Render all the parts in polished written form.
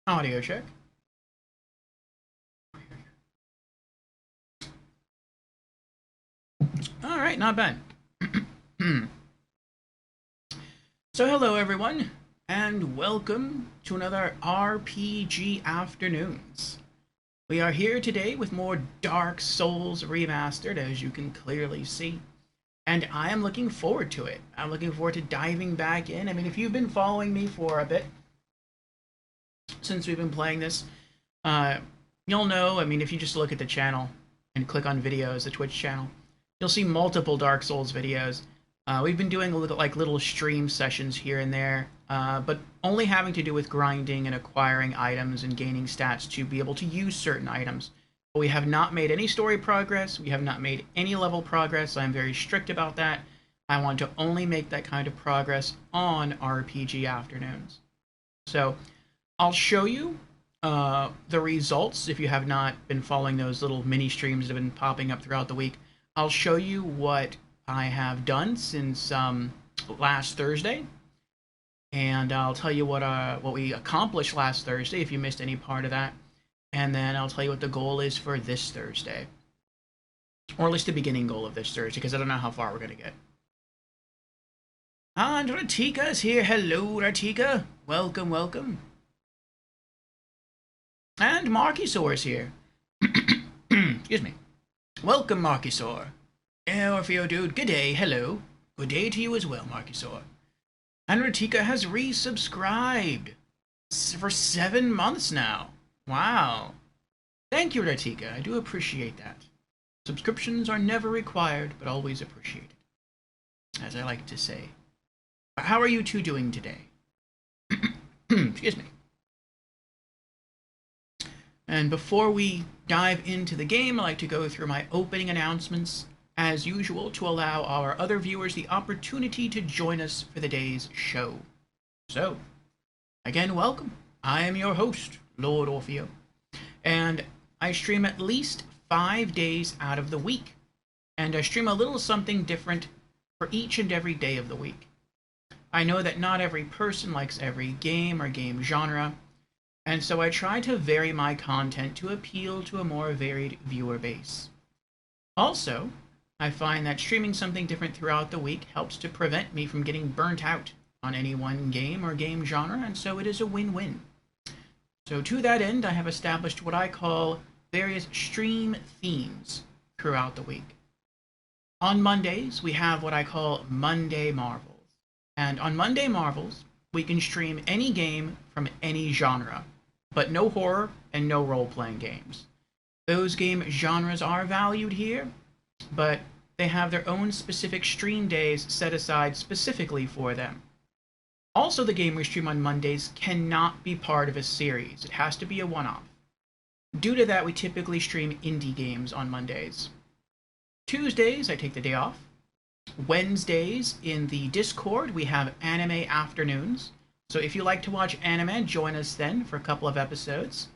Audio check. All right, not bad. So hello everyone, and welcome to another RPG Afternoons. We are here today with more Dark Souls Remastered, as you can clearly see. And I am looking forward to it. I'm looking forward to diving back in. I mean, if you've been following me for a bit, since we've been playing this, uh, you'll know, I mean, if you just look at the channel and click on videos, the Twitch channel, you'll see multiple Dark Souls videos. We've been doing little stream sessions here and there, but only having to do with grinding and acquiring items and gaining stats to be able to use certain items. But we have not made any story progress. We have not made any level progress. I'm very strict about that. I want to only make that kind of progress on RPG Afternoons. So I'll show you the results if you have not been following those little mini streams that have been popping up throughout the week. I'll show you what I have done since last Thursday, and I'll tell you what we accomplished last Thursday if you missed any part of that, and then I'll tell you what the goal is for this Thursday, or at least the beginning goal of this Thursday, because I don't know how far we're gonna get. And Ratika is here. Hello, Ratika. Welcome, welcome. And Markysaur is here. Excuse me. Welcome, Markysaur. Orfeo dude, good day, hello. Good day to you as well, Markysaur. And Ratika has resubscribed for 7 months now. Wow. Thank you, Ratika. I do appreciate that. Subscriptions are never required, but always appreciated, as I like to say. How are you two doing today? Excuse me. And before we dive into the game, I like to go through my opening announcements, as usual, to allow our other viewers the opportunity to join us for the day's show. So, again, welcome. I am your host, Lord Orfeo, and I stream at least 5 days out of the week, and I stream a little something different for each and every day of the week. I know that not every person likes every game or game genre, and so I try to vary my content to appeal to a more varied viewer base. Also, I find that streaming something different throughout the week helps to prevent me from getting burnt out on any one game or game genre, and so it is a win-win. So to that end, I have established what I call various stream themes throughout the week. On Mondays, we have what I call Monday Marvels. And on Monday Marvels, we can stream any game from any genre, but no horror and no role-playing games. Those game genres are valued here, but they have their own specific stream days set aside specifically for them. Also, the game we stream on Mondays cannot be part of a series. It has to be a one-off. Due to that, we typically stream indie games on Mondays. Tuesdays, I take the day off. Wednesdays, in the Discord, we have Anime Afternoons. So if you like to watch anime, join us then for a couple of episodes.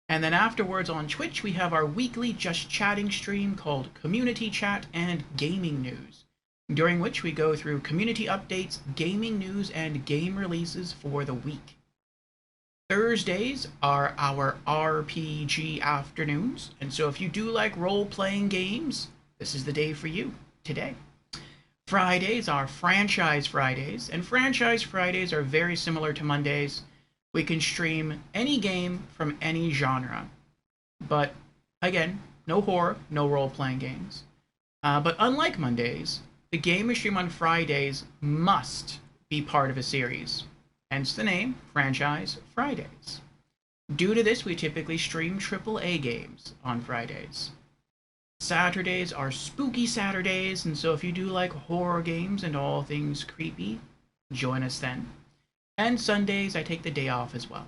And then afterwards on Twitch, we have our weekly Just Chatting stream called Community Chat and Gaming News, during which we go through community updates, gaming news, and game releases for the week. Thursdays are our RPG Afternoons, and so if you do like role-playing games, this is the day for you today. Fridays are Franchise Fridays, and Franchise Fridays are very similar to Mondays. We can stream any game from any genre. But, again, no horror, no role-playing games. But unlike Mondays, the game we stream on Fridays must be part of a series. Hence the name, Franchise Fridays. Due to this, we typically stream AAA games on Fridays. Saturdays are Spooky Saturdays, and so if you do like horror games and all things creepy, join us then. And Sundays, I take the day off as well.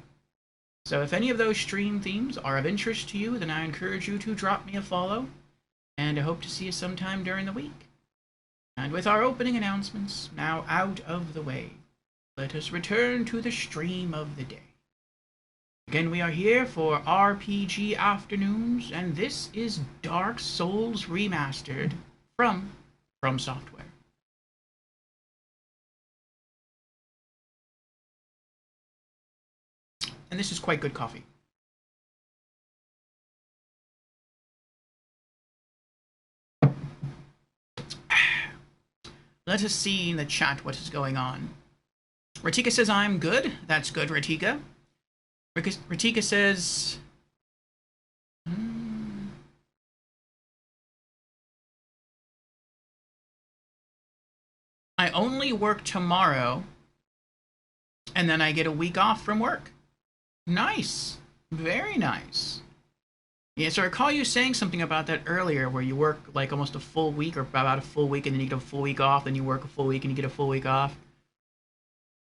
So if any of those stream themes are of interest to you, then I encourage you to drop me a follow, and I hope to see you sometime during the week. And with our opening announcements now out of the way, let us return to the stream of the day. Again, we are here for RPG Afternoons, and this is Dark Souls Remastered from Software. and this is quite good coffee. Let us see in the chat what is going on. Ratika says, I'm good. That's good, Ratika. Ratika says... I only work tomorrow, and then I get a week off from work. Nice. Very nice. Yeah, so I recall you saying something about that earlier, where you work like almost a full week, or about a full week, and then you get a full week off, then you work a full week, and you get a full week off.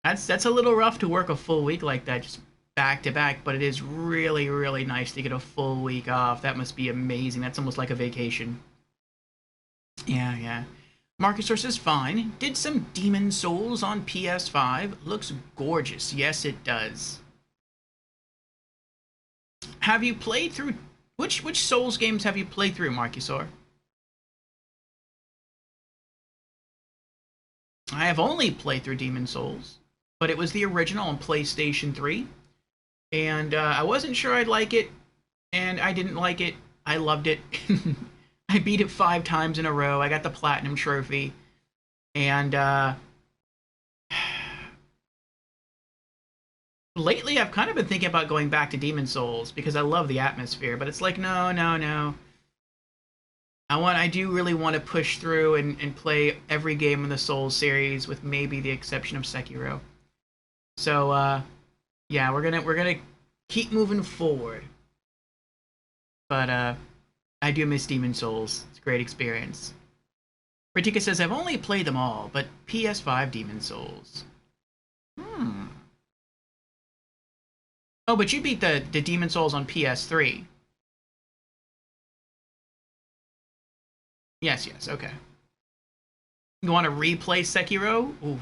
That's a little rough to work a full week like that, just back to back, but it is really, really nice to get a full week off. That must be amazing. That's almost like a vacation. Yeah, yeah. Marcus Source is fine. Did some Demon Souls on PS5. Looks gorgeous. Yes, it does. Have you played through... Which Souls games have you played through, Marcusor? I have only played through Demon Souls, but it was the original on PlayStation 3. And I wasn't sure I'd like it, and I didn't like it. I loved it. I beat it 5 times in a row. I got the Platinum Trophy. And lately I've kind of been thinking about going back to Demon Souls because I love the atmosphere, but it's like, no. I do really want to push through and play every game in the Souls series, with maybe the exception of Sekiro. So yeah, we're gonna keep moving forward. But I do miss Demon Souls. It's a great experience. Ratika says, I've only played them all, but PS5 Demon Souls. Oh, but you beat the Demon Souls on PS3. Yes, okay. You want to replay Sekiro? Ooh.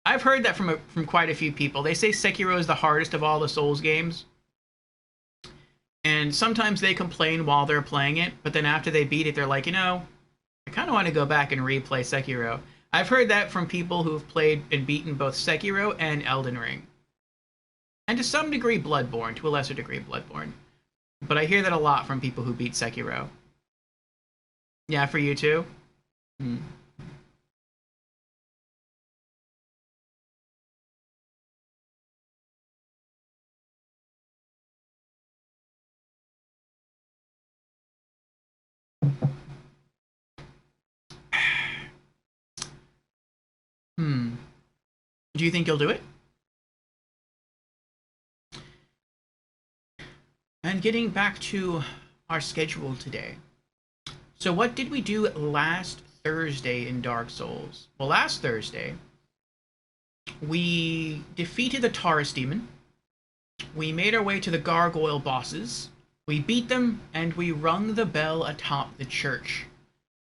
I've heard that from quite a few people. They say Sekiro is the hardest of all the Souls games. And sometimes they complain while they're playing it, but then after they beat it, they're like, I kind of want to go back and replay Sekiro. I've heard that from people who've played and beaten both Sekiro and Elden Ring. And to some degree Bloodborne, to a lesser degree Bloodborne. But I hear that a lot from people who beat Sekiro. Yeah, for you too? Do you think you'll do it? And getting back to our schedule today. So what did we do last Thursday in Dark Souls? Well, last Thursday, we defeated the Taurus Demon. We made our way to the Gargoyle bosses. We beat them, and we rung the bell atop the church.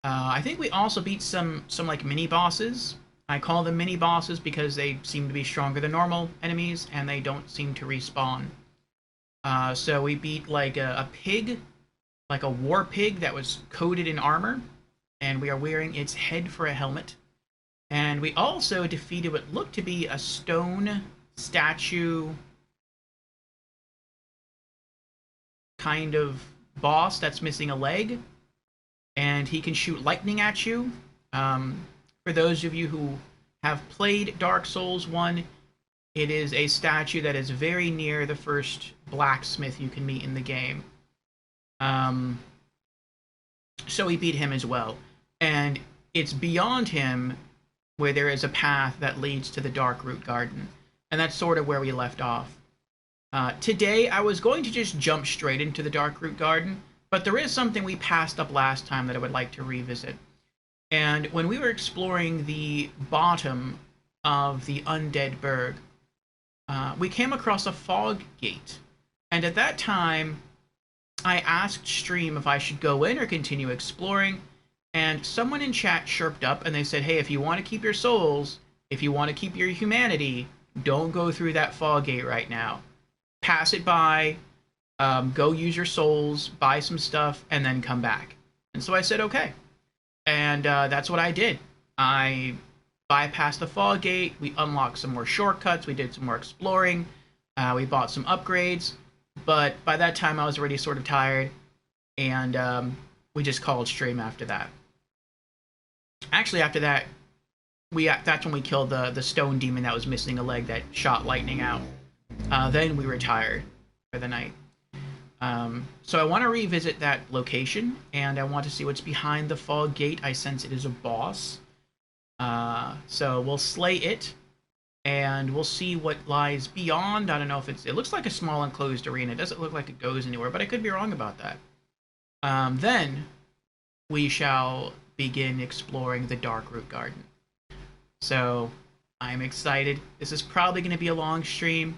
I think we also beat some like mini bosses. I call them mini bosses because they seem to be stronger than normal enemies, and they don't seem to respawn. So we beat like a pig, like a war pig that was coated in armor, and we are wearing its head for a helmet. And we also defeated what looked to be a stone statue kind of boss that's missing a leg, and he can shoot lightning at you. For those of you who have played Dark Souls 1, it is a statue that is very near the first blacksmith you can meet in the game. So we beat him as well. And it's beyond him where there is a path that leads to the Darkroot Garden. And that's sort of where we left off. Today, I was going to just jump straight into the Darkroot Garden, but there is something we passed up last time that I would like to revisit. And when we were exploring the bottom of the Undead Burg, we came across a fog gate. And at that time, I asked Stream if I should go in or continue exploring, and someone in chat chirped up and they said, hey, if you want to keep your souls, if you want to keep your humanity, don't go through that fog gate right now. Pass it by, go use your souls, buy some stuff, and then come back. And so I said, okay. And that's what I did. I bypassed the fog gate, we unlocked some more shortcuts, we did some more exploring, We bought some upgrades, but by that time I was already sort of tired, and we just called stream after that. Actually, after that, that's when we killed the stone demon that was missing a leg that shot lightning out. Then we retired for the night. So I want to revisit that location, and I want to see what's behind the fog gate. I sense it is a boss. So we'll slay it, and we'll see what lies beyond. I don't know if it looks like a small enclosed arena. It doesn't look like it goes anywhere, but I could be wrong about that. Then we shall begin exploring the Darkroot Garden. So I'm excited. This is probably going to be a long stream.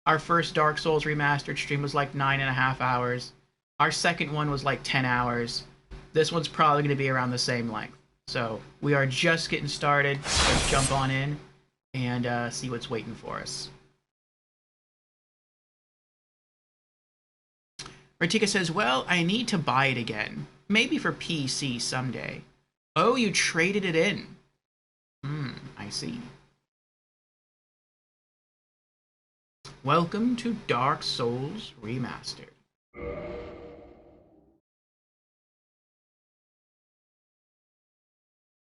Our first Dark Souls Remastered stream was like 9.5 hours. Our second one was like 10 hours. This one's probably going to be around the same length. So we are just getting started. Let's jump on in and see what's waiting for us. Ratika says, well, I need to buy it again. Maybe for PC someday. Oh, you traded it in. I see. Welcome to Dark Souls Remastered.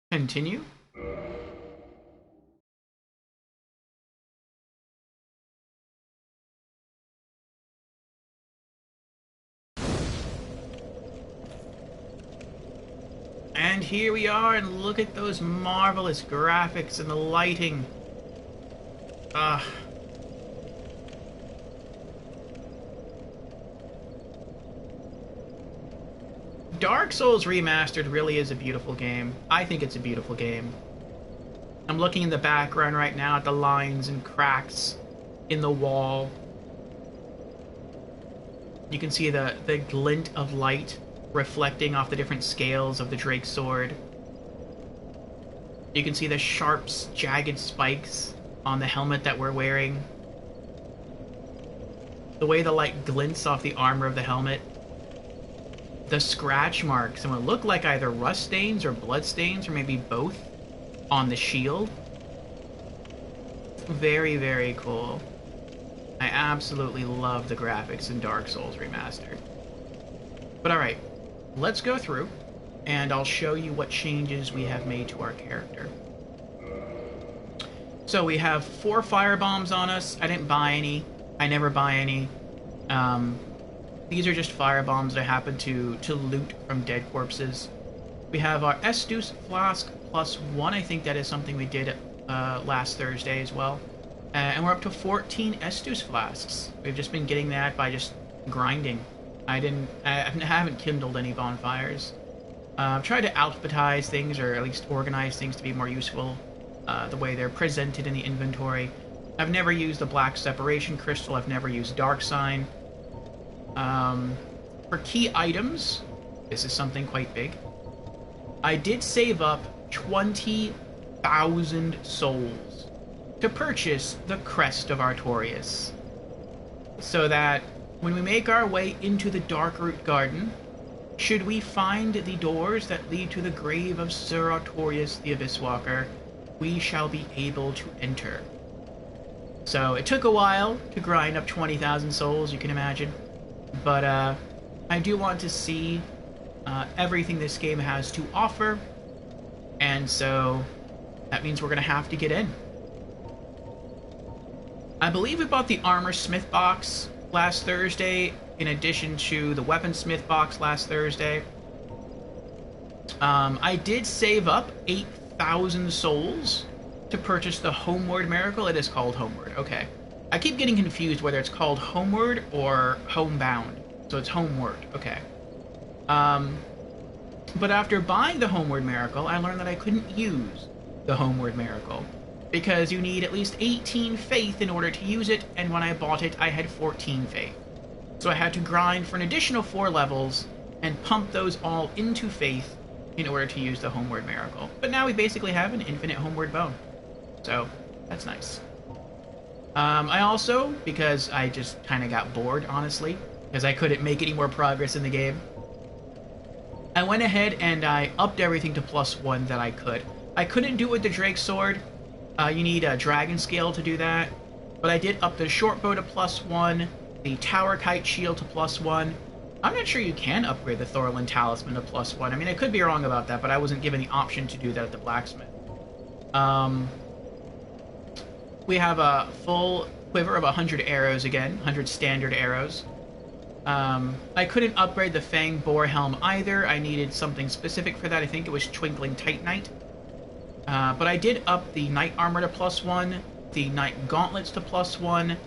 Continue. And here we are, and look at those marvelous graphics and the lighting. Dark Souls Remastered really is a beautiful game. I think it's a beautiful game. I'm looking in the background right now at the lines and cracks in the wall. You can see the glint of light reflecting off the different scales of the Drake's sword. You can see the sharp, jagged spikes on the helmet that we're wearing. The way the light glints off the armor of the helmet. The scratch marks, and what look like either rust stains or blood stains, or maybe both, on the shield. Very, very cool. I absolutely love the graphics in Dark Souls Remastered. But alright, let's go through, and I'll show you what changes we have made to our character. So we have 4 fire bombs on us. I didn't buy any. I never buy any. These are just fire bombs that I happen to loot from dead corpses. We have our Estus Flask +1. I think that is something we did last Thursday as well. And we're up to 14 Estus Flasks. We've just been getting that by just grinding. I haven't kindled any bonfires. I've tried to alphabetize things, or at least organize things to be more useful, the way they're presented in the inventory. I've never used the Black Separation Crystal. I've never used Dark Sign. For key items, this is something quite big. I did save up 20,000 souls to purchase the Crest of Artorias, so that when we make our way into the Darkroot Garden, should we find the doors that lead to the grave of Sir Artorias the Abysswalker, we shall be able to enter. So it took a while to grind up 20,000 souls, you can imagine. But I do want to see everything this game has to offer, and so that means we're going to have to get in. I believe we bought the Armor Smith box last Thursday, in addition to the Weaponsmith box last Thursday. I did save up 8,000 souls to purchase the Homeward Miracle. It is called Homeward, okay. I keep getting confused whether it's called Homeward or Homebound. So it's Homeward, okay. But after buying the Homeward Miracle, I learned that I couldn't use the Homeward Miracle, because you need at least 18 faith in order to use it, and when I bought it, I had 14 faith. So I had to grind for an additional 4 levels and pump those all into faith in order to use the Homeward Miracle. But now we basically have an infinite Homeward Bone. So, that's nice. I also, because I just kind of got bored, honestly, because I couldn't make any more progress in the game, I went ahead and I upped everything to +1 that I could. I couldn't do it with the Drake's Sword. You need a Dragon Scale to do that. But I did up the short bow to +1, the tower kite shield to +1. I'm not sure you can upgrade the Thorlin talisman to +1. I mean, I could be wrong about that, but I wasn't given the option to do that at the blacksmith. We have a full quiver of 100 arrows again, 100 standard arrows. I couldn't upgrade the Fang Boar Helm either. I needed something specific for that. I think it was Twinkling Titanite. But I did up the Knight Armor to +1, the Knight Gauntlets to +1,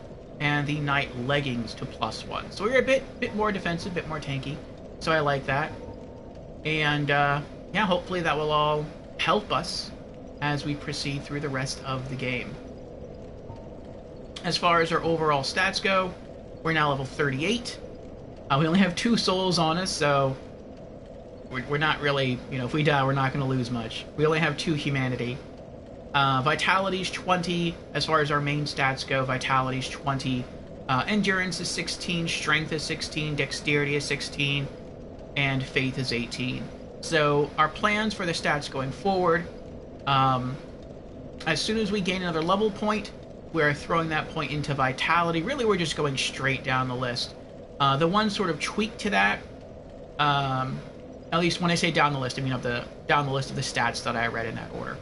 and the Knight Leggings to +1. So we're a bit more defensive, a bit more tanky. So I like that. And yeah, hopefully that will all help us as we proceed through the rest of the game. As far as our overall stats go, we're now level 38. We only have 2 souls on us, so we're not really, you know, if we die, we're not going to lose much. We only have 2 humanity. Vitality's 20, as far as our main stats go. Vitality's 20. Endurance is 16, Strength is 16, Dexterity is 16, and Faith is 18. So our plans for the stats going forward, as soon as we gain another level point, we're throwing that point into Vitality. Really, we're just going straight down the list. The one sort of tweak to that, at least when I say down the list, I mean down the list of the stats that I read in that order.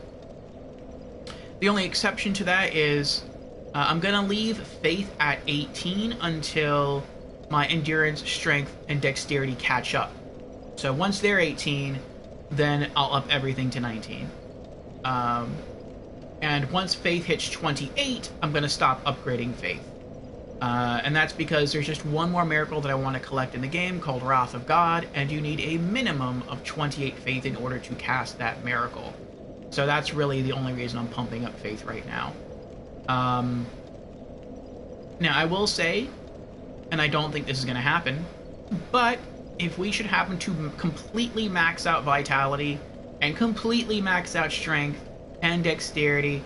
The only exception to that is I'm going to leave Faith at 18 until my Endurance, Strength, and Dexterity catch up. So once they're 18, then I'll up everything to 19. And once Faith hits 28, I'm going to stop upgrading Faith. And that's because there's just one more miracle that I want to collect in the game called Wrath of God, and you need a minimum of 28 Faith in order to cast that miracle. So that's really the only reason I'm pumping up Faith right now. Now, I will say, and I don't think this is going to happen, but if we should happen to completely max out Vitality and completely max out Strength and Dexterity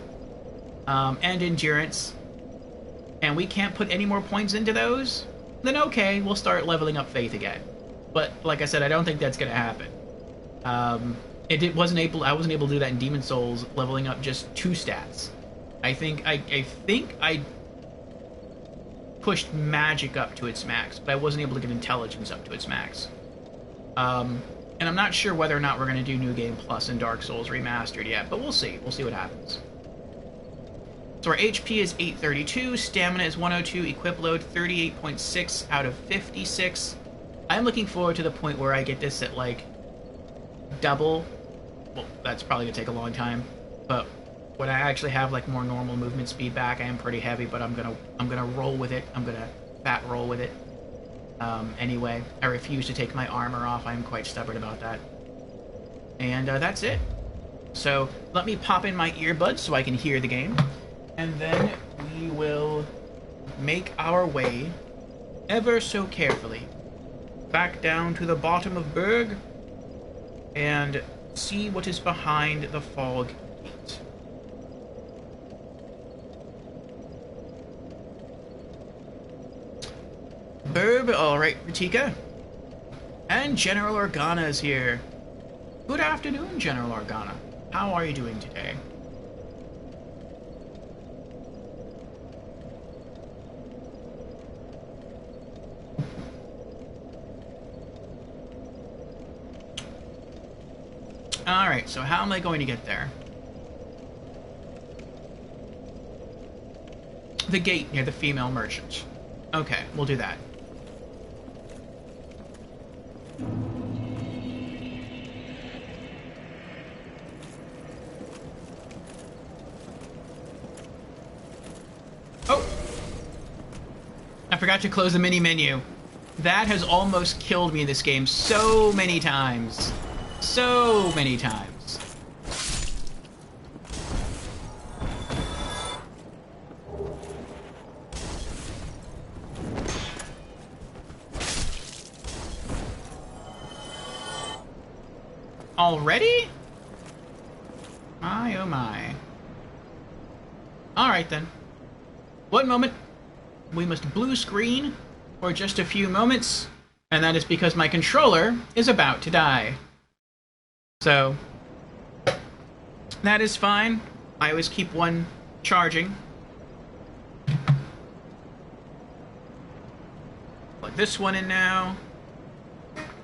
and Endurance, and we can't put any more points into those, then okay, we'll start leveling up Faith again. But like I said, I don't think that's going to happen. I wasn't able to do that in Demon Souls, leveling up just 2 stats. I think I pushed Magic up to its max, but I wasn't able to get Intelligence up to its max. And I'm not sure whether or not we're going to do New Game Plus in Dark Souls Remastered yet, but we'll see. We'll see what happens. So our HP is 832, Stamina is 102, Equip Load 38.6 out of 56. I'm looking forward to the point where I get this at, like, double. Well, that's probably going to take a long time, but when I actually have, like, more normal movement speed back, I am pretty heavy, but I'm gonna roll with it. I'm gonna fat roll with it. Anyway, I refuse to take my armor off. I'm quite stubborn about that. And that's it. So let me pop in my earbuds so I can hear the game, and then we will make our way ever so carefully back down to the bottom of Burg and see what is behind the fog gate. Burg, alright, Ratika. And General Organa is here. Good afternoon, General Organa. How are you doing today? Alright, so how am I going to get there? The gate near the female merchant. Okay, we'll do that. Oh! I forgot to close the mini menu. That has almost killed me in this game so many times. So many times. Already? My, oh my. Alright then. One moment. We must blue screen for just a few moments, and that is because my controller is about to die. So, that is fine. I always keep one charging. put this one in now.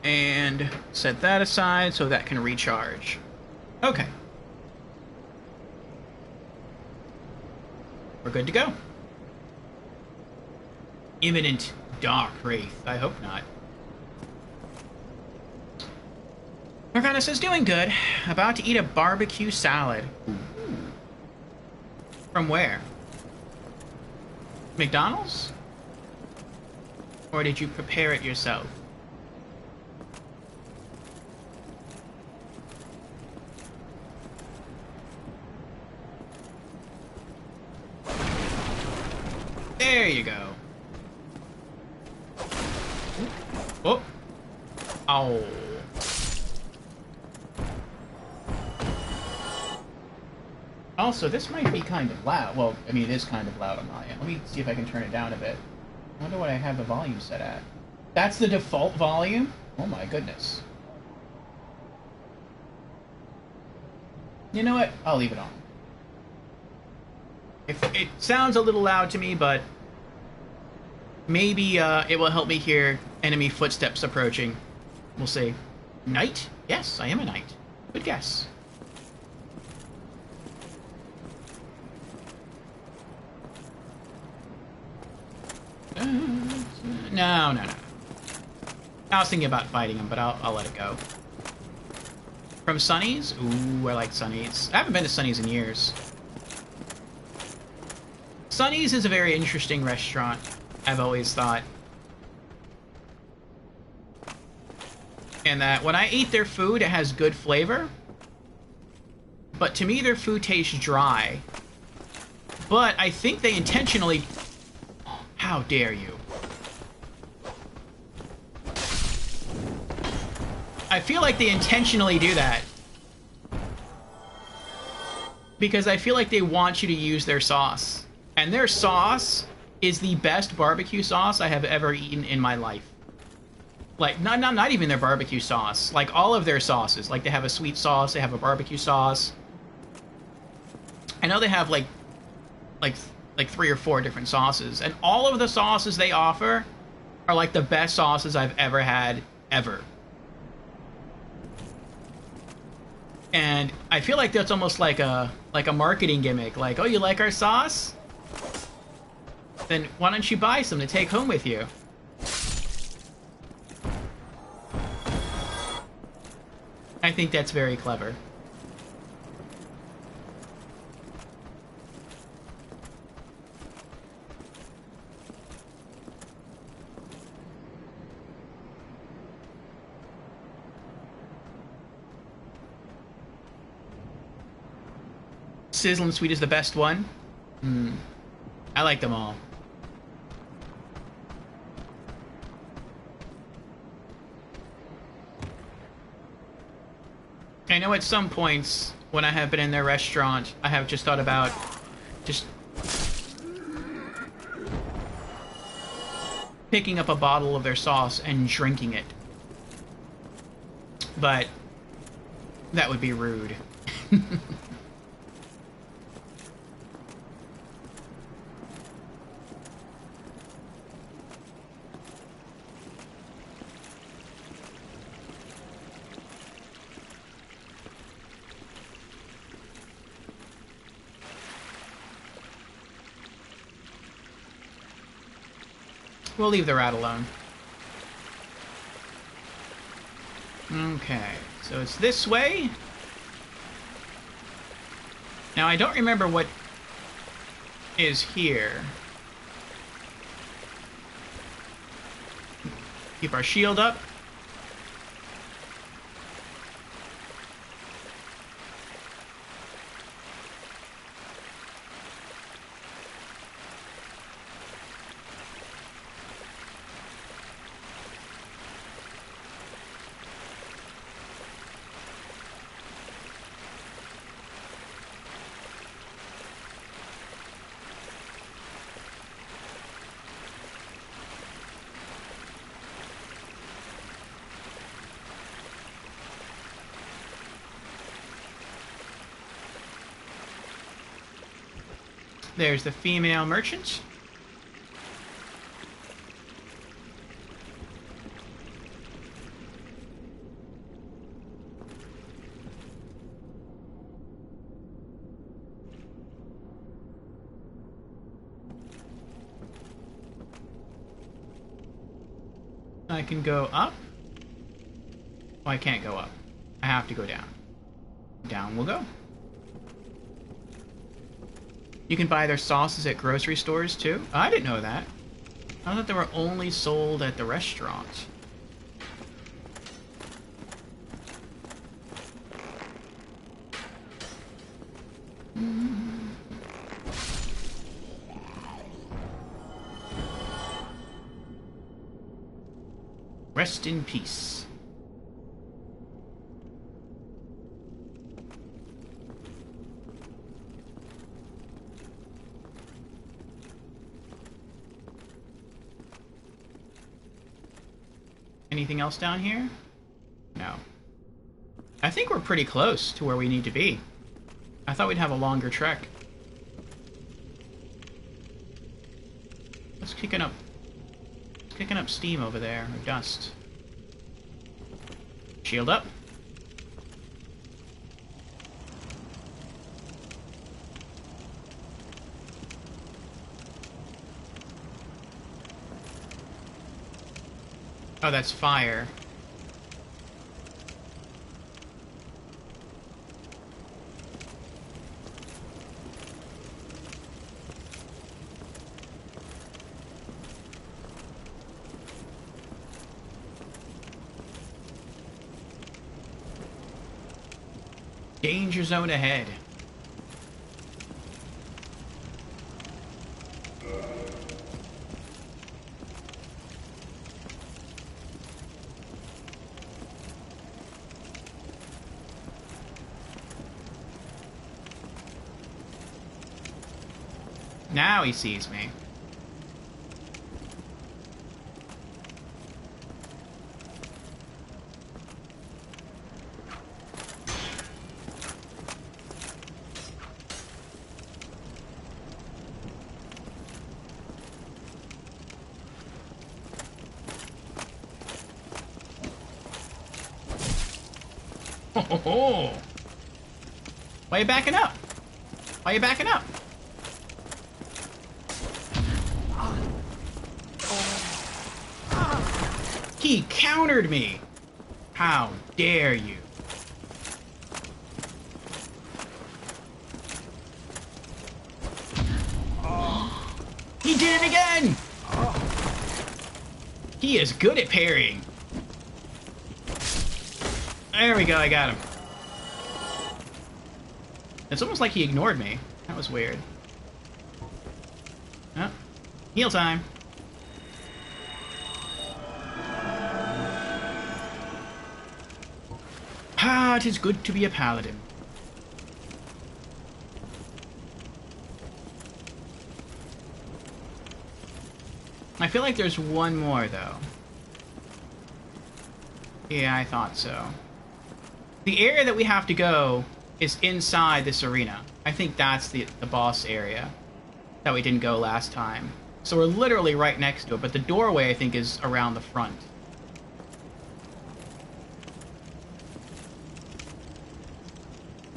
And set that aside so that can recharge. Okay. We're good to go. Imminent dark wraith. I hope not. Morgana says, doing good. About to eat a barbecue salad. Ooh. From where? McDonald's? Or did you prepare it yourself? There you go. Oh. Oh. Also, this might be kind of loud. Well, I mean, it is kind of loud on my end. Let me see if I can turn it down a bit. I wonder what I have the volume set at. That's the default volume? Oh my goodness. You know what? I'll leave it on. It sounds a little loud to me, but maybe it will help me hear enemy footsteps approaching. We'll see. Knight? Yes, I am a knight. Good guess. No. I was thinking about fighting him, but I'll let it go. From Sunny's? Ooh, I like Sunny's. I haven't been to Sunny's in years. Sunny's is a very interesting restaurant, I've always thought. And that when I eat their food, it has good flavor. But to me, their food tastes dry. But I think they intentionally... How dare you? I feel like they intentionally do that. Because I feel like they want you to use their sauce. And their sauce is the best barbecue sauce I have ever eaten in my life. Like, not even their barbecue sauce. Like, all of their sauces. Like, they have a sweet sauce, they have a barbecue sauce. I know they have, like 3 or 4 different sauces. And all of the sauces they offer are, like, the best sauces I've ever had, ever. And I feel like that's almost like a marketing gimmick. Like, oh, you like our sauce? Then why don't you buy some to take home with you? I think that's very clever. Sizzling Sweet is the best one. I like them all. I know at some points when I have been in their restaurant, I have just thought about just picking up a bottle of their sauce and drinking it. But that would be rude. We'll leave the rat alone. Okay, so it's this way. Now, I don't remember what is here. Keep our shield up. There's the female merchant. I can go up. Oh, I can't go up. I have to go down. Down we'll go. You can buy their sauces at grocery stores, too? I didn't know that. I thought they were only sold at the restaurant. Rest in peace. Anything else down here? No. I think we're pretty close to where we need to be. I thought we'd have a longer trek. It's kicking up steam over there, or dust. Shield up. Oh, that's fire. Danger zone ahead. Now he sees me. Oh, why are you backing up? Why are you backing up? He countered me! How dare you? He did it again! He is good at parrying. There we go, I got him. It's almost like he ignored me. That was weird. Oh, heal time. Ah, it is good to be a paladin. I feel like there's one more, though. Yeah, I thought so. The area that we have to go is inside this arena. I think that's the boss area that we didn't go last time. So we're literally right next to it, but the doorway, I think, is around the front.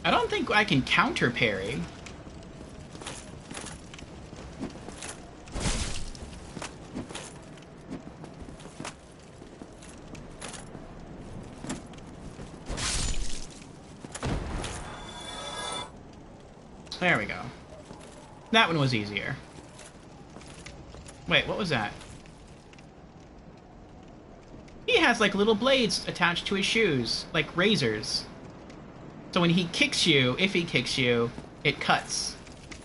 I don't think I can counter parry. There we go. That one was easier. Wait, what was that? He has like little blades attached to his shoes, like razors. So when he kicks you, if he kicks you, it cuts.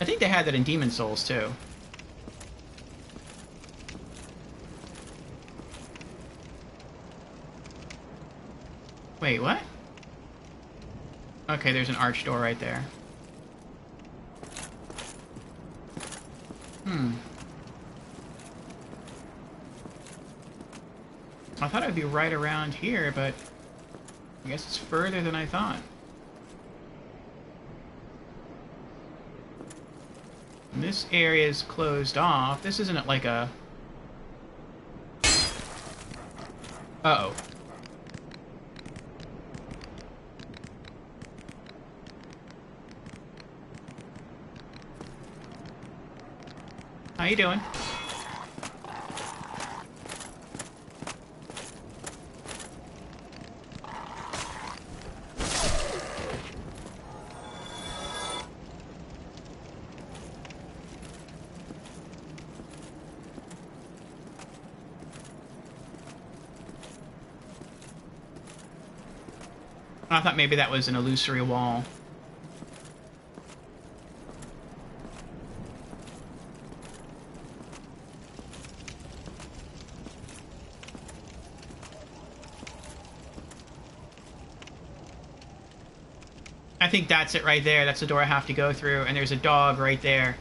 I think they had that in Demon Souls too. Wait, what? Okay, there's an arch door right there. I thought it would be right around here, but I guess it's further than I thought. And this area is closed off. This isn't like a... Uh-oh. How you doing? I thought maybe that was an illusory wall. I think that's it right there. That's the door I have to go through, and there's a dog right there.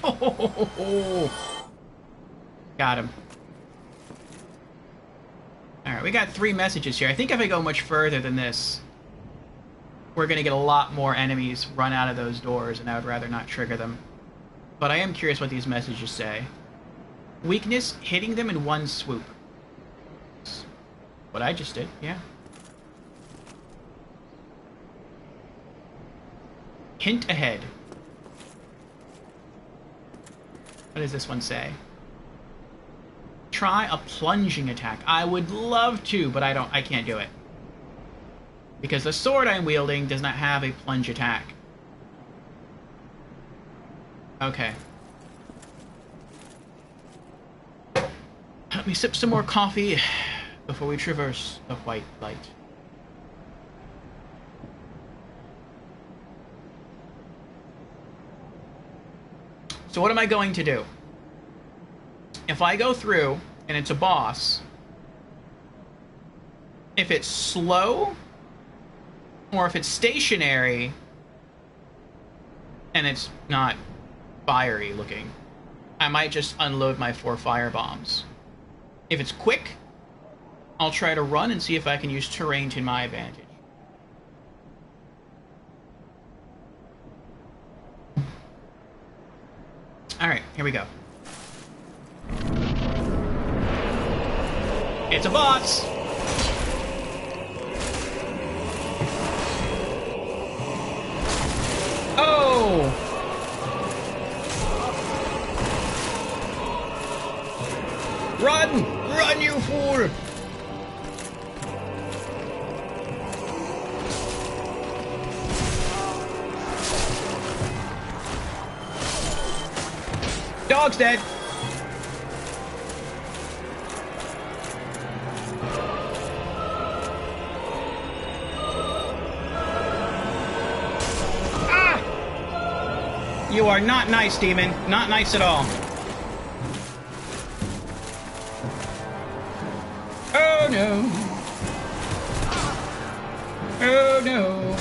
Oh, got him. Alright, we got 3 messages here. I think if I go much further than this, we're going to get a lot more enemies run out of those doors, and I would rather not trigger them. But I am curious what these messages say. Weakness, hitting them in one swoop. What I just did, yeah. Hint ahead. What does this one say? Try a plunging attack. I would love to, but I can't do it. Because the sword I'm wielding does not have a plunge attack. Okay. Let me sip some more coffee before we traverse the white light. So what am I going to do? If I go through and it's a boss, if it's slow or if it's stationary and it's not fiery looking, I might just unload my 4 fire bombs. If it's quick, I'll try to run and see if I can use terrain to my advantage. Alright, here we go. It's a boss! Oh! Run! Run, you fool! Dog's dead! Ah! You are not nice, demon. Not nice at all. Oh no! Oh no!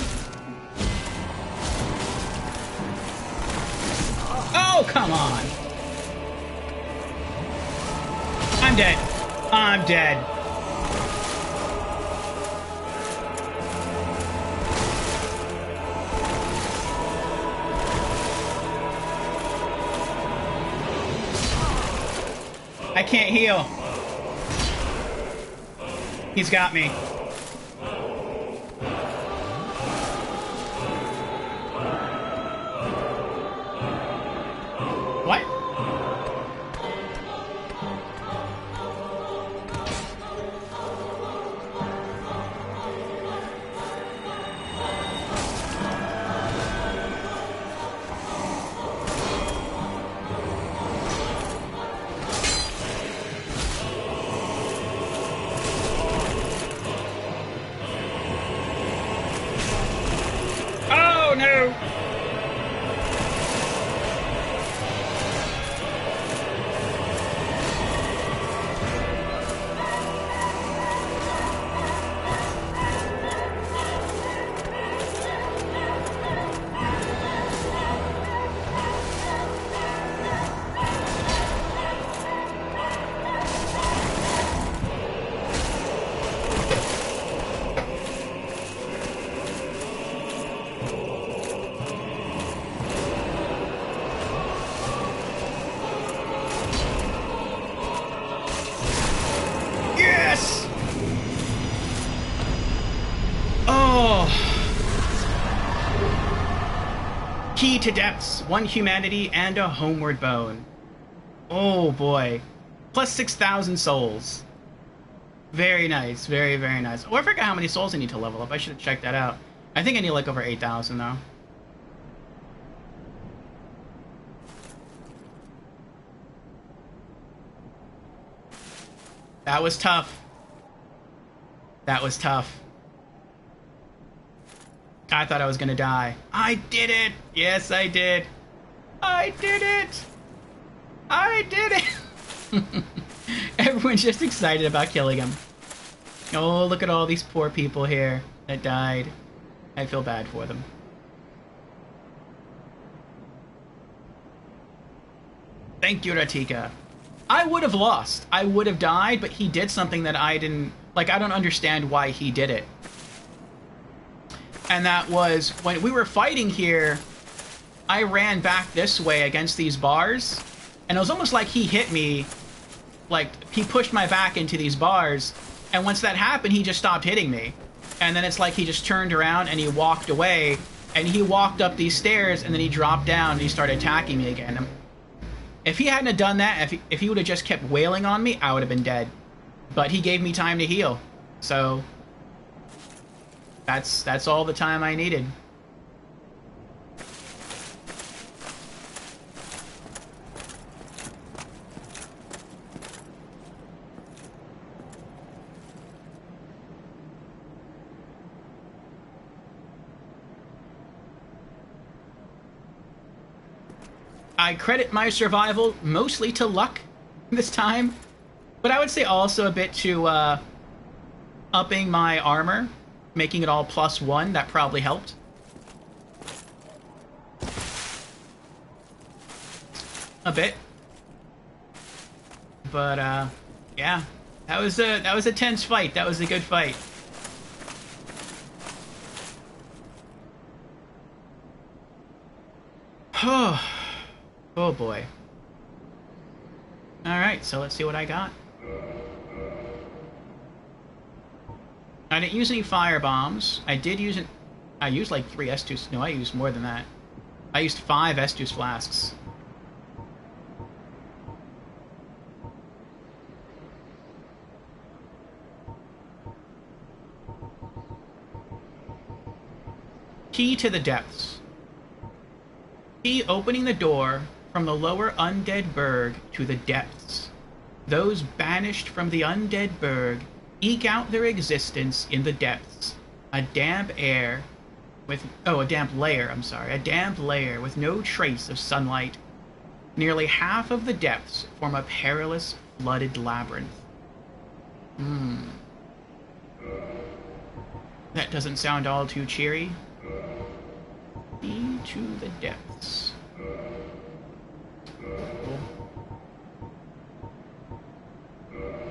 Oh, come on! I'm dead. I'm dead. I can't heal. He's got me. What? Oh no! Yes! Oh! Key to depths, 1 humanity, and a homeward bone. Oh boy. Plus 6,000 souls. Very nice, very, very nice. Oh, I forgot how many souls I need to level up. I should have checked that out. I think I need like over 8,000 though. That was tough. That was tough. I thought I was gonna die. I did it! Yes, I did. I did it! I did it! Everyone's just excited about killing him. Oh, look at all these poor people here that died. I feel bad for them. Thank you, Ratika. I would have lost. I would have died, but he did something that I didn't... Like, I don't understand why he did it. And that was, when we were fighting here, I ran back this way against these bars, and it was almost like he hit me, like, he pushed my back into these bars, and once that happened, he just stopped hitting me. And then it's like he just turned around and he walked away, and he walked up these stairs, and then he dropped down, and he started attacking me again. If he hadn't have done that, if he would have just kept wailing on me, I would have been dead. But he gave me time to heal, so... That's all the time I needed. I credit my survival mostly to luck this time, but I would say also a bit to upping my armor. Making it all +1, that probably helped. A bit. But, yeah. That was a tense fight. That was a good fight. Oh boy. Alright, so let's see what I got. I didn't use any fire bombs. I did use I used like 3 Estus. No, I used more than that. I used 5 Estus flasks. Key to the depths. Key opening the door from the lower Undead Burg to the depths. Those banished from the Undead Burg eke out their existence in the depths. A damp layer, I'm sorry. A damp layer with no trace of sunlight. Nearly half of the depths form a perilous, flooded labyrinth. That doesn't sound all too cheery. Into the depths.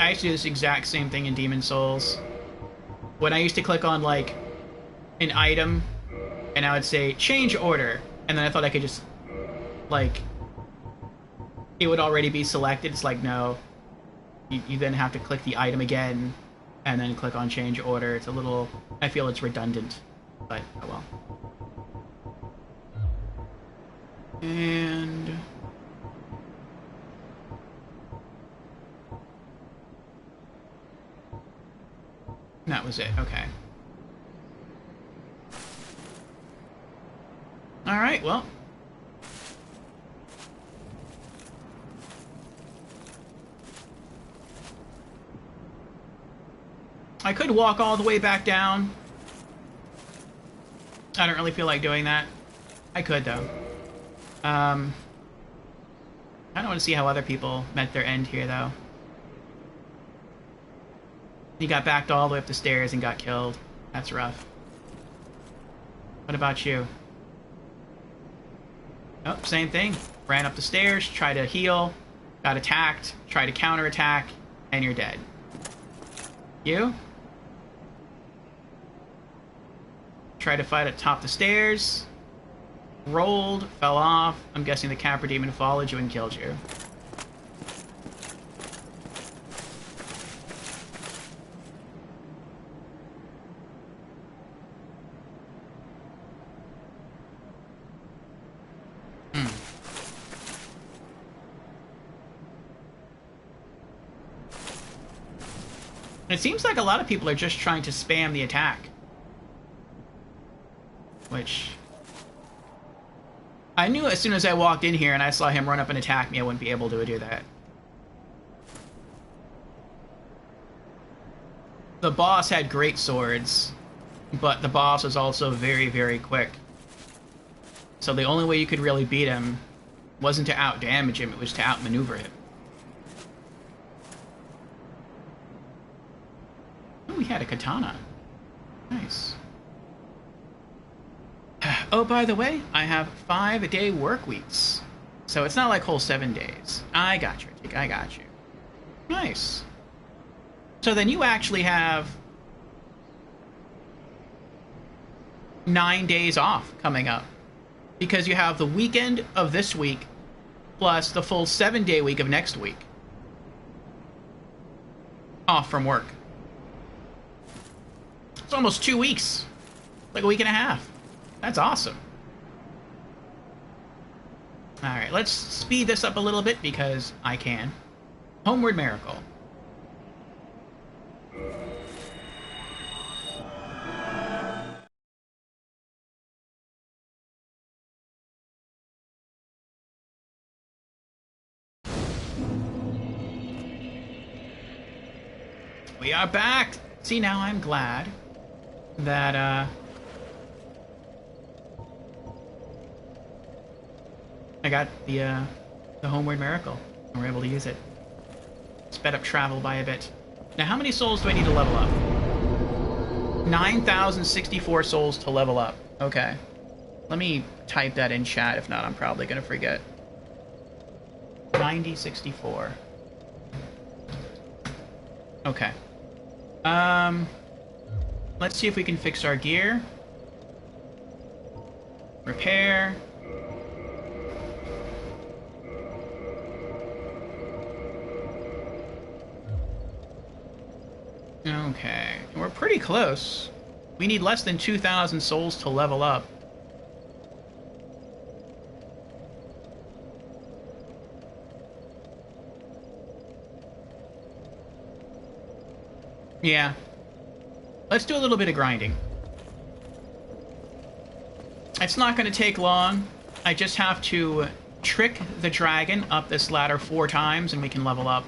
I used to do this exact same thing in Demon Souls. When I used to click on, like, an item, and I would say, change order, and then I thought I could just, like, it would already be selected. It's like, no. You then have to click the item again, and then click on change order. It's a little... I feel it's redundant, but, oh well. And... that was it, okay. Alright, well. I could walk all the way back down. I don't really feel like doing that. I could, though. I don't want to see how other people met their end here, though. He got backed all the way up the stairs and got killed. That's rough. What about you? Oh, same thing. Ran up the stairs, tried to heal, got attacked, tried to counterattack, and you're dead. You? Tried to fight at top the stairs, rolled, fell off. I'm guessing the Capra Demon followed you and killed you. It seems like a lot of people are just trying to spam the attack. Which... I knew as soon as I walked in here and I saw him run up and attack me, I wouldn't be able to do that. The boss had great swords, but the boss was also very, very quick. So the only way you could really beat him wasn't to out-damage him, it was to outmaneuver him. Oh, we had a katana. Nice. Oh, by the way, I have 5-day work weeks. So it's not like whole 7 days. I got you, Jake. I got you. Nice. So then you actually have 9 days off coming up. Because you have the weekend of this week plus the full 7-day week of next week off from work. It's almost 2 weeks. Like a week and a half. That's awesome. Alright, let's speed this up a little bit because I can. Homeward Miracle. We are back! See, now I'm glad that, I got the Homeward Miracle. And we're able to use it. Sped up travel by a bit. Now, how many souls do I need to level up? 9,064 souls to level up. Okay. Let me type that in chat. If not, I'm probably going to forget. 9064. Okay. Let's see if we can fix our gear. Repair. Okay. We're pretty close. We need less than 2,000 souls to level up. Yeah. Let's do a little bit of grinding. It's not going to take long. I just have to trick the dragon up this ladder 4 times and we can level up.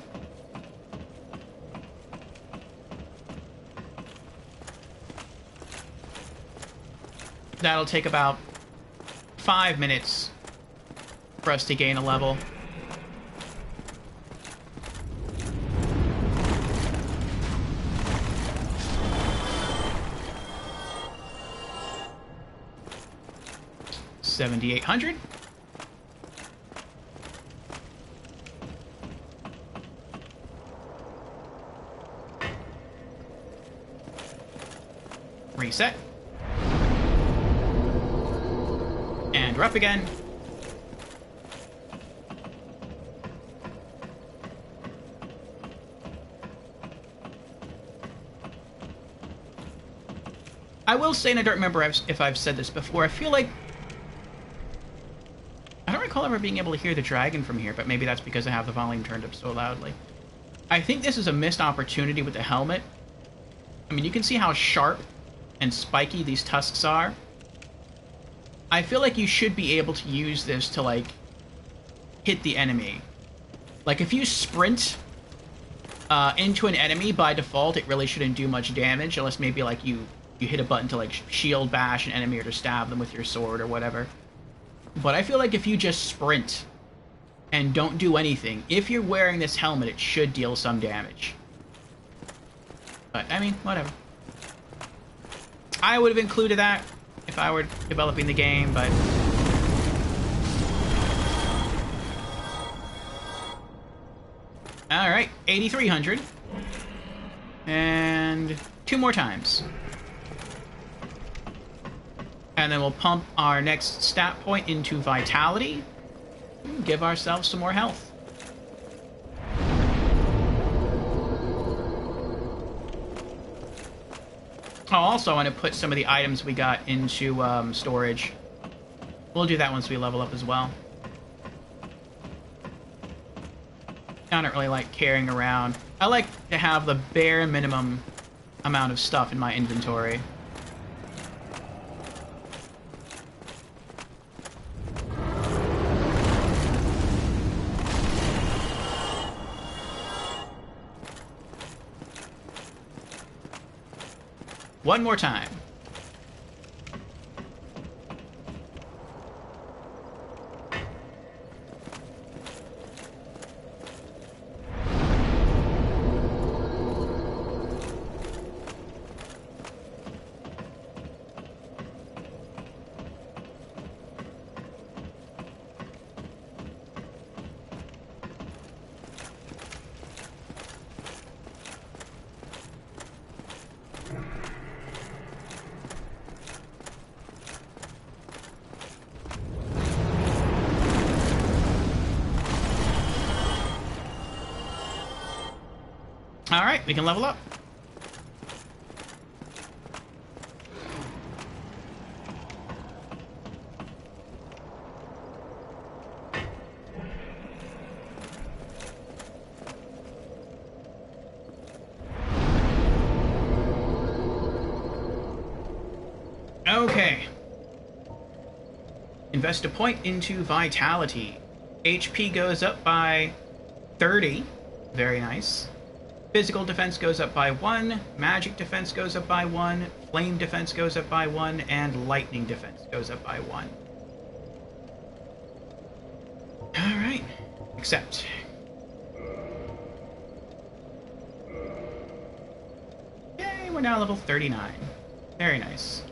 That'll take about 5 minutes for us to gain a level. $7,800. Reset. And we're up again. I will say, and I don't remember if I've said this before, I feel like I don't recall ever being able to hear the dragon from here, but maybe that's because I have the volume turned up so loudly. I think this is a missed opportunity with the helmet. I mean, you can see how sharp and spiky these tusks are. I feel like you should be able to use this to, like, hit the enemy. Like, if you sprint into an enemy, by default, it really shouldn't do much damage, unless maybe, like, you hit a button to, like, shield bash an enemy or to stab them with your sword or whatever. But I feel like if you just sprint and don't do anything, if you're wearing this helmet, it should deal some damage. But, I mean, whatever. I would have included that if I were developing the game, but... Alright, 8,300. And 2 more times. And then we'll pump our next stat point into Vitality. And give ourselves some more health. Oh, also I want to put some of the items we got into storage. We'll do that once we level up as well. I don't really like carrying around. I like to have the bare minimum amount of stuff in my inventory. One more time. Alright, we can level up. Okay. Invest a point into Vitality. HP goes up by 30. Very nice. Physical defense goes up by 1, magic defense goes up by 1, flame defense goes up by 1, and lightning defense goes up by 1. Alright. Accept. Yay, we're now level 39. Very nice.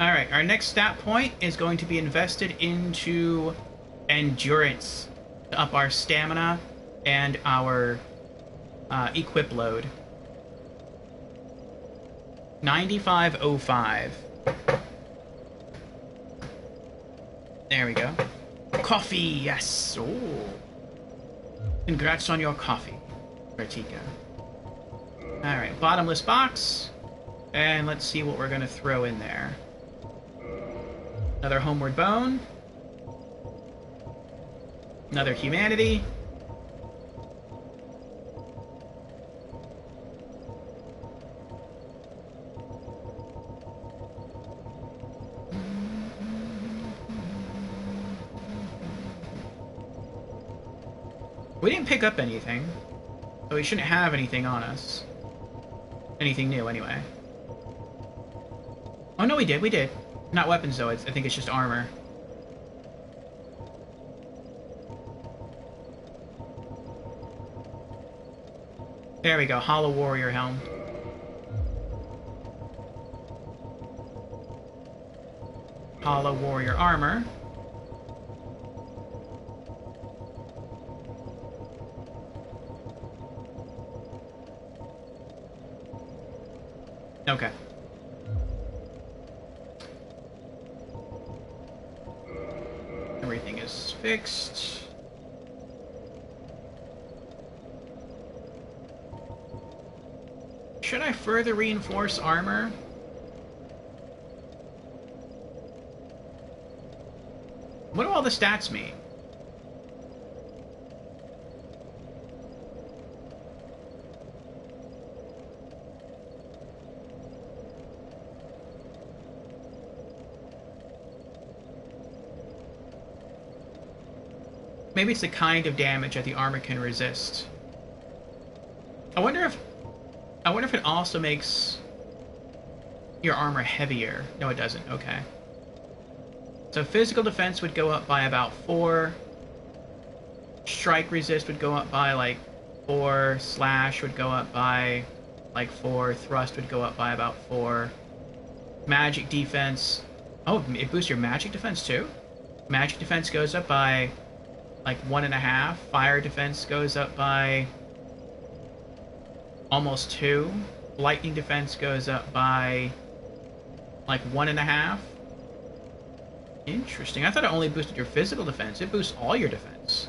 Alright, our next stat point is going to be invested into endurance to up our stamina and our equip load. 9505. There we go. Coffee, yes. Oh. Congrats on your coffee, Vertika. Alright, bottomless box. And let's see what we're going to throw in there. Another homeward bone. Another humanity. We didn't pick up anything, so we shouldn't have anything on us. Anything new, anyway. Oh, no, we did. Not weapons, though. I think it's just armor. There we go. Hollow Warrior Helm. Hollow Warrior Armor. Okay. Everything is fixed. Should I further reinforce armor? What do all the stats mean? Maybe it's the kind of damage that the armor can resist. I wonder if it also makes your armor heavier. No, it doesn't. Okay. So physical defense would go up by about 4. Strike resist would go up by like 4. Slash would go up by like 4. Thrust would go up by about 4. Magic defense. Oh, it boosts your magic defense too? Magic defense goes up by like 1.5. Fire defense goes up by almost 2. Lightning defense goes up by like 1.5. Interesting. I thought it only boosted your physical defense. It boosts all your defense.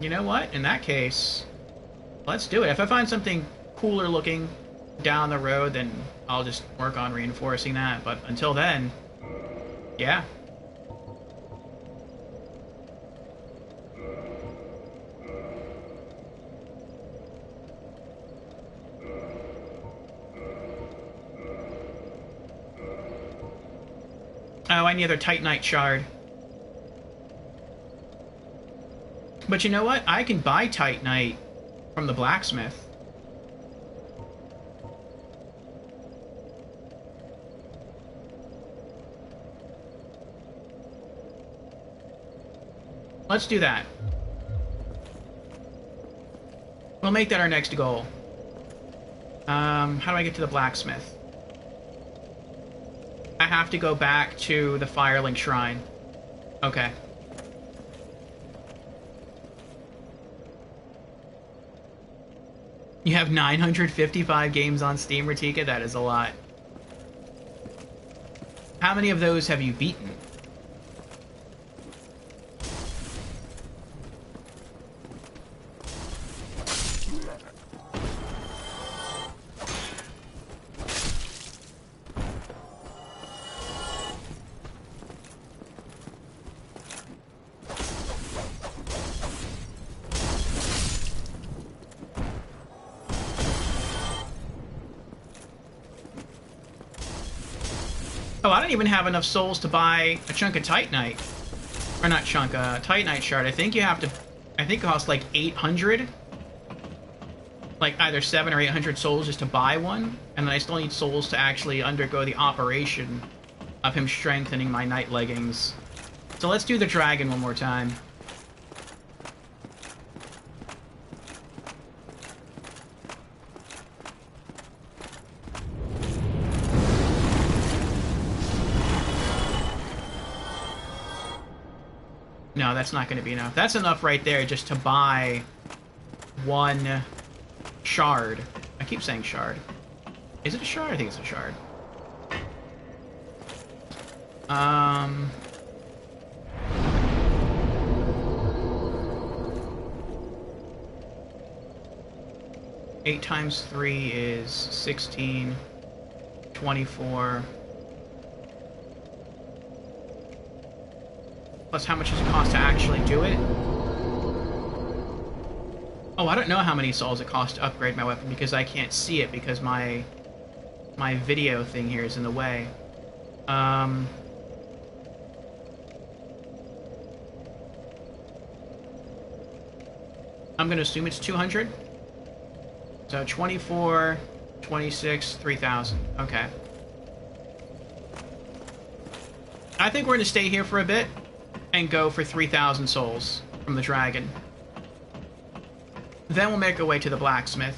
You know what? In that case, let's do it. If I find something cooler looking down the road, then I'll just work on reinforcing that. But until then, yeah. Oh, I need another Titanite shard. But you know what? I can buy Titanite from the blacksmith. Let's do that. We'll make that our next goal. How do I get to the blacksmith? I have to go back to the Firelink Shrine. Okay. You have 955 games on Steam, Ratika? That is a lot. How many of those have you beaten? Oh, I don't even have enough souls to buy a chunk of Titanite. Or not chunk, Titanite shard. I think it costs like 800. Like either 7 or 800 souls just to buy one. And then I still need souls to actually undergo the operation of him strengthening my night leggings. So let's do the dragon one more time. No, that's not going to be enough. That's enough right there just to buy one shard. I keep saying shard. Is it a shard? I think it's a shard. 8 times 3 is 16, 24... Plus, how much does it cost to actually do it? Oh, I don't know how many souls it costs to upgrade my weapon because I can't see it because my video thing here is in the way. I'm gonna assume it's 200. So 24, 26, 3,000. Okay. I think we're gonna stay here for a bit and go for 3,000 souls from the dragon. Then we'll make our way to the blacksmith.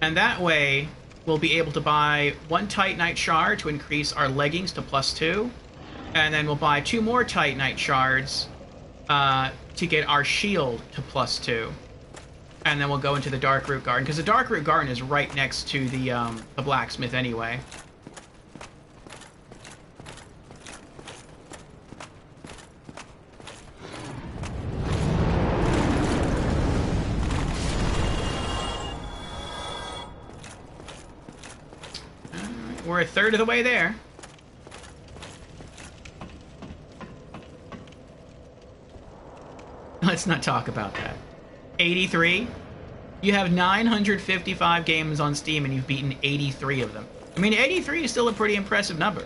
And that way, we'll be able to buy 1 Titanite shard to increase our leggings to +2. And then we'll buy 2 more Titanite shards to get our shield to +2. And then we'll go into the Darkroot Garden, because the Darkroot Garden is right next to the blacksmith anyway. We're a third of the way there. Let's not talk about that. 83? You have 955 games on Steam and you've beaten 83 of them. I mean, 83 is still a pretty impressive number.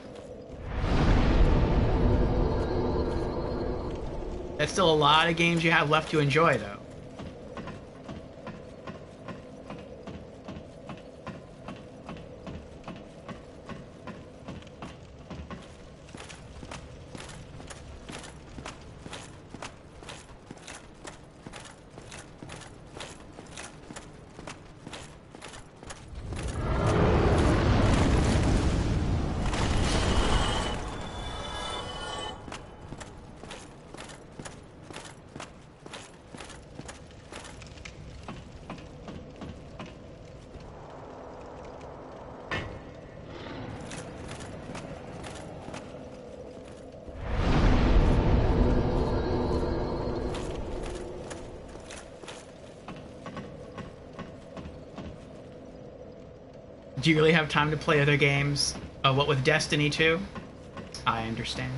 That's still a lot of games you have left to enjoy, though. Do you really have time to play other games? What with Destiny 2? I understand.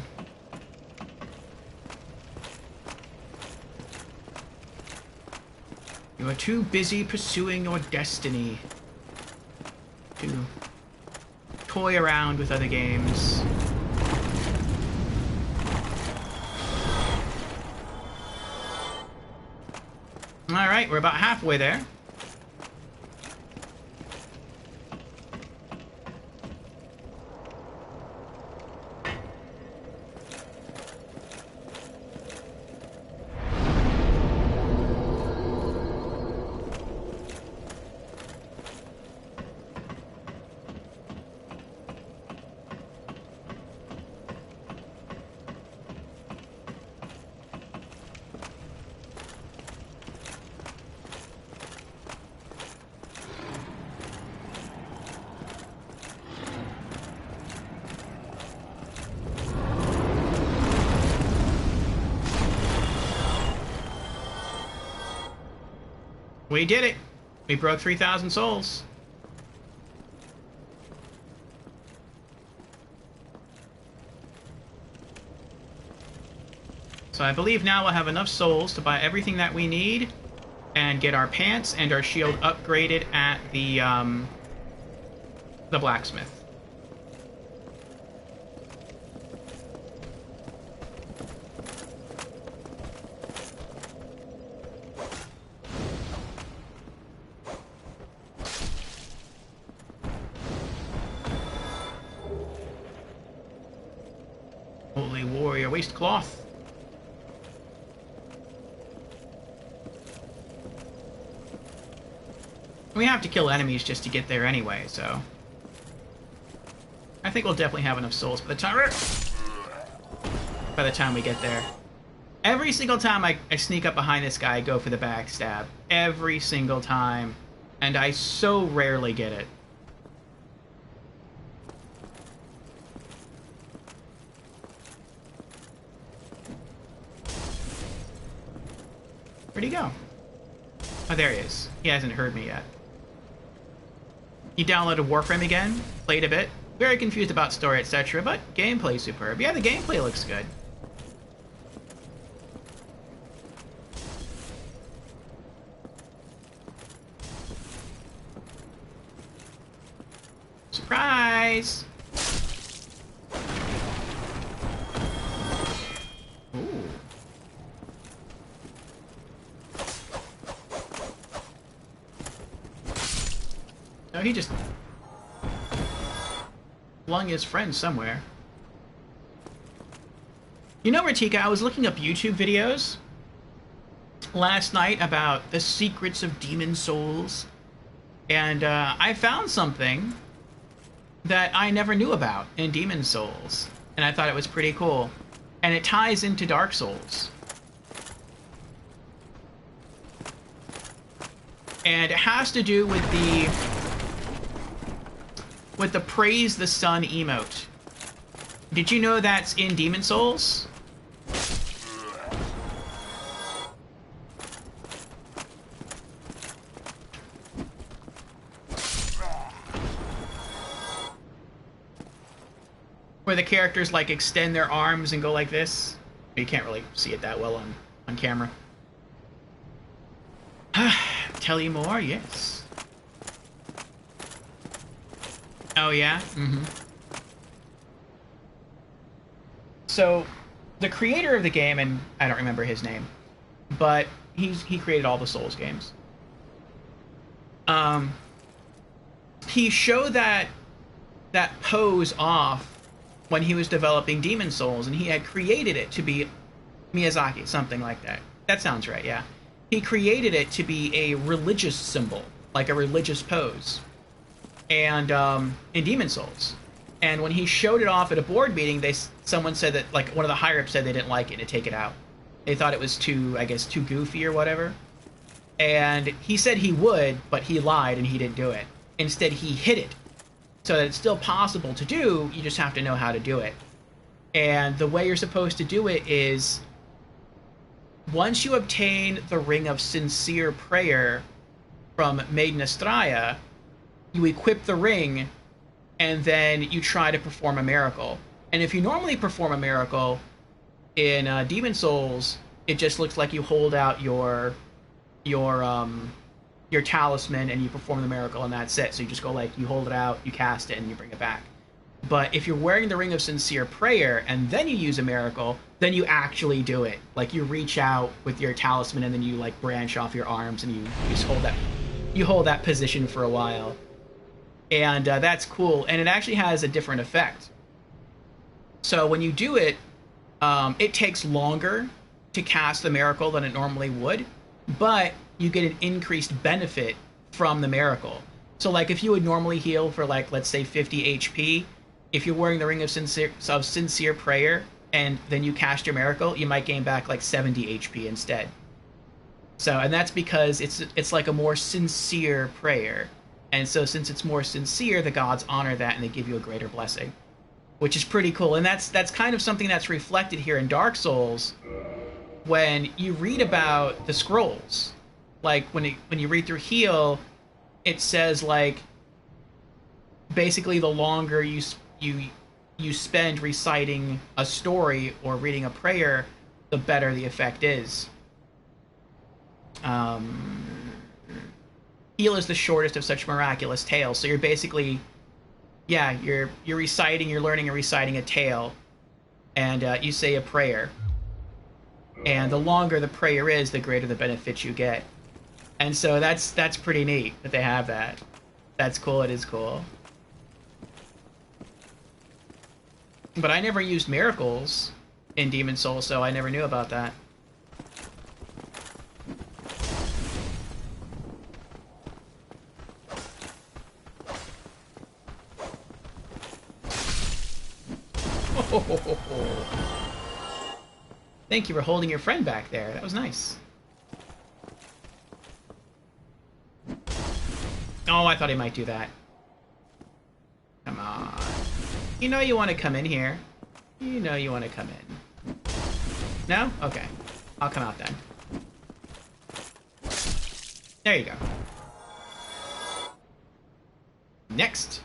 You are too busy pursuing your destiny to toy around with other games. Alright, we're about halfway there. We did it! We broke 3,000 souls. So I believe now we'll have enough souls to buy everything that we need and get our pants and our shield upgraded at the blacksmith. Holy warrior waistcloth. We have to kill enemies just to get there anyway, so I think we'll definitely have enough souls by the time we get there. Every single time I sneak up behind this guy, I go for the backstab. Every single time. And I so rarely get it. Where'd he go? Oh, there he is. He hasn't heard me yet. You downloaded Warframe again, played a bit, very confused about story, etc., but gameplay's superb. Yeah, the gameplay looks good. Surprise! Ooh. No, he just flung his friend somewhere. You know, Ratika, I was looking up YouTube videos last night about the secrets of demon souls, and I found something that I never knew about in Demon Souls, and I thought it was pretty cool. And it ties into Dark Souls. And it has to do with the Praise the Sun emote. Did you know that's in Demon Souls? Where the characters, like, extend their arms and go like this. You can't really see it that well on camera. Tell you more? Yes. Oh, yeah? Mm-hmm. So, the creator of the game, and I don't remember his name, but he created all the Souls games. He showed that pose off when he was developing Demon Souls, and he had created it to be Miyazaki, something like that. That sounds right, yeah. He created it to be a religious symbol, like a religious pose, and in Demon Souls. And when he showed it off at a board meeting, someone said that, like, one of the higher-ups said they didn't like it to take it out. They thought it was too, I guess, too goofy or whatever. And he said he would, but he lied and he didn't do it. Instead, he hid it. So that it's still possible to do, you just have to know how to do it. And the way you're supposed to do it is, once you obtain the Ring of Sincere Prayer from Maiden Estrella, you equip the ring, and then you try to perform a miracle. And if you normally perform a miracle in Demon Souls, it just looks like you hold out your talisman and you perform the miracle, and that's it. So you just go, like, you hold it out, you cast it, and you bring it back. But if you're wearing the Ring of Sincere Prayer and then you use a miracle, then you actually do it. Like, you reach out with your talisman and then you, like, branch off your arms and you just hold that position for a while. And that's cool. And it actually has a different effect. So when you do it, it takes longer to cast the miracle than it normally would, but you get an increased benefit from the miracle. So, like, if you would normally heal for, like, let's say 50 HP, if you're wearing the Ring of Sincere Prayer and then you cast your miracle, you might gain back, like, 70 HP instead. So, and that's because it's like a more sincere prayer. And so since it's more sincere, the gods honor that and they give you a greater blessing, which is pretty cool. And that's kind of something that's reflected here in Dark Souls when you read about the scrolls. like when you read through heal, it says like basically the longer you spend reciting a story or reading a prayer, the better the effect is. Heal is the shortest of such miraculous tales. So you're basically, yeah, you're reciting, you're learning and reciting a tale, and you say a prayer. And the longer the prayer is, the greater the benefit you get. And so that's pretty neat that they have that. That's cool. It is cool. But I never used miracles in Demon Souls, so I never knew about that. Thank you for holding your friend back there. That was nice. Oh, I thought he might do that. Come on. You know you want to come in here. You know you want to come in. No? Okay. I'll come out then. There you go. Next.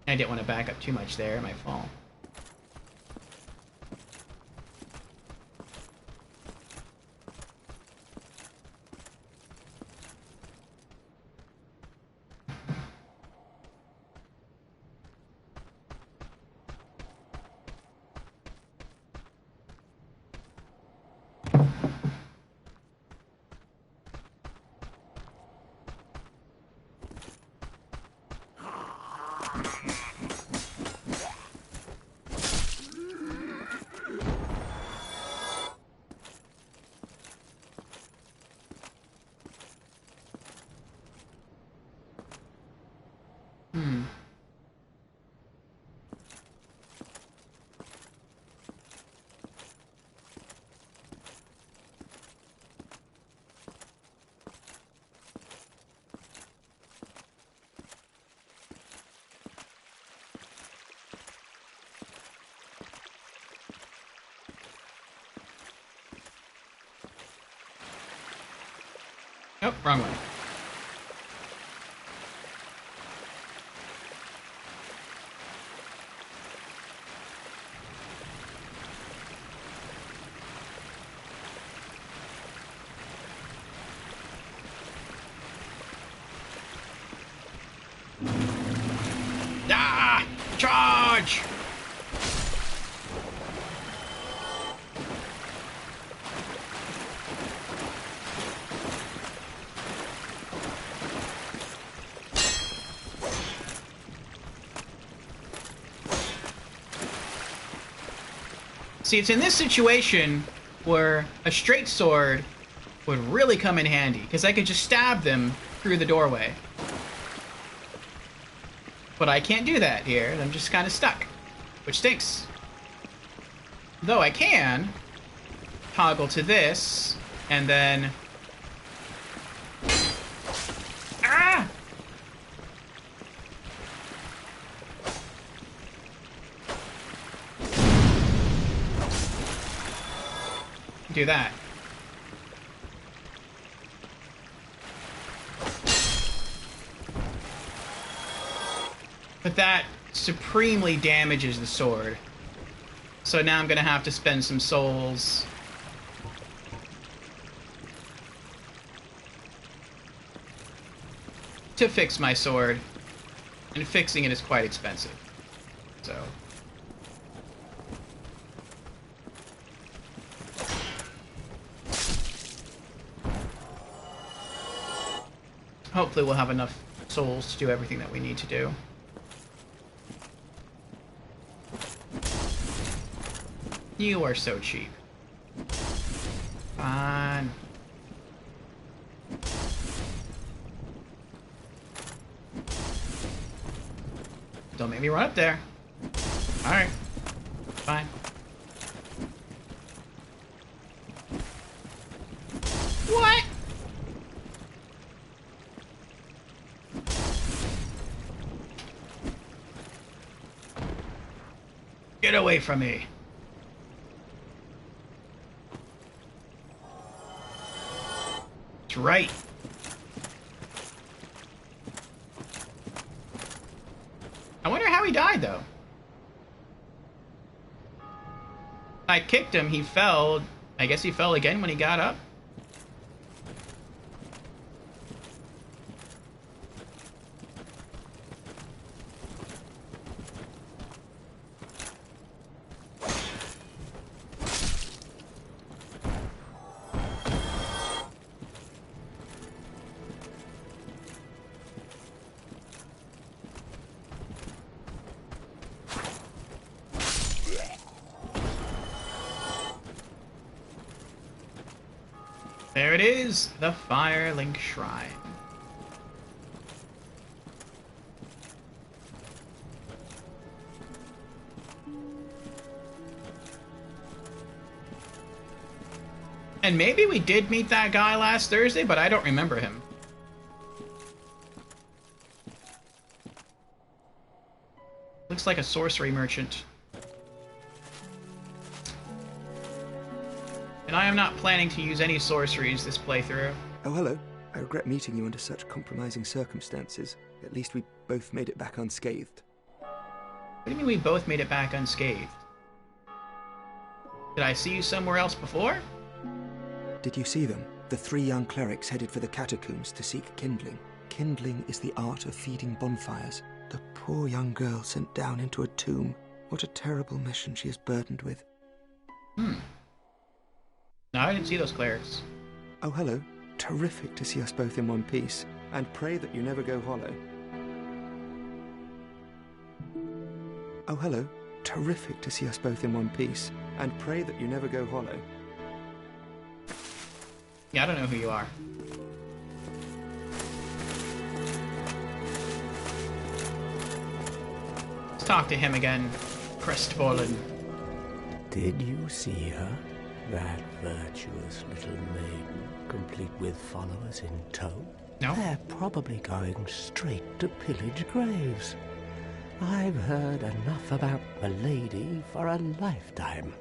I didn't want to back up too much there, it might fall. Nope, wrong way. Ah! Charge! See, it's in this situation where a straight sword would really come in handy, because I could just stab them through the doorway. But I can't do that here, I'm just kind of stuck, which stinks. Though I can toggle to this, and then... Ah! Do that. But that supremely damages the sword. So now I'm gonna have to spend some souls to fix my sword. And fixing it is quite expensive. So... hopefully we'll have enough souls to do everything that we need to do. You are so cheap. Fine. Don't make me run up there. Alright. Fine. Get away from me. That's right. I wonder how he died, though. I kicked him, he fell. I guess he fell again when he got up. There it is, the Firelink Shrine. And maybe we did meet that guy last Thursday, but I don't remember him. Looks like a sorcery merchant. And I am not planning to use any sorceries this playthrough. Oh, hello. I regret meeting you under such compromising circumstances. At least we both made it back unscathed. What do you mean we both made it back unscathed? Did I see you somewhere else before? Did you see them? The 3 young clerics headed for the catacombs to seek kindling. Kindling is the art of feeding bonfires. The poor young girl sent down into a tomb. What a terrible mission she is burdened with. No, I didn't see those clerics. Oh, hello. Terrific to see us both in one piece. And pray that you never go hollow. Oh, hello. Terrific to see us both in one piece. And pray that you never go hollow. Yeah, I don't know who you are. Let's talk to him again. Crestfallen. Did you see her? That virtuous little maiden, complete with followers in tow? No. They're probably going straight to pillage graves. I've heard enough about Milady for a lifetime.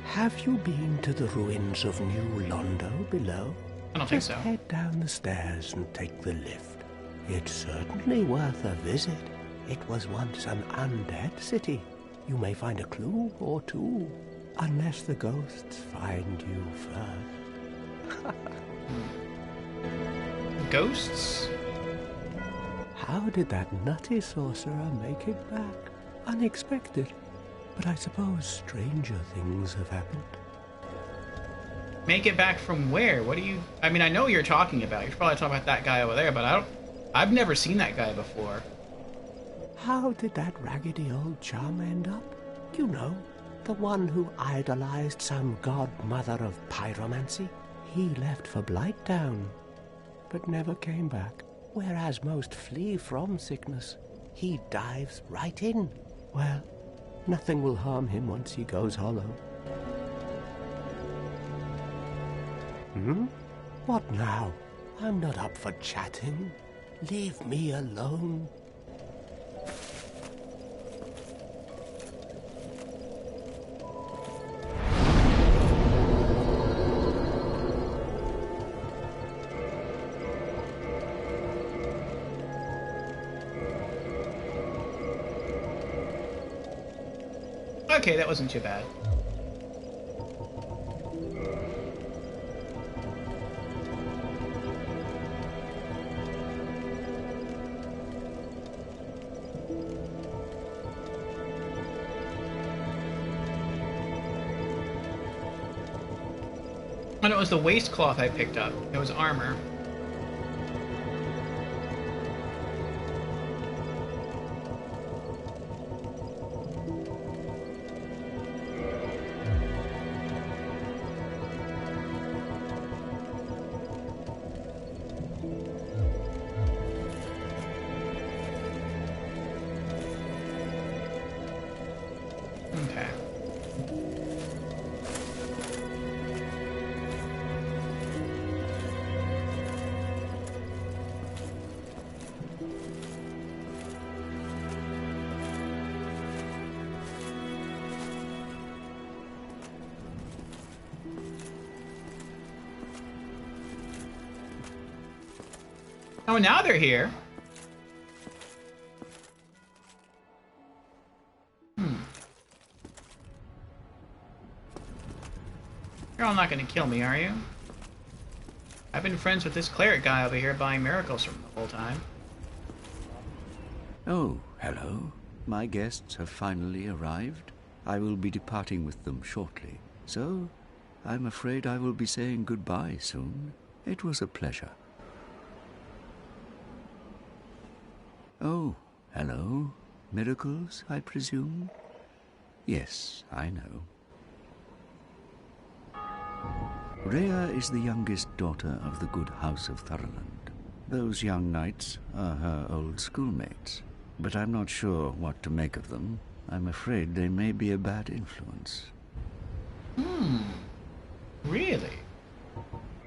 Have you been to the ruins of New Londo below? I don't think Just so. head down the stairs and take the lift. It's certainly worth a visit. It was once an undead city. You may find a clue or two, unless the ghosts find you first. Ghosts? How did that nutty sorcerer make it back? Unexpected. But I suppose stranger things have happened. Make it back from where? What do you... I mean, I know what you're talking about. You're probably talking about that guy over there, but I've never seen that guy before. How did that raggedy old chum end up? You know, the one who idolized some godmother of pyromancy. He left for Blighttown, but never came back. Whereas most flee from sickness, he dives right in. Well, nothing will harm him once he goes hollow. What now? I'm not up for chatting. Leave me alone. Okay, that wasn't too bad. And it was the waistcloth I picked up. It was armor. Okay. Oh, now they're here. You're all not going to kill me, are you? I've been friends with this cleric guy over here buying miracles from the whole time. Oh, hello. My guests have finally arrived. I will be departing with them shortly, so I'm afraid I will be saying goodbye soon. It was a pleasure. Oh, hello. Miracles, I presume? Yes, I know. Rhea is the youngest daughter of the good house of Thurland. Those young knights are her old schoolmates, but I'm not sure what to make of them. I'm afraid they may be a bad influence. Really?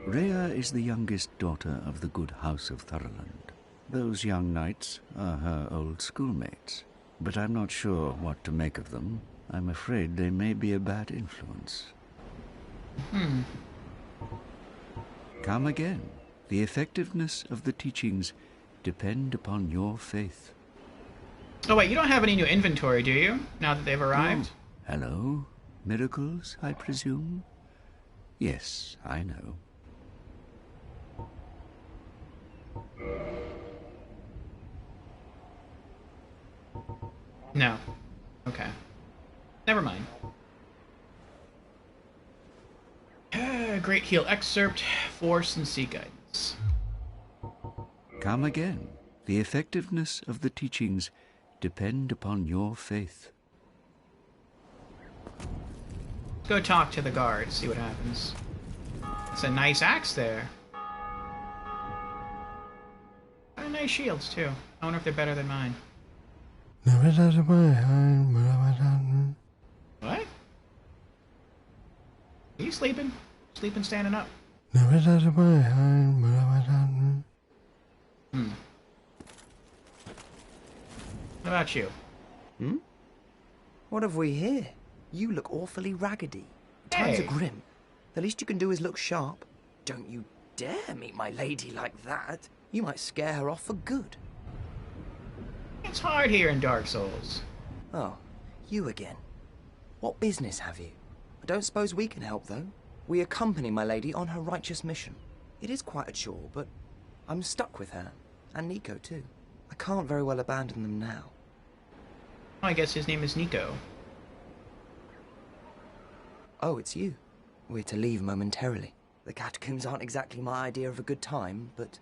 Rhea is the youngest daughter of the good house of Thurland. Those young knights are her old schoolmates, but I'm not sure what to make of them. I'm afraid they may be a bad influence. Come again. The effectiveness of the teachings depend upon your faith. Oh wait, you don't have any new inventory, do you? Now that they've arrived? Oh, hello. Miracles, I presume? Yes, I know. No. Okay. Never mind. Great Heal Excerpt, Force and Sea Guidance. Come again. The effectiveness of the teachings depend upon your faith. Go talk to the guard, see what happens. It's a nice axe there. Kind of nice shields, too. I wonder if they're better than mine. What? Are you sleeping? Sleeping standing up? What about you? What have we here? You look awfully raggedy. Times Hey. are grim. The least you can do is look sharp. Don't you dare meet my lady like that. You might scare her off for good. It's hard here in Dark Souls. Oh, you again. What business have you? I don't suppose we can help, though. We accompany my lady on her righteous mission. It is quite a chore, but I'm stuck with her. And Nico, too. I can't very well abandon them now. I guess his name is Nico. Oh, it's you. We're to leave momentarily. The catacombs aren't exactly my idea of a good time, but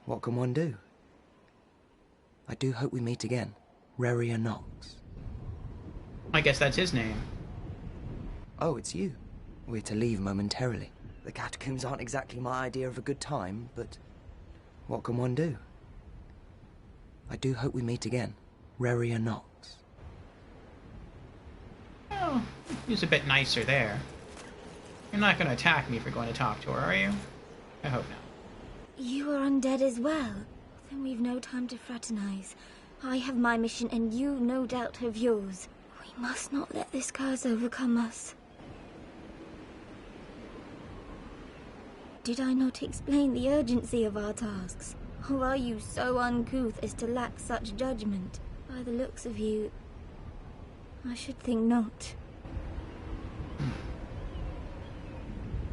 what can one do? I do hope we meet again. Reria Nox. I guess that's his name. Oh, it's you. We're to leave momentarily. The catacombs aren't exactly my idea of a good time, but what can one do? I do hope we meet again. Reria Nox. Oh, he's a bit nicer there. You're not going to attack me for going to talk to her, are you? I hope not. You are undead as well. Then we've no time to fraternize. I have my mission and you no doubt have yours. We must not let this curse overcome us. Did I not explain the urgency of our tasks? Or are you so uncouth as to lack such judgment? By the looks of you, I should think not.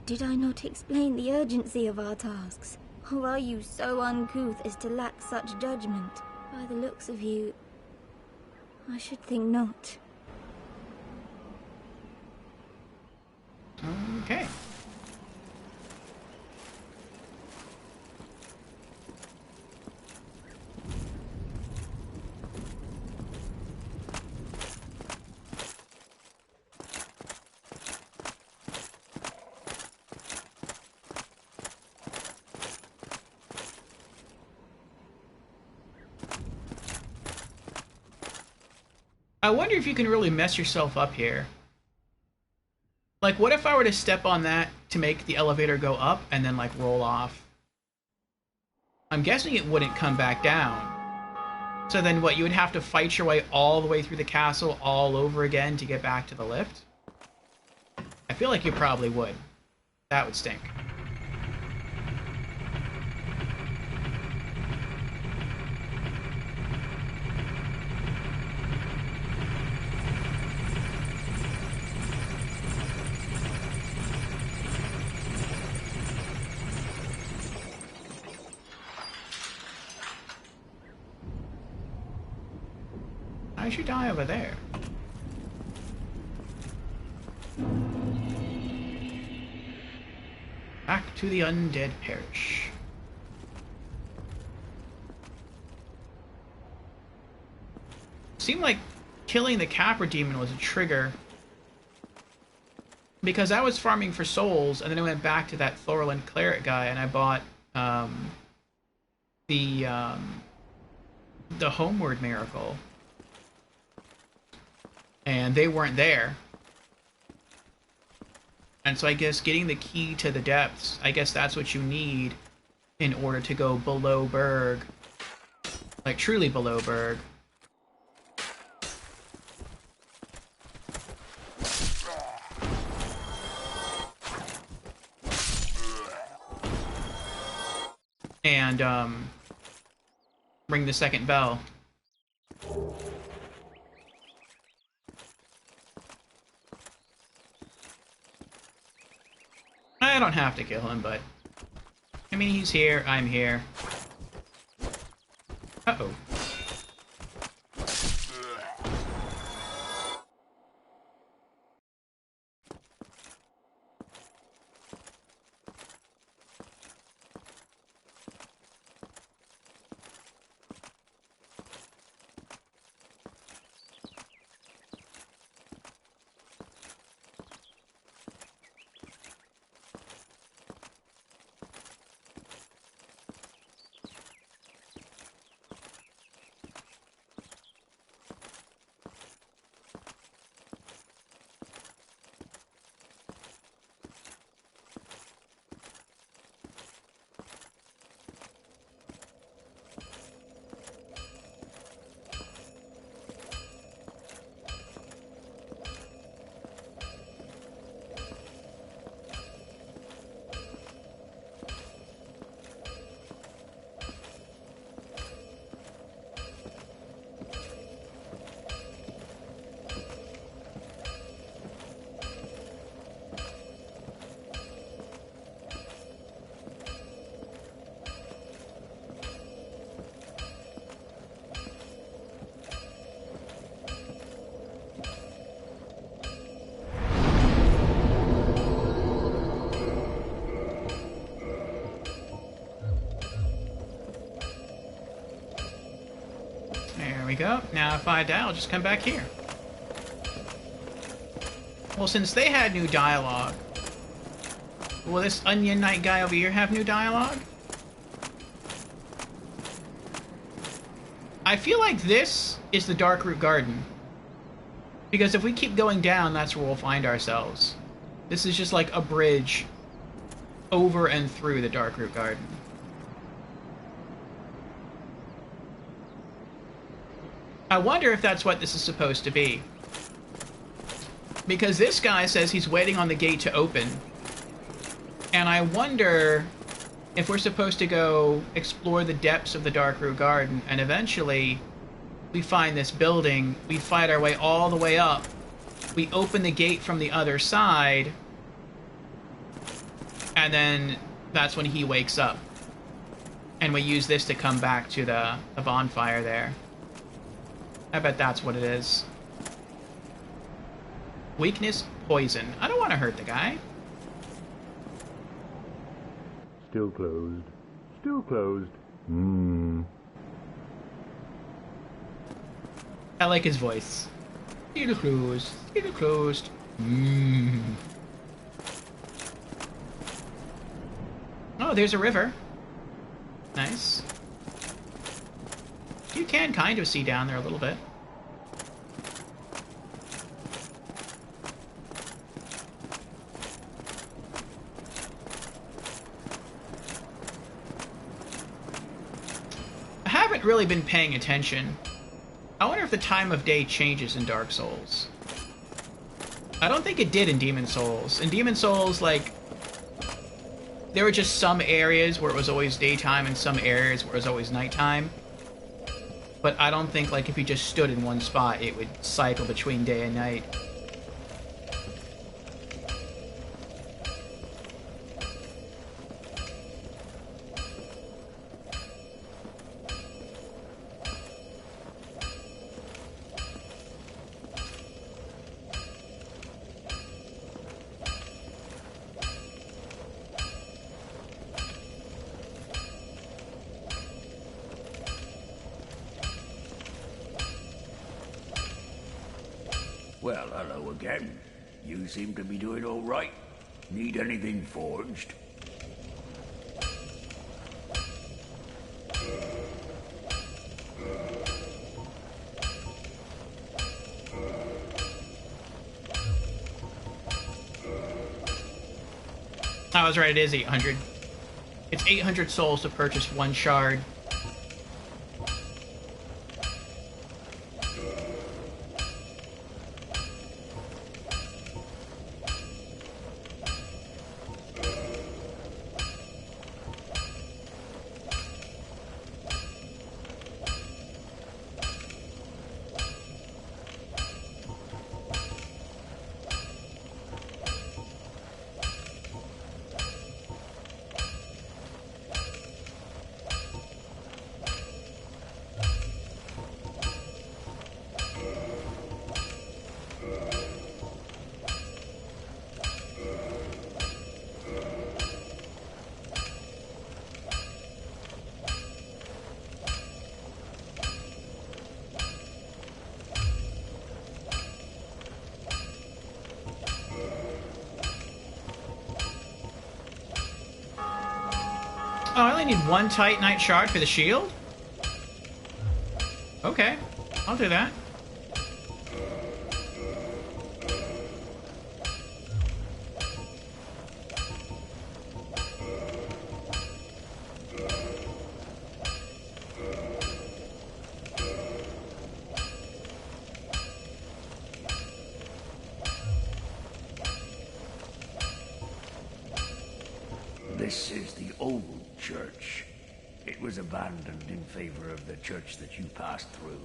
Did I not explain the urgency of our tasks? Or are you so uncouth as to lack such judgment? By the looks of you, I should think not. Okay. I wonder if you can really mess yourself up here. Like, what if I were to step on that to make the elevator go up and then, like, roll off? I'm guessing it wouldn't come back down. So then what, you would have to fight your way all the way through the castle all over again to get back to the lift? I feel like you probably would. That would stink. How'd you die over there? Back to the Undead Parish. Seemed like killing the Capra Demon was a trigger. Because I was farming for souls, and then I went back to that Thorland Cleric guy, and I bought the Homeward Miracle. And they weren't there. And so I guess getting the key to the depths, I guess that's what you need in order to go below Burg. Like, truly below Burg. And, ring the second bell. I don't have to kill him, but... I mean, he's here, I'm here. Uh-oh. There we go. Now if I die, I'll just come back here. Well, since they had new dialogue, will this Onion Knight guy over here have new dialogue? I feel like this is the Darkroot Garden. Because if we keep going down, that's where we'll find ourselves. This is just like a bridge over and through the Darkroot Garden. I wonder if that's what this is supposed to be. Because this guy says he's waiting on the gate to open. And I wonder if we're supposed to go explore the depths of the Darkroot Garden, and eventually we find this building, we fight our way all the way up, we open the gate from the other side, and then that's when he wakes up. And we use this to come back to the bonfire there. I bet that's what it is. Weakness, poison. I don't want to hurt the guy. Still closed. Still closed. I like his voice. Still closed. Still closed. Oh, there's a river. Nice. You can kind of see down there a little bit. I haven't really been paying attention. I wonder if the time of day changes in Dark Souls. I don't think it did in Demon Souls. In Demon Souls, like, there were just some areas where it was always daytime and some areas where it was always nighttime. But I don't think, like, if you just stood in one spot, it would cycle between day and night. Well, hello again. You seem to be doing all right. Need anything forged? I was right, it is 800. It's 800 souls to purchase one shard. Oh, I only need one Titanite shard for the shield? Okay, I'll do that. This is the old church. It was abandoned in favor of the church that you passed through.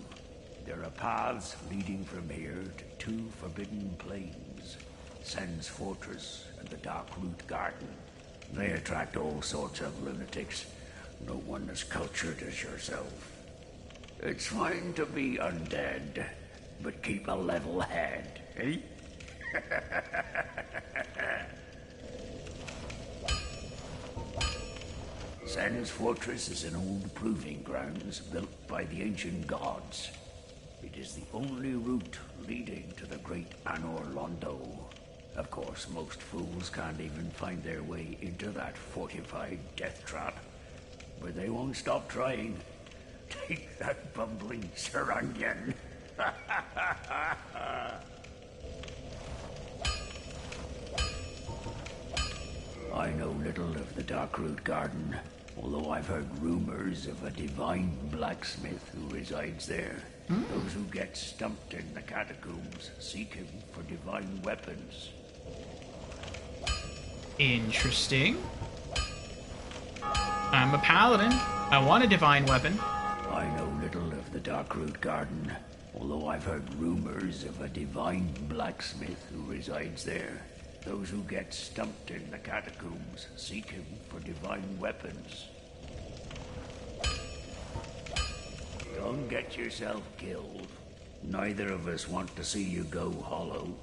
There are paths leading from here to two forbidden plains, Sen's Fortress and the Darkroot Garden. They attract all sorts of lunatics, no one as cultured as yourself. It's fine to be undead, but keep a level head, eh? Sen's Fortress is an old proving grounds built by the ancient gods. It is the only route leading to the great Anor Londo. Of course, most fools can't even find their way into that fortified death trap. But they won't stop trying. Take that bumbling Sarangian. I know little of the Darkroot Garden, although I've heard rumors of a divine blacksmith who resides there. Those who get stumped in the catacombs seek him for divine weapons. Interesting. I'm a paladin. I want a divine weapon. I know little of the Darkroot Garden, although I've heard rumors of a divine blacksmith who resides there. Those who get stumped in the catacombs seek him for divine weapons. Don't get yourself killed. Neither of us want to see you go hollow.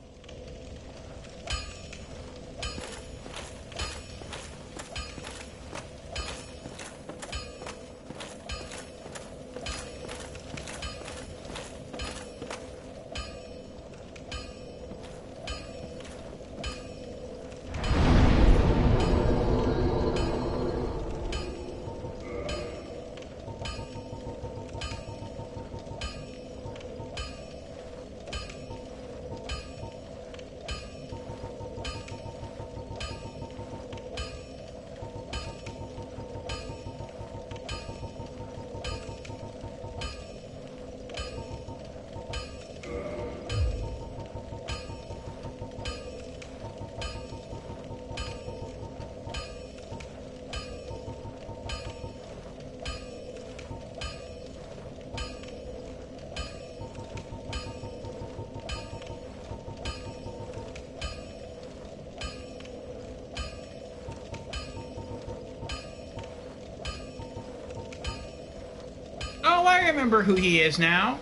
Oh, I remember who he is now.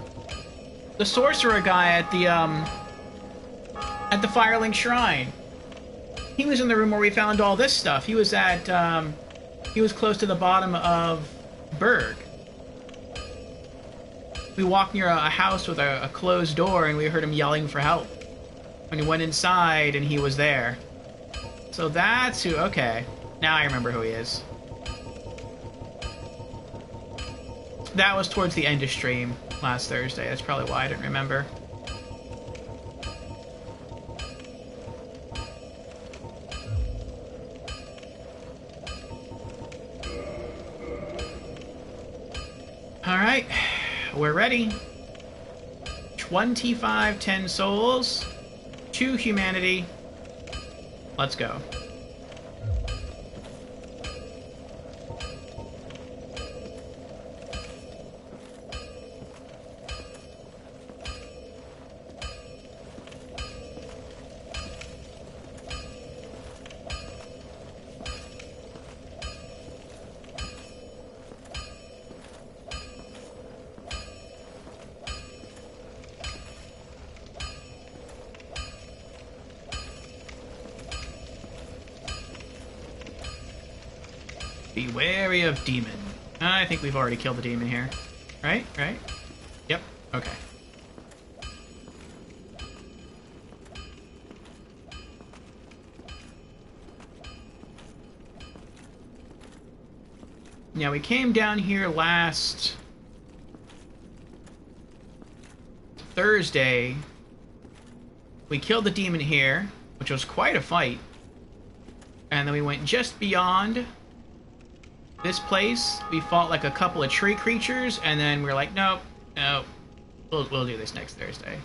The sorcerer guy at the Firelink Shrine. He was in the room where we found all this stuff. He was at, he was close to the bottom of Burg. We walked near a house with a closed door and we heard him yelling for help. when he went inside and he was there. So that's who... Okay. Now I remember who he is. That was towards the end of stream last Thursday. That's probably why I didn't remember. Alright. We're ready. 25 10 souls. 2 humanity. Let's go. Be wary of demon. I think we've already killed the demon here. Right? Right? Yep. Okay. Now, we came down here last Thursday. We killed the demon here, which was quite a fight. And then we went just beyond this place. We fought like a couple of tree creatures, and then we were like, nope, nope, we'll do this next Thursday.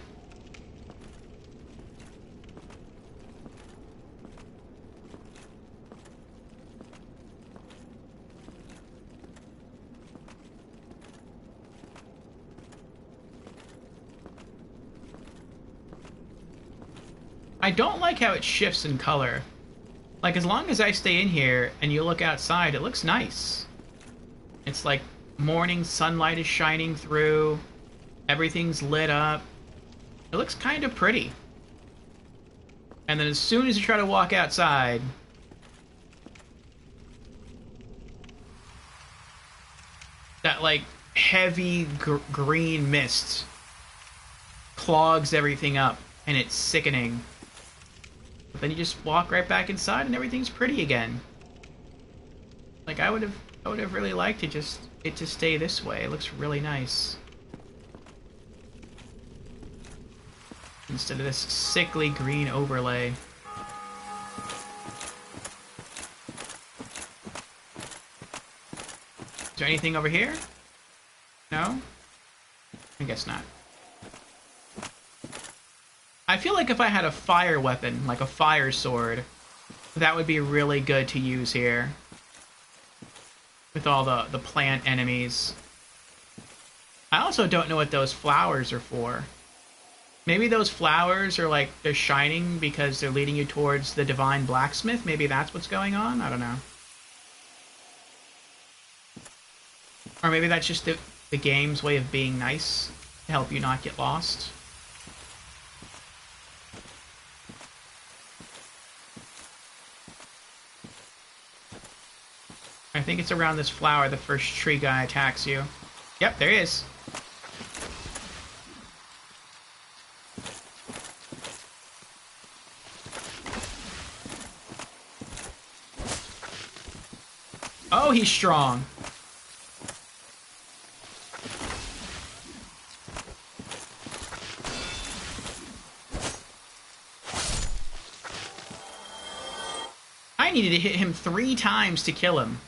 I don't like how it shifts in color. Like, as long as I stay in here and you look outside, it looks nice. It's like morning sunlight is shining through. Everything's lit up. It looks kind of pretty. And then as soon as you try to walk outside, that, like, heavy green mist clogs everything up, and it's sickening. But then you just walk right back inside and everything's pretty again. Like, I would have really liked it to stay this way. It looks really nice. Instead of this sickly green overlay. Is there anything over here? No? I guess not. I feel like if I had a fire weapon, like a fire sword, that would be really good to use here. With all the plant enemies. I also don't know what those flowers are for. Maybe those flowers are like, they're shining because they're leading you towards the divine blacksmith. Maybe that's what's going on? I don't know. Or maybe that's just the game's way of being nice to help you not get lost. I think it's around this flower the first tree guy attacks you. Yep, there he is. Oh, he's strong. I needed to hit him 3 times to kill him.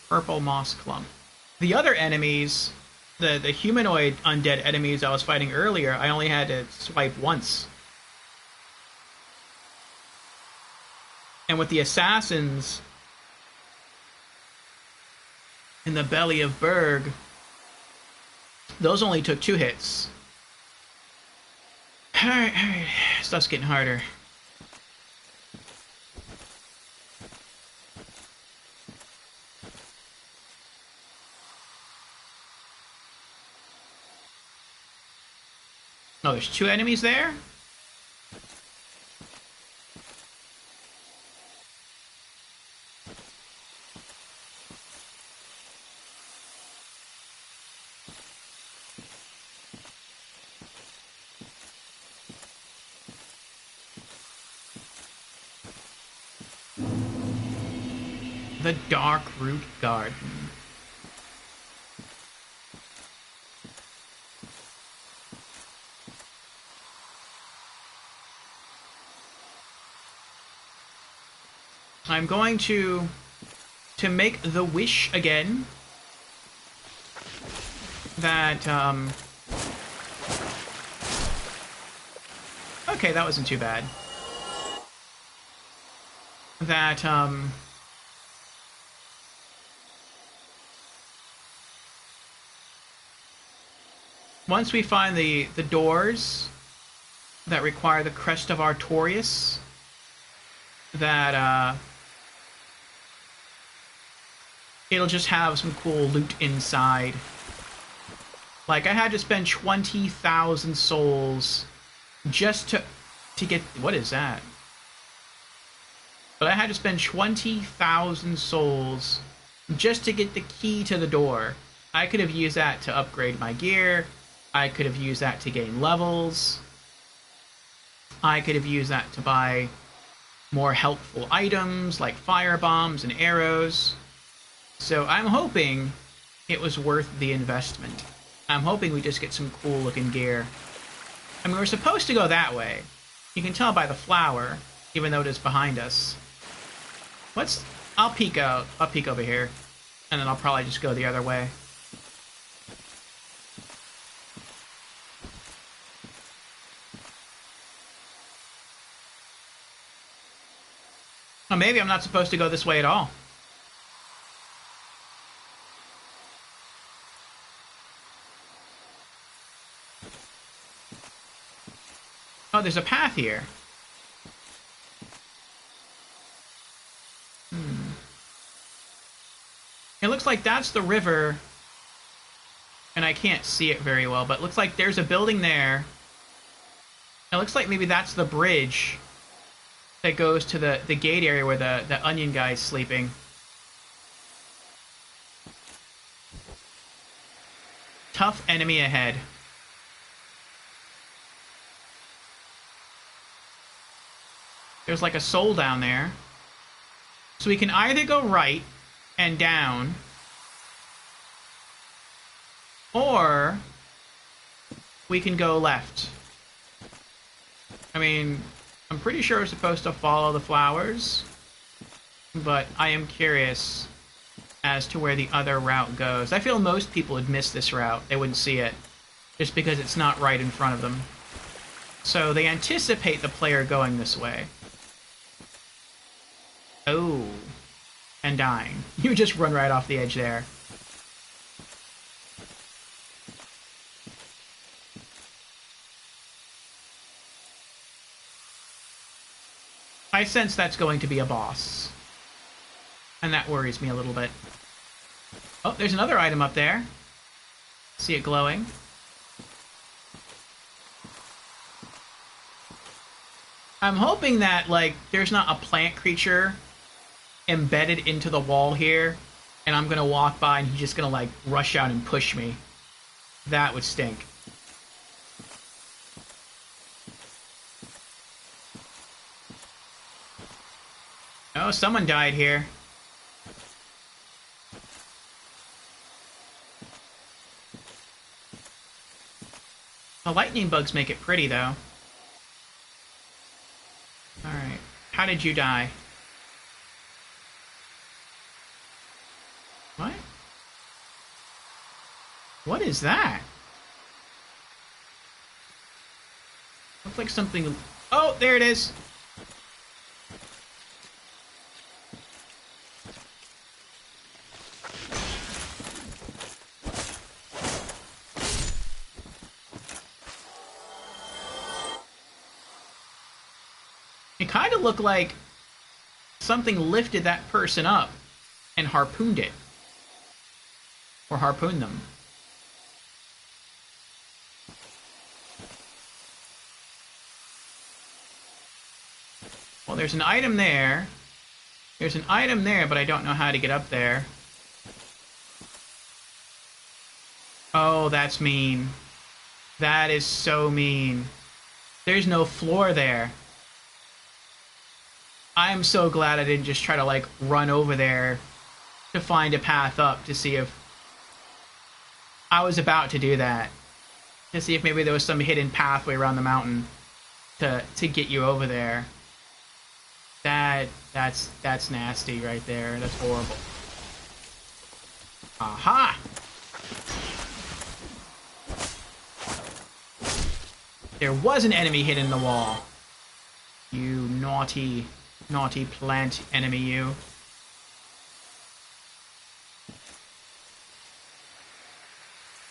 Purple moss clump. The other enemies, the humanoid undead enemies I was fighting earlier, I only had to swipe once. And with the assassins in the belly of Burg, those only took 2 hits. Alright, alright. Stuff's getting harder. Oh, there's 2 enemies there? the Dark Root Garden. I'm going to make the wish again that, okay, that wasn't too bad. That, once we find the doors that require the Crest of Artorias, that, it'll just have some cool loot inside. Like, I had to spend 20,000 souls just to get... What is that? But I had to spend 20,000 souls just to get the key to the door. I could have used that to upgrade my gear. I could have used that to gain levels. I could have used that to buy more helpful items like fire bombs and arrows. So I'm hoping it was worth the investment. I'm hoping we just get some cool looking gear. I mean, we're supposed to go that way. You can tell by the flower, even though it is behind us. I'll peek out. I'll peek over here. And then I'll probably just go the other way. Well, maybe I'm not supposed to go this way at all. Oh, there's a path here. It looks like that's the river, and I can't see it very well, but it looks like there's a building there. It looks like maybe that's the bridge that goes to the gate area where the onion guy's sleeping. Tough enemy ahead. There's like a soul down there. So we can either go right and down, or we can go left. I mean, I'm pretty sure we're supposed to follow the flowers, but I am curious as to where the other route goes. I feel most people would miss this route. They wouldn't see it, just because it's not right in front of them. So they anticipate the player going this way. Oh, and dying. You just run right off the edge there. I sense that's going to be a boss. And that worries me a little bit. Oh, there's another item up there. See it glowing. I'm hoping that, like, there's not a plant creature embedded into the wall here, and I'm gonna walk by and he's just gonna, like, rush out and push me. That would stink. Oh, someone died here. The lightning bugs make it pretty, though. Alright. How did you die? What? What is that? Looks like something... Oh, there it is! It kind of looked like something lifted that person up and harpooned it. Or harpooned them. Well, there's an item there. There's an item there, but I don't know how to get up there. Oh, that's mean. That is so mean. There's no floor there. I'm so glad I didn't just try to, like, run over there to find a path up to see if I was about to do that. To see if maybe there was some hidden pathway around the mountain to get you over there. That's nasty right there. That's horrible. Aha! There was an enemy hidden in the wall. You naughty, naughty plant enemy, you.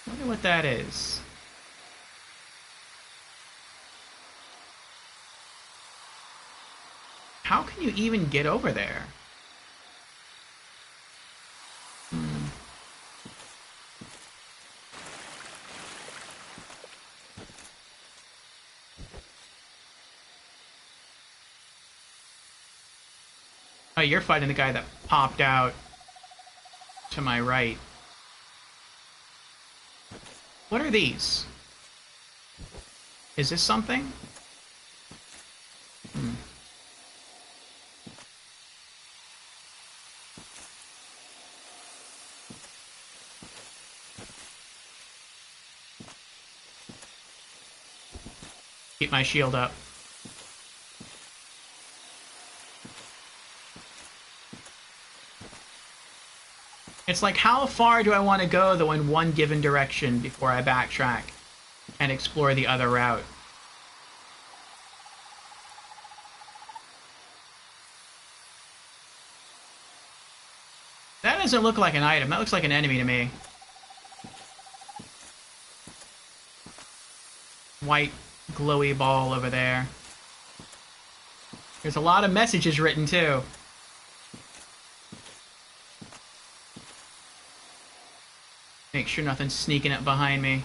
Wonder what that is. How can you even get over there? Oh, you're fighting the guy that popped out to my right. What are these? Is this something? Keep my shield up. It's like, how far do I want to go, though, in one given direction before I backtrack and explore the other route? That doesn't look like an item. That looks like an enemy to me. White, glowy ball over there. There's a lot of messages written, too. Make sure nothing's sneaking up behind me.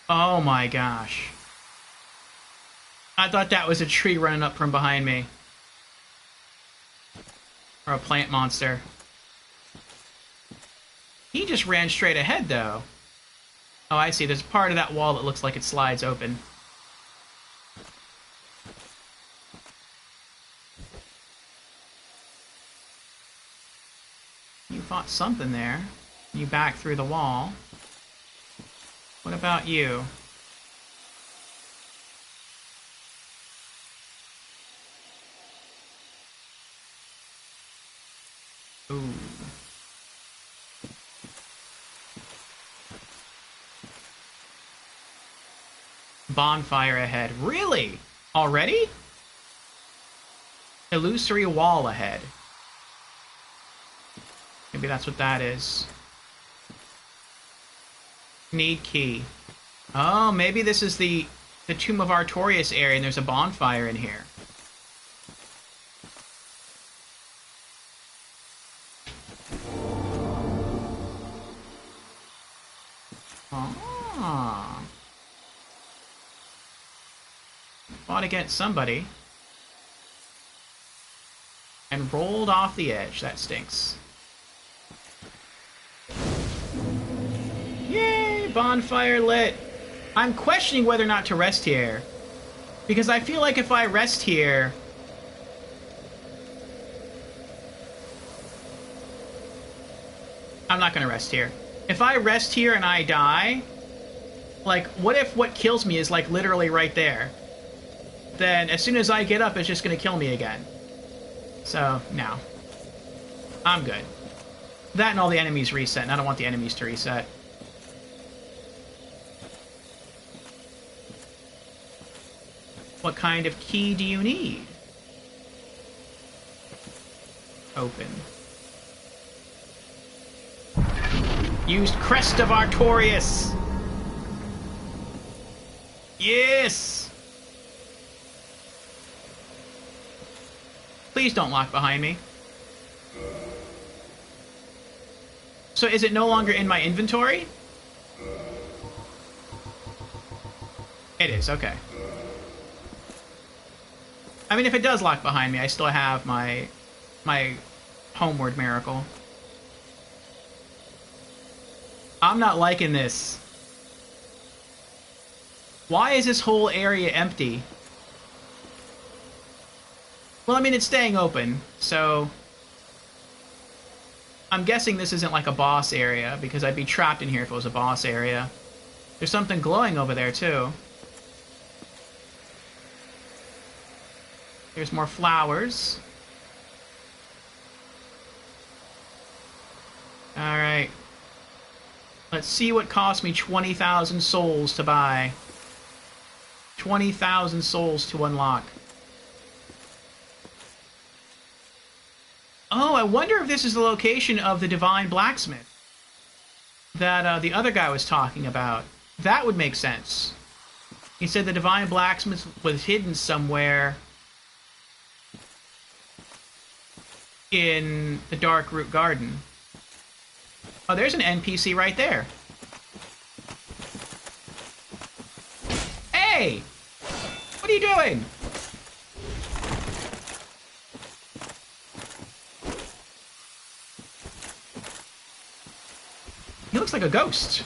Oh my gosh. I thought that was a tree running up from behind me. Or a plant monster. He just ran straight ahead, though. Oh, I see. There's a part of that wall that looks like it slides open. You fought something there. You back through the wall. What about you? Ooh. Bonfire ahead. Really? Already? Illusory wall ahead. Maybe that's what that is. Need key. Oh, maybe this is the Tomb of Artorias area and there's a bonfire in here. Ah. Fought against somebody. And rolled off the edge. That stinks. Yay! Bonfire lit! I'm questioning whether or not to rest here. Because I feel like if I rest here... I'm not gonna rest here. If I rest here and I die... Like, what if what kills me is, like, literally right there? Then, as soon as I get up, it's just gonna kill me again. So, no. I'm good. That and all the enemies reset, and I don't want the enemies to reset. What kind of key do you need? Open. Used Crest of Artorias! Yes! Please don't lock behind me. So is it no longer in my inventory? It is, okay. I mean, if it does lock behind me, I still have my homeward miracle. I'm not liking this. Why is this whole area empty? Well, I mean, it's staying open, so... I'm guessing this isn't like a boss area, because I'd be trapped in here if it was a boss area. There's something glowing over there, too. There's more flowers. Alright. Let's see what cost me 20,000 souls to buy. 20,000 souls to unlock. Oh, I wonder if this is the location of the Divine Blacksmith that the other guy was talking about. That would make sense. He said the Divine Blacksmith was hidden somewhere in the Dark Root Garden. Oh, there's an NPC right there. Hey! What are you doing? He looks like a ghost.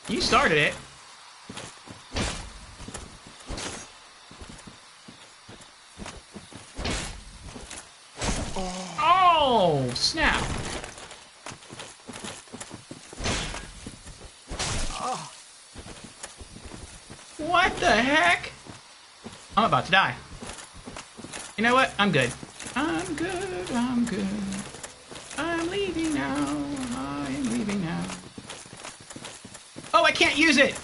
You started it. Oh, snap. What the heck? I'm about to die. You know what? I'm good. I'm good. I'm good. I'm leaving now. I'm leaving now. Oh, I can't use it!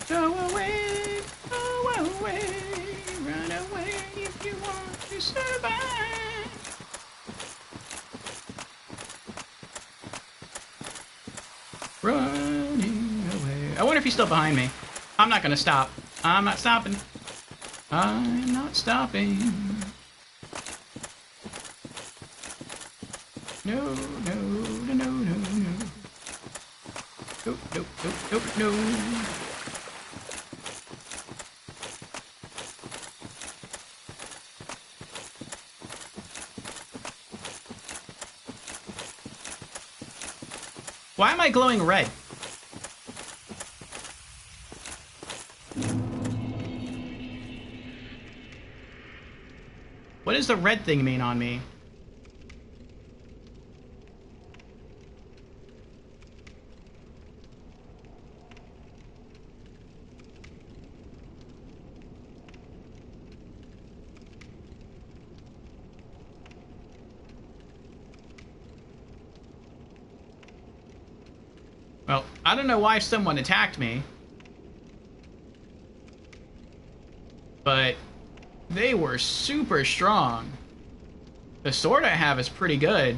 Go away. Go away. Run away if you want to survive. Running away. I wonder if he's still behind me. I'm not gonna stop. I'm not stopping. I'm not stopping. No, no, no, no, no, no. Nope, nope, nope, nope, no. Why am I glowing red? What does the red thing mean on me? Well, I don't know why someone attacked me, but they were super strong. The sword I have is pretty good,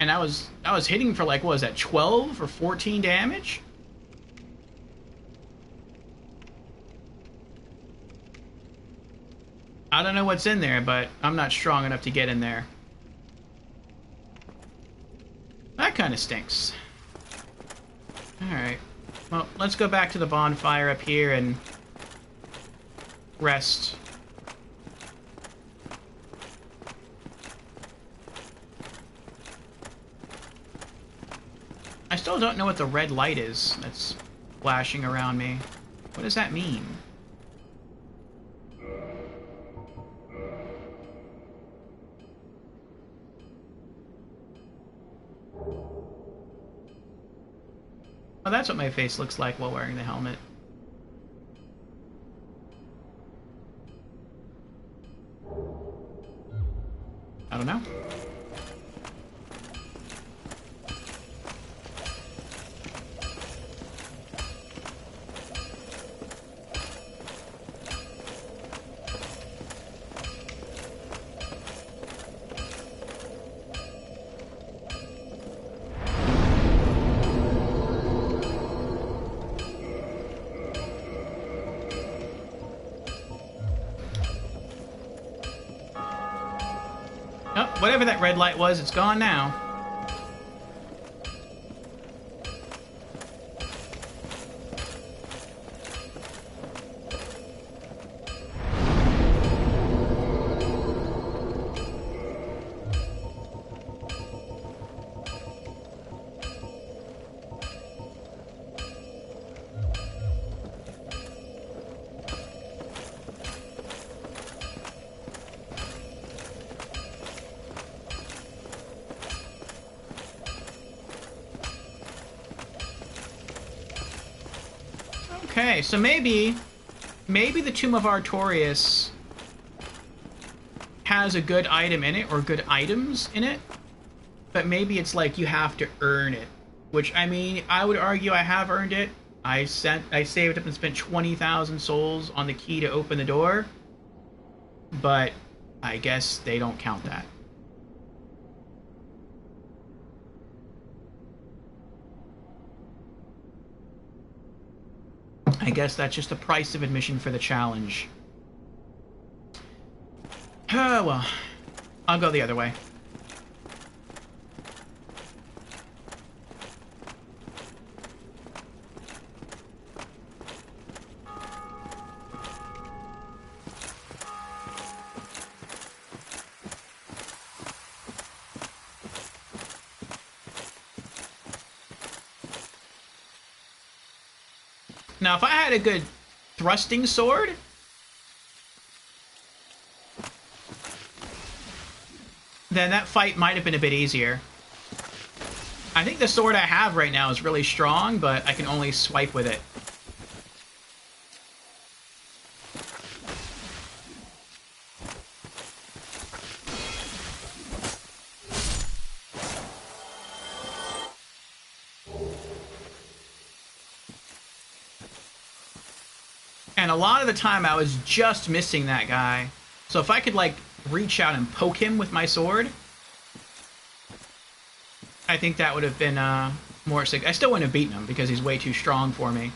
and I was hitting for like, what was that, 12 or 14 damage? I don't know what's in there, but I'm not strong enough to get in there. That kind of stinks. Alright. Well, let's go back to the bonfire up here and rest. I still don't know what the red light is that's flashing around me. What does that mean? Oh, that's what my face looks like while wearing the helmet. I don't know. Oh, whatever that red light was, it's gone now. Okay, so maybe the Tomb of Artorias has a good item in it, or good items in it, but maybe it's like you have to earn it. Which, I mean, I would argue I have earned it. I saved up and spent 20,000 souls on the key to open the door, but I guess they don't count that. I guess that's just the price of admission for the challenge. Well, I'll go the other way. Now, if I had a good thrusting sword, then that fight might have been a bit easier. I think the sword I have right now is really strong, but I can only swipe with it. And a lot of the time I was just missing that guy. So if I could, like, reach out and poke him with my sword, I think that would have been more sick. I still wouldn't have beaten him because he's way too strong for me.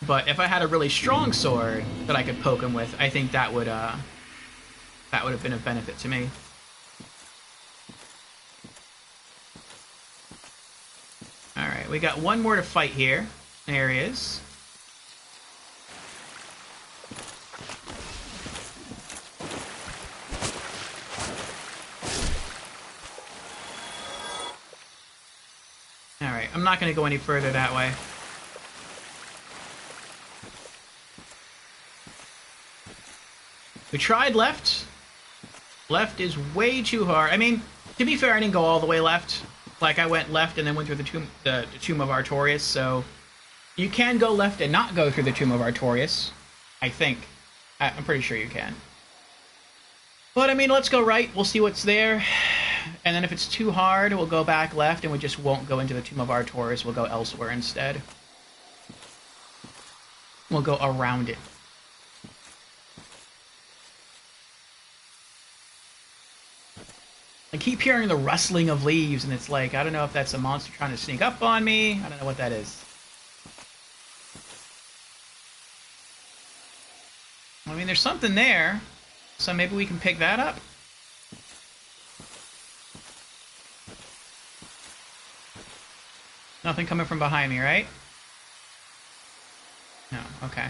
But if I had a really strong sword that I could poke him with, I think that would have been a benefit to me. Alright, we got one more to fight here. There he is. Alright, I'm not going to go any further that way. We tried left. Left is way too hard. I mean, to be fair, I didn't go all the way left. Like, I went left and then went through the Tomb of Artorias, so you can go left and not go through the Tomb of Artorias. I think. I'm pretty sure you can. But, I mean, let's go right. We'll see what's there. And then if it's too hard, we'll go back left and we just won't go into the Tomb of Artorias. We'll go elsewhere instead. We'll go around it. I keep hearing the rustling of leaves, and it's like, I don't know if that's a monster trying to sneak up on me. I don't know what that is. I mean, there's something there, so maybe we can pick that up. Nothing coming from behind me, right? No, okay.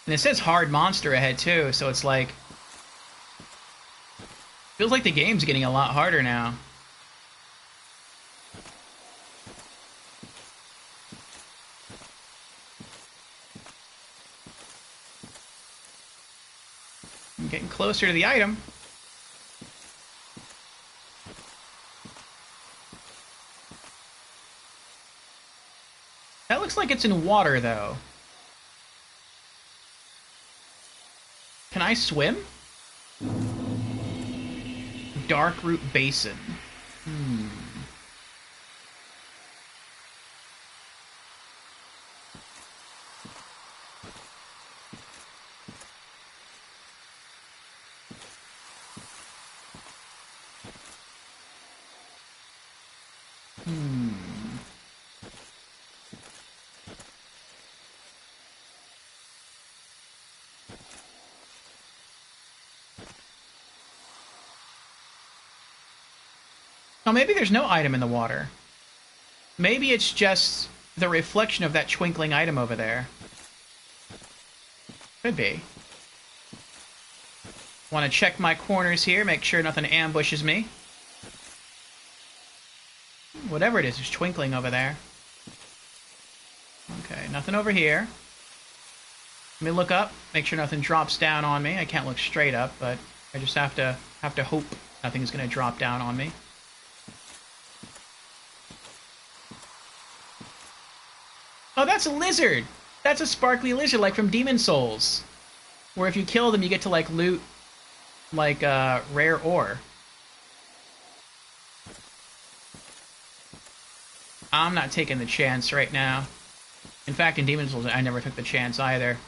And it says hard monster ahead, too, so it's like... Feels like the game's getting a lot harder now. I'm getting closer to the item. That looks like it's in water, though. Can I swim? Darkroot Basin. Oh, maybe there's no item in the water. Maybe it's just the reflection of that twinkling item over there. Could be. Want to check my corners here, make sure nothing ambushes me. Whatever it is, there's twinkling over there. Okay, nothing over here. Let me look up, make sure nothing drops down on me. I can't look straight up, but I just have to hope nothing's going to drop down on me. Oh, Oh, that's a lizard! That's a sparkly lizard, like from Demon Souls. Where if you kill them, you get to, like, loot, like, rare ore. I'm not taking the chance right now. In fact, in Demon Souls, I never took the chance either.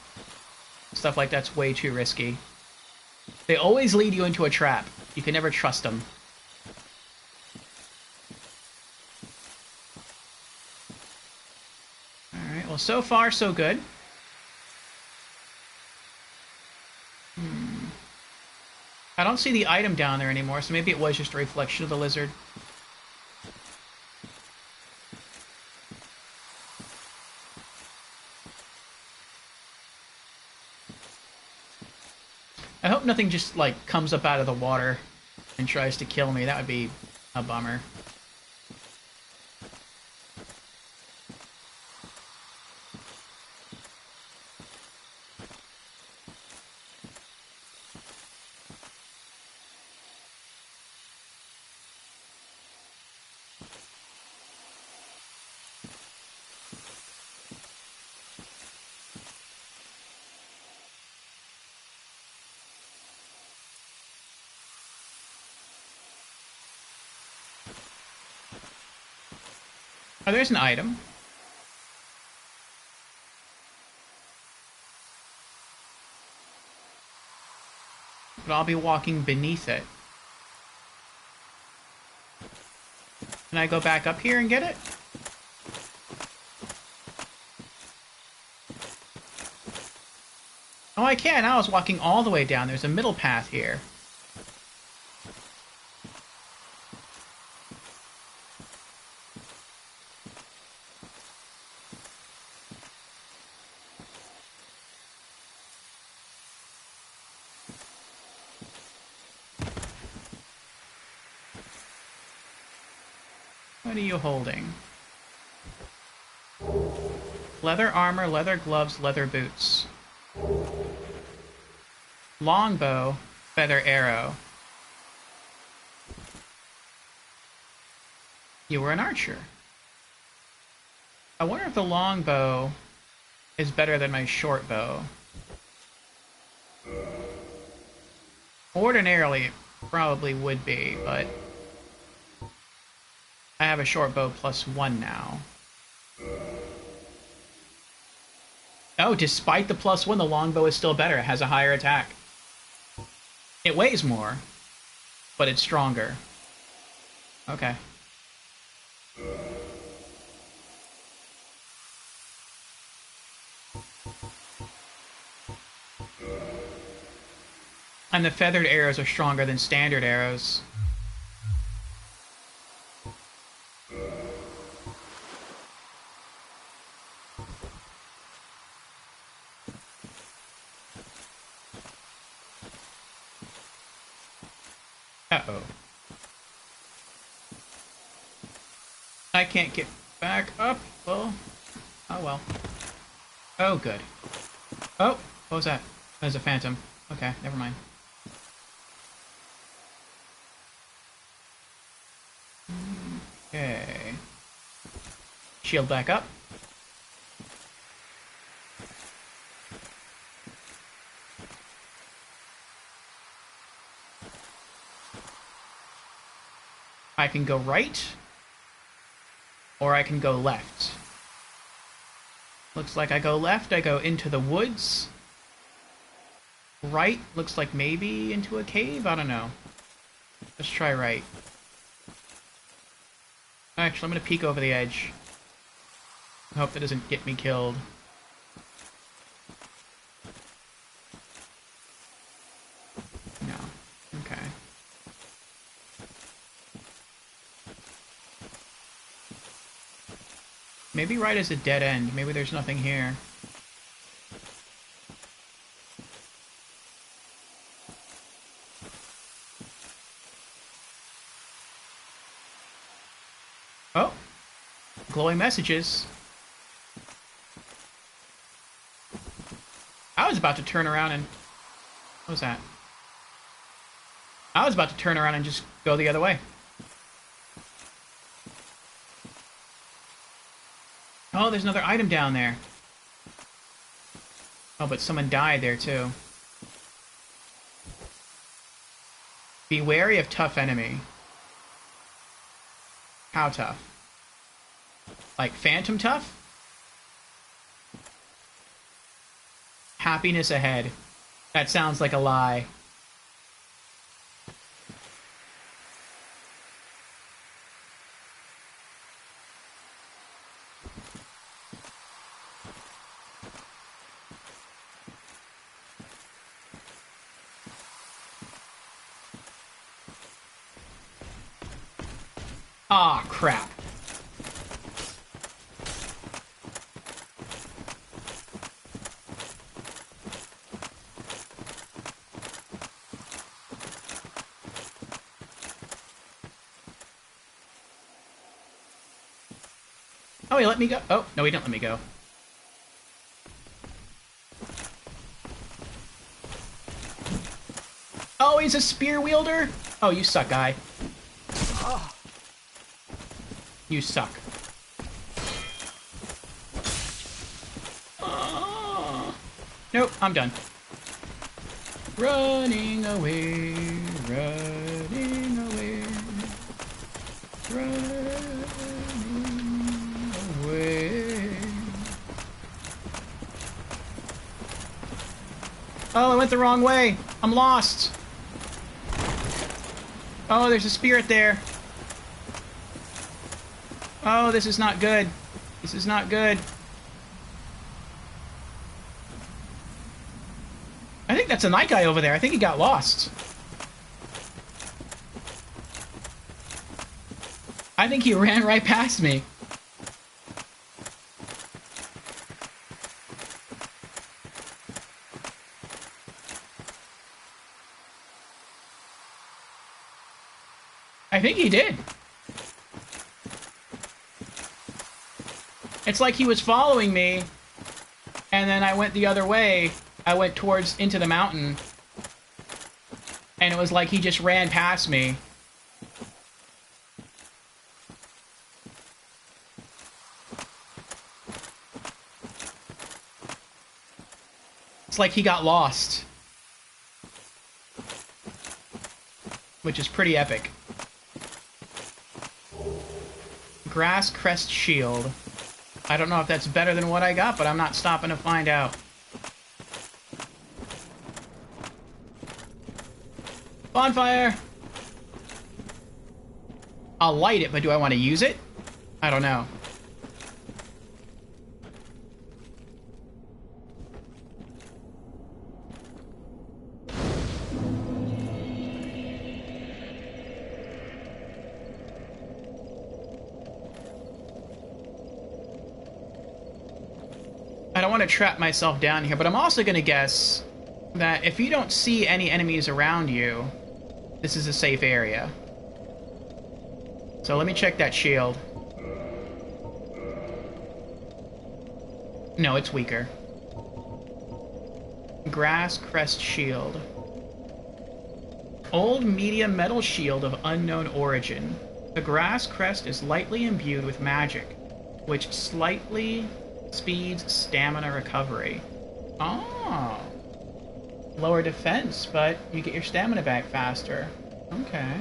Stuff like that's way too risky. They always lead you into a trap. You can never trust them. Alright, well, so far, so good. I don't see the item down there anymore, so maybe it was just a reflection of the lizard. I hope nothing just, like, comes up out of the water and tries to kill me. That would be a bummer. Oh, there's an item. But I'll be walking beneath it. Can I go back up here and get it? Oh, I can. I was walking all the way down. There's a middle path here. What are you holding? Leather armor, leather gloves, leather boots. Longbow, feather arrow. You were an archer. I wonder if the longbow is better than my short bow. Ordinarily, it probably would be, but I have a short bow +1 now. Oh, despite the +1, the longbow is still better. It has a higher attack. It weighs more, but it's stronger. Okay. And the feathered arrows are stronger than standard arrows. Uh-oh. I can't get back up. Well, oh well. Oh, good. Oh, what was that? That was a phantom. Okay, never mind. Okay. Shield back up. I can go right, or I can go left. Looks like I go left, I go into the woods. Right, looks like maybe into a cave? I don't know. Let's try right. Actually, I'm gonna peek over the edge. I hope that doesn't get me killed. No. Okay. Maybe right is a dead end. Maybe there's nothing here. Oh! Glowing messages. I was about to turn around and... What was that? I was about to turn around and just go the other way. Oh, there's another item down there. Oh, but someone died there, too. Be wary of tough enemy. How tough? Like phantom tough? Happiness ahead. That sounds like a lie. Ah, crap. Oh, he let me go. Oh, no, he didn't let me go. Oh, he's a spear wielder? Oh, you suck, guy. You suck. Nope, I'm done. Running away, running away, running away. Oh, I went the wrong way. I'm lost. Oh, there's a spirit there. Oh, this is not good. This is not good. I think that's a night guy over there. I think he got lost. I think he ran right past me. I think he did. It's like he was following me, and then I went the other way. I went into the mountain, and it was like he just ran past me. It's like he got lost. Which is pretty epic. Grass Crest Shield. I don't know if that's better than what I got, but I'm not stopping to find out. Bonfire! I'll light it, but do I want to use it? I don't know. I don't want to trap myself down here, but I'm also going to guess that if you don't see any enemies around you, this is a safe area. So let me check that shield. No, it's weaker. Grass Crest Shield. Old medium metal shield of unknown origin. The Grass Crest is lightly imbued with magic, which slightly speeds stamina recovery. Oh. Lower defense, but you get your stamina back faster. Okay.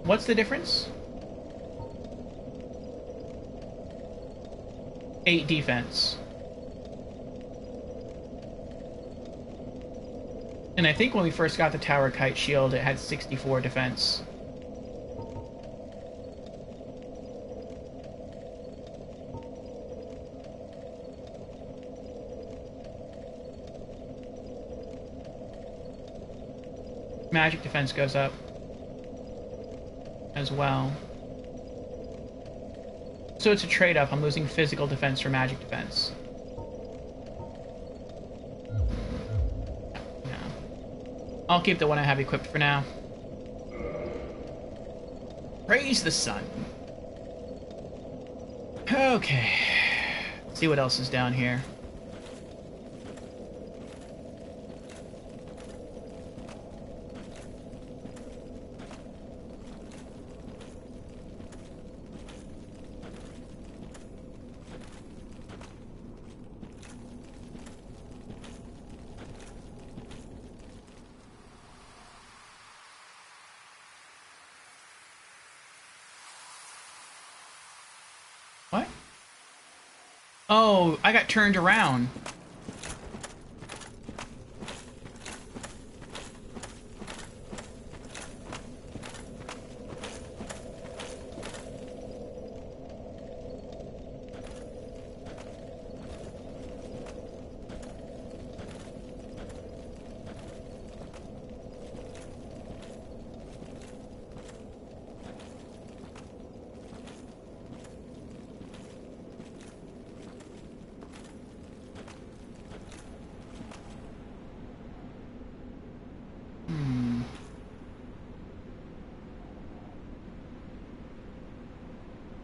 What's the difference? 8 defense. And I think when we first got the Tower Kite Shield, it had 64 defense. Magic defense goes up as well. So it's a trade-off. I'm losing physical defense for magic defense. I'll keep the one I have equipped for now. Praise the sun. Okay. Let's see what else is down here. Oh, I got turned around.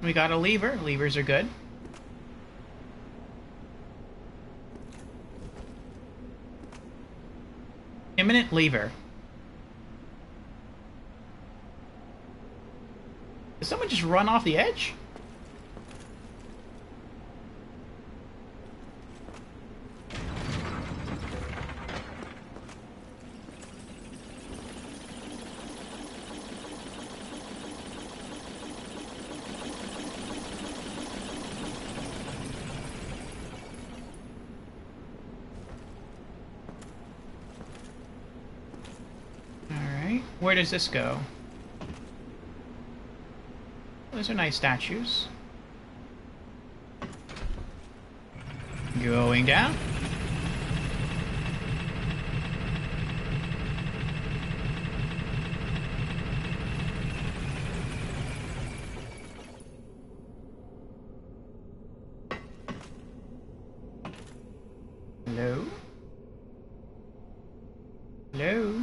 We got a lever. Levers are good. Imminent lever. Did someone just run off the edge? Where does this go? Those are nice statues. Going down. Hello? Hello?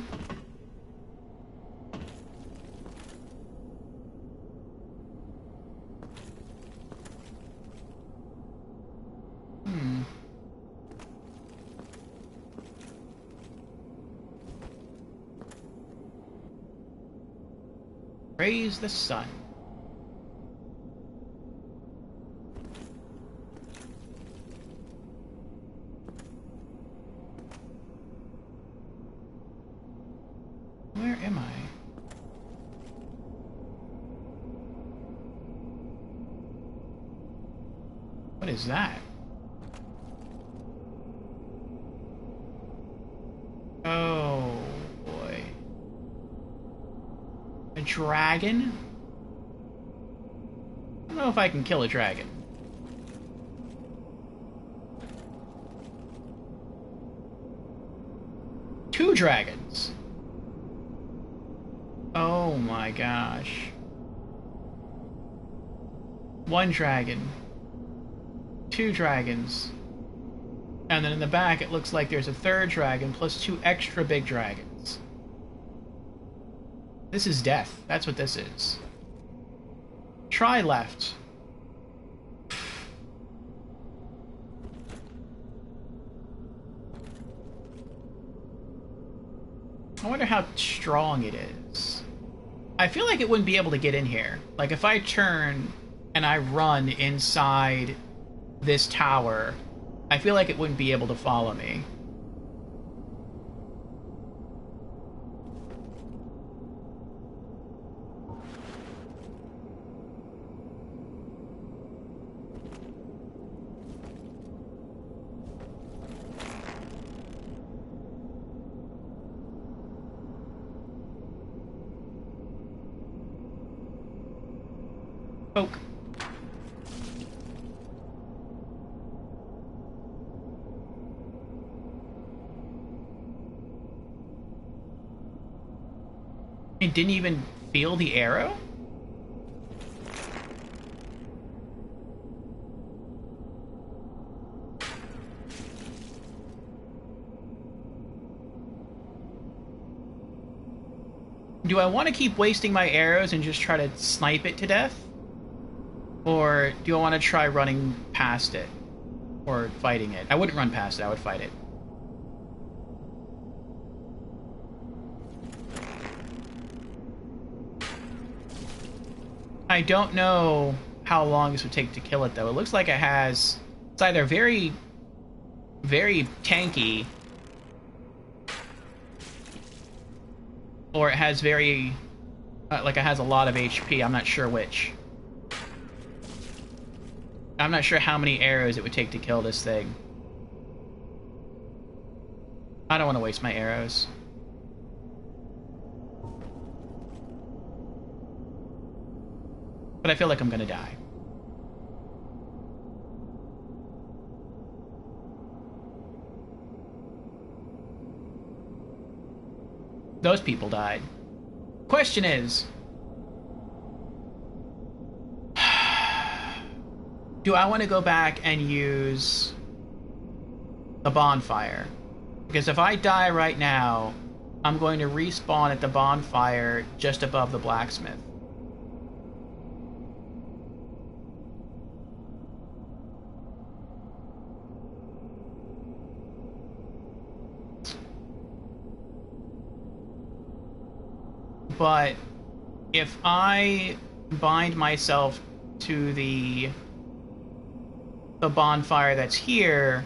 Praise the sun. Where am I? What is that? Oh boy. A dragon? I don't know if I can kill a dragon. Two dragons. Oh my gosh. One dragon. Two dragons. And then in the back it looks like there's a third dragon plus two extra big dragons. This is death. That's what this is. Try left. I wonder how strong it is. I feel like it wouldn't be able to get in here. Like if I turn and I run inside this tower, I feel like it wouldn't be able to follow me. Poke. It didn't even feel the arrow? Do I want to keep wasting my arrows and just try to snipe it to death? Or do I want to try running past it? Or fighting it? I wouldn't run past it, I would fight it. I don't know how long this would take to kill it, though. It looks like it has... It's either very, very tanky, or it has very... like it has a lot of HP. I'm not sure which. I'm not sure how many arrows it would take to kill this thing. I don't want to waste my arrows. But I feel like I'm gonna die. Those people died. Question is, do I want to go back and use the bonfire? Because if I die right now, I'm going to respawn at the bonfire just above the blacksmith. But if I bind myself to the bonfire that's here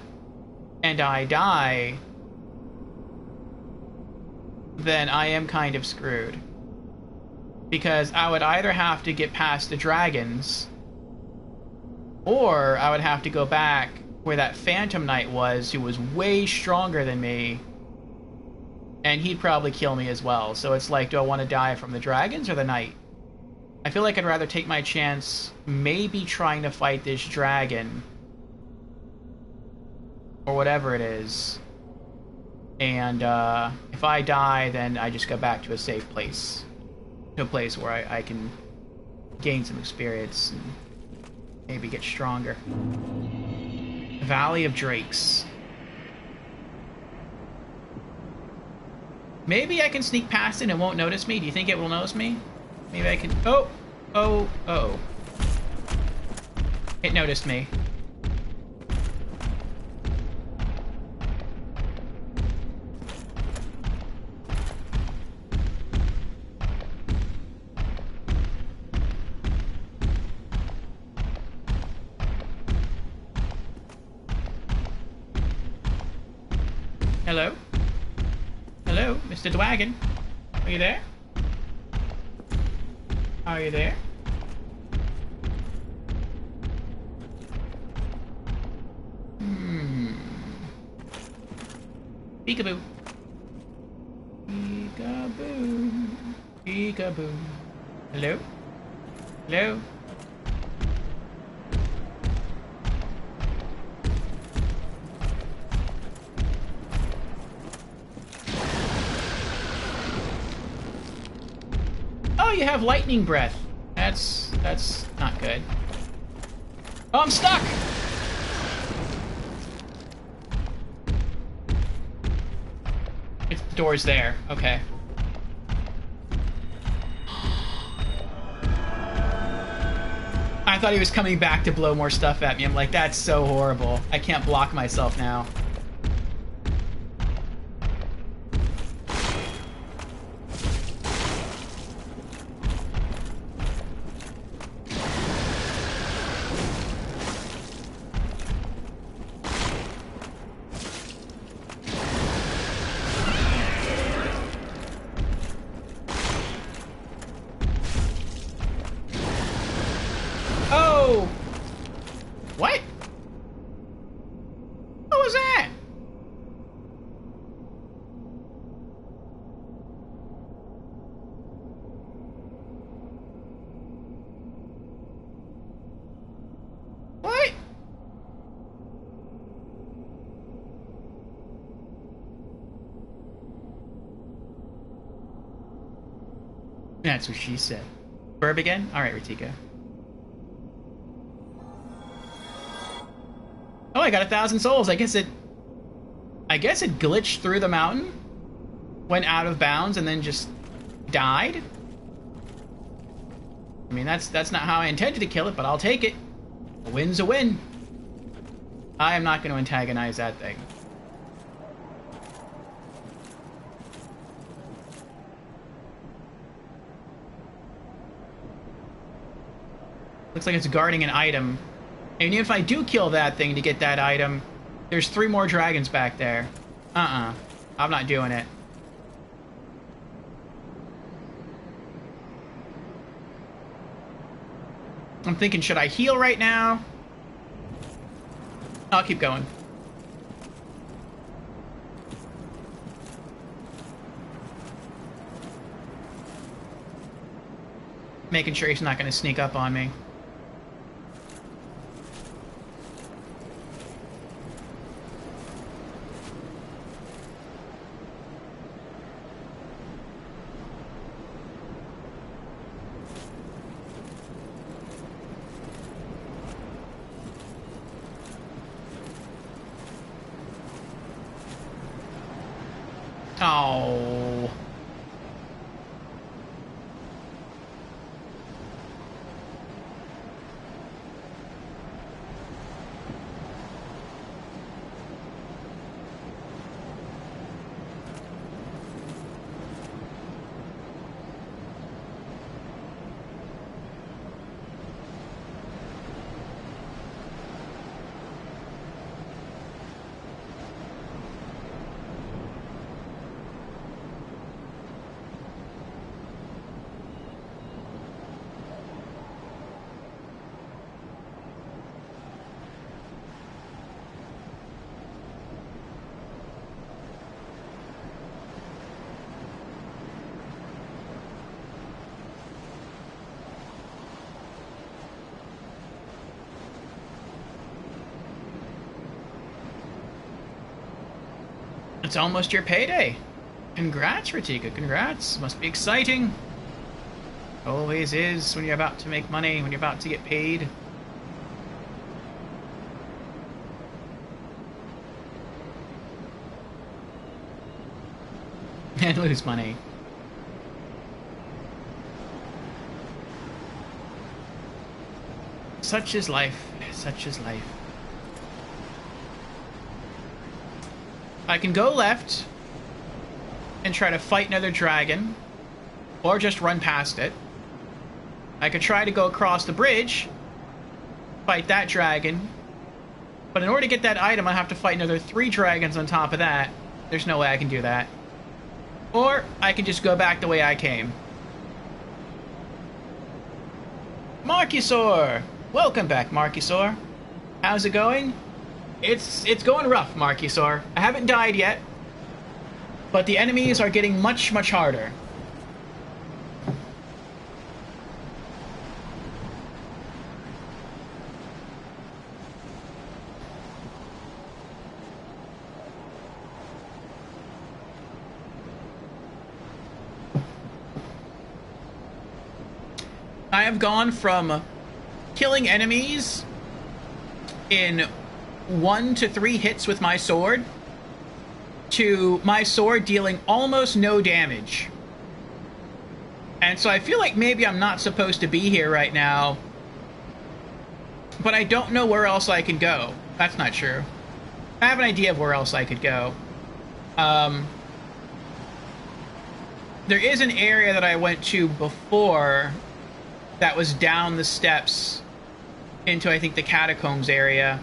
and I die, then I am kind of screwed. Because I would either have to get past the dragons, or I would have to go back where that Phantom Knight was, who was way stronger than me, and he'd probably kill me as well. So it's like, do I want to die from the dragons or the knight? I feel like I'd rather take my chance maybe trying to fight this dragon, or whatever it is. And if I die, then I just go back to a safe place. To a place where I can gain some experience and maybe get stronger. Valley of Drakes. Maybe I can sneak past it and it won't notice me. Do you think it will notice me? Maybe I can... Oh! Oh! Oh! It noticed me. Hello? Hello, Mr. Dwagon? Are you there? Are you there? Peekaboo. Peekaboo. Peekaboo. Hello? Hello? Oh, you have lightning breath. That's not good. Oh, I'm stuck! It's the door's there. Okay. I thought he was coming back to blow more stuff at me. I'm like, that's so horrible. I can't block myself now. What? What was that? What? That's what she said. Burb again? Alright, Ratika. Oh, I got 1,000 souls. I guess it glitched through the mountain, went out of bounds, and then just died. I mean, that's not how I intended to kill it, but I'll take it. A win's a win. I am not going to antagonize that thing. Looks like it's guarding an item. And if I do kill that thing to get that item, there's 3 more dragons back there. I'm not doing it. I'm thinking, should I heal right now? I'll keep going. Making sure he's not going to sneak up on me. Oh. It's almost your payday. Congrats, Ratika. Congrats. Must be exciting. Always is when you're about to make money, when you're about to get paid. And lose money. Such is life. Such is life. I can go left and try to fight another dragon, or just run past it. I could try to go across the bridge, fight that dragon, but in order to get that item, I have to fight another 3 dragons on top of that. There's no way I can do that. Or I can just go back the way I came. Marcusaur! Welcome back, Marcusaur. How's it going? It's going rough, Marcusaur. I haven't died yet, but the enemies are getting much, much harder. I have gone from killing enemies in 1 to 3 hits with my sword to my sword dealing almost no damage. And so I feel like maybe I'm not supposed to be here right now, but I don't know where else I can go. That's not true. I have an idea of where else I could go. There is an area that I went to before that was down the steps into, I think, the catacombs area.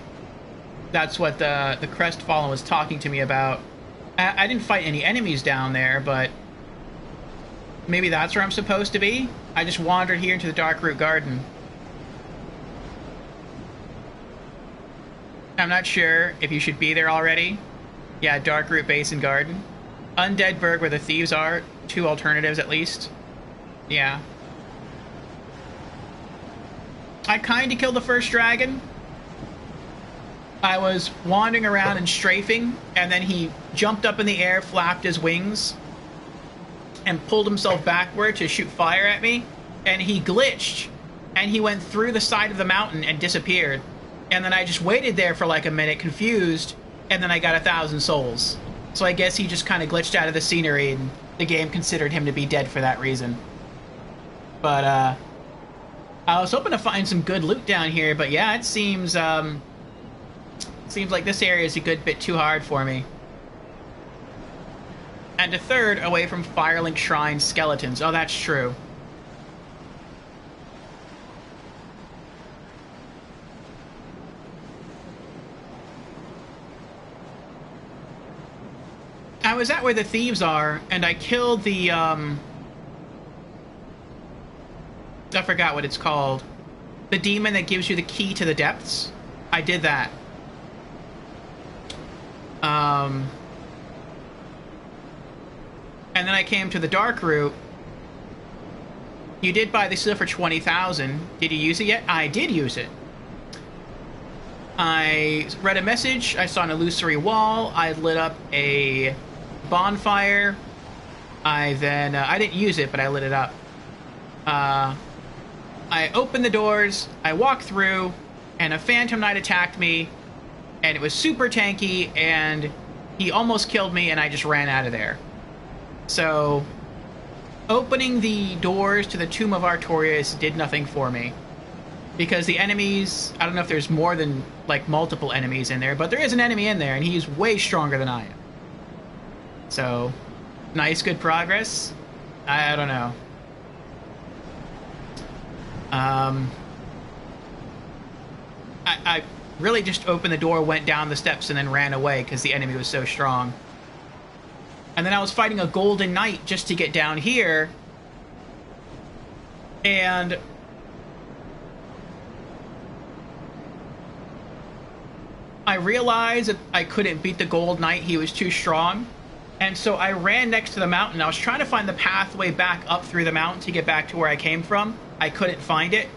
That's what the Crestfallen was talking to me about. I didn't fight any enemies down there, but maybe that's where I'm supposed to be? I just wandered here into the Darkroot Garden. I'm not sure if you should be there already. Yeah, Darkroot Basin Garden. Undead Burg, where the thieves are. 2 alternatives, at least. Yeah. I kinda killed the first dragon. I was wandering around and strafing, and then he jumped up in the air, flapped his wings, and pulled himself backward to shoot fire at me, and he glitched, and he went through the side of the mountain and disappeared. And then I just waited there for like a minute, confused, and then I got 1,000 souls. So I guess he just kind of glitched out of the scenery, and the game considered him to be dead for that reason. But, I was hoping to find some good loot down here, but yeah, it seems like this area is a good bit too hard for me. And a third away from Firelink Shrine skeletons. Oh, that's true. I was at where the thieves are, and I killed the, I forgot what it's called. The demon that gives you the key to the depths. I did that. And then I came to the dark route. You did buy the seal for 20,000. Did you use it yet? I did use it. I read a message. I saw an illusory wall. I lit up a bonfire. I then... I didn't use it, but I lit it up. I opened the doors. I walked through, and a Phantom Knight attacked me. And it was super tanky, and he almost killed me, and I just ran out of there. So, opening the doors to the Tomb of Artorias did nothing for me. Because the enemies... I don't know if there's more than, like, multiple enemies in there, but there is an enemy in there, and he's way stronger than I am. So, nice, good progress? I don't know. I really just opened the door, went down the steps, and then ran away because the enemy was so strong. And then I was fighting a Golden Knight just to get down here. And... I realized that I couldn't beat the Gold Knight. He was too strong. And so I ran next to the mountain. I was trying to find the pathway back up through the mountain to get back to where I came from. I couldn't find it.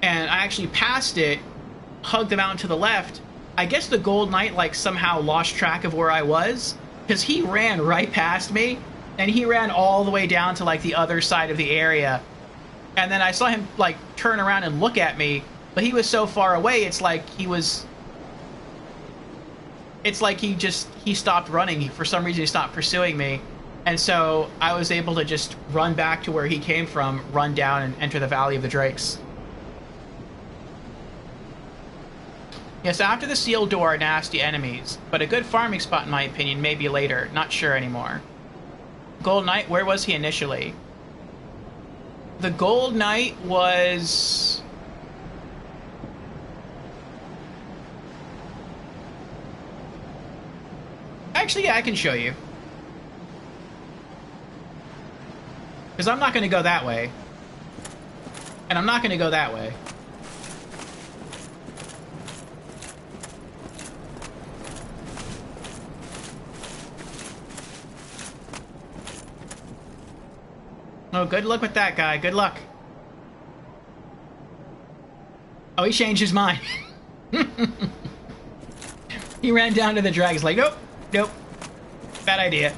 And I actually passed it, hugged the mountain to the left. I guess the Gold Knight, like, somehow lost track of where I was. Because he ran right past me. And he ran all the way down to, like, the other side of the area. And then I saw him, like, turn around and look at me. But he was so far away, it's like he was... It's like he stopped running. For some reason, he stopped pursuing me. And so I was able to just run back to where he came from, run down, and enter the Valley of the Drakes. Yes, after the sealed door are nasty enemies, but a good farming spot, in my opinion, maybe later. Not sure anymore. Gold Knight, where was he initially? The Gold Knight was... Actually, yeah, I can show you. Because I'm not going to go that way. And I'm not going to go that way. Oh, good luck with that guy. Good luck. Oh, he changed his mind. He ran down to the dragons like, nope, nope. Bad idea.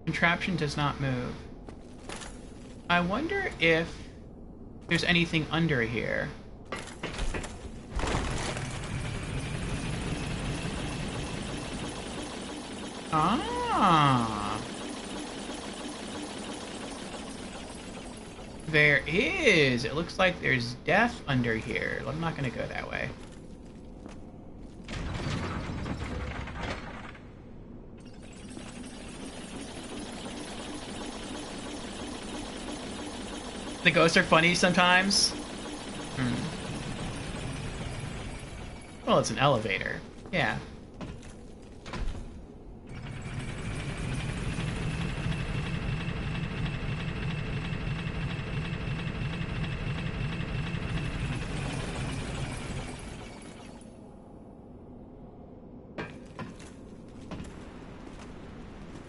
Contraption does not move. I wonder if there's anything under here. Ah. There is. It looks like there's death under here. I'm not going to go that way. The ghosts are funny sometimes. Well, it's an elevator. Yeah.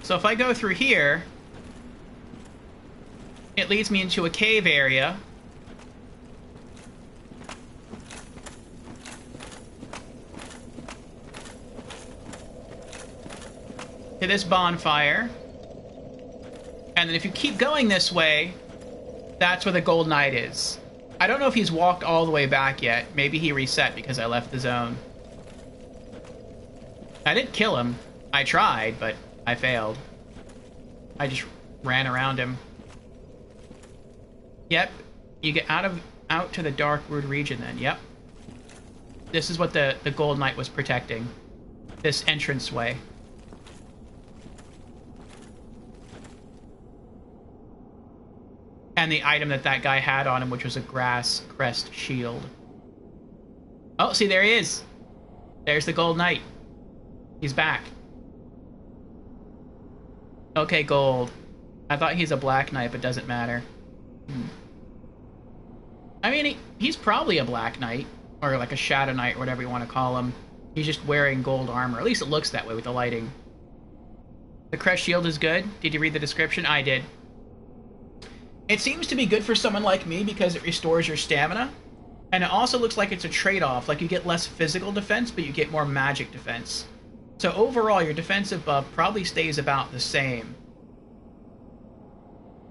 So if I go through here, it leads me into a cave area. To this bonfire. And then if you keep going this way, that's where the Gold Knight is. I don't know if he's walked all the way back yet. Maybe he reset because I left the zone. I didn't kill him. I tried, but I failed. I just ran around him. Yep, you get out to the Darkwood region then, yep. This is what the Gold Knight was protecting. This entranceway. And the item that guy had on him, which was a grass crest shield. Oh, see, there he is. There's the Gold Knight. He's back. Okay, gold. I thought he's a black knight, but doesn't matter. I mean, he's probably a black knight, or like a shadow knight, or whatever you want to call him. He's just wearing gold armor. At least it looks that way with the lighting. The crest shield is good. Did you read the description? I did. It seems to be good for someone like me because it restores your stamina. And it also looks like it's a trade-off. Like, you get less physical defense, but you get more magic defense. So overall, your defensive buff probably stays about the same.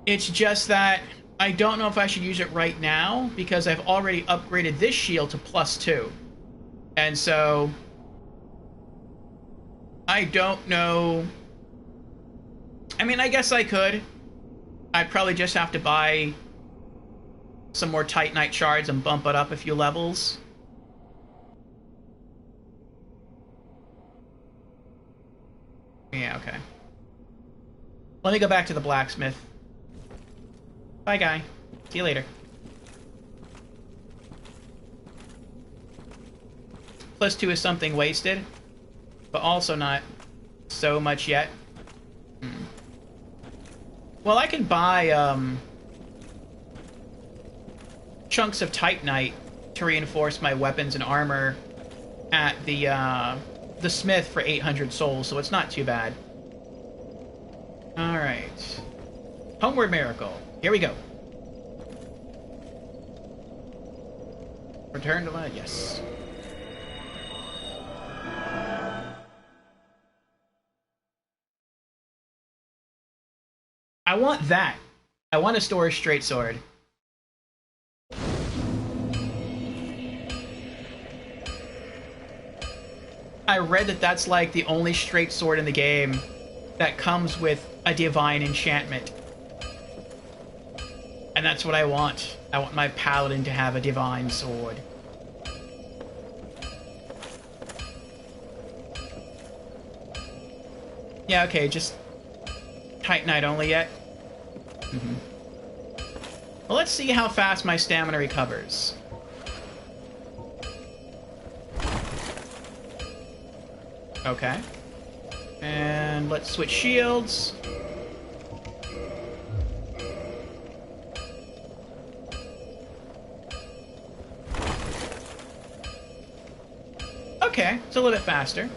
It's just that I don't know if I should use it right now, because I've already upgraded this shield to +2. And so I don't know. I mean, I guess I could. I'd probably just have to buy some more Titanite shards and bump it up a few levels. Yeah, okay. Let me go back to the blacksmith. Bye, guy. See you later. +2 is something wasted, but also not so much yet. Well, I can buy, chunks of Titanite to reinforce my weapons and armor at the smith for 800 souls, so it's not too bad. Alright. Homeward Miracle. Here we go. Return to life. Yes. I want that. I want a Storage Straight Sword. I read that that's like the only straight sword in the game that comes with a divine enchantment. And that's what I want. I want my paladin to have a divine sword. Yeah, okay, just Titanite only yet. Well, let's see how fast my stamina recovers. Okay. And let's switch shields. Okay, it's a little bit faster.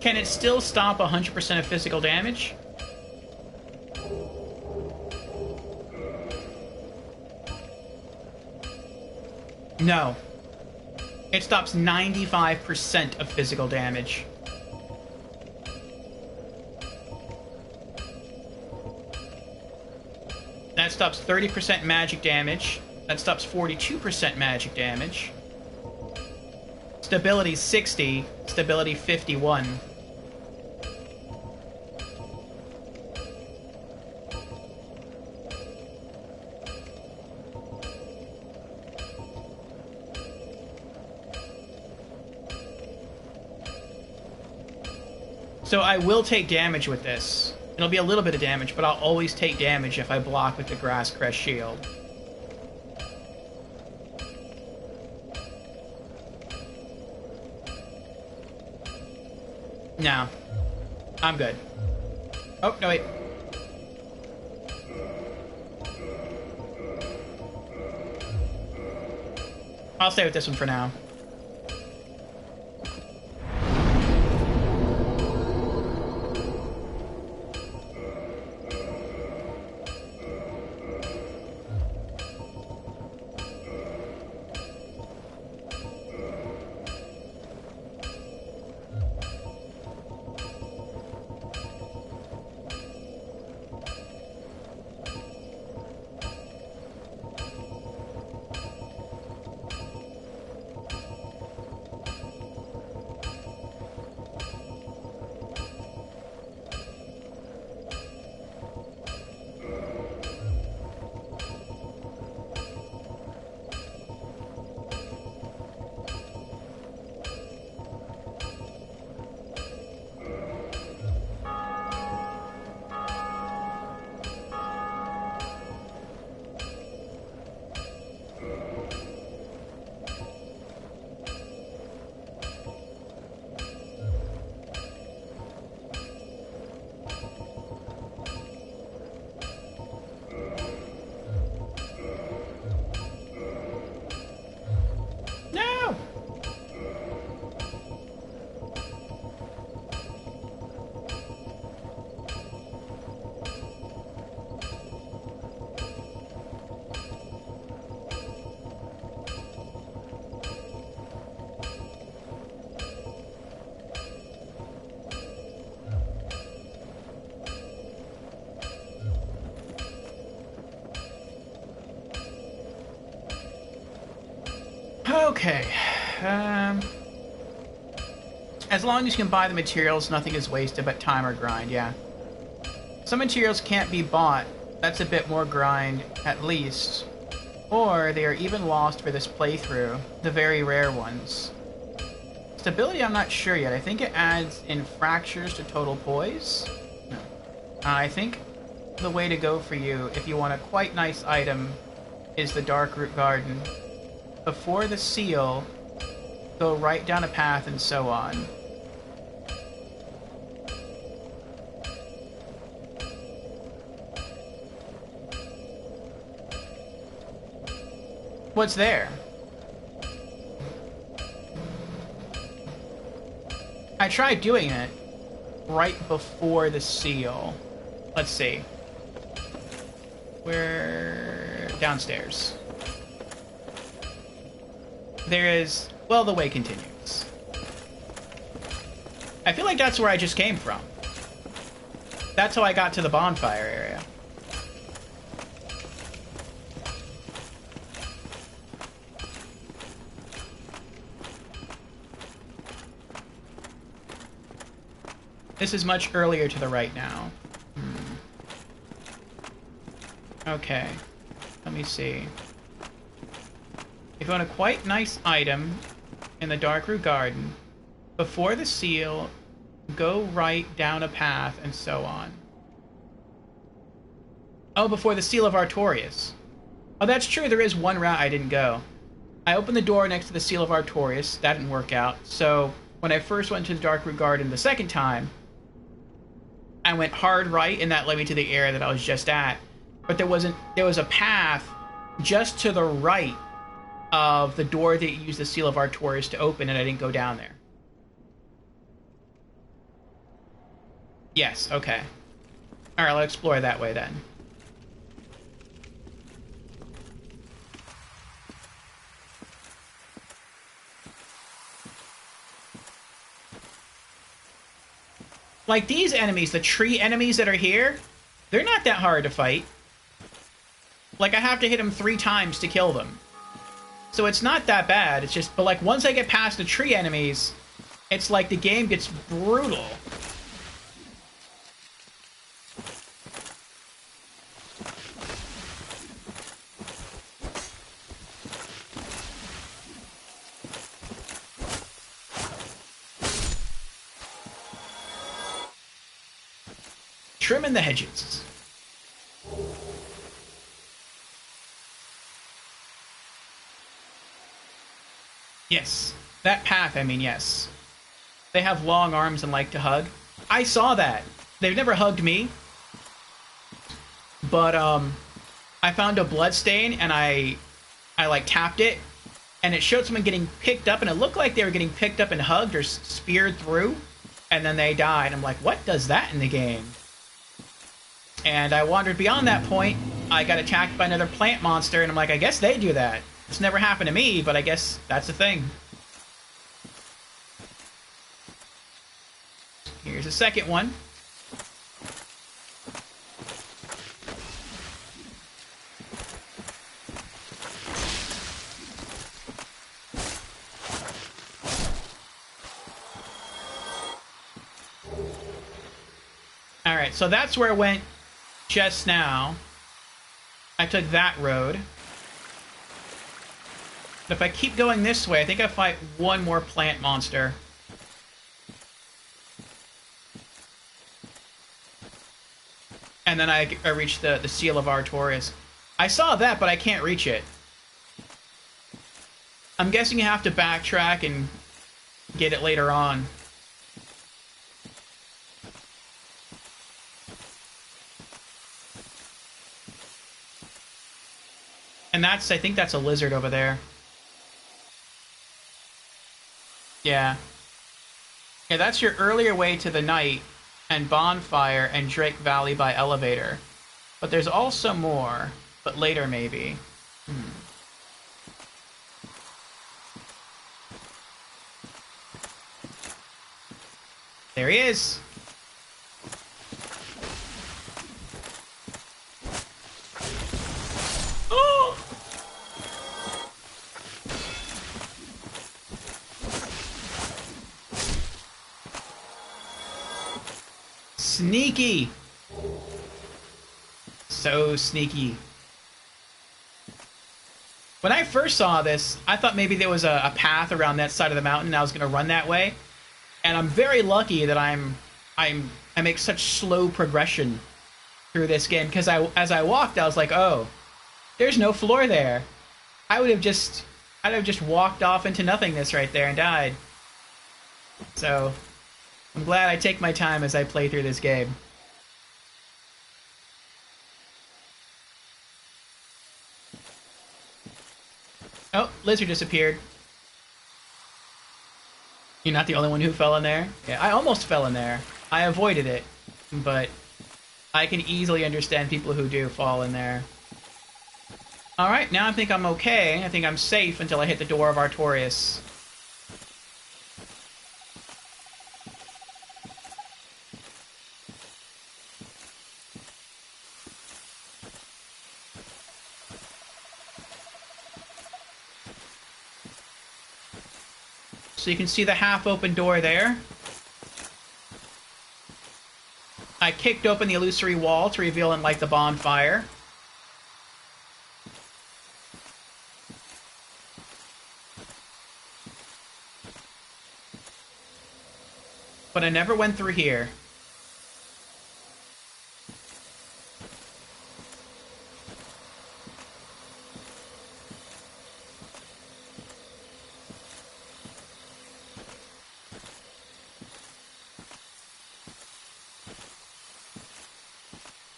Can it still stop 100% of physical damage? No. It stops 95% of physical damage. That stops 30% magic damage. That stops 42% magic damage. Stability 60, stability 51. So I will take damage with this. It'll be a little bit of damage, but I'll always take damage if I block with the Grass Crest Shield. No. I'm good. Oh, no, wait. I'll stay with this one for now. Okay. As long as you can buy the materials, nothing is wasted but time or grind, yeah. Some materials can't be bought. That's a bit more grind, at least. Or they are even lost for this playthrough, the very rare ones. Stability, I'm not sure yet. I think it adds in fractures to total poise. No. I think the way to go for you, if you want a quite nice item, is the Dark Root Garden. Before the seal, go right down a path and so on. What's there? I tried doing it right before the seal. Let's see. We're downstairs. There is... Well, the way continues. I feel like that's where I just came from. That's how I got to the bonfire area. This is much earlier to the right now. Okay. Let me see. If you want a quite nice item in the Darkroot Garden, before the seal, go right down a path and so on. Oh, before the Seal of Artorias. Oh, that's true. There is one route I didn't go. I opened the door next to the Seal of Artorias. That didn't work out. So when I first went to the Darkroot Garden the second time, I went hard right, and that led me to the area that I was just at. But there was a path just to the right of the door that you used the Seal of Artorias to open, and I didn't go down there. Yes, okay. Alright, I'll explore that way then. Like, these enemies, the tree enemies that are here, they're not that hard to fight. Like, I have to hit them 3 times to kill them. So it's not that bad. It's just, but like, once I get past the tree enemies, it's like the game gets brutal. Trimming the hedges. Yes. That path, I mean, yes. They have long arms and like to hug. I saw that. They've never hugged me. But, I found a bloodstain and I like tapped it. And it showed someone getting picked up, and it looked like they were getting picked up and hugged or speared through. And then they died. I'm like, what does that in the game? And I wandered beyond that point. I got attacked by another plant monster, and I'm like, I guess they do that. It's never happened to me, but I guess that's a thing. Here's a second one. Alright, so that's where I went just now. I took that road. But if I keep going this way, I think I fight one more plant monster. And then I reach the Seal of Artorias. I saw that, but I can't reach it. I'm guessing you have to backtrack and get it later on. And I think that's a lizard over there. Yeah. Yeah, that's your earlier way to the night and bonfire and Drake Valley by elevator. But there's also more, but later maybe. There he is. Sneaky! So sneaky. When I first saw this, I thought maybe there was a path around that side of the mountain and I was going to run that way. And I'm very lucky that I make such slow progression through this game, because as I walked, I was like, oh, there's no floor there. I'd have just walked off into nothingness right there and died. So I'm glad I take my time as I play through this game. Oh, lizard disappeared. You're not the only one who fell in there? Yeah, I almost fell in there. I avoided it, but I can easily understand people who do fall in there. Alright, now I think I'm okay. I think I'm safe until I hit the door of Artorias. So you can see the half-open door there. I kicked open the illusory wall to reveal and light the bonfire. But I never went through here.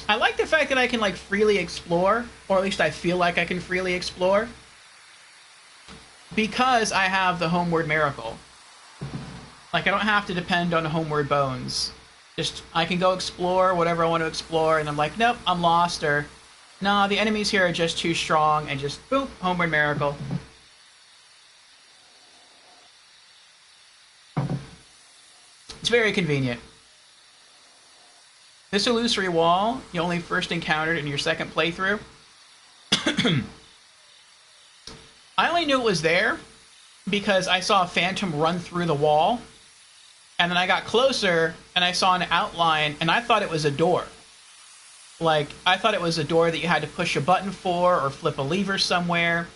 I like the fact that I can, like, freely explore, or at least I feel like I can freely explore, because I have the Homeward Miracle. Like, I don't have to depend on Homeward Bones. Just, I can go explore whatever I want to explore, and I'm like, nope, I'm lost, or, nah, the enemies here are just too strong, and just, boop, Homeward Miracle. It's very convenient. This illusory wall, you only first encountered in your second playthrough. I only knew it was there because I saw a phantom run through the wall, and then I got closer and I saw an outline, and I thought it was a door. Like, I thought it was a door that you had to push a button for or flip a lever somewhere.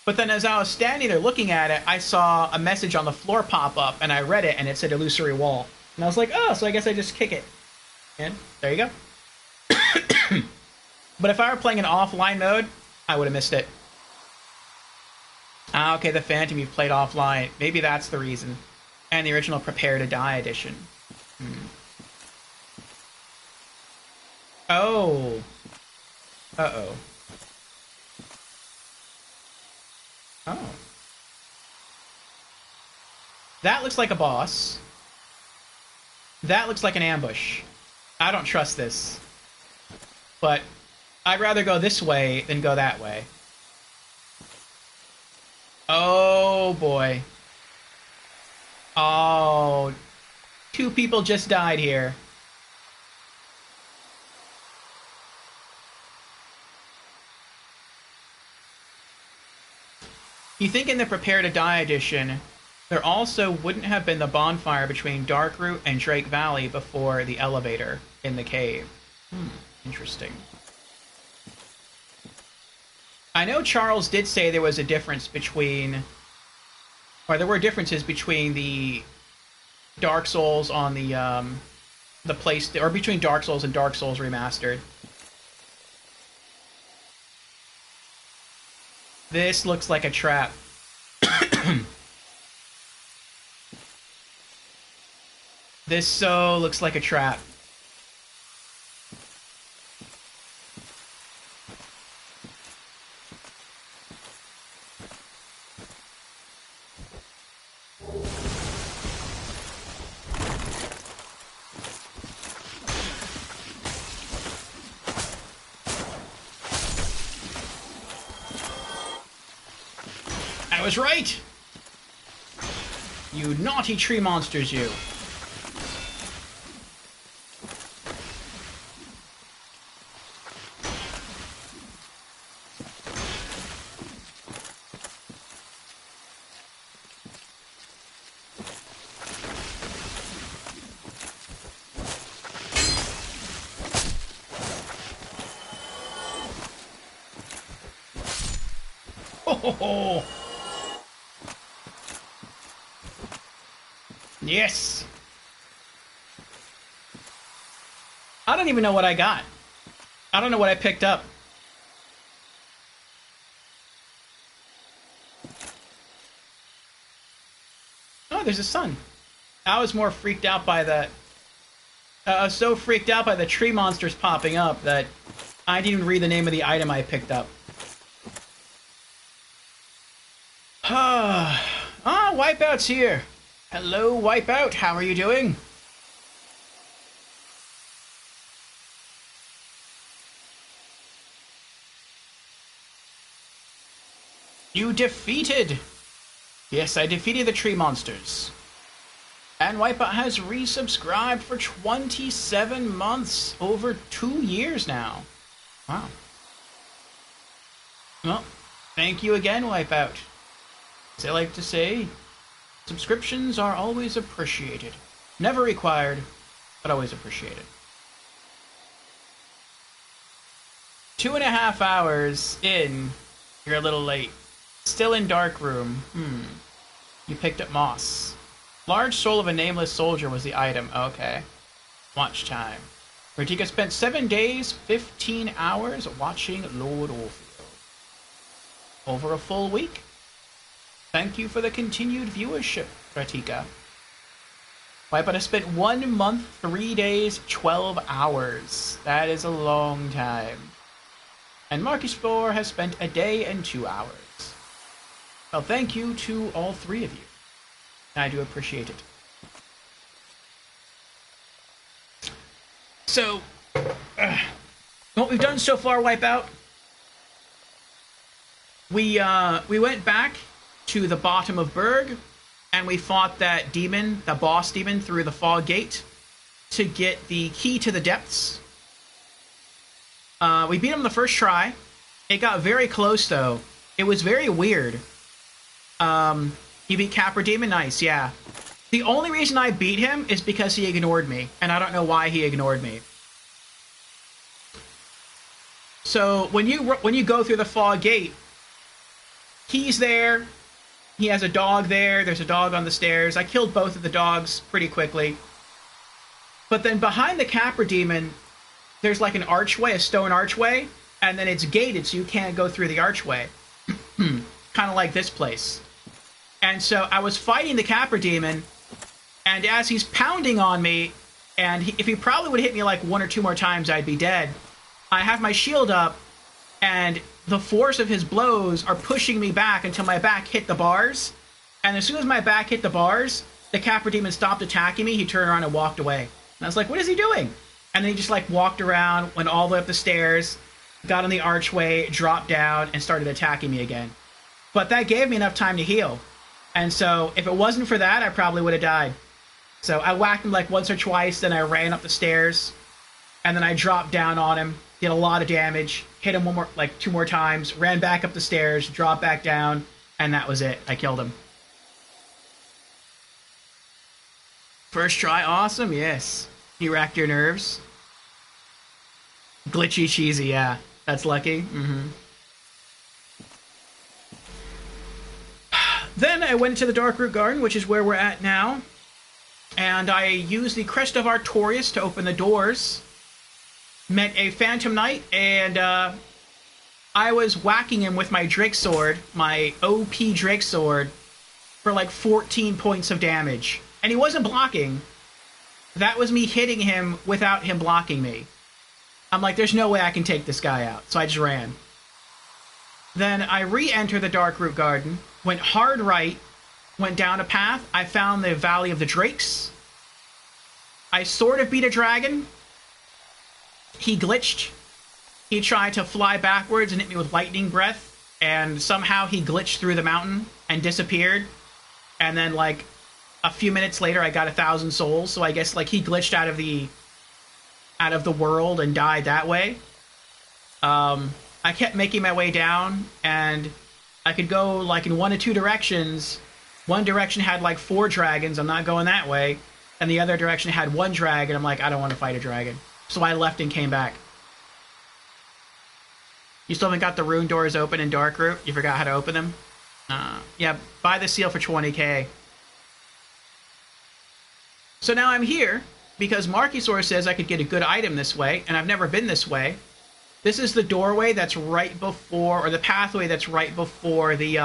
But then as I was standing there looking at it, I saw a message on the floor pop up, and I read it, and it said illusory wall. And I was like, oh, so I guess I just kick it. And there you go. But if I were playing in offline mode, I would have missed it. Ah, okay, the Phantom you've played offline. Maybe that's the reason. And the original Prepare to Die edition. Oh. Uh-oh. Oh. That looks like a boss. That looks like an ambush. I don't trust this. But I'd rather go this way than go that way. Oh, boy. Oh. 2 people just died here. You think in the Prepare to Die edition, there also wouldn't have been the bonfire between Darkroot and Drake Valley before the elevator in the cave. Interesting. I know Charles did say there was a difference between... Or there were differences between the Dark Souls on the place... Or between Dark Souls and Dark Souls Remastered. This looks like a trap. This so looks like a trap. I was right! You naughty tree monsters, you. Oh, yes. I don't even know what I got. I don't know what I picked up. Oh, there's a sun. I was more freaked out by the... I was so freaked out by the tree monsters popping up that I didn't even read the name of the item I picked up. Wipeout's here. Hello, Wipeout. How are you doing? You defeated... Yes, I defeated the tree monsters. And Wipeout has resubscribed for 27 months. Over 2 years now. Wow. Well, thank you again, Wipeout. As I like to say, subscriptions are always appreciated. Never required, but always appreciated. 2.5 hours in. You're a little late. Still in dark room. You picked up moss. Large soul of a nameless soldier was the item. Okay. Watch time. Ratika spent 7 days, 15 hours watching Lord Orpheus. Over a full week. Thank you for the continued viewership, Ratika. Wipeout has spent 1 month, 3 days, 12 hours. That is a long time. And Marcus 4 has spent a day and 2 hours. Well, thank you to all 3 of you. I do appreciate it. So, what we've done so far, Wipeout, we went back to the bottom of Burg, and we fought that demon, the boss demon, through the fog gate to get the key to the depths. We beat him the first try. It got very close, though. It was very weird. He beat Capra Demon? Nice, yeah. The only reason I beat him is because he ignored me, and I don't know why he ignored me. So, when you go through the fog gate, he's there, he has a dog there, there's a dog on the stairs. I killed both of the dogs pretty quickly. But then behind the Capra Demon, there's like an archway, a stone archway, and then it's gated so you can't go through the archway. Kind of like this place. And so I was fighting the Capra Demon, and as he's pounding on me, and if he probably would hit me like 1 or 2 more times, I'd be dead. I have my shield up, and the force of his blows are pushing me back until my back hit the bars. And as soon as my back hit the bars, the Capra Demon stopped attacking me. He turned around and walked away. And I was like, what is he doing? And then he just like walked around, went all the way up the stairs, got on the archway, dropped down, and started attacking me again. But that gave me enough time to heal. And so, if it wasn't for that, I probably would have died. So, I whacked him like once or twice, then I ran up the stairs, and then I dropped down on him, did a lot of damage, hit him 2 more times, ran back up the stairs, dropped back down, and that was it. I killed him. First try, awesome, yes. You racked your nerves. Glitchy cheesy, yeah. That's lucky. Then I went to the Dark Root Garden, which is where we're at now, and I used the Crest of Artorias to open the doors. Met a Phantom Knight, and I was whacking him with my Drake Sword, my OP Drake Sword, for like 14 points of damage. And he wasn't blocking. That was me hitting him without him blocking me. I'm like, there's no way I can take this guy out, so I just ran. Then I re-enter the Dark Root Garden, went hard right, went down a path. I found the Valley of the Drakes. I sort of beat a dragon. He glitched. He tried to fly backwards and hit me with lightning breath, and somehow he glitched through the mountain and disappeared. And then, like, a few minutes later, I got 1,000 souls, so I guess, like, he glitched out of the world and died that way. I kept making my way down, and I could go, like, in 1 of 2 directions. One direction had, like, 4 dragons. I'm not going that way. And the other direction had 1 dragon. I'm like, I don't want to fight a dragon. So I left and came back. You still haven't got the rune doors open in Dark Route? You forgot how to open them? Yeah, buy the seal for 20k. So now I'm here because Markysaur says I could get a good item this way, and I've never been this way. This is the doorway that's right before, or the pathway that's right before the,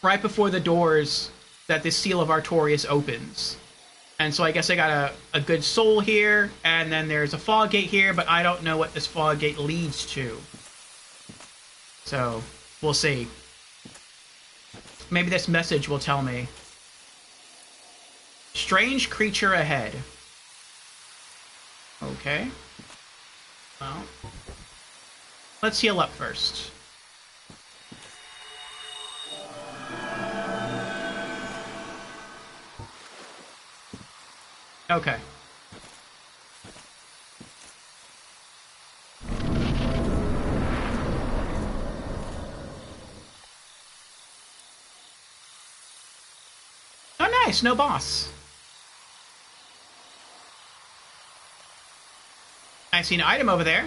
right before the doors that the Seal of Artorias opens. And so I guess I got a good soul here, and then there's a fog gate here, but I don't know what this fog gate leads to. So, we'll see. Maybe this message will tell me. Strange creature ahead. Okay. Well, let's heal up first. Okay. Oh, nice. No boss. I see an item over there.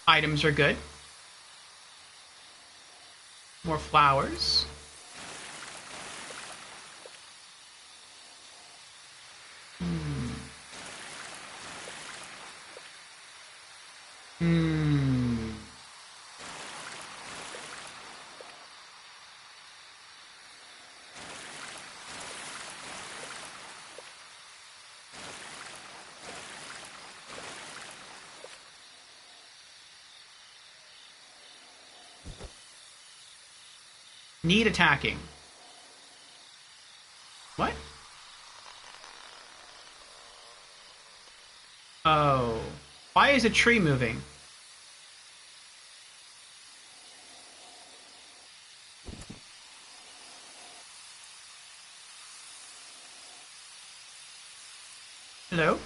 Items are good. More flowers. Need attacking. What? Oh. Why is a tree moving? Hello?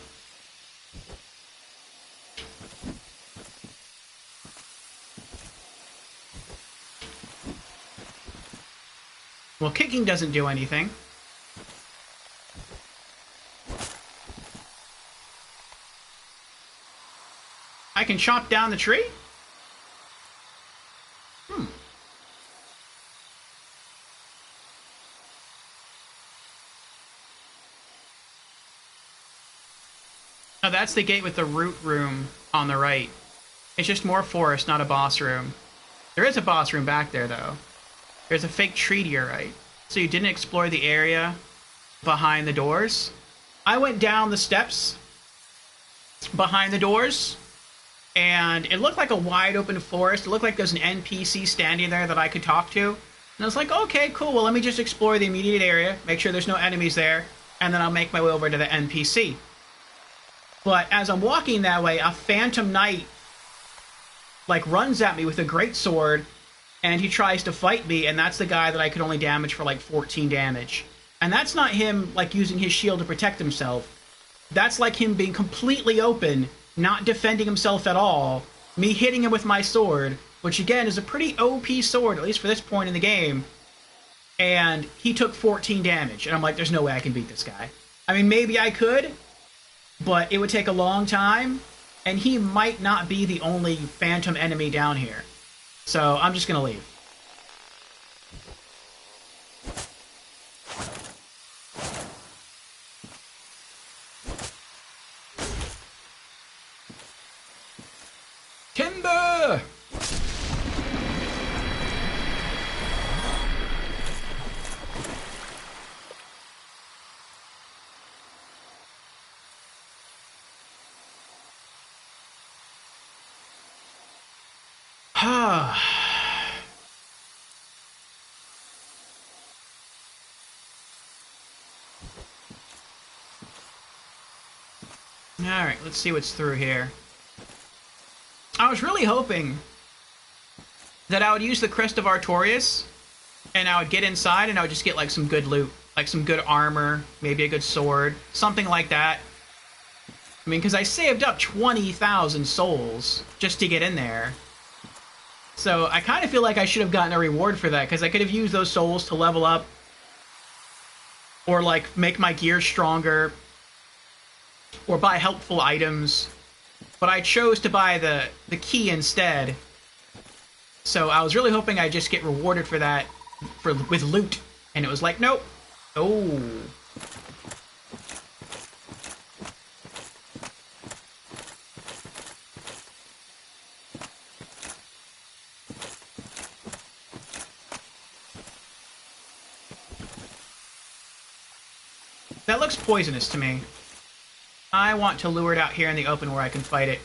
Well, kicking doesn't do anything. I can chop down the tree? Oh, that's the gate with the root room on the right. It's just more forest, not a boss room. There is a boss room back there, though. There's a fake tree to your right. So you didn't explore the area behind the doors? I went down the steps behind the doors, and it looked like a wide open forest. It looked like there's an NPC standing there that I could talk to. And I was like, okay, cool. Well, let me just explore the immediate area, make sure there's no enemies there, and then I'll make my way over to the NPC. But as I'm walking that way, a phantom knight like runs at me with a greatsword, and he tries to fight me, and that's the guy that I could only damage for like 14 damage. And that's not him like using his shield to protect himself. That's like him being completely open, not defending himself at all, me hitting him with my sword, which again is a pretty OP sword, at least for this point in the game, and he took 14 damage. And I'm like, there's no way I can beat this guy. I mean, maybe I could, but it would take a long time, and he might not be the only phantom enemy down here. So I'm just gonna leave. Timber! Alright, let's see what's through here. I was really hoping that I would use the Crest of Artorias, and I would get inside and I would just get like some good loot. Like some good armor, maybe a good sword, something like that. I mean, because I saved up 20,000 souls just to get in there. So I kind of feel like I should have gotten a reward for that, because I could have used those souls to level up, or like make my gear stronger, or buy helpful items. but I chose to buy the key instead. So I was really hoping I'd just get rewarded for that with loot, and it was like, nope. Oh. That looks poisonous to me. I want to lure it out here in the open where I can fight it.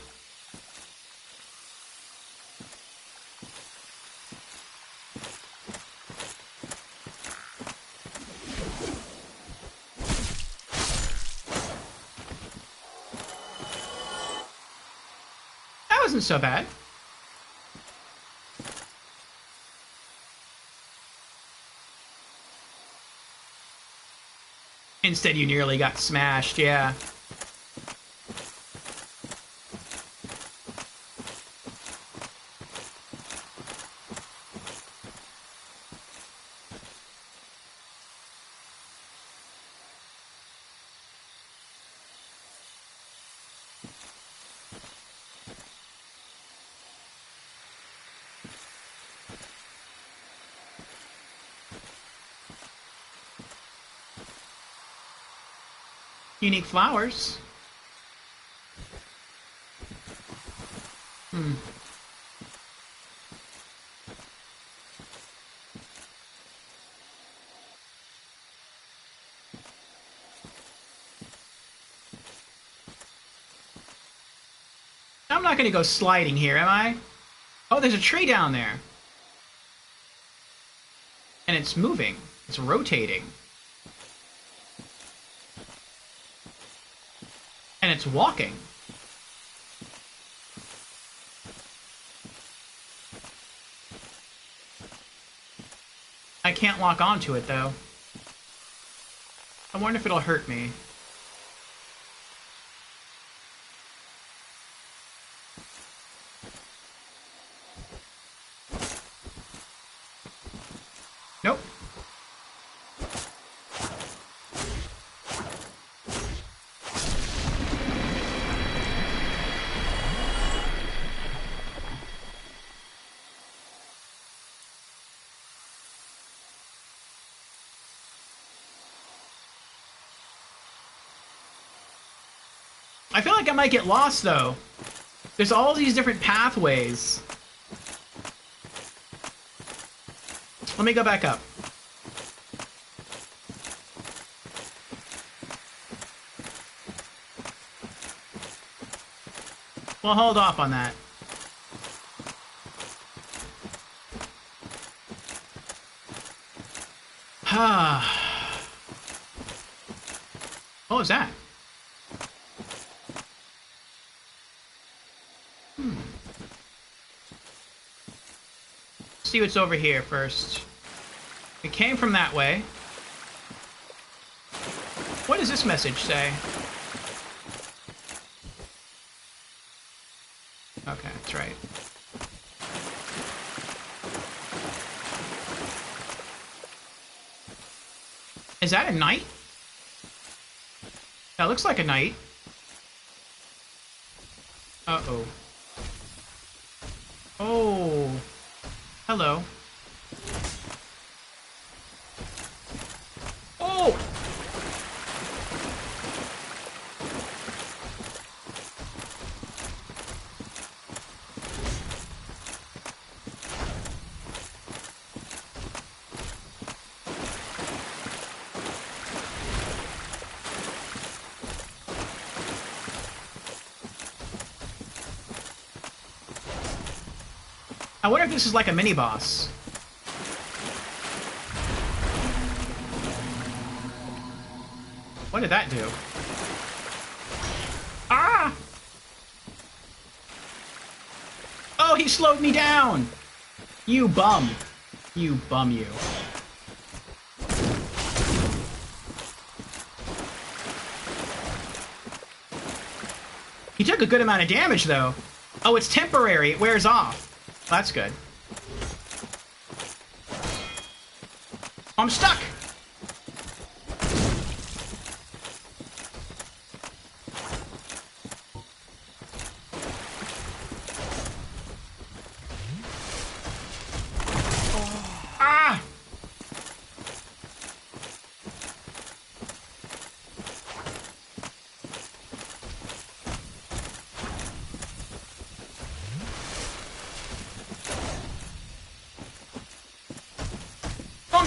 That wasn't so bad. Instead, you nearly got smashed, yeah. Unique flowers. Hmm. I'm not going to go sliding here, am I? Oh, there's a tree down there. And it's moving. It's rotating. And it's walking. I can't lock onto it, though. I wonder if it'll hurt me. Nope. I feel like I might get lost, though. There's all these different pathways. Let me go back up. We'll hold off on that. What was that? See what's over here first. It came from that way. What does this message say? Okay, that's right. Is that a knight? That looks like a knight. Uh-oh. Oh. Hello. Oh! I wonder if this is like a mini-boss. What did that do? Ah! Oh, he slowed me down! You bum. You bum, you. He took a good amount of damage, though. Oh, it's temporary. It wears off. That's good. I'm stuck!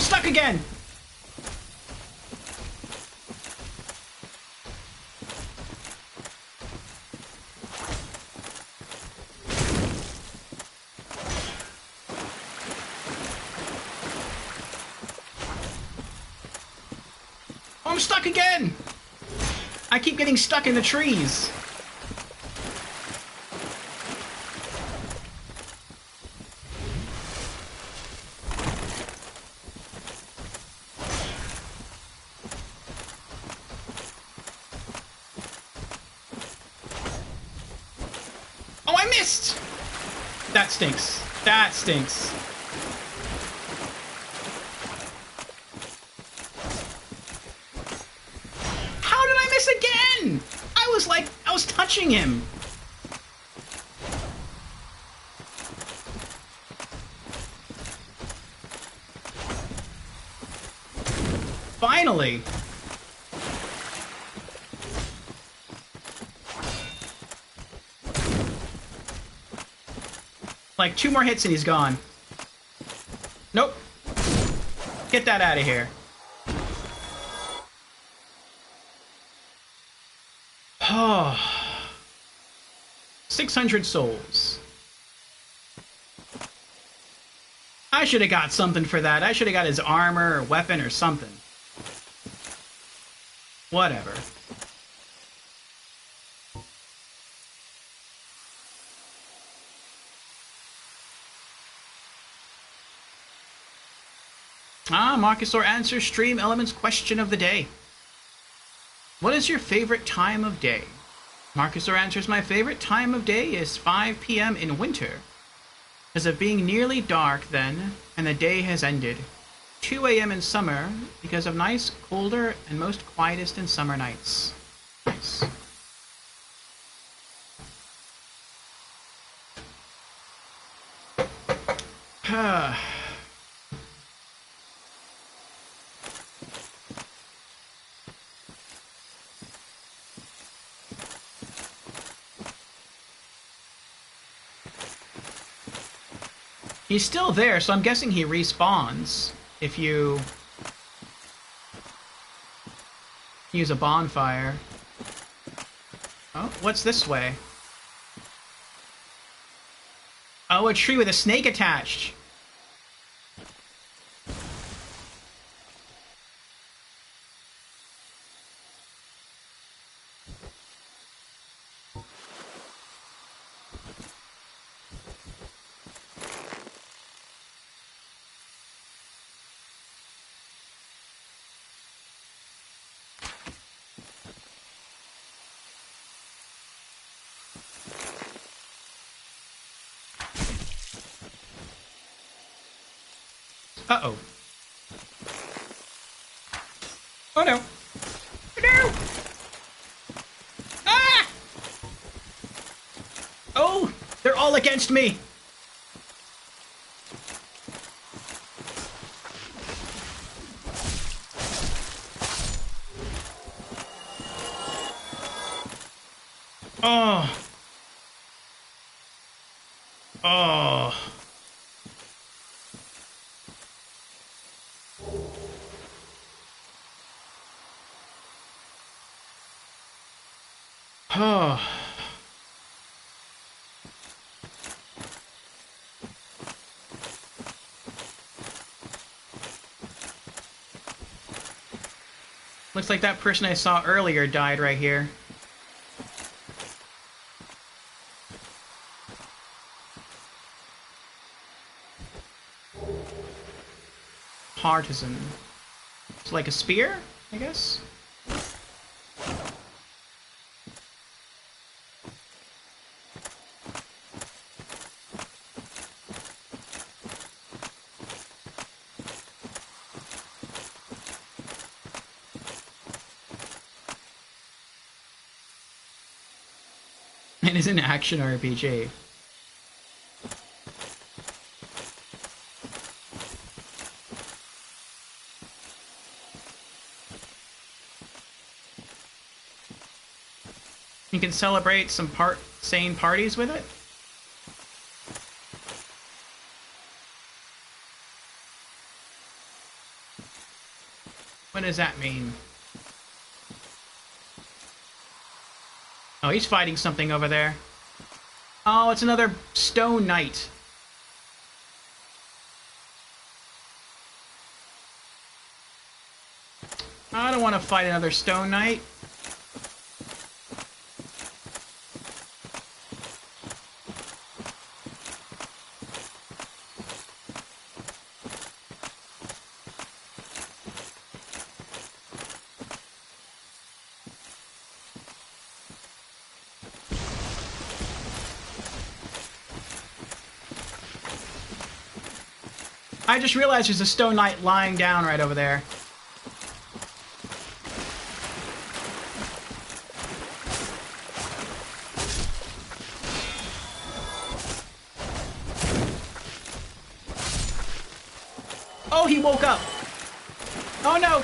stuck again! Oh, I'm stuck again! I keep getting stuck in the trees. Oh, I missed! That stinks. That stinks. How did I miss again? I was touching him. Finally. Like 2 more hits and he's gone. Nope. Get that out of here. Oh. 600 souls. I should have got something for that. I should have got his armor or weapon or something. Whatever. Marcusor answers Stream Elements question of the day. What is your favorite time of day? Marcusor answers, my favorite time of day is 5 p.m. in winter, because of being nearly dark then, and the day has ended. 2 a.m. in summer, because of nice, colder, and most quietest in summer nights. Nice. He's still there, so I'm guessing he respawns if you use a bonfire. Oh, what's this way? Oh, a tree with a snake attached. Uh-oh. Oh no. Oh no! Ah! Oh! They're all against me! Oh! Oh! Oh. Looks like that person I saw earlier died right here. Partisan. It's like a spear, I guess? It is an action RPG. You can celebrate some sane parties with it. does that mean? Oh, he's fighting something over there. Oh, it's another stone knight. I don't want to fight another stone knight. I just realized there's a stone knight lying down right over there. Oh, he woke up. Oh no.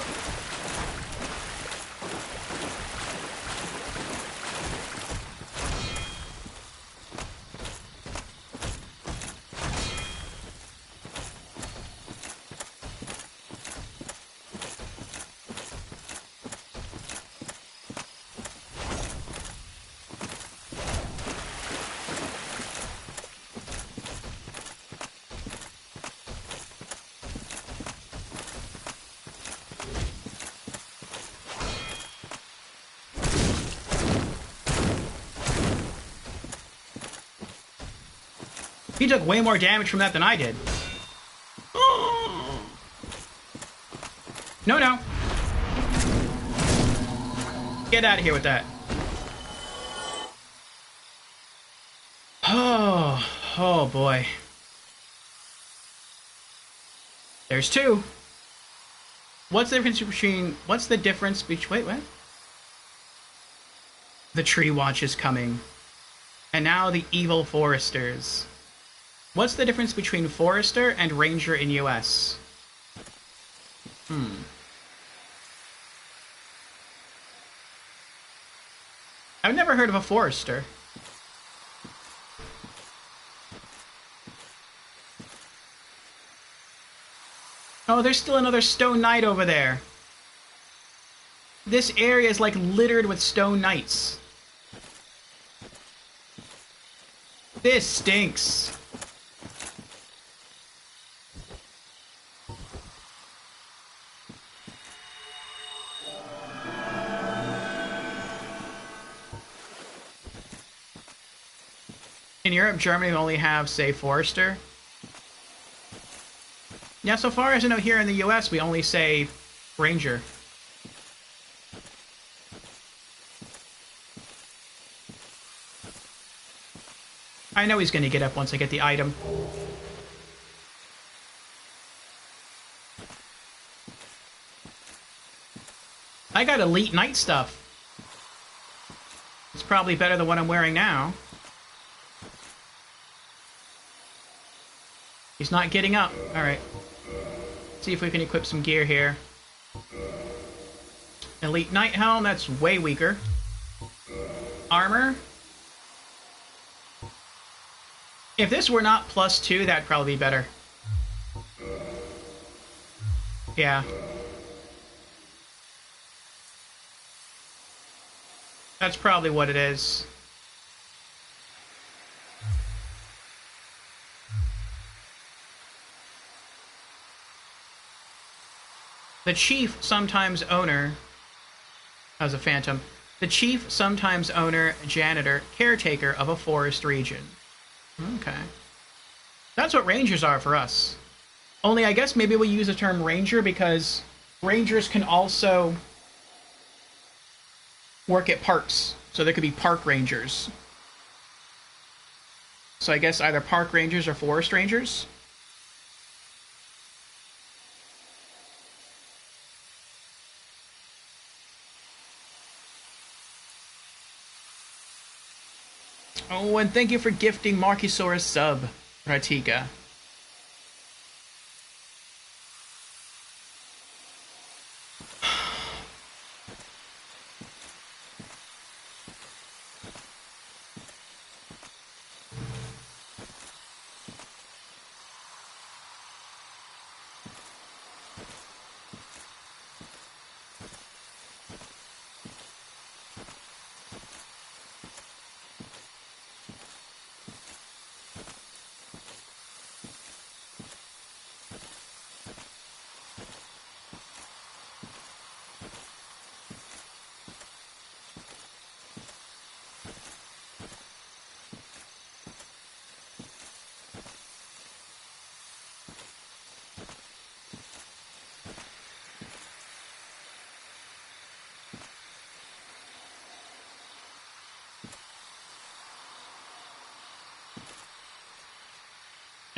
He took way more damage from that than I did. No, no. Get out of here with that. Oh boy. There's two. What's the difference between... Wait, what? The Tree Watch is coming. And now the Evil Foresters. What's the difference between Forester and Ranger in US? I've never heard of a Forester. Oh, there's still another stone knight over there. This area is like littered with stone knights. This stinks. In Europe, Germany only have, say, Forester. Yeah, so far as I know, here in the US, we only say Ranger. I know he's going to get up once I get the item. I got Elite Knight stuff. It's probably better than what I'm wearing now. He's not getting up. Alright. See if we can equip some gear here. Elite Knight Helm, that's way weaker. Armor. If this were not +2, that'd probably be better. Yeah. That's probably what it is. The chief, sometimes owner, as a phantom. The chief, sometimes owner, janitor, caretaker of a forest region. Okay. That's what rangers are for us. Only I guess maybe we use the term ranger because rangers can also work at parks. So there could be park rangers. So I guess either park rangers or forest rangers. Oh, and thank you for gifting Marchisaurus sub, Ratika.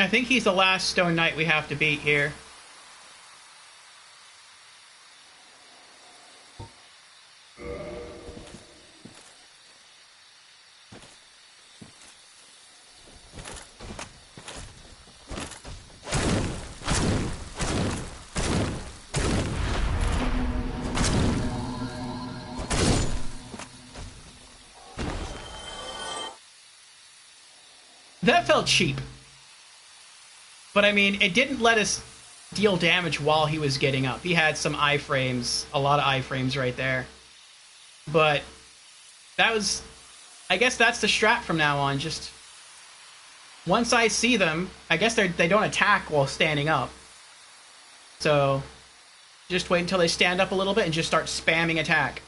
I think he's the last Stone Knight we have to beat here. That felt cheap. But I mean, it didn't let us deal damage while he was getting up. He had some iframes, a lot of iframes right there. But that was... I guess that's the strat from now on. Just once I see them, I guess they don't attack while standing up. So just wait until they stand up a little bit and just start spamming attack.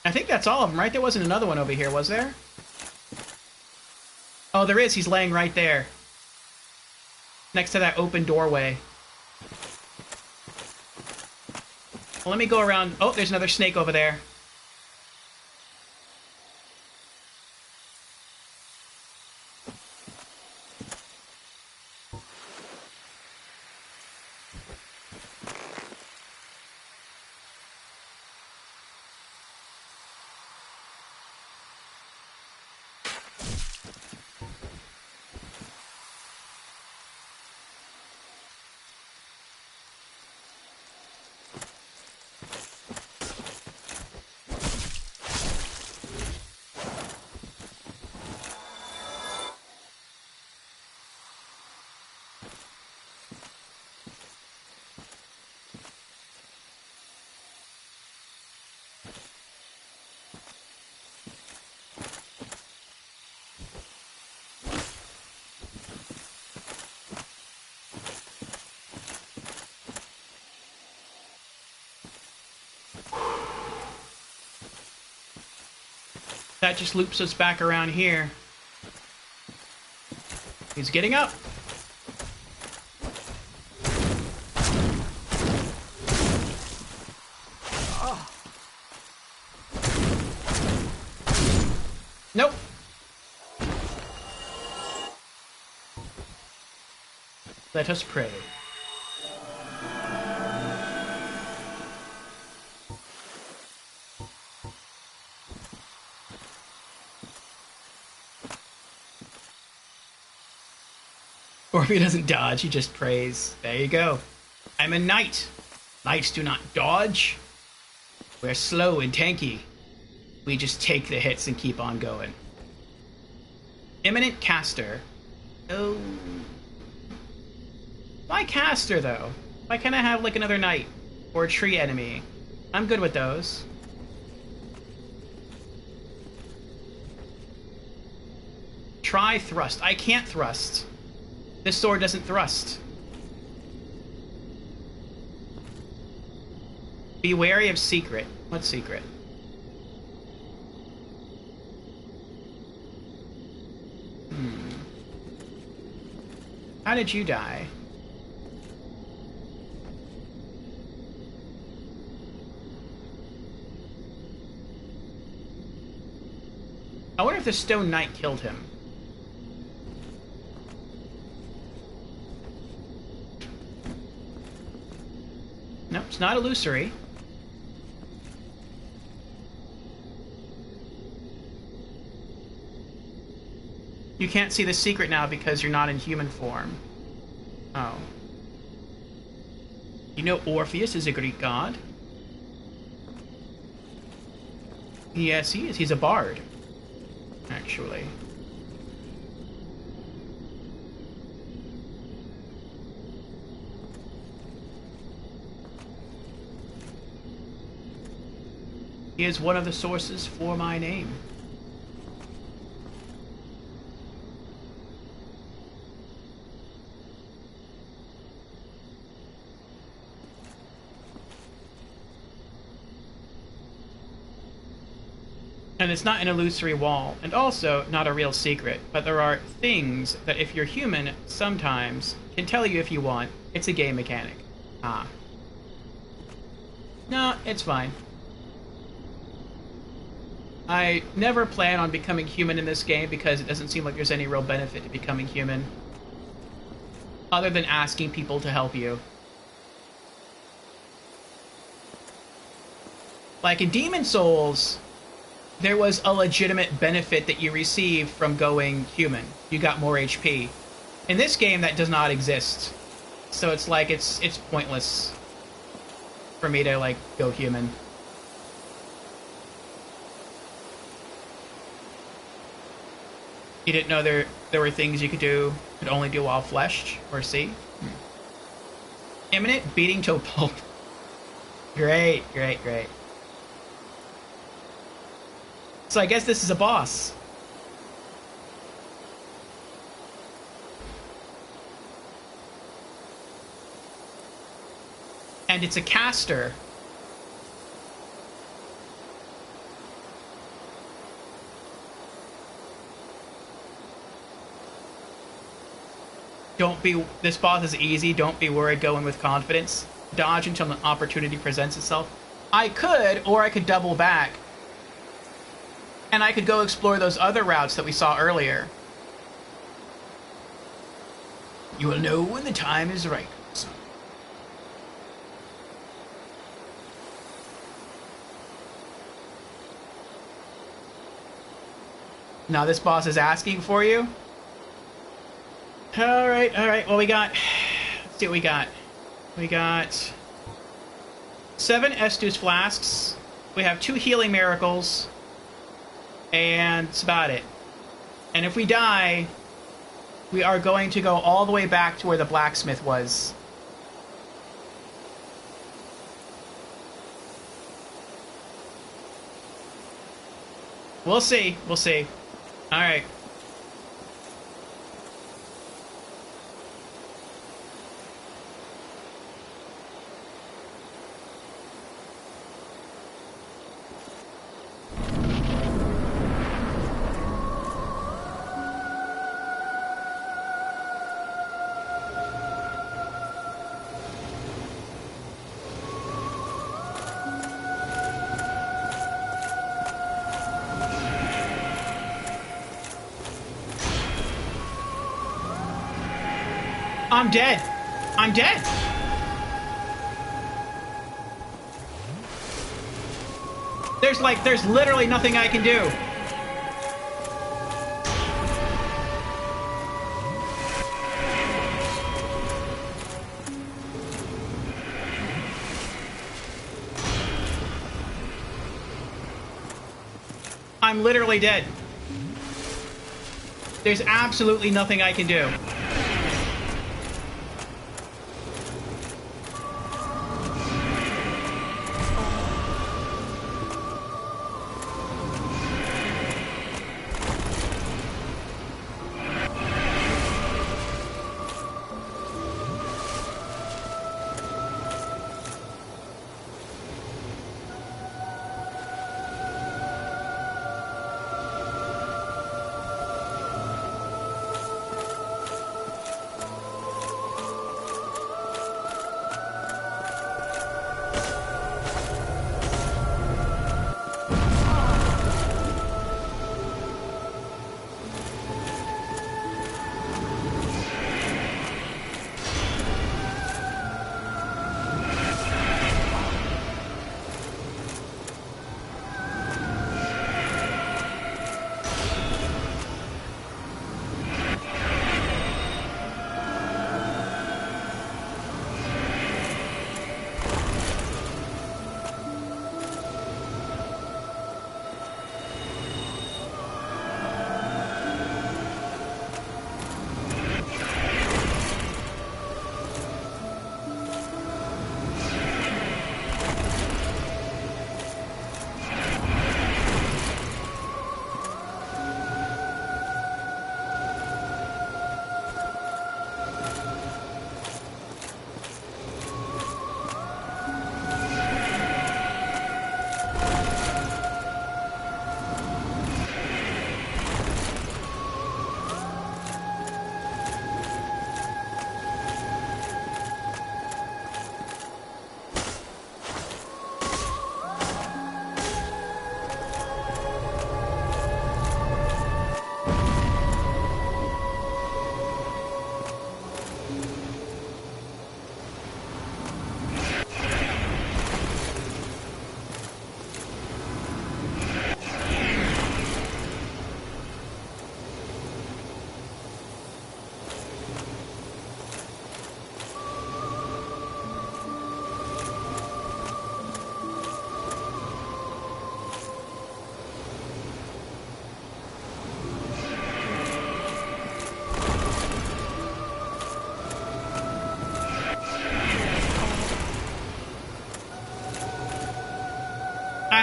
I think that's all of them, right? There wasn't another one over here, was there? Oh, there is. He's laying right there. Next to that open doorway. Well, let me go around. Oh, there's another snake over there. That just loops us back around here. He's getting up. Nope. Let us pray. Or if he doesn't dodge, he just prays. There you go. I'm a knight. Knights do not dodge. We're slow and tanky. We just take the hits and keep on going. Imminent caster. Oh. Why caster, though? Why can't I have, like, another knight? Or a tree enemy? I'm good with those. Try thrust. I can't thrust. This sword doesn't thrust. Be wary of secret. What secret? How did you die? I wonder if the Stone Knight killed him. No, it's not illusory. You can't see the secret now because you're not in human form. Oh. You know Orpheus is a Greek god? Yes, he is. He's a bard, actually. He is one of the sources for my name. And it's not an illusory wall, and also not a real secret, but there are things that if you're human, sometimes can tell you if you want. It's a game mechanic. Ah. No, it's fine. I never plan on becoming human in this game because it doesn't seem like there's any real benefit to becoming human. Other than asking people to help you. Like in Demon Souls, there was a legitimate benefit that you received from going human. You got more HP. In this game, that does not exist. So it's like, it's pointless for me to, like, go human. You didn't know there were things you could only do while fleshed or see? Imminent beating to a pulp. Great. So I guess this is a boss. And it's a caster. This boss is easy, don't be worried, go in with confidence. Dodge until an opportunity presents itself. I could, or I could double back. And I could go explore those other routes that we saw earlier. You will know when the time is right. Now this boss is asking for you. Alright. Well, let's see what we got. We got 7 Estus flasks. We have 2 healing miracles. And that's about it. And if we die, we are going to go all the way back to where the blacksmith was. We'll see. Alright. I'm dead. There's literally nothing I can do. I'm literally dead. There's absolutely nothing I can do.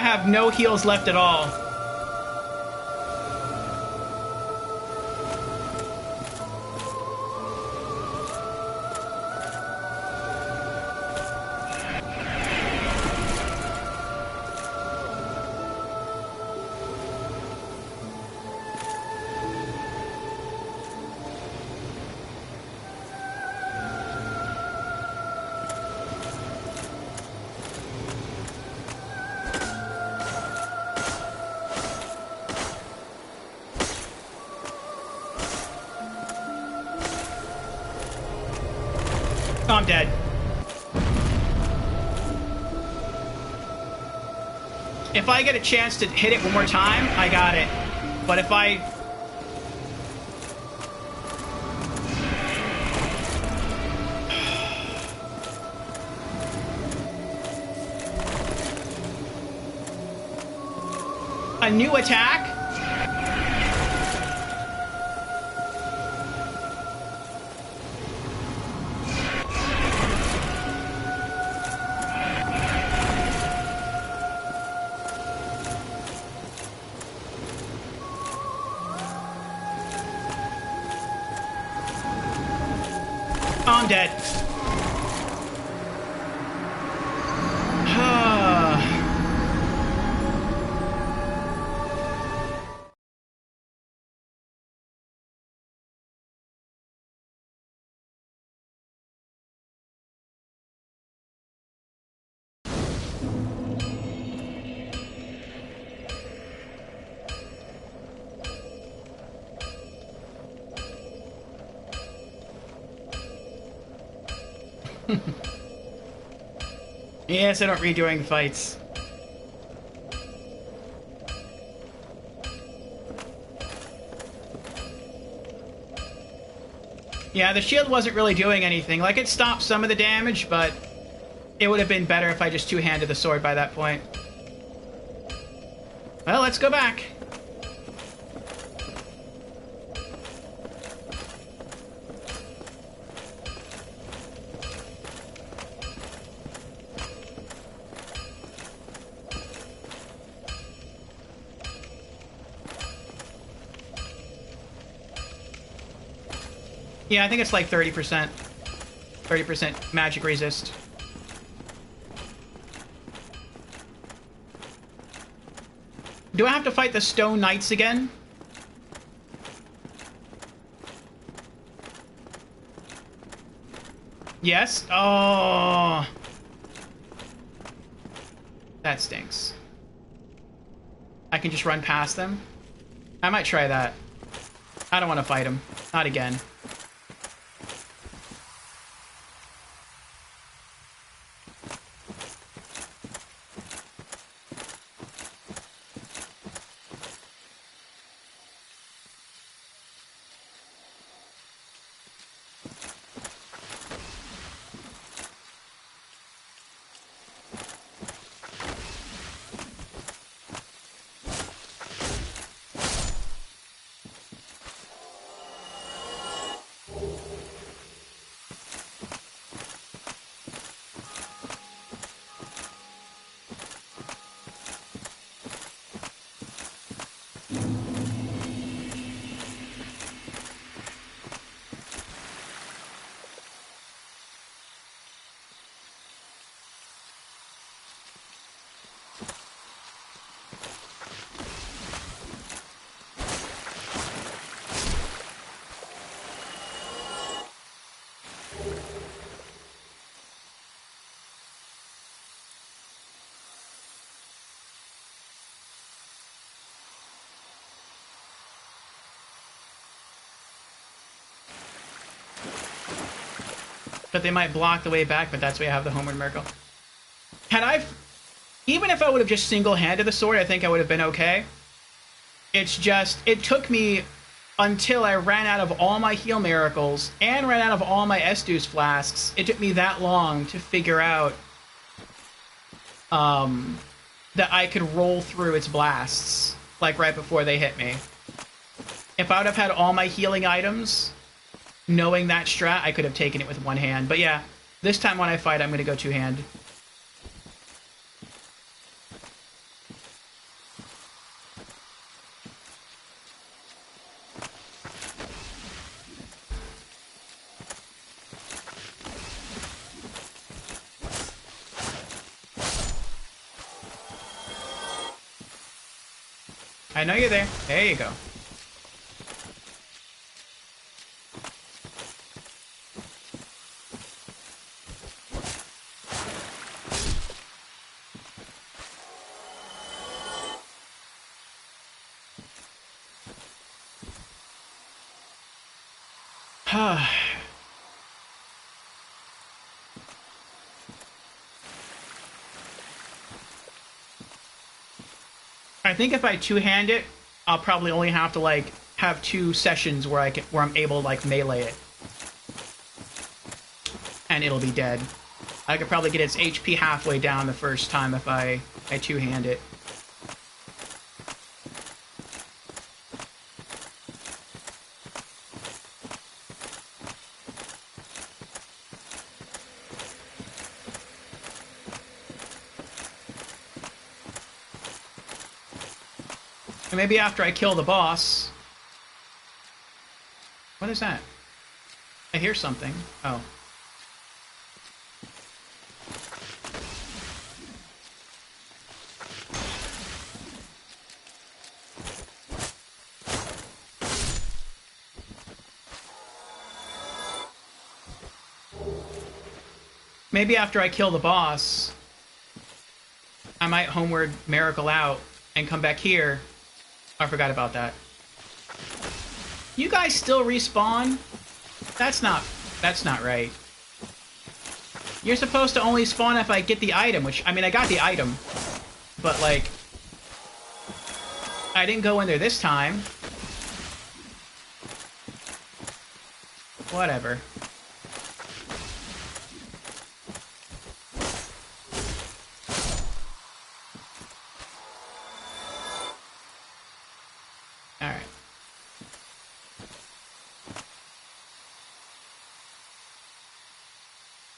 have no heals left at all. Oh, I'm dead. If I get a chance to hit it one more time, I got it. But if I... A new attack? I'm dead. Yes, I don't read during fights. Yeah, the shield wasn't really doing anything. Like, it stopped some of the damage, but it would have been better if I just two-handed the sword by that point. Well, let's go back. Yeah, I think it's like 30%. 30% magic resist. Do I have to fight the Stone Knights again? Yes? Oh. That stinks. I can just run past them? I might try that. I don't want to fight them. Not again. But they might block the way back, but that's why I have the Homeward Miracle. Had I... Even if I would have just single-handed the sword, I think I would have been okay. It's just... It took me until I ran out of all my heal miracles and ran out of all my Estus flasks. It took me that long to figure out that I could roll through its blasts, like right before they hit me. If I would have had all my healing items... Knowing that strat, I could have taken it with one hand. But yeah, this time when I fight, I'm going to go two-hand. I know you're there. There you go. I think if I two-hand it, I'll probably only have to like have 2 sessions where I'm able to like melee it, and it'll be dead. I could probably get its HP halfway down the first time if I two-hand it. And maybe after I kill the boss... What is that? I hear something. Oh. Maybe after I kill the boss, I might homeward miracle out and come back here. I forgot about that. You guys still respawn? That's not right. You're supposed to only spawn if I get the item, which, I mean, I got the item. But, like, I didn't go in there this time. Whatever.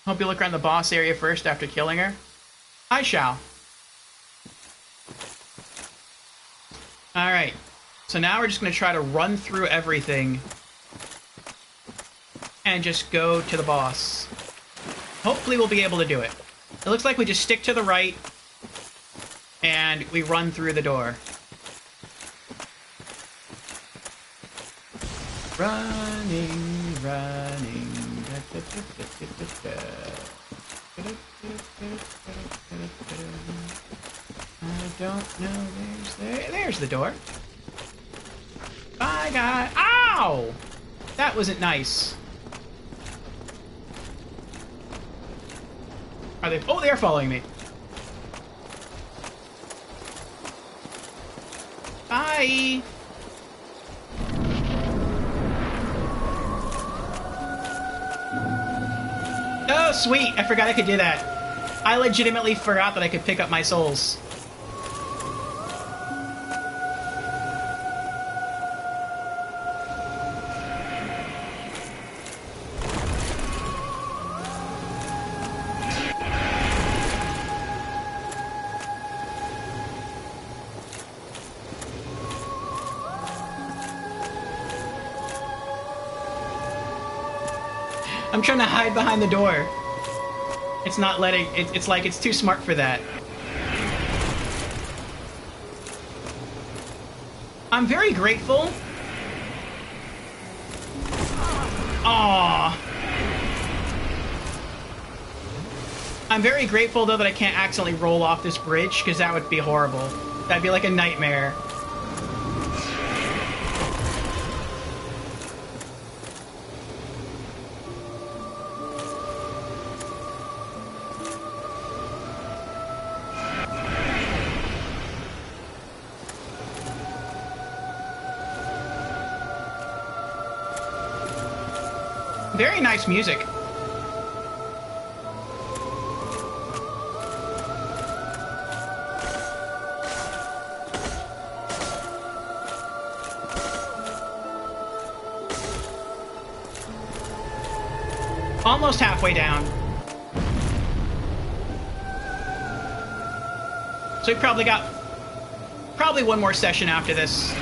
Hope you look around the boss area first after killing her. I shall. Alright. So now we're just going to try to run through everything. And just go to the boss. Hopefully we'll be able to do it. It looks like we just stick to the right. And we run through the door. Running, running. I don't know. There's the door. Bye, guy. Ow! That wasn't nice. Are they? Oh, they're following me. Bye. Oh, sweet! I forgot I could do that. I legitimately forgot that I could pick up my souls. I'm trying to hide behind the door. It's not letting... It's like it's too smart for that. I'm very grateful. Aww. I'm very grateful, though, that I can't accidentally roll off this bridge, because that would be horrible. That'd be like a nightmare. Very nice music. Almost halfway down. So we probably got one more session after this.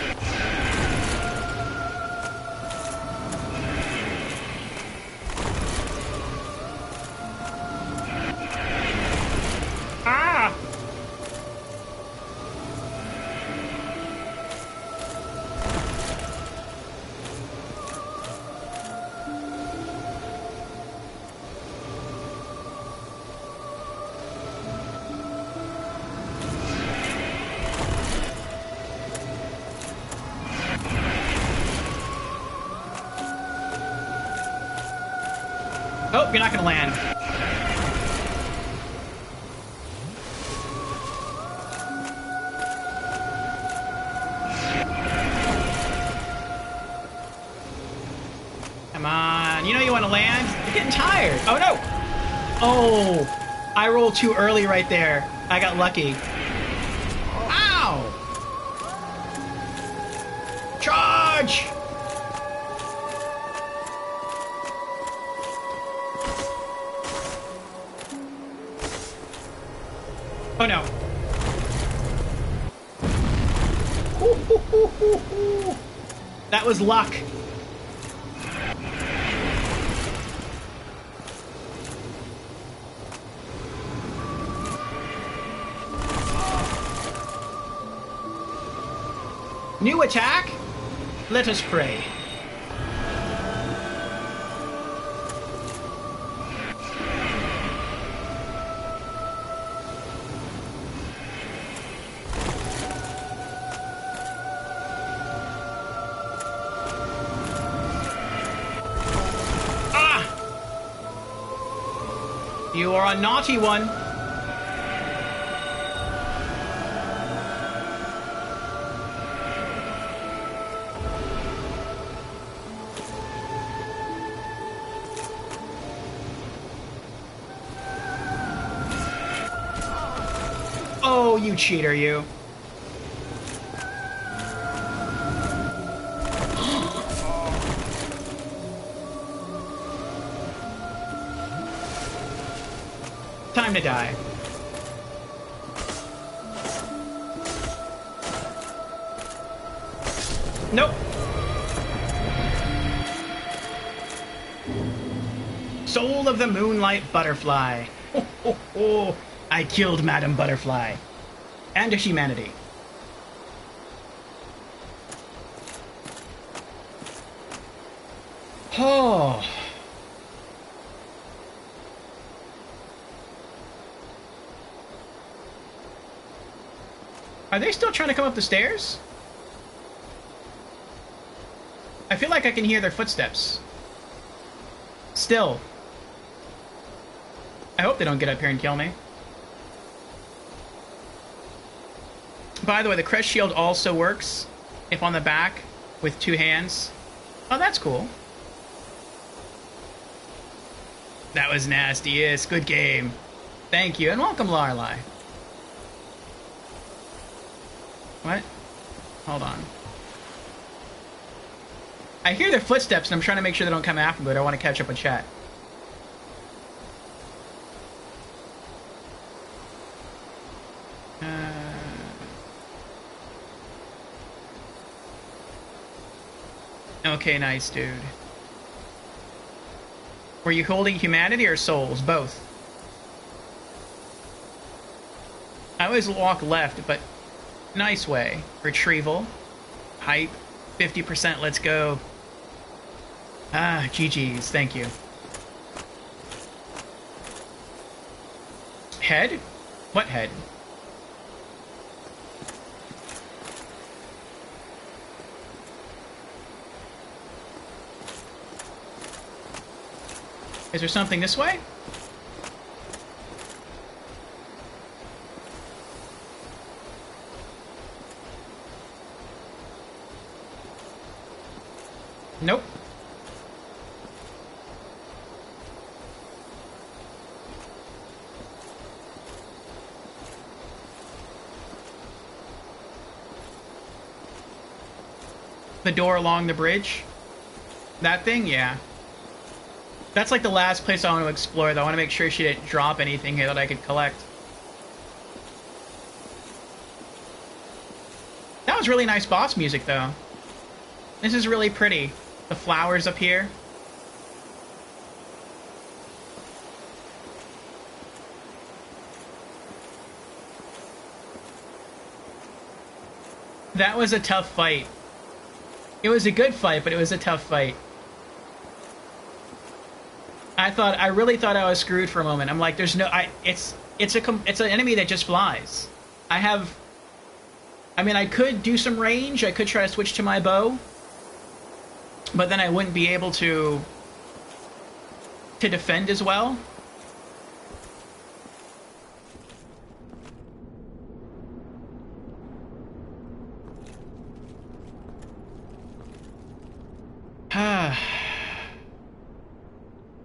Oh, you're not gonna land. Come on. You know you want to land? You're getting tired. Oh, no. Oh, I rolled too early right there. I got lucky. Ow! Charge! Oh, no. That was luck. New attack? Let us pray. Ah! You are a naughty one. Oh, you cheater, you. Time to die. Nope. Soul of the Moonlight Butterfly. Ho, ho, ho. I killed Madam Butterfly. And humanity. Oh. Are they still trying to come up the stairs? I feel like I can hear their footsteps. Still. I hope they don't get up here and kill me. By the way, the crest shield also works if on the back with 2 hands. Oh, that's cool. That was nasty. Yes, good game. Thank you, and welcome, Larlai. What? Hold on. I hear their footsteps, and I'm trying to make sure they don't come after me, but I want to catch up with chat. Okay, nice, dude. Were you holding humanity or souls? Both. I always walk left, but nice way. Retrieval. Hype. 50%, let's go. Ah, GG's, thank you. Head? What head? Is there something this way? Nope. The door along the bridge? That thing? Yeah. That's like the last place I want to explore, though. I want to make sure she didn't drop anything here that I could collect. That was really nice boss music, though. This is really pretty. The flowers up here. That was a tough fight. It was a good fight, but it was a tough fight. I really thought I was screwed for a moment. I'm like, there's no, it's an enemy that just flies. I mean, I could do some range. I could try to switch to my bow, but then I wouldn't be able to to defend as well.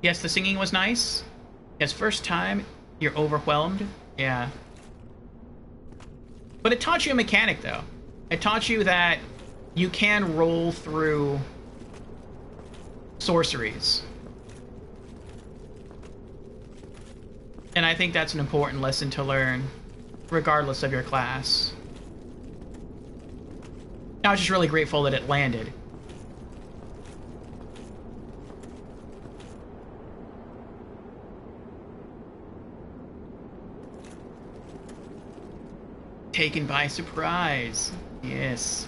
Yes, the singing was nice. Yes, first time you're overwhelmed. Yeah. But it taught you a mechanic, though. It taught you that you can roll through sorceries. And I think that's an important lesson to learn, regardless of your class. I was just really grateful that it landed. Taken by surprise. Yes.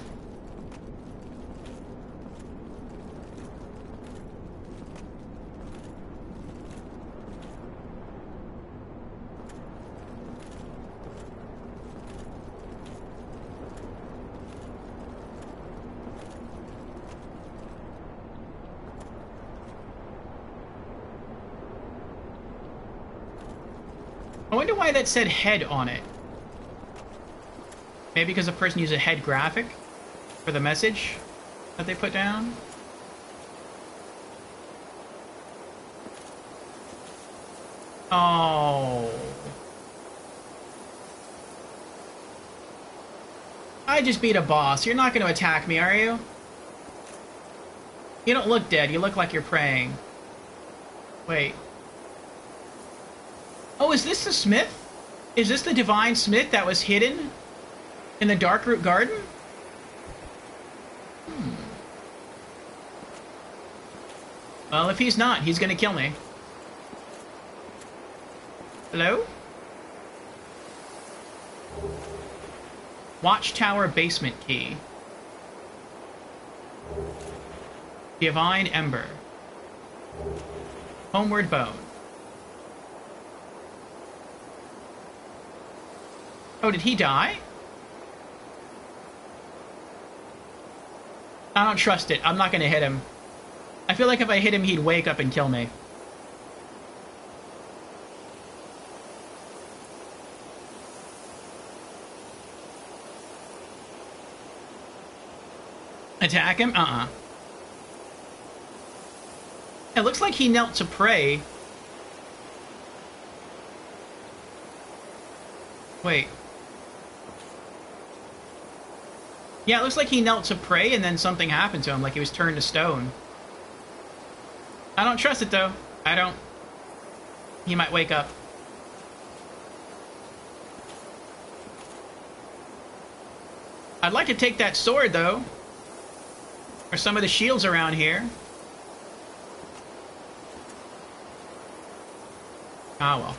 I wonder why that said head on it. Maybe because the person used a head graphic for the message that they put down? Oh. I just beat a boss. You're not going to attack me, are you? You don't look dead. You look like you're praying. Wait. Oh, is this the smith? Is this the divine smith that was hidden in the Darkroot Garden? Well, if he's not, he's gonna kill me. Hello? Watchtower basement key. Divine Ember. Homeward Bone. Oh, did he die? I don't trust it. I'm not gonna hit him. I feel like if I hit him, he'd wake up and kill me. Attack him? Uh-uh. It looks like he knelt to pray. Wait. Yeah, it looks like he knelt to pray and then something happened to him, like he was turned to stone. I don't trust it, though. I don't. He might wake up. I'd like to take that sword, though. Or some of the shields around here. Ah, well.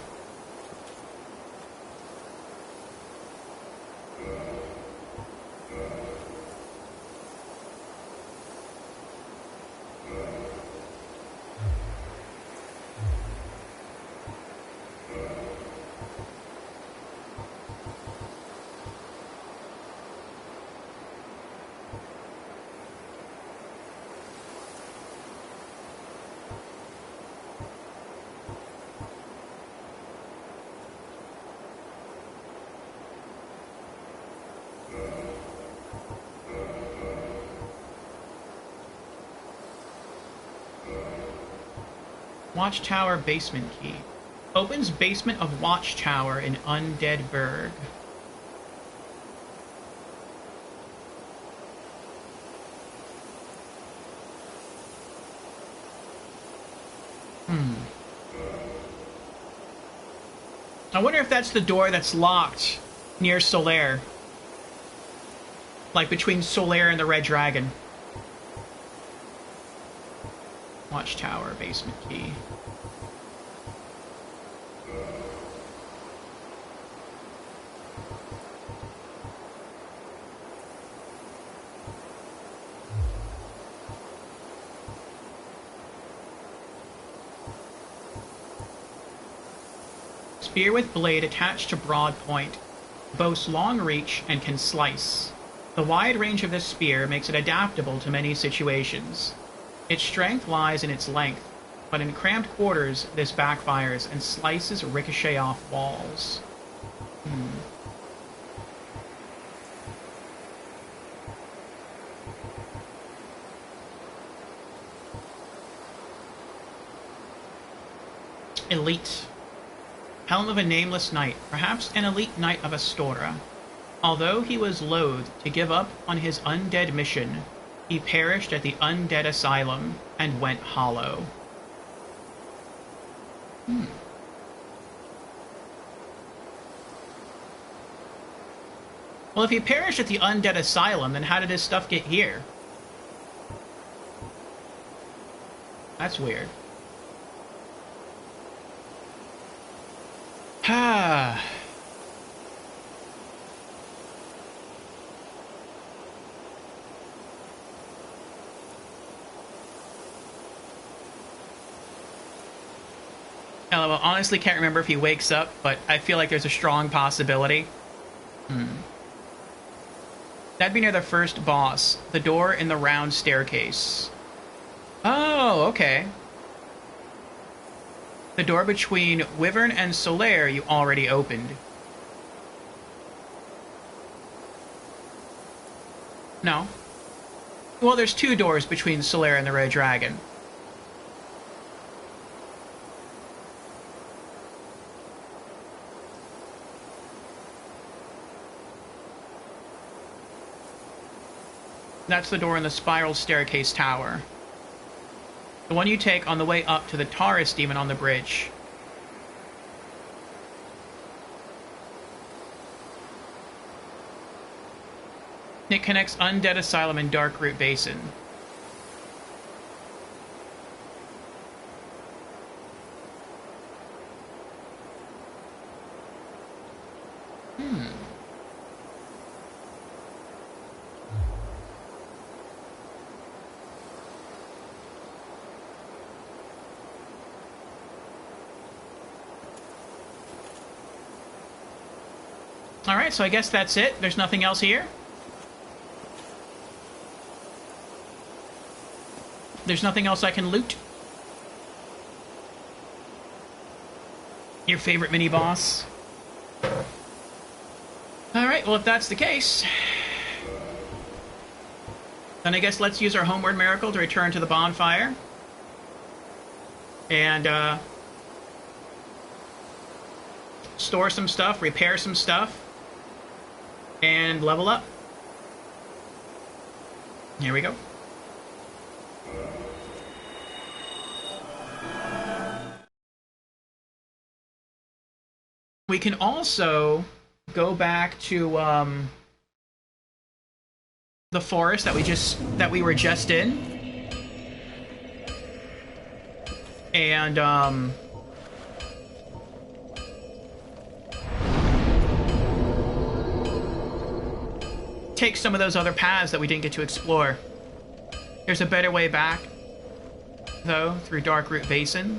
Watchtower basement key. Opens basement of Watchtower in Undead Burg. I wonder if that's the door that's locked near Solaire. Like between Solaire and the Red Dragon. Watchtower basement key. Spear with blade attached to broad point. Boasts long reach and can slice. The wide range of this spear makes it adaptable to many situations. Its strength lies in its length. But in cramped quarters, this backfires and slices ricochet off walls. Elite. Helm of a nameless knight, perhaps an elite knight of Astora. Although he was loath to give up on his undead mission, he perished at the Undead Asylum and went hollow. Well, if he perished at the Undead Asylum, then how did his stuff get here? That's weird. Ah. LOL, honestly can't remember if he wakes up, but I feel like there's a strong possibility. That'd be near the first boss, the door in the round staircase. Oh, okay. The door between Wyvern and Solaire you already opened. No. Well, there's two doors between Solaire and the Red Dragon. That's the door in the spiral staircase tower. The one you take on the way up to the Taurus demon on the bridge. It connects Undead Asylum and Darkroot Basin. Alright, so I guess that's it. There's nothing else here. There's nothing else I can loot. Your favorite mini-boss. Alright, well if that's the case, then I guess let's use our Homeward Miracle to return to the bonfire. And, store some stuff, repair some stuff, and level up. Here we go. We can also go back to the forest that we were just in, and take some of those other paths that we didn't get to explore. There's a better way back, though, through Darkroot Basin.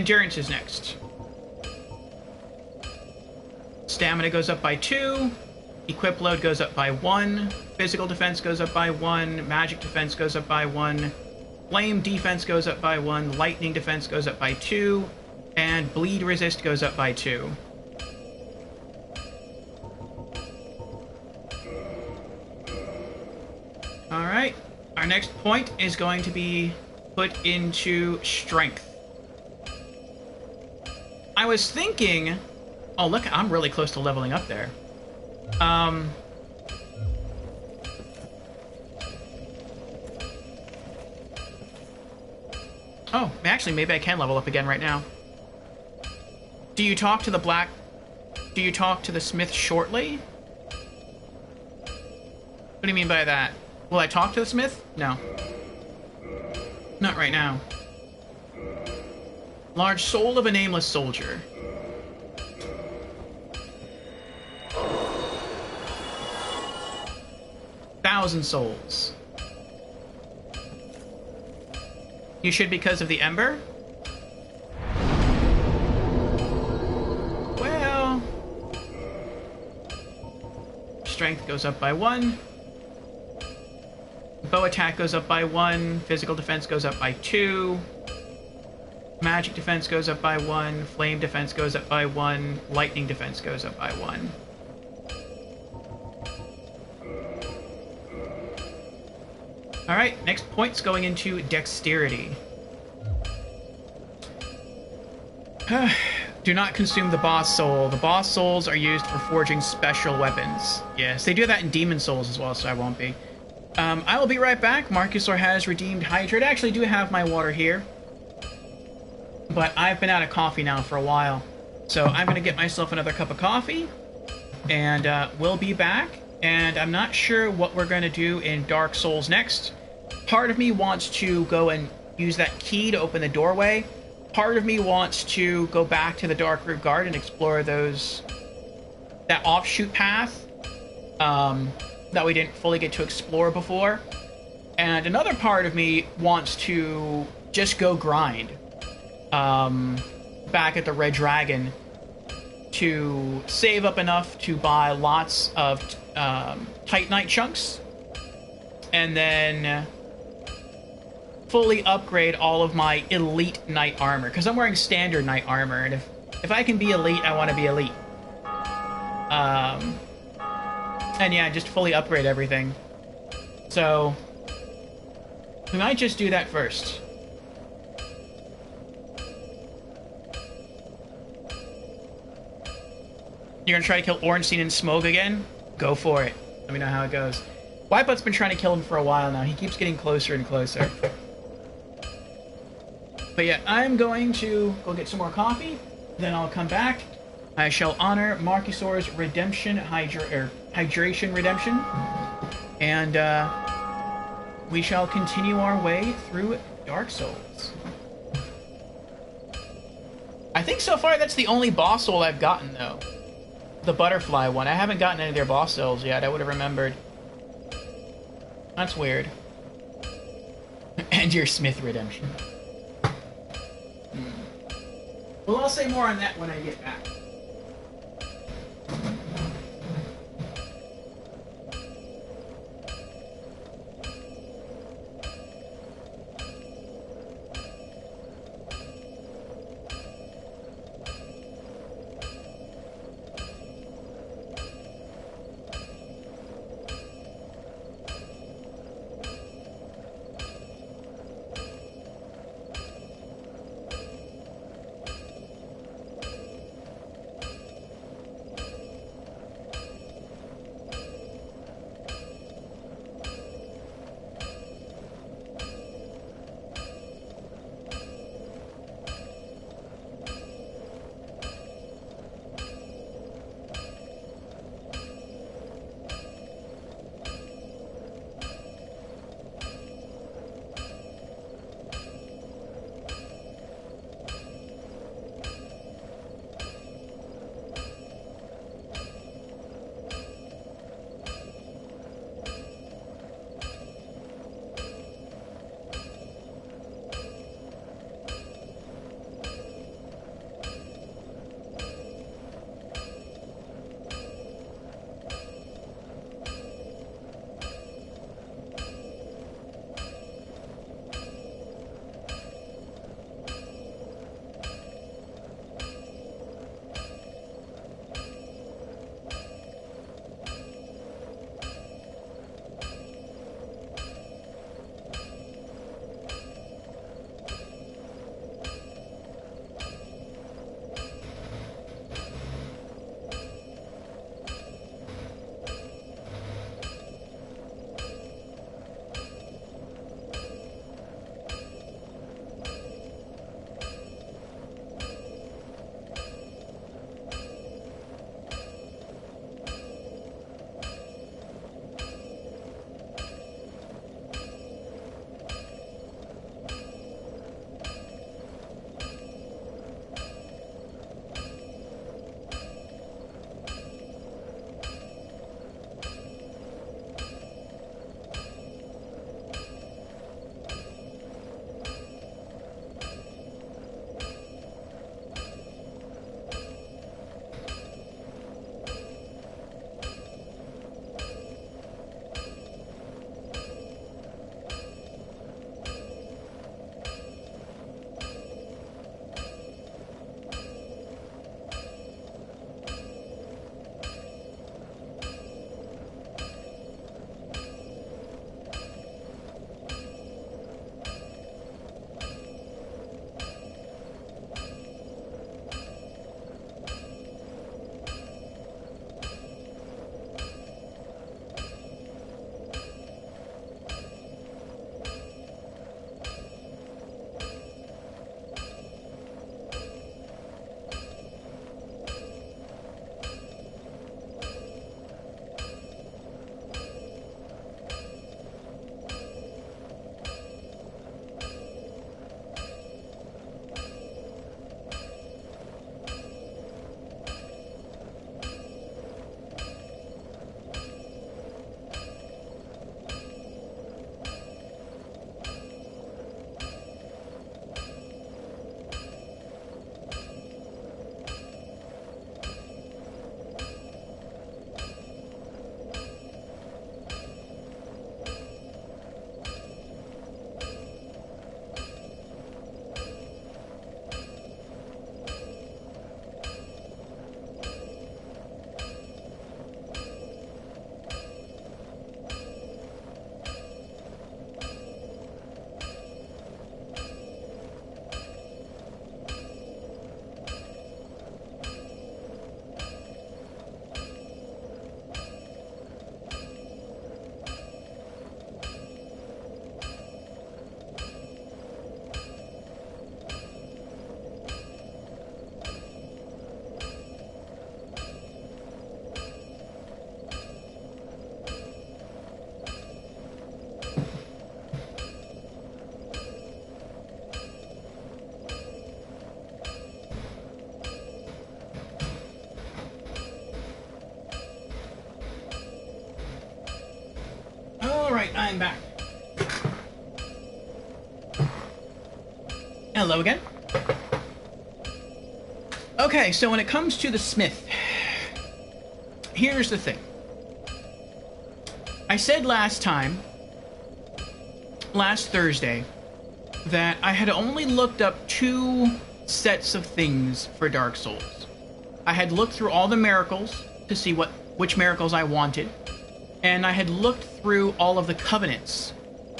Endurance is next. Stamina goes up by 2. Equip load goes up by 1. Physical defense goes up by 1. Magic defense goes up by 1. Flame defense goes up by 1. Lightning defense goes up by 2. And bleed resist goes up by 2. Alright. Our next point is going to be put into strength. I was thinking... Oh, look, I'm really close to leveling up there. Oh, actually, maybe I can level up again right now. Do you talk to the smith shortly? What do you mean by that? Will I talk to the smith? No. Not right now. Large soul of a nameless soldier. Thousand souls. You should because of the ember? Well... Strength goes up by 1. Bow attack goes up by 1. Physical defense goes up by 2. Magic defense goes up by 1. Flame defense goes up by 1. Lightning defense goes up by 1. Alright, next point's going into dexterity. Do not consume the boss soul. The boss souls are used for forging special weapons. Yes, they do that in Demon Souls as well, so I won't be. I will be right back. Marcusor has redeemed Hydrate. I actually do have my water here. But I've been out of coffee now for a while. So I'm going to get myself another cup of coffee. And we'll be back. And I'm not sure what we're going to do in Dark Souls next. Part of me wants to go and use that key to open the doorway. Part of me wants to go back to the Dark Root Guard and explore that offshoot path that we didn't fully get to explore before. And another part of me wants to just go grind back at the Red Dragon to save up enough to buy lots of Titanite chunks, and then fully upgrade all of my elite knight armor, because I'm wearing standard knight armor, and if I can be elite, I want to be elite. And yeah, just fully upgrade everything. So we might just do that first. You're gonna try to kill Ornstein and Smoke again? Go for it. Let me know how it goes. Wipeout's been trying to kill him for a while now. He keeps getting closer and closer. But yeah, I'm going to go get some more coffee. Then I'll come back. I shall honor Marcusor's redemption, hydration redemption. And we shall continue our way through Dark Souls. I think so far that's the only boss soul I've gotten, though. The butterfly one. I haven't gotten any of their boss souls yet. I would have remembered. That's weird. And your Smith redemption. Well, I'll say more on that when I get back. Alright, I'm back. Hello again. Okay, so when it comes to the smith, here's the thing. I said last Thursday, that I had only looked up 2 sets of things for Dark Souls. I had looked through all the miracles to see which miracles I wanted, and I had looked through all of the covenants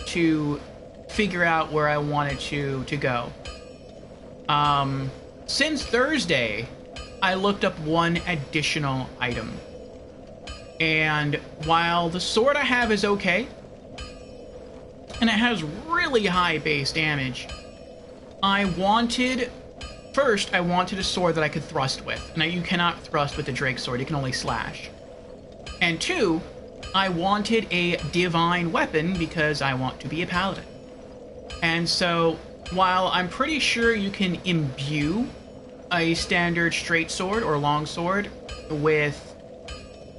to figure out where I wanted to go. Since Thursday, I looked up 1 additional item. And while the sword I have is okay, and it has really high base damage, I wanted a sword that I could thrust with. Now, you cannot thrust with the Drake sword, you can only slash. And 2, I wanted a divine weapon because I want to be a paladin. And so, while I'm pretty sure you can imbue a standard straight sword or long sword with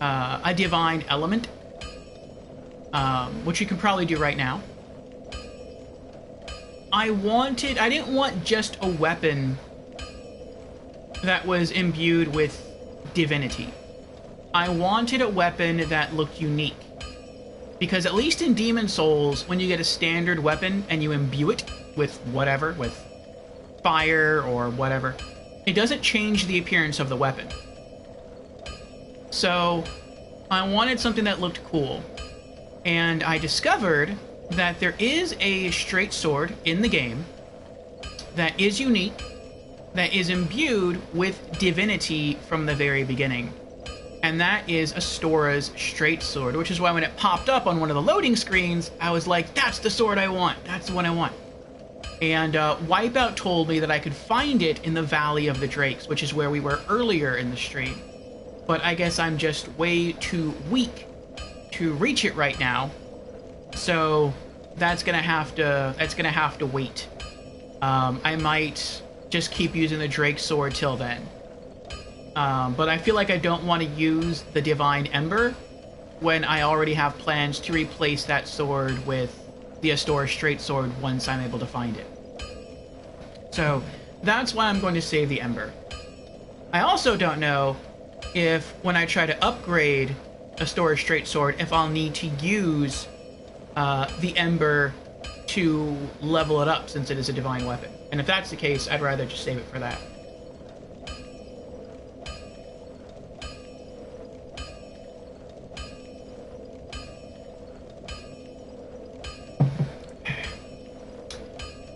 a divine element, which you can probably do right now, I didn't want just a weapon that was imbued with divinity. I wanted a weapon that looked unique. Because at least in Demon Souls, when you get a standard weapon and you imbue it with whatever, with fire or whatever, it doesn't change the appearance of the weapon. So, I wanted something that looked cool. And I discovered that there is a straight sword in the game that is unique, that is imbued with divinity from the very beginning. And that is Astora's straight sword, which is why when it popped up on one of the loading screens, I was like, that's the sword I want. That's the one I want. And Wipeout told me that I could find it in the Valley of the Drakes, which is where we were earlier in the stream. But I guess I'm just way too weak to reach it right now. So that's gonna have to wait. I might just keep using the Drake sword till then. But I feel like I don't want to use the Divine Ember when I already have plans to replace that sword with the Astora straight sword once I'm able to find it. So that's why I'm going to save the Ember. I also don't know if when I try to upgrade Astora straight sword, if I'll need to use the Ember to level it up since it is a divine weapon. And if that's the case, I'd rather just save it for that.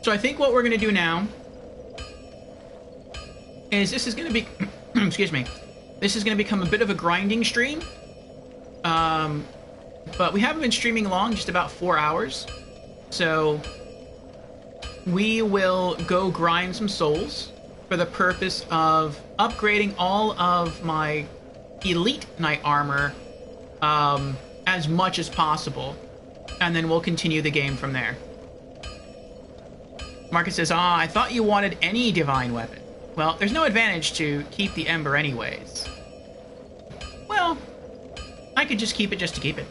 So I think what we're going to do now is this is going to be, excuse me, this is going to become a bit of a grinding stream. But we haven't been streaming long, just about 4 hours. So we will go grind some souls for the purpose of upgrading all of my elite knight armor as much as possible. And then we'll continue the game from there. Marcus says, I thought you wanted any divine weapon. Well, there's no advantage to keep the Ember anyways. Well, I could just keep it just to keep it.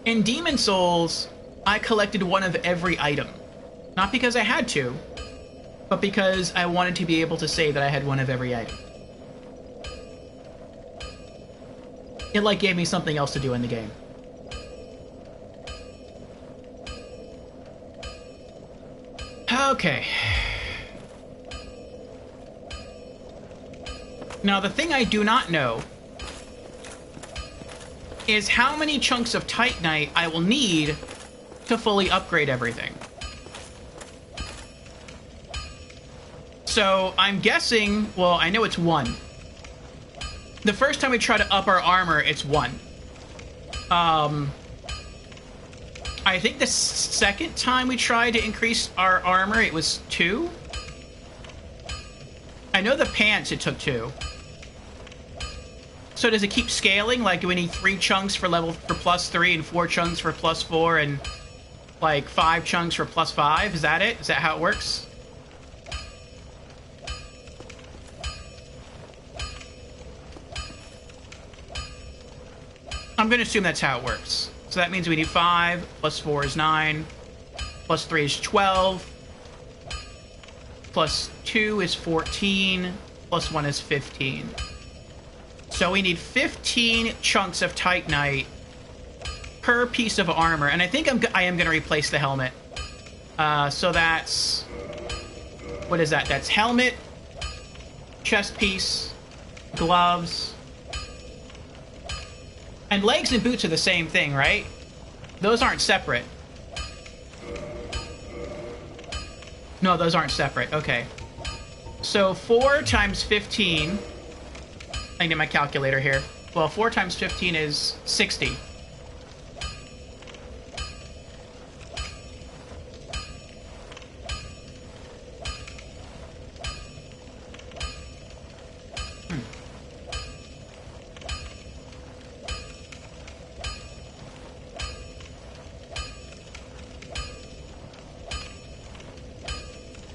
In Demon Souls, I collected one of every item. Not because I had to, but because I wanted to be able to say that I had one of every item. It, like, gave me something else to do in the game. Okay. Now, the thing I do not know is how many chunks of Titanite I will need to fully upgrade everything. So, I'm guessing, well, I know it's 1. The first time we try to up our armor, it's 1. I think the second time we tried to increase our armor, it was 2. I know the pants, it took 2. So does it keep scaling? Like, do we need 3 chunks for +3 and 4 chunks for +4 and, like, 5 chunks for +5? Is that it? Is that how it works? I'm going to assume that's how it works. So that means we need 5, plus 4 is 9, plus 3 is 12, plus 2 is 14, plus 1 is 15. So we need 15 chunks of Titanite per piece of armor. And I think I am going to replace the helmet. So that's... What is that? That's helmet, chest piece, gloves, and legs and boots are the same thing, right? Those aren't separate. No, those aren't separate. Okay. So 4 times 15... I need my calculator here. Well, 4 times 15 is 60.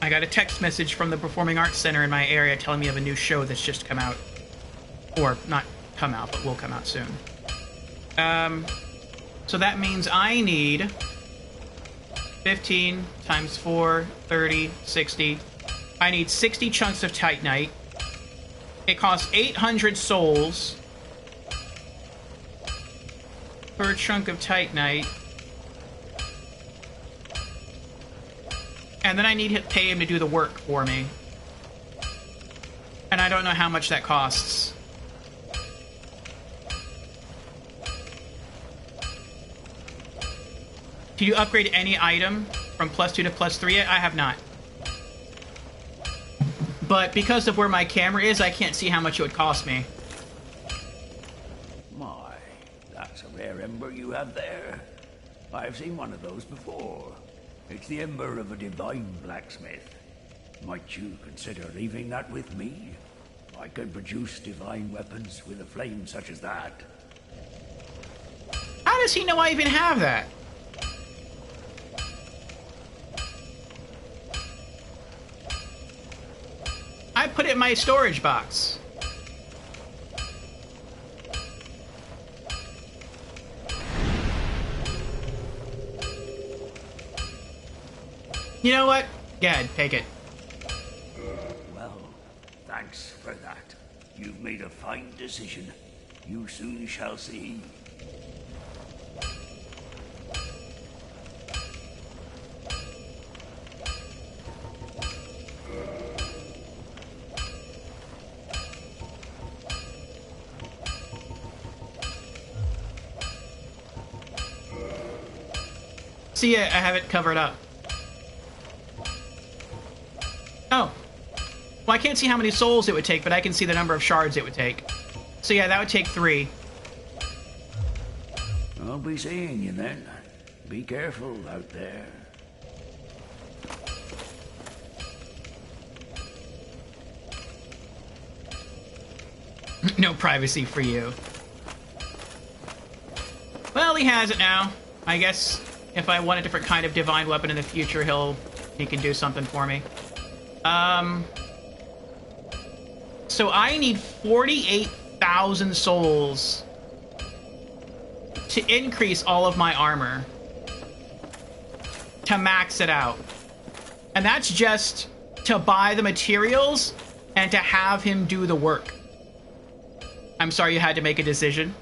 I got a text message from the Performing Arts Center in my area telling me of a new show that's just come out. Or, not come out, but will come out soon. So that means I need 15 times 4, 30, 60. I need 60 chunks of Titanite. It costs 800 souls per chunk of Titanite. And then I need to pay him to do the work for me. And I don't know how much that costs. Did you upgrade any item from +2 to +3 yet? I have not. But because of where my camera is, I can't see how much it would cost me. My, that's a rare ember you have there. I've seen one of those before. It's the ember of a divine blacksmith. Might you consider leaving that with me? I can produce divine weapons with a flame such as that. How does he know I even have that? I put it in my storage box. You know what? Go ahead, take it. Well, thanks for that. You've made a fine decision. You soon shall see. See, I have it covered up. Oh. Well, I can't see how many souls it would take, but I can see the number of shards it would take. So yeah, that would take 3. I'll be seeing you then. Be careful out there. No privacy for you. Well, he has it now. I guess if I want a different kind of divine weapon in the future, he can do something for me. So I need 48,000 souls to increase all of my armor to max it out. And that's just to buy the materials and to have him do the work. I'm sorry you had to make a decision.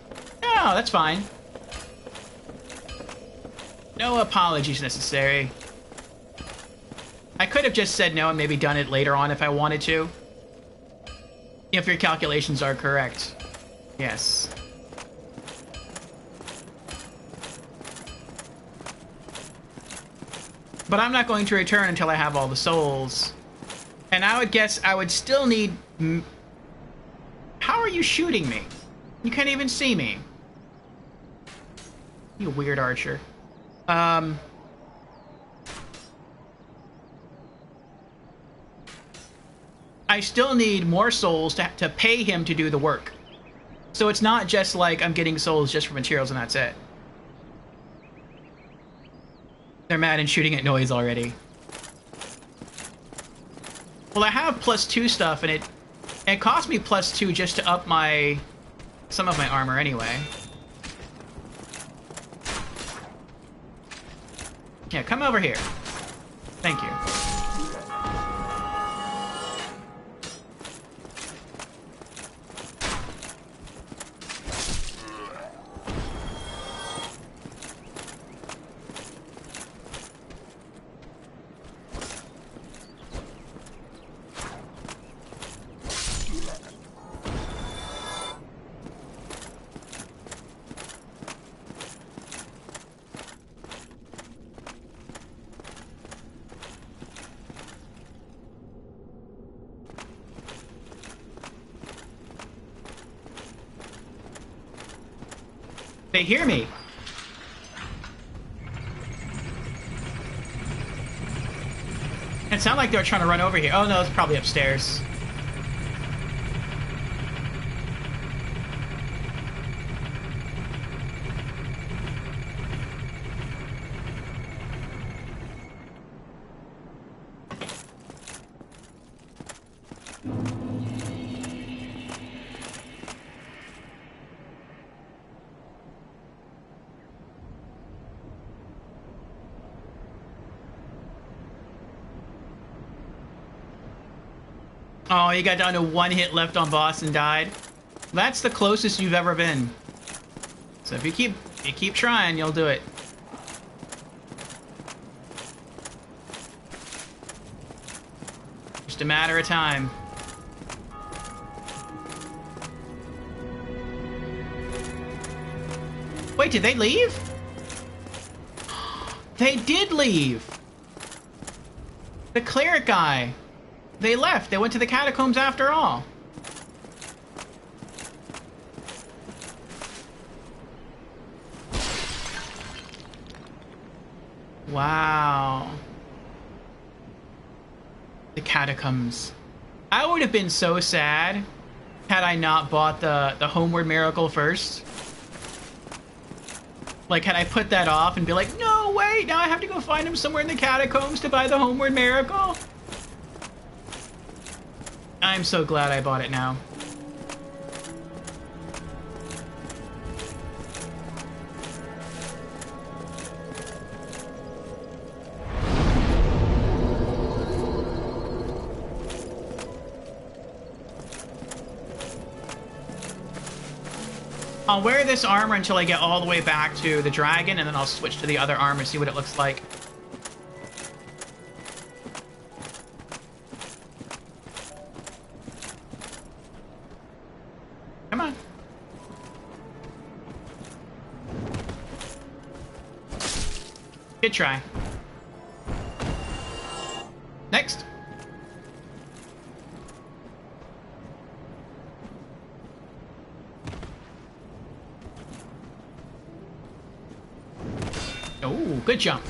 No, that's fine. No apologies necessary. I could have just said no and maybe done it later on if I wanted to. If your calculations are correct. Yes. But I'm not going to return until I have all the souls. And I would guess I would still need... How are you shooting me? You can't even see me. You weird archer. I still need more souls to pay him to do the work. So it's not just like I'm getting souls just for materials and that's it. They're mad and shooting at noise already. Well, I have +2 stuff, and it cost me +2 just to up some of my armor anyway. Yeah, come over here. Thank you. They hear me. It sounded like they were trying to run over here. Oh no, it's probably upstairs. Oh, you got down to 1 hit left on boss and died. That's the closest you've ever been. So if you keep trying, you'll do it. Just a matter of time. Wait, did they leave? They did leave! The cleric guy. They left. They went to the catacombs after all. Wow. The catacombs. I would have been so sad had I not bought the Homeward Miracle first. Like, had I put that off and be like, no, wait, now I have to go find him somewhere in the catacombs to buy the Homeward Miracle? I'm so glad I bought it now. I'll wear this armor until I get all the way back to the dragon, and then I'll switch to the other armor, see what it looks like. Come on. Good try. Next. Oh, good jump.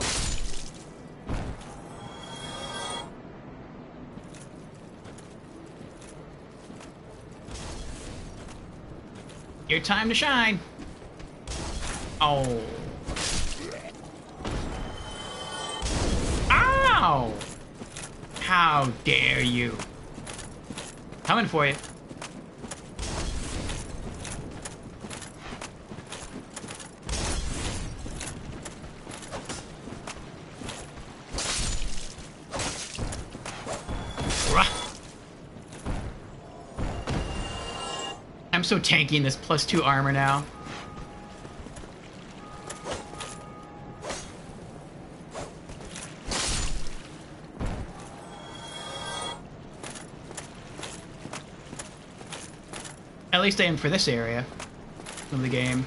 Your time to shine. Oh. Ow! How dare you? Coming for you. I'm so tanky in this +2 armor now. At least I am for this area of the game.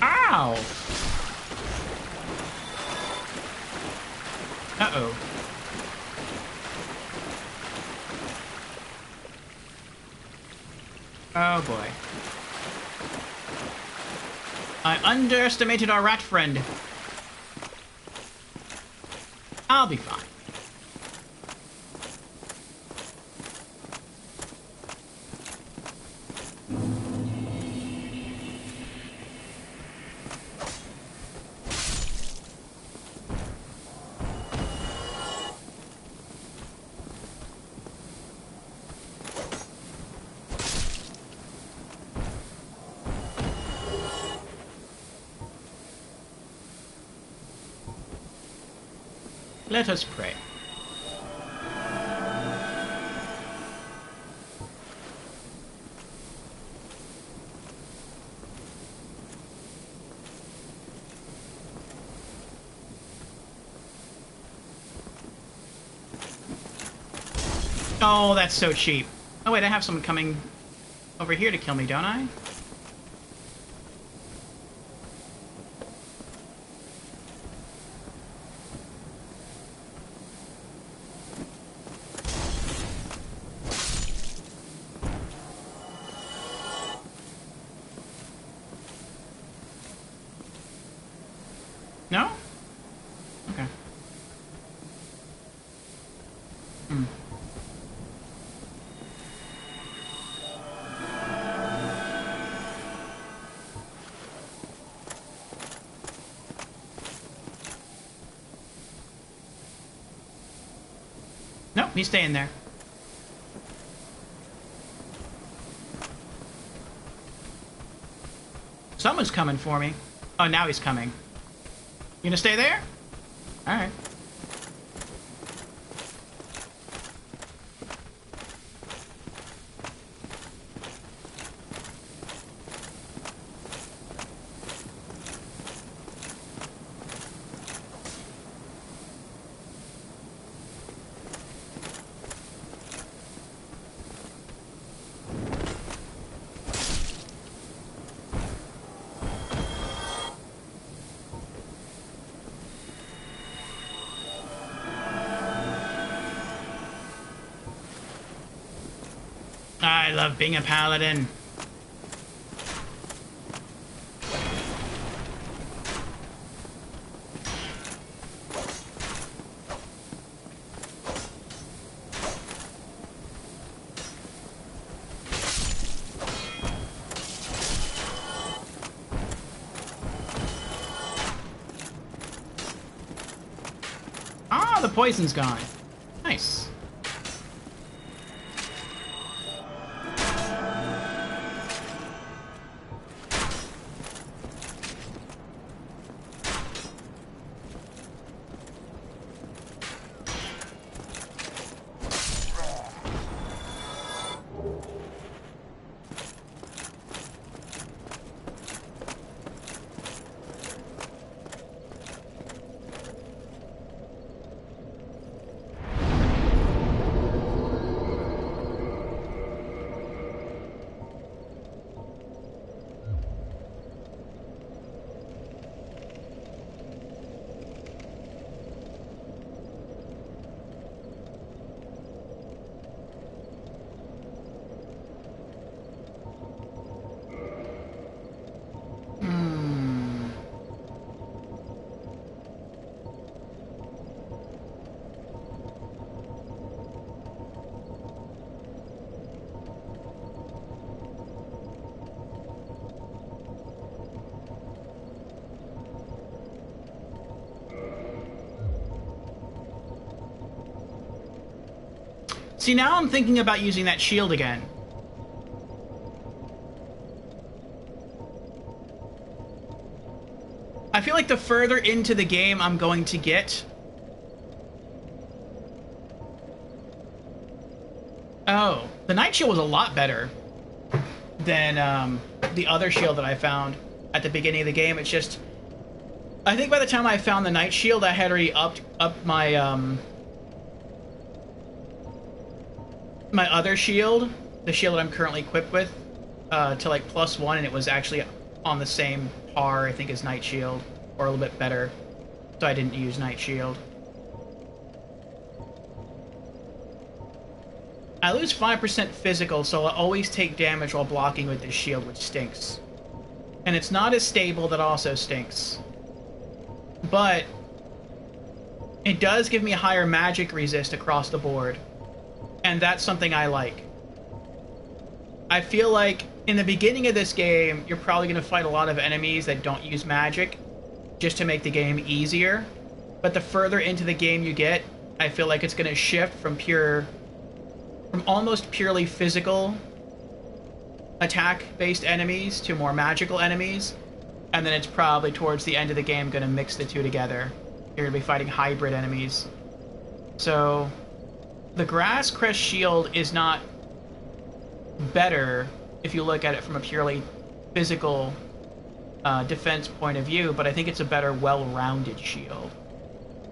Ow! Uh-oh. Oh boy. I underestimated our rat friend. I'll be fine. Let us pray. Oh, that's so cheap. Oh wait, I have someone coming over here to kill me, don't I? No? Okay. Nope, he's staying there. Someone's coming for me. Oh, now he's coming. You gonna stay there? Alright. I love being a paladin. Ah, the poison's gone. Nice. See, now I'm thinking about using that shield again. I feel like the further into the game I'm going to get... Oh, the Night Shield was a lot better than the other shield that I found at the beginning of the game. It's just... I think by the time I found the Night Shield, I had already upped my... my other shield, the shield that I'm currently equipped with, to like +1, and it was actually on the same par, I think, as Night Shield, or a little bit better, so I didn't use Night Shield. I lose 5% physical, so I'll always take damage while blocking with this shield, which stinks. And it's not as stable, that also stinks. But it does give me a higher magic resist across the board. And that's something I like. I feel like in the beginning of this game, you're probably going to fight a lot of enemies that don't use magic just to make the game easier. But the further into the game you get, I feel like it's going to shift from almost purely physical attack-based enemies to more magical enemies. And then it's probably towards the end of the game going to mix the two together. You're going to be fighting hybrid enemies. So the Grass Crest Shield is not better if you look at it from a purely physical defense point of view, but I think it's a better, well-rounded shield.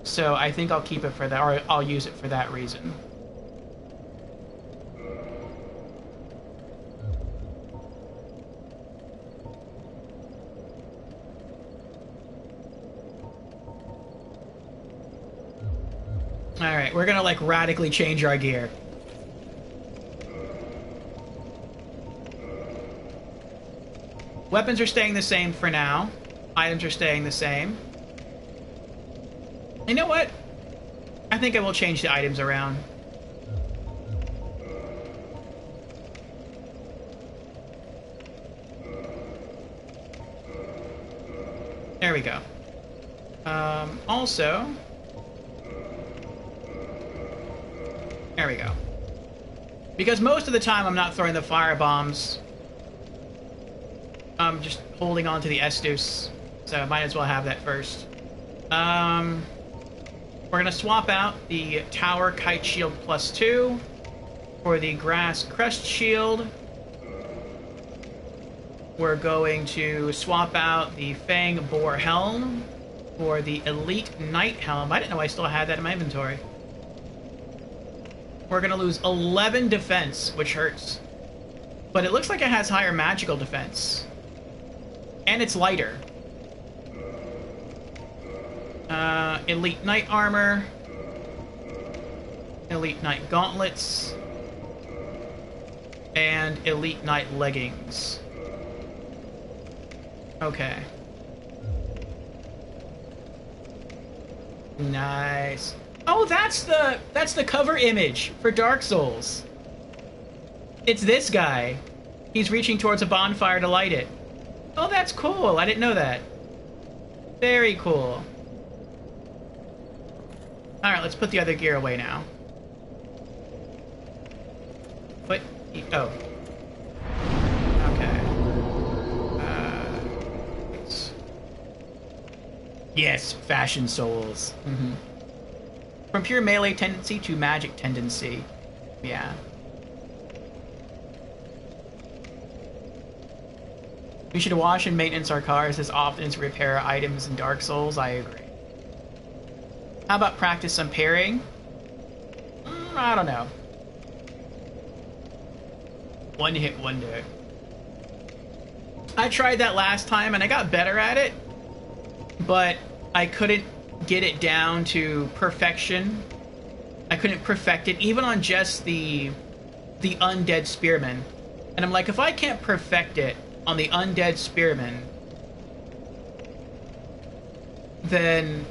So I think I'll keep it for that, or I'll use it for that reason. Alright, we're gonna, like, radically change our gear. Weapons are staying the same for now. Items are staying the same. You know what? I think I will change the items around. There we go. Also... There we go. Because most of the time I'm not throwing the fire bombs. I'm just holding on to the Estus. So I might as well have that first. We're going to swap out the Tower Kite Shield +2 for the Grass Crest Shield. We're going to swap out the Fang Boar Helm for the Elite Knight Helm. I didn't know I still had that in my inventory. We're going to lose 11 defense, which hurts. But it looks like it has higher magical defense. And it's lighter. Elite Knight Armor. Elite Knight Gauntlets. And Elite Knight Leggings. Okay. Nice. Oh, that's the cover image for Dark Souls. It's this guy. He's reaching towards a bonfire to light it. Oh, that's cool. I didn't know that. Very cool. Alright, let's put the other gear away now. What? Oh. Okay. Yes, Fashion Souls. Mm-hmm. From pure melee tendency to magic tendency. Yeah. We should wash and maintenance our cars as often as repair items in Dark Souls. I agree. How about practice some parrying? I don't know. One hit wonder. I tried that last time and I got better at it, but I couldn't get it down to perfection. I couldn't perfect it, even on just the Undead Spearman. And I'm like, if I can't perfect it on the Undead Spearman, then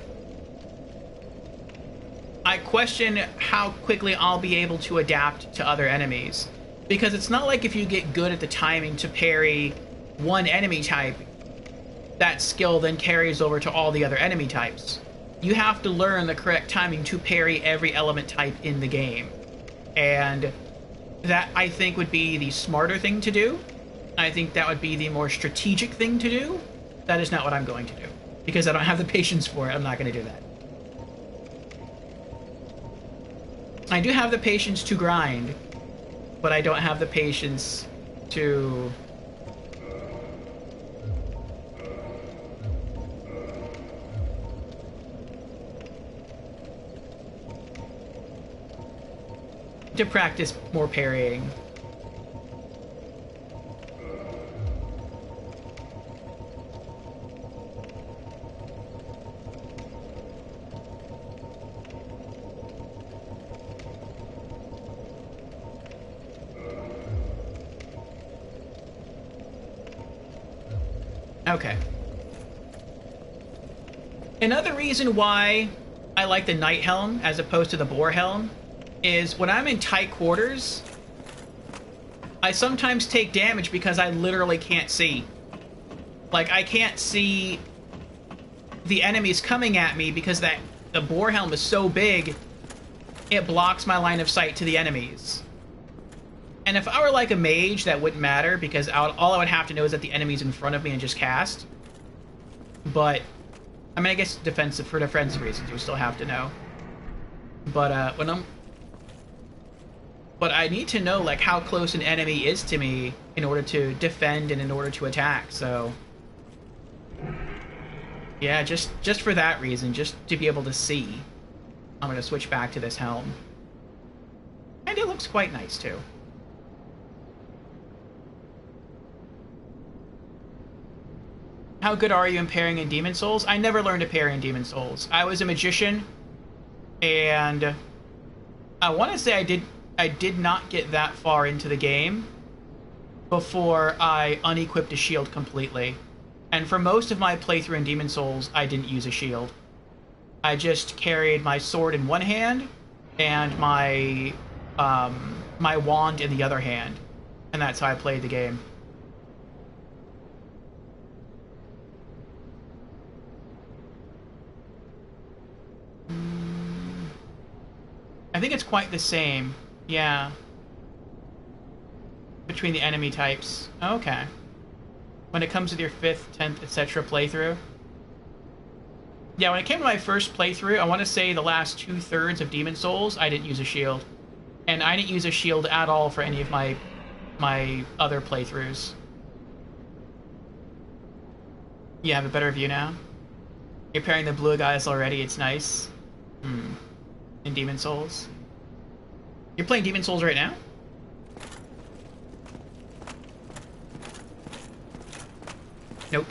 I question how quickly I'll be able to adapt to other enemies. Because it's not like if you get good at the timing to parry one enemy type, that skill then carries over to all the other enemy types. You have to learn the correct timing to parry every element type in the game. And that, I think, would be the smarter thing to do. I think that would be the more strategic thing to do. That is not what I'm going to do. Because I don't have the patience for it, I'm not going to do that. I do have the patience to grind, but I don't have the patience to... practice more parrying. Okay. Another reason why I like the Knight Helm as opposed to the Boar Helm is when I'm in tight quarters, I sometimes take damage because I literally can't see. Like, I can't see the enemies coming at me because the Boar Helm is so big, it blocks my line of sight to the enemies. And if I were like a mage, that wouldn't matter because all I would have to know is that the enemy's in front of me and just cast. But, I mean, I guess for defensive reasons, you still have to know. But but I need to know like how close an enemy is to me in order to defend and in order to attack. So yeah, just for that reason, just to be able to see, I'm gonna switch back to this helm. And it looks quite nice too. How good are you in parrying in Demon Souls? I never learned to parry in Demon Souls. I was a magician, and I want to say I did not get that far into the game before I unequipped a shield completely. And for most of my playthrough in Demon Souls, I didn't use a shield. I just carried my sword in one hand and my my wand in the other hand, and that's how I played the game. I think it's quite the same, yeah, between the enemy types. Okay. When it comes to your 5th, 10th, etc. playthrough. Yeah, when it came to my first playthrough, I want to say the last 2/3 of Demon Souls, I didn't use a shield. And I didn't use a shield at all for any of my other playthroughs. You have a better view now? You're pairing the blue guys already, it's nice. In Demon Souls. You're playing Demon Souls right now? Nope.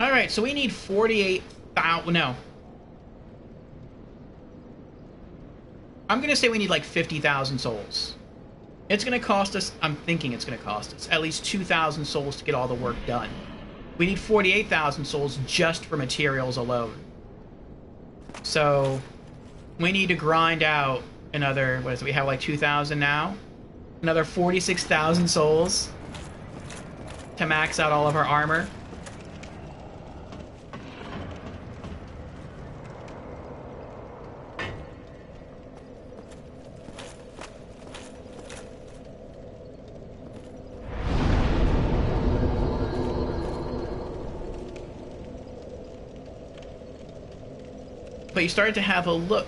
Alright, so we need 48,000... No. I'm gonna say we need like 50,000 souls. It's gonna cost us... I'm thinking it's gonna cost us at least 2,000 souls to get all the work done. We need 48,000 souls just for materials alone. So... we need to grind out another... what is it? We have like 2,000 now? Another 46,000 souls to max out all of our armor. But you started to have a look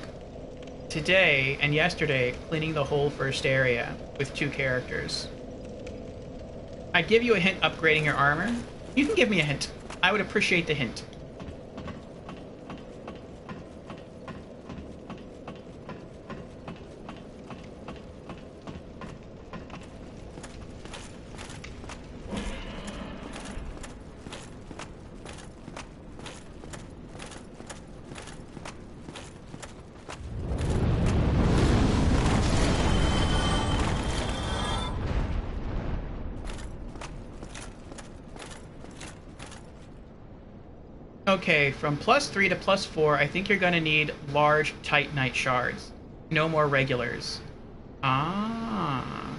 today and yesterday cleaning the whole first area with 2 characters. I'd give you a hint upgrading your armor. You can give me a hint. I would appreciate the hint. Okay, from +3 to +4, I think you're gonna need large Titanite shards. No more regulars. Ah.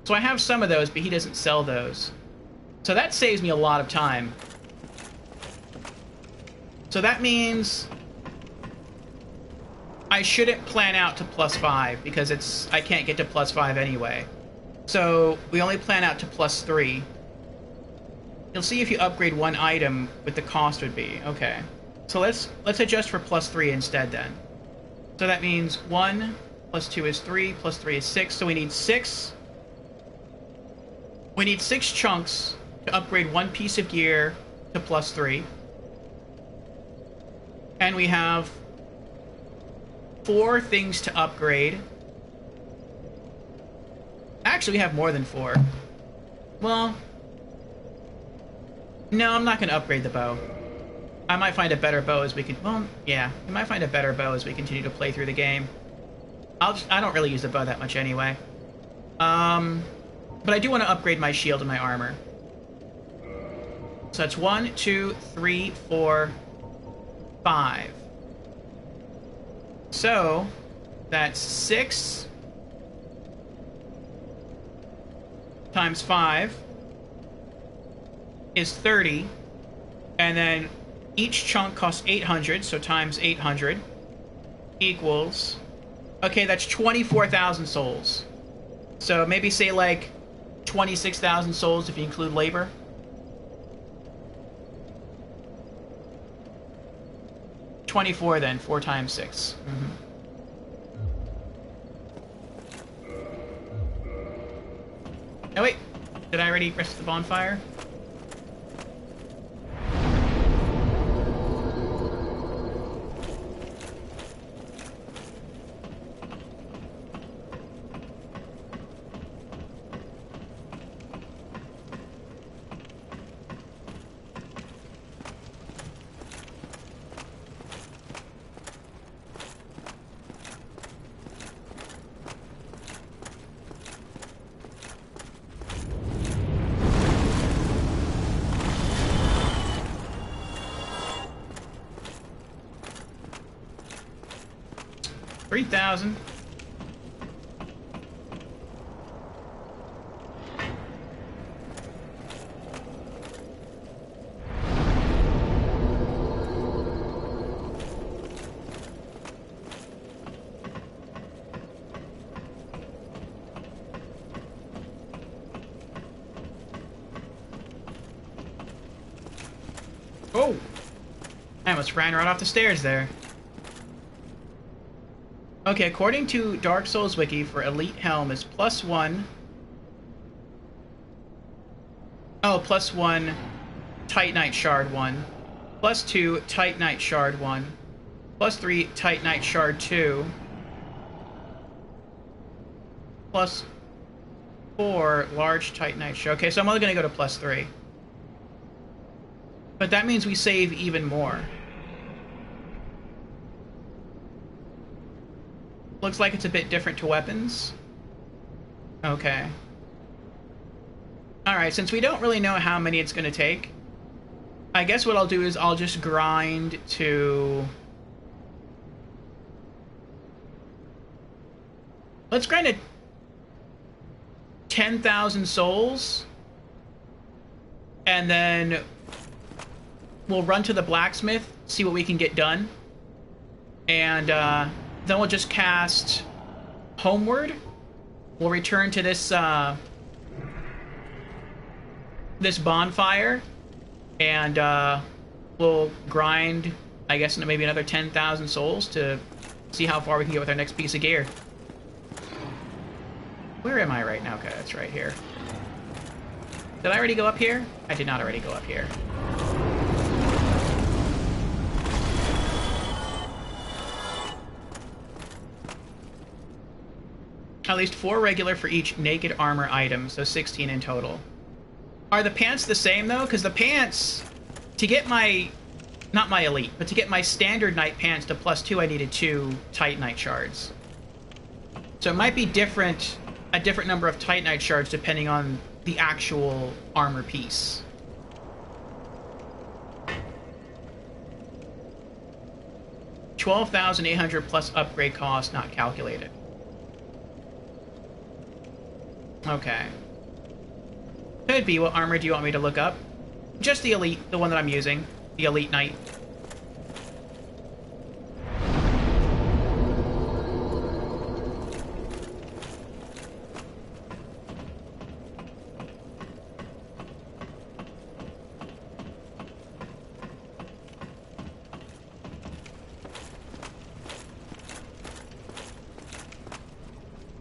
So I have some of those, but he doesn't sell those. So that saves me a lot of time. So that means I shouldn't plan out to +5 because I can't get to +5 anyway. So we only plan out to +3. You'll see if you upgrade one item what the cost would be. Okay. So let's adjust for +3 instead then. So that means 1 + 2 is 3, +3 is 6. So we need 6. We need 6 chunks to upgrade one piece of gear to +3. And we have 4 things to upgrade. Actually, we have more than 4. Well... no, I'm not going to upgrade the bow. I might find a better bow as we can... well, yeah. We might find a better bow as we continue to play through the game. I don't really use the bow that much anyway. But I do want to upgrade my shield and my armor. So that's 1, 2, 3, 4, 5. So, that's 6 times 5 is 30, and then each chunk costs 800, so times 800 equals... okay, that's 24,000 souls. So maybe say like 26,000 souls if you include labor. $24 then, 4 times 6. Oh wait, did I already rest the bonfire? $3,000. Oh! I almost ran right off the stairs there. Okay, according to Dark Souls Wiki, for Elite Helm is +1... Oh, +1 Titanite Shard 1. +2 Titanite Shard 1. +3 Titanite Shard 2. +4 Large Titanite Shard. Okay, so I'm only going to go to +3. But that means we save even more. Looks like it's a bit different to weapons. Okay. Alright, since we don't really know how many it's going to take, I guess what I'll do is I'll just grind to... Let's grind to 10,000 souls. And then we'll run to the blacksmith, see what we can get done. And, then we'll just cast Homeward. We'll return to this, this bonfire. And, we'll grind, I guess, into maybe another 10,000 souls to see how far we can get with our next piece of gear. Where am I right now? Okay, that's right here. Did I already go up here? I did not already go up here. At least 4 regular for each naked armor item, so 16 in total. Are the pants the same, though? Because the pants, to get my, not my elite, but to get my standard knight pants to +2, I needed 2 Titanite shards. So it might be different, a different number of Titanite shards depending on the actual armor piece. $12,800 plus upgrade cost not calculated. Okay. Could be. What armor do you want me to look up? Just the elite, the one that I'm using. The elite knight.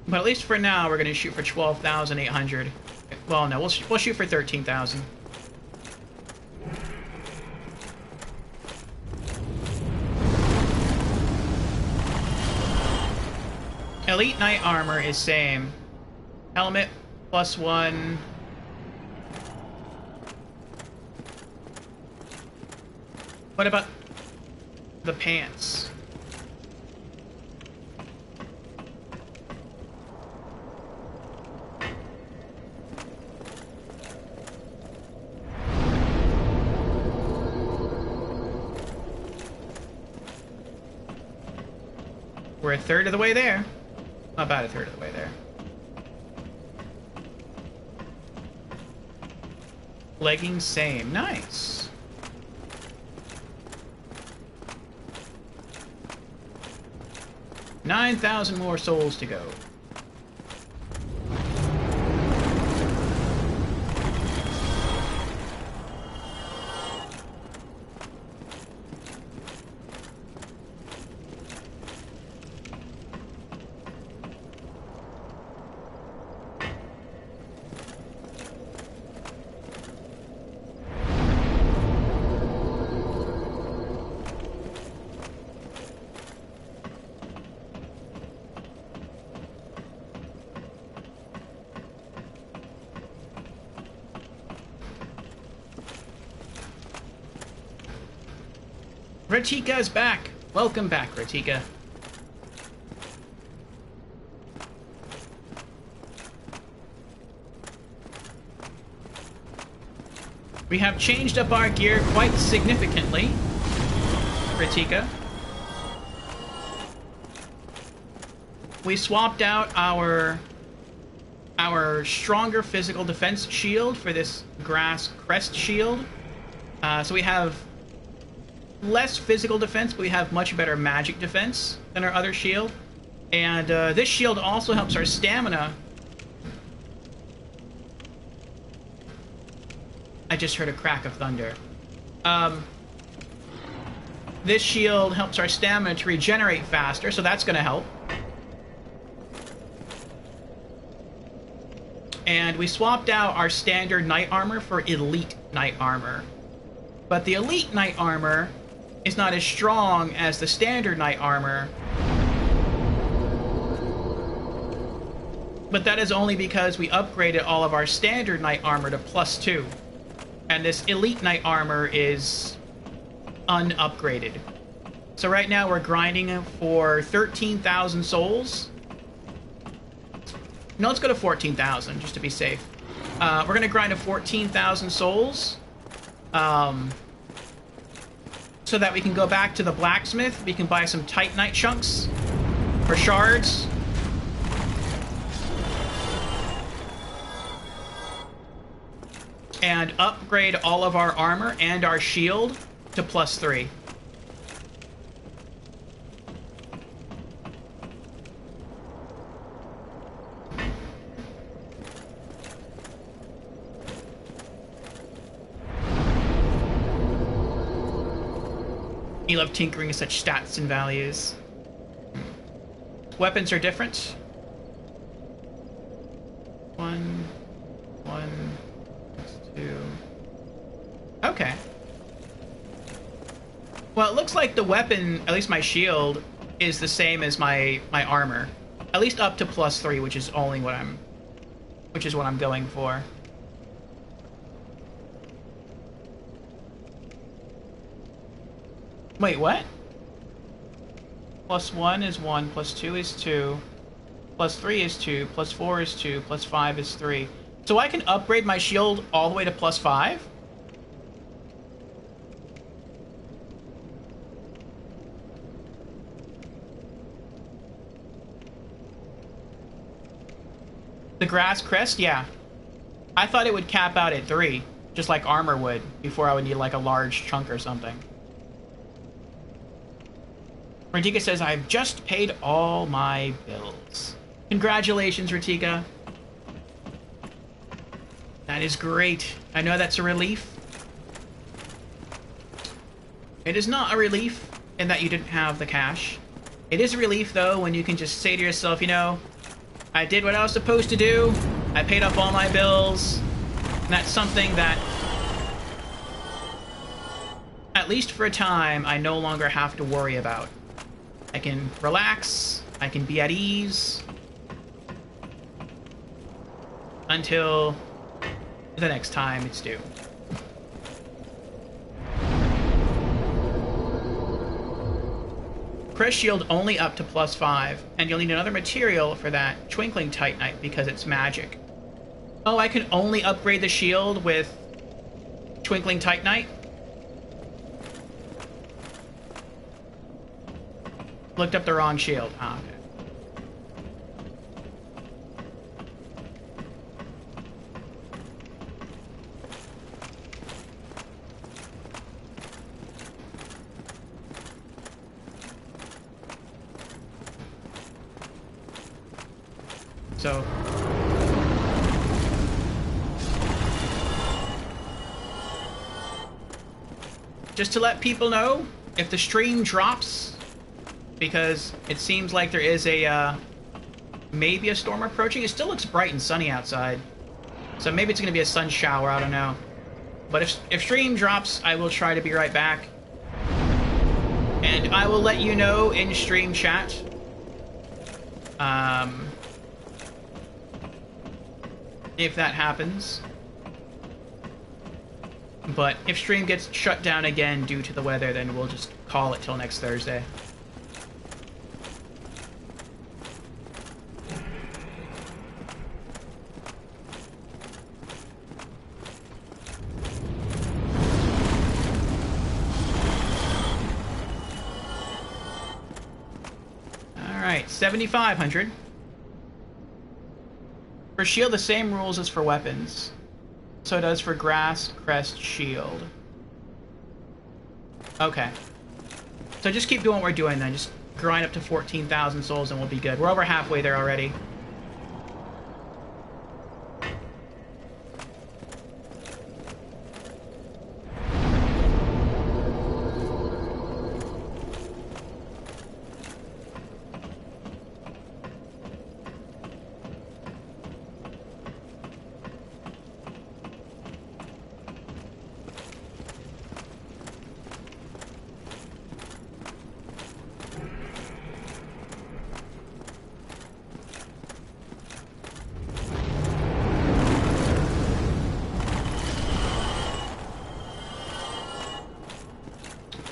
But at least for now, we're going to shoot for 12,800. Well, no, we'll shoot for 13,000. Elite Knight armor is same. Helmet, +1. What about the pants? We're a third of the way there. About a third of the way there. Leggings same. Nice. $9,000 more souls to go. Ratika is back. Welcome back, Ratika. We have changed up our gear quite significantly, Ratika. We swapped out our stronger physical defense shield for this grass crest shield. So we have less physical defense, but we have much better magic defense than our other shield. And this shield also helps our stamina. I just heard a crack of thunder. This shield helps our stamina to regenerate faster, so that's going to help. And we swapped out our standard knight armor for elite knight armor. But the elite knight armor is not as strong as the standard knight armor. But that is only because we upgraded all of our standard knight armor to +2. And this elite knight armor is unupgraded. So right now we're grinding for 13,000 souls. No, let's go to 14,000 just to be safe. We're going to grind to 14,000 souls. So that we can go back to the blacksmith. We can buy some titanite chunks for shards. And upgrade all of our armor and our shield to +3. You love tinkering with such stats and values. Weapons are different. One, 2. Okay. Well, it looks like the weapon, at least my shield, is the same as my armor. At least up to +3, which is only what I'm going for. Wait, what? +1 is 1, +2 is 2, +3 is 2, +4 is 2, +5 is 3. So I can upgrade my shield all the way to +5? The grass crest? Yeah. I thought it would cap out at 3, just like armor would, before I would need like a large chunk or something. Ratika says, I've just paid all my bills. Congratulations, Ratika. That is great. I know that's a relief. It is not a relief in that you didn't have the cash. It is a relief, though, when you can just say to yourself, you know, I did what I was supposed to do. I paid off all my bills. And that's something that, at least for a time, I no longer have to worry about. I can relax, I can be at ease, until the next time it's due. Crest shield only up to +5, and you'll need another material for that twinkling titanite because it's magic. Oh, I can only upgrade the shield with twinkling titanite? Looked up the wrong shield. Ah, okay. So... just to let people know, if the stream drops, because it seems like there is a, maybe a storm approaching. It still looks bright and sunny outside. So maybe it's going to be a sun shower, I don't know. But if stream drops, I will try to be right back. And I will let you know in stream chat. If that happens. But if stream gets shut down again due to the weather, then we'll just call it till next Thursday. Alright, 7,500. For shield, the same rules as for weapons. So it does for grass, crest, shield. Okay. So just keep doing what we're doing then. Just grind up to 14,000 souls and we'll be good. We're over halfway there already.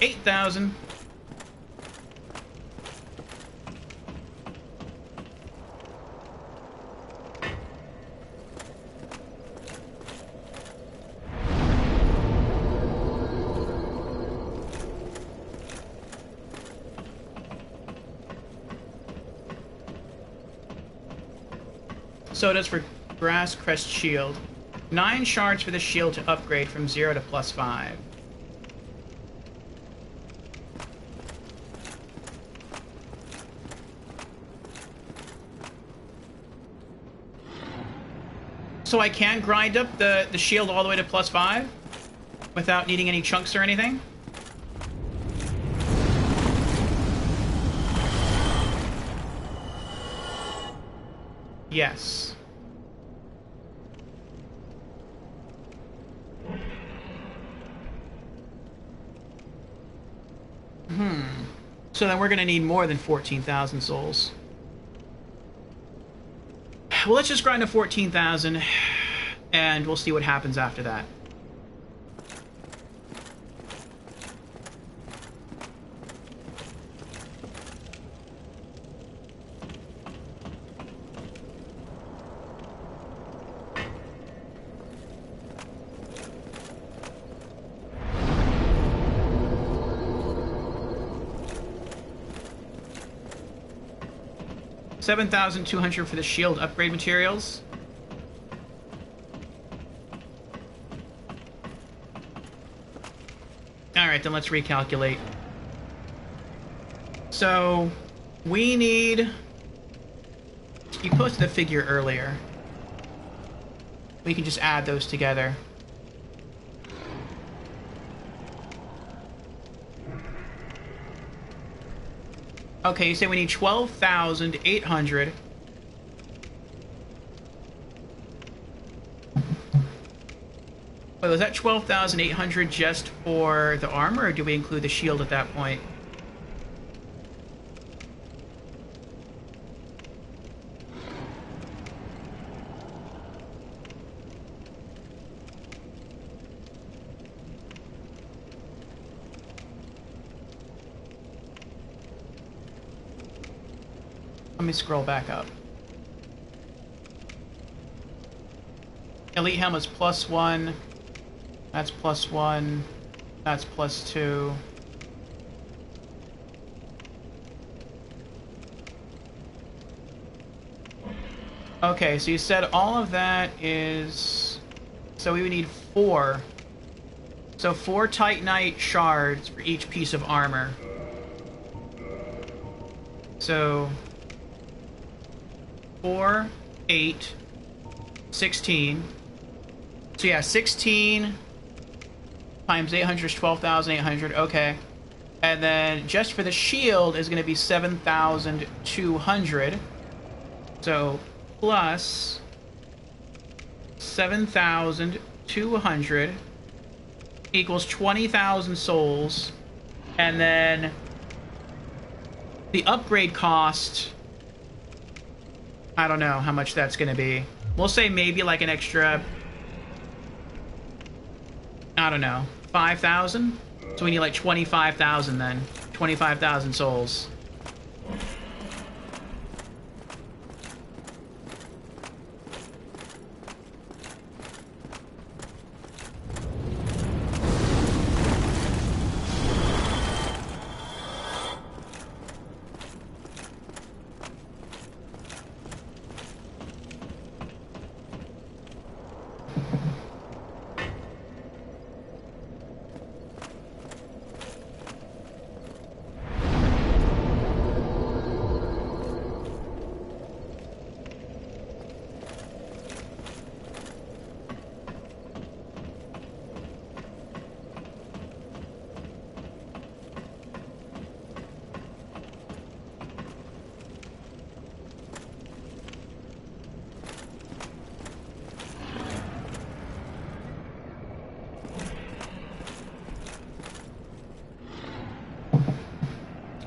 $8,000. So it is for grass, crest, shield. 9 shards for the shield to upgrade from 0 to +5. So I can grind up the shield all the way to +5 without needing any chunks or anything? Yes. So then we're going to need more than 14,000 souls. Well, let's just grind to 14,000, and we'll see what happens after that. $7,200 for the shield upgrade materials. Alright, then let's recalculate. So, we need... You posted the figure earlier. We can just add those together. Okay, you say we need 12,800. Wait, was that 12,800 just for the armor, or do we include the shield at that point? Let me scroll back up. Elite helmet's +1. That's +1. That's +2. Okay, so you said all of that is... So we would need 4. So 4 Titanite shards for each piece of armor. So... 4, 8, 16. So yeah, 16 times 800 is 12,800. Okay. And then just for the shield is going to be 7,200. So plus 7,200 equals 20,000 souls. And then the upgrade cost... I don't know how much that's going to be. We'll say maybe like an extra... I don't know. 5,000? So we need like 25,000 then. 25,000 souls.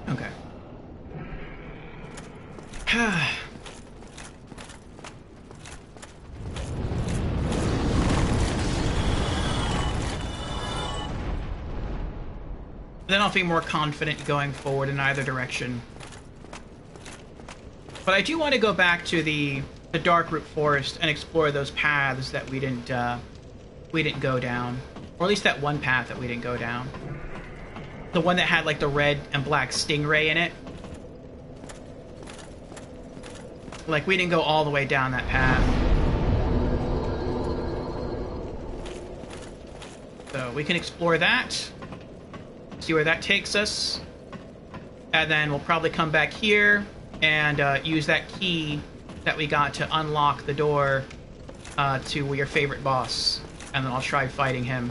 Okay. Then I'll feel more confident going forward in either direction. But I do want to go back to the Darkroot Forest and explore those paths that we didn't go down, or at least that one path that we didn't go down. The one that had like the red and black stingray in it. Like we didn't go all the way down that path. So we can explore that. See where that takes us. And then we'll probably come back here and use that key that we got to unlock the door to your favorite boss. And then I'll try fighting him.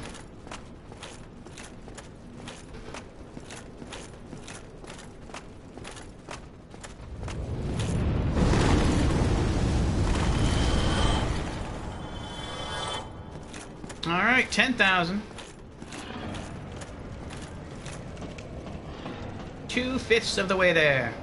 Alright, 10,000. 2/5 of the way there.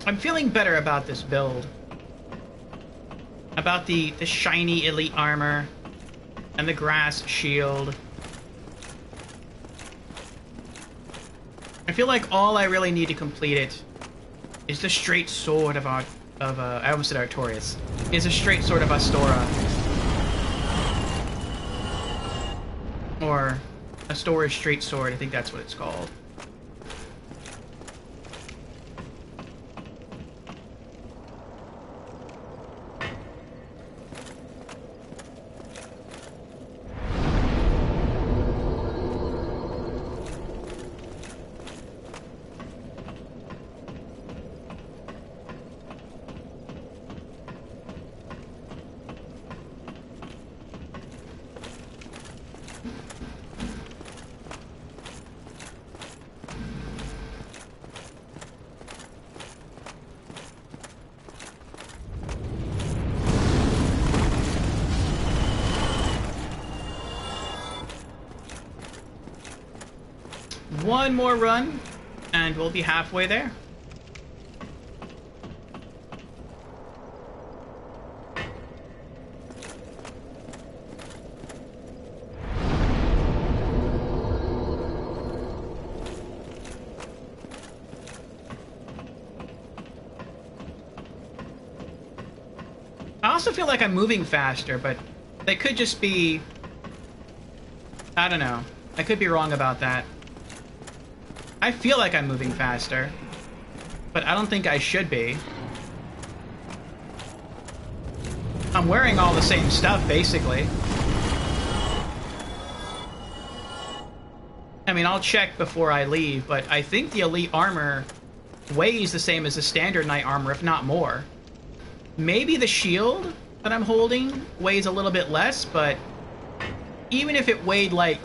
I'm feeling better about this build. About the shiny elite armor and the grass shield. I feel like all I really need to complete it is the straight sword of I almost said Artorias. Is a straight sword of Astora. Or Astora's straight sword, I think that's what it's called. One more run, and we'll be halfway there. also feel like I'm moving faster, but they could just be... I don't know. I could be wrong about that. I feel like I'm moving faster, but I don't think I should be. I'm wearing all the same stuff, basically. I mean, I'll check before I leave, but I think the elite armor weighs the same as the standard knight armor, if not more. Maybe the shield that I'm holding weighs a little bit less, but even if it weighed like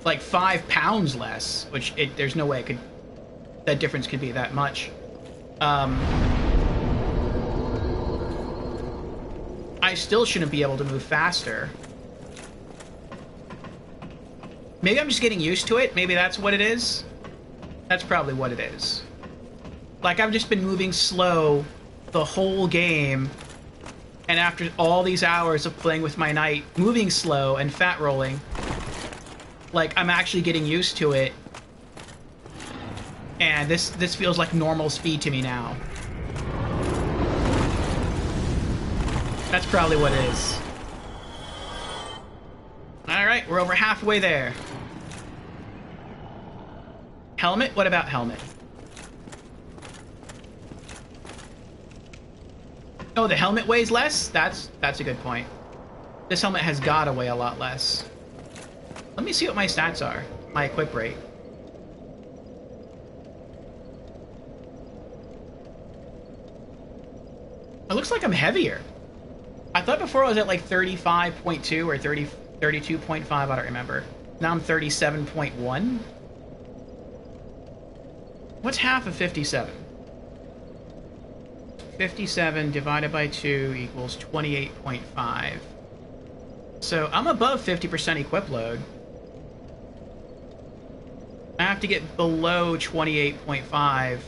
5 pounds less, which there's no way that difference could be that much. I still shouldn't be able to move faster. Maybe I'm just getting used to it. Maybe that's what it is. That's probably what it is. Like, I've just been moving slow the whole game, and after all these hours of playing with my knight, moving slow and fat rolling, like, I'm actually getting used to it, and this feels like normal speed to me now. That's probably what it is. Alright, we're over halfway there. Helmet? What about helmet? Oh, the helmet weighs less? That's a good point. This helmet has gotta weigh a lot less. Let me see what my stats are. My equip rate. It looks like I'm heavier. I thought before I was at like 35.2 or 32.5, I don't remember. Now I'm 37.1. What's half of 57? 57 divided by 2 equals 28.5. So I'm above 50% equip load. I have to get below 28.5.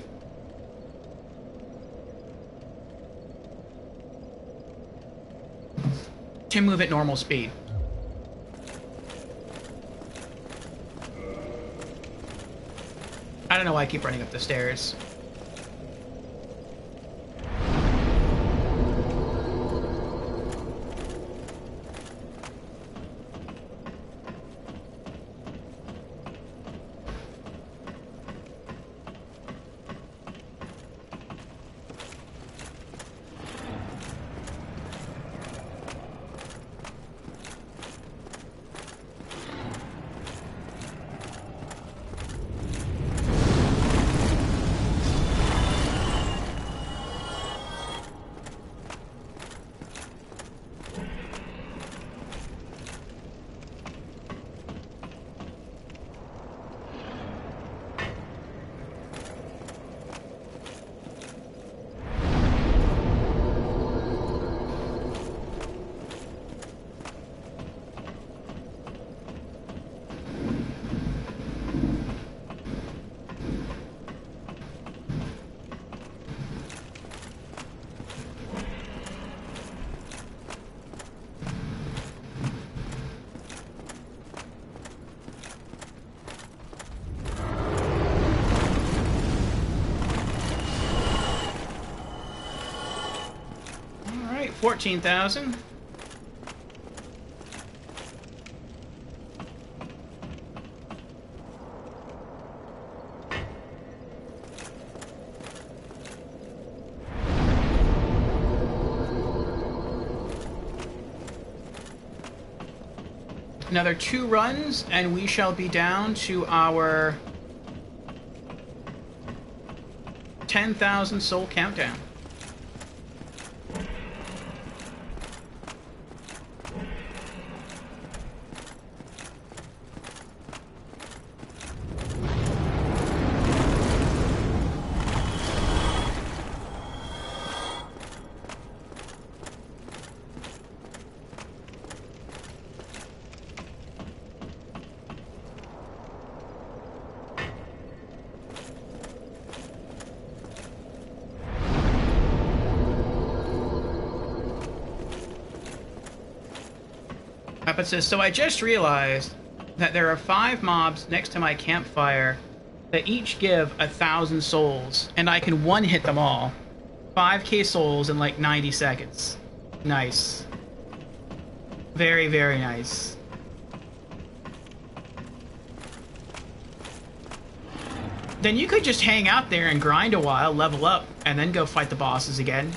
to move at normal speed. I don't know why I keep running up the stairs. Alright, 14,000. Another 2 runs, and we shall be down to our 10,000 soul countdown. It says, so I just realized that there are 5 mobs next to my campfire that each give 1,000 souls, and I can one-hit them all. 5k souls in like 90 seconds. Nice. Very, very nice. Then you could just hang out there and grind a while, level up, and then go fight the bosses again.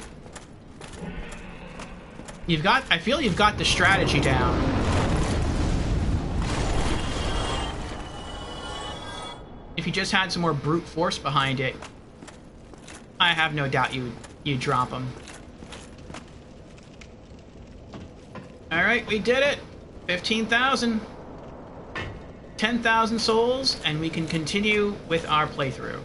I feel you've got the strategy down. If you just had some more brute force behind it, I have no doubt you'd drop them. Alright, we did it! 15,000. 10,000 souls, and we can continue with our playthrough.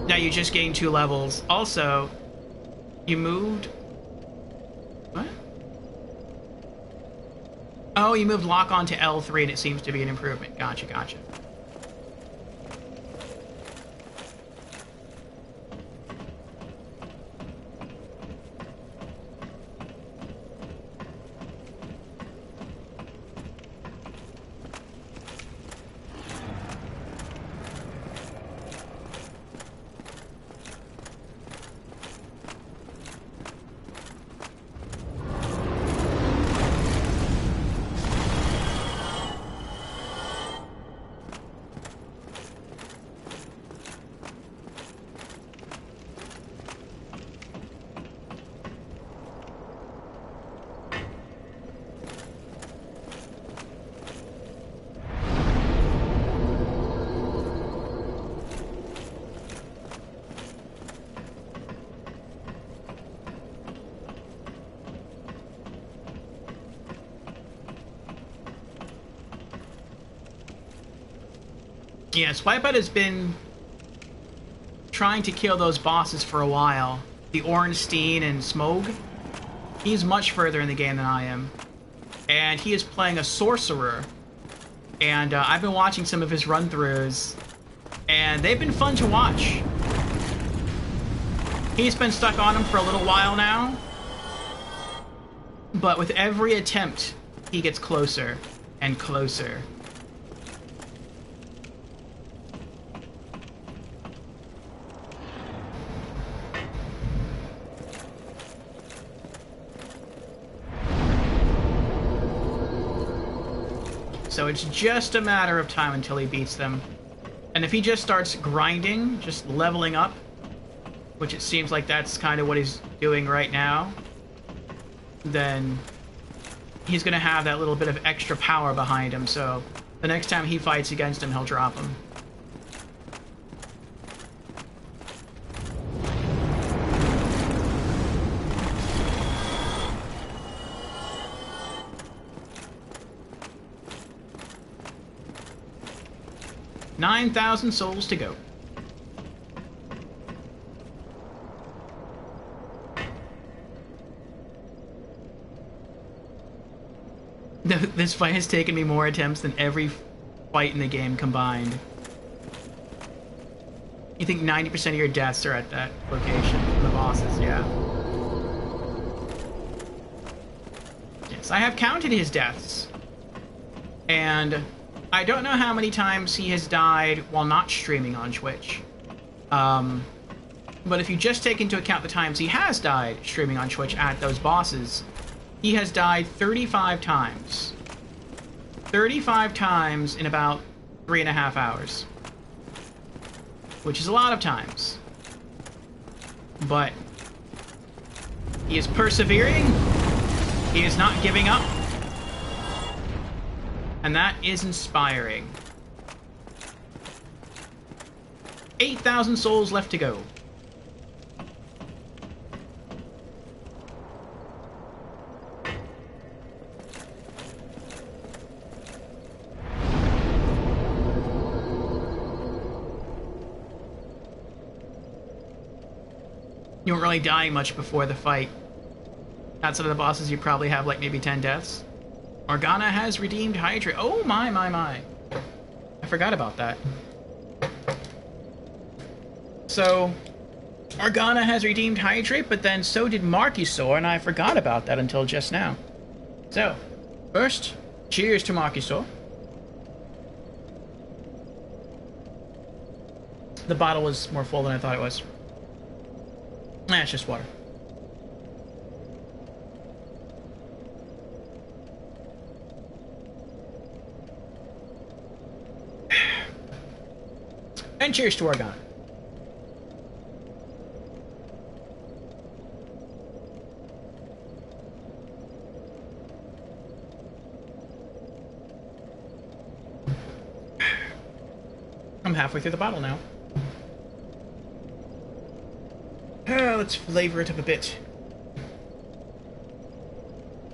Now you just gained 2 levels. Also, you moved... What? Oh, you moved lock on to L3 and it seems to be an improvement. Gotcha, gotcha. Yes, Wipeout has been trying to kill those bosses for a while. The Ornstein and Smog. He's much further in the game than I am. And he is playing a sorcerer. And I've been watching some of his run-throughs. And they've been fun to watch. He's been stuck on him for a little while now. But with every attempt, he gets closer and closer. So it's just a matter of time until he beats them. And if he just starts grinding, just leveling up, which it seems like that's kind of what he's doing right now, then he's going to have that little bit of extra power behind him. So the next time he fights against him, he'll drop him. $9,000 souls to go. This fight has taken me more attempts than every fight in the game combined. You think 90% of your deaths are at that location from the bosses, yeah. Yes, I have counted his deaths. And I don't know how many times he has died while not streaming on Twitch. But if you just take into account the times he has died streaming on Twitch at those bosses, he has died 35 times. 35 times in about 3.5 hours. Which is a lot of times. But he is persevering. He is not giving up. And that is inspiring. 8,000 souls left to go. You weren't really dying much before the fight. Outside of the bosses, you probably have like maybe 10 deaths. Morgana has redeemed Hydra. Oh my. I forgot about that. So, Morgana has redeemed Hydrate, but then so did Markysaur, and I forgot about that until just now. So, first, cheers to Markysaur. The bottle was more full than I thought it was. It's just water. And cheers to our gun. I'm halfway through the bottle now. Let's flavor it up a bit.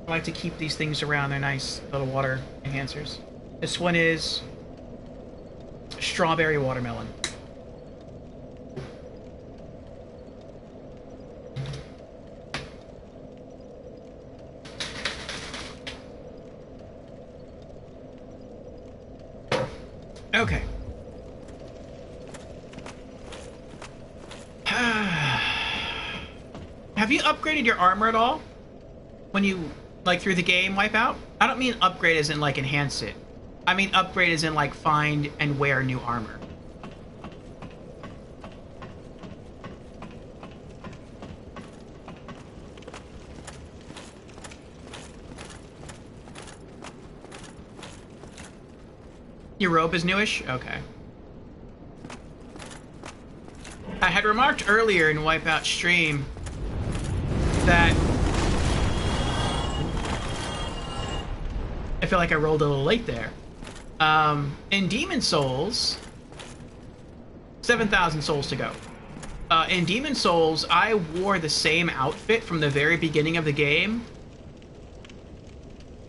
I like to keep these things around. They're nice little water enhancers. This one is strawberry watermelon. Okay. Have you upgraded your armor at all? When you, like, through the game Wipeout? I don't mean upgrade as in, like, enhance it. I mean upgrade as in, like, find and wear new armor. Your robe is newish? Okay. I had remarked earlier in Wipeout stream that I feel like I rolled a little late there. In Demon Souls, 7,000 souls to go. In Demon Souls, I wore the same outfit from the very beginning of the game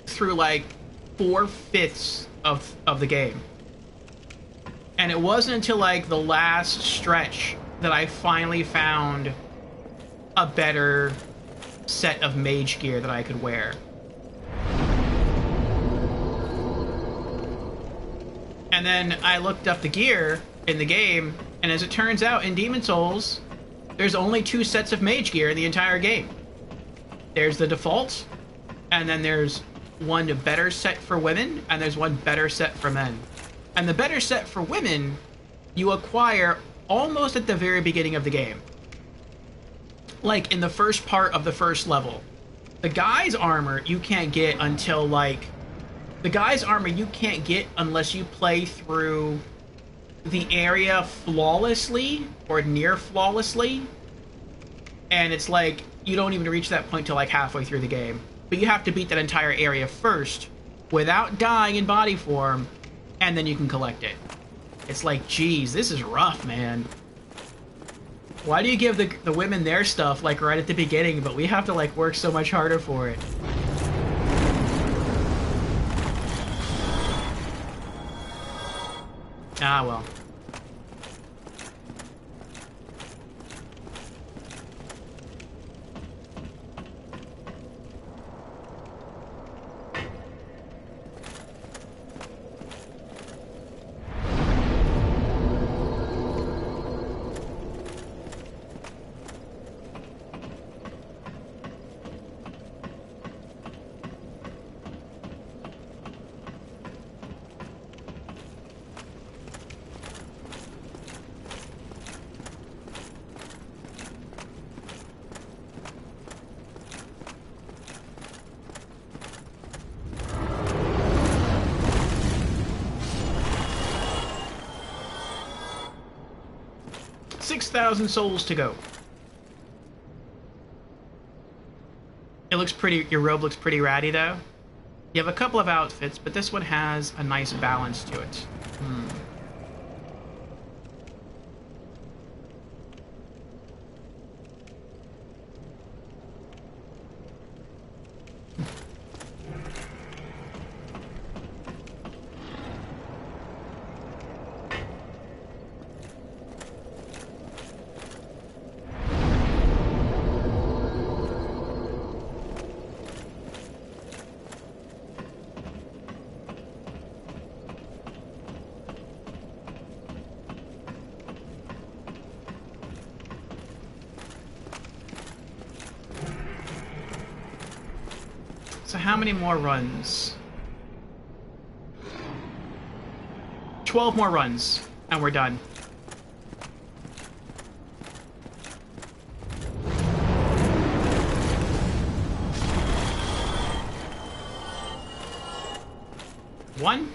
through like 4/5 of the game. And it wasn't until like the last stretch that I finally found a better set of mage gear that I could wear. And then I looked up the gear in the game, and as it turns out, in Demon Souls, there's only 2 sets of mage gear in the entire game. There's the default, and then there's one better set for women, and there's one better set for men. And the better set for women, you acquire almost at the very beginning of the game. Like, in the first part of the first level. The guy's armor you can't get until, like... The guy's armor you can't get unless you play through the area flawlessly, or near flawlessly. And it's like, you don't even reach that point till like halfway through the game. But you have to beat that entire area first, without dying in body form, and then you can collect it. It's like, geez, this is rough, man. Why do you give the women their stuff, like, right at the beginning, but we have to, like, work so much harder for it? Ah, well. $6,000 souls to go. It looks pretty, your robe looks pretty ratty though. You have a couple of outfits, but this one has a nice balance to it. So how many more runs? 12 more runs, and we're done. One.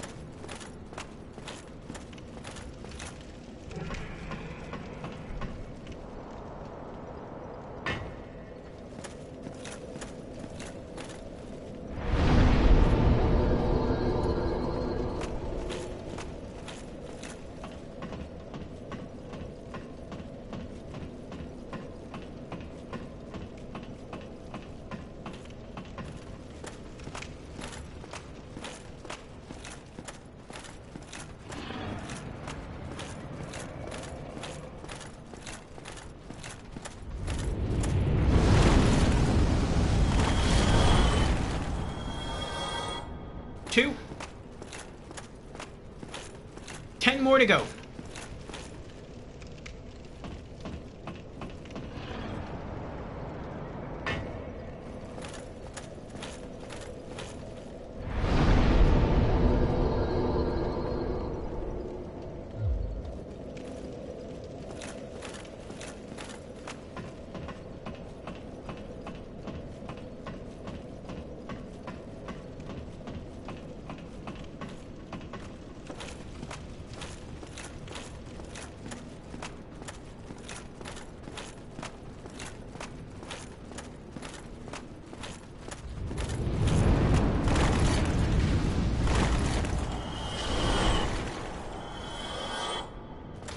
10 more to go.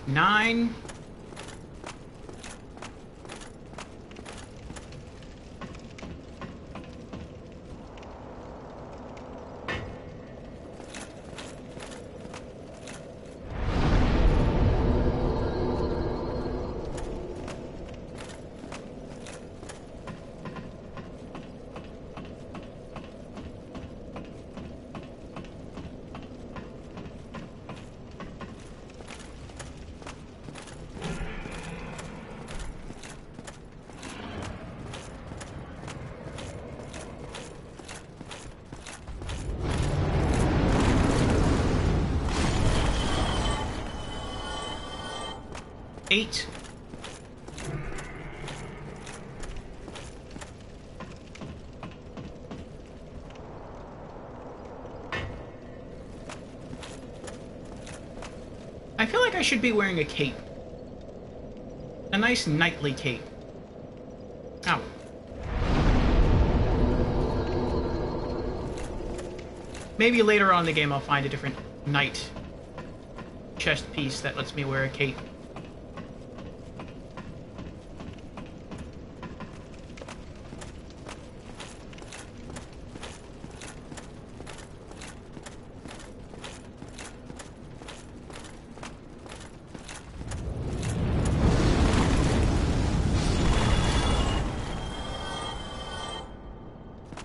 Nine. Eight. I feel like I should be wearing a cape. A nice knightly cape. Ow. Maybe later on in the game I'll find a different knight chest piece that lets me wear a cape.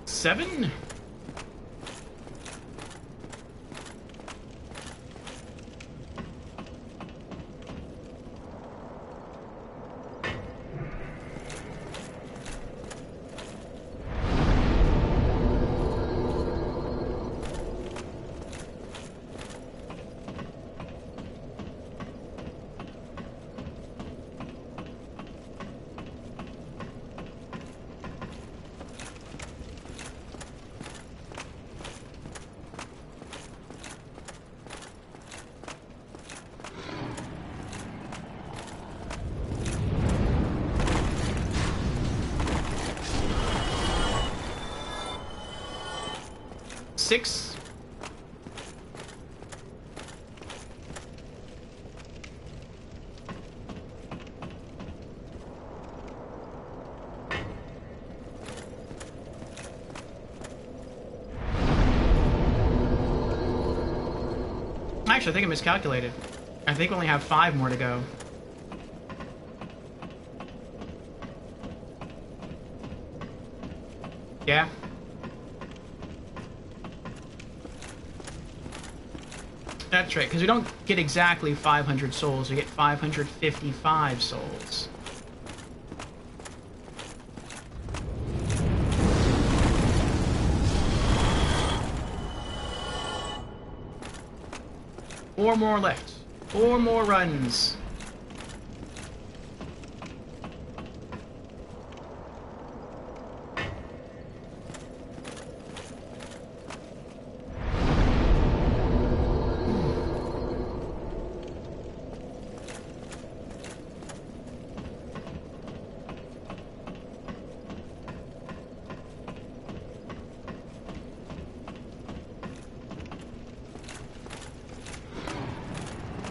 Seven? Six. Actually, I think I miscalculated. I think we only have 5 more to go. Yeah. That's right, because we don't get exactly 500 souls, we get 555 souls. Four more left. 4 more runs.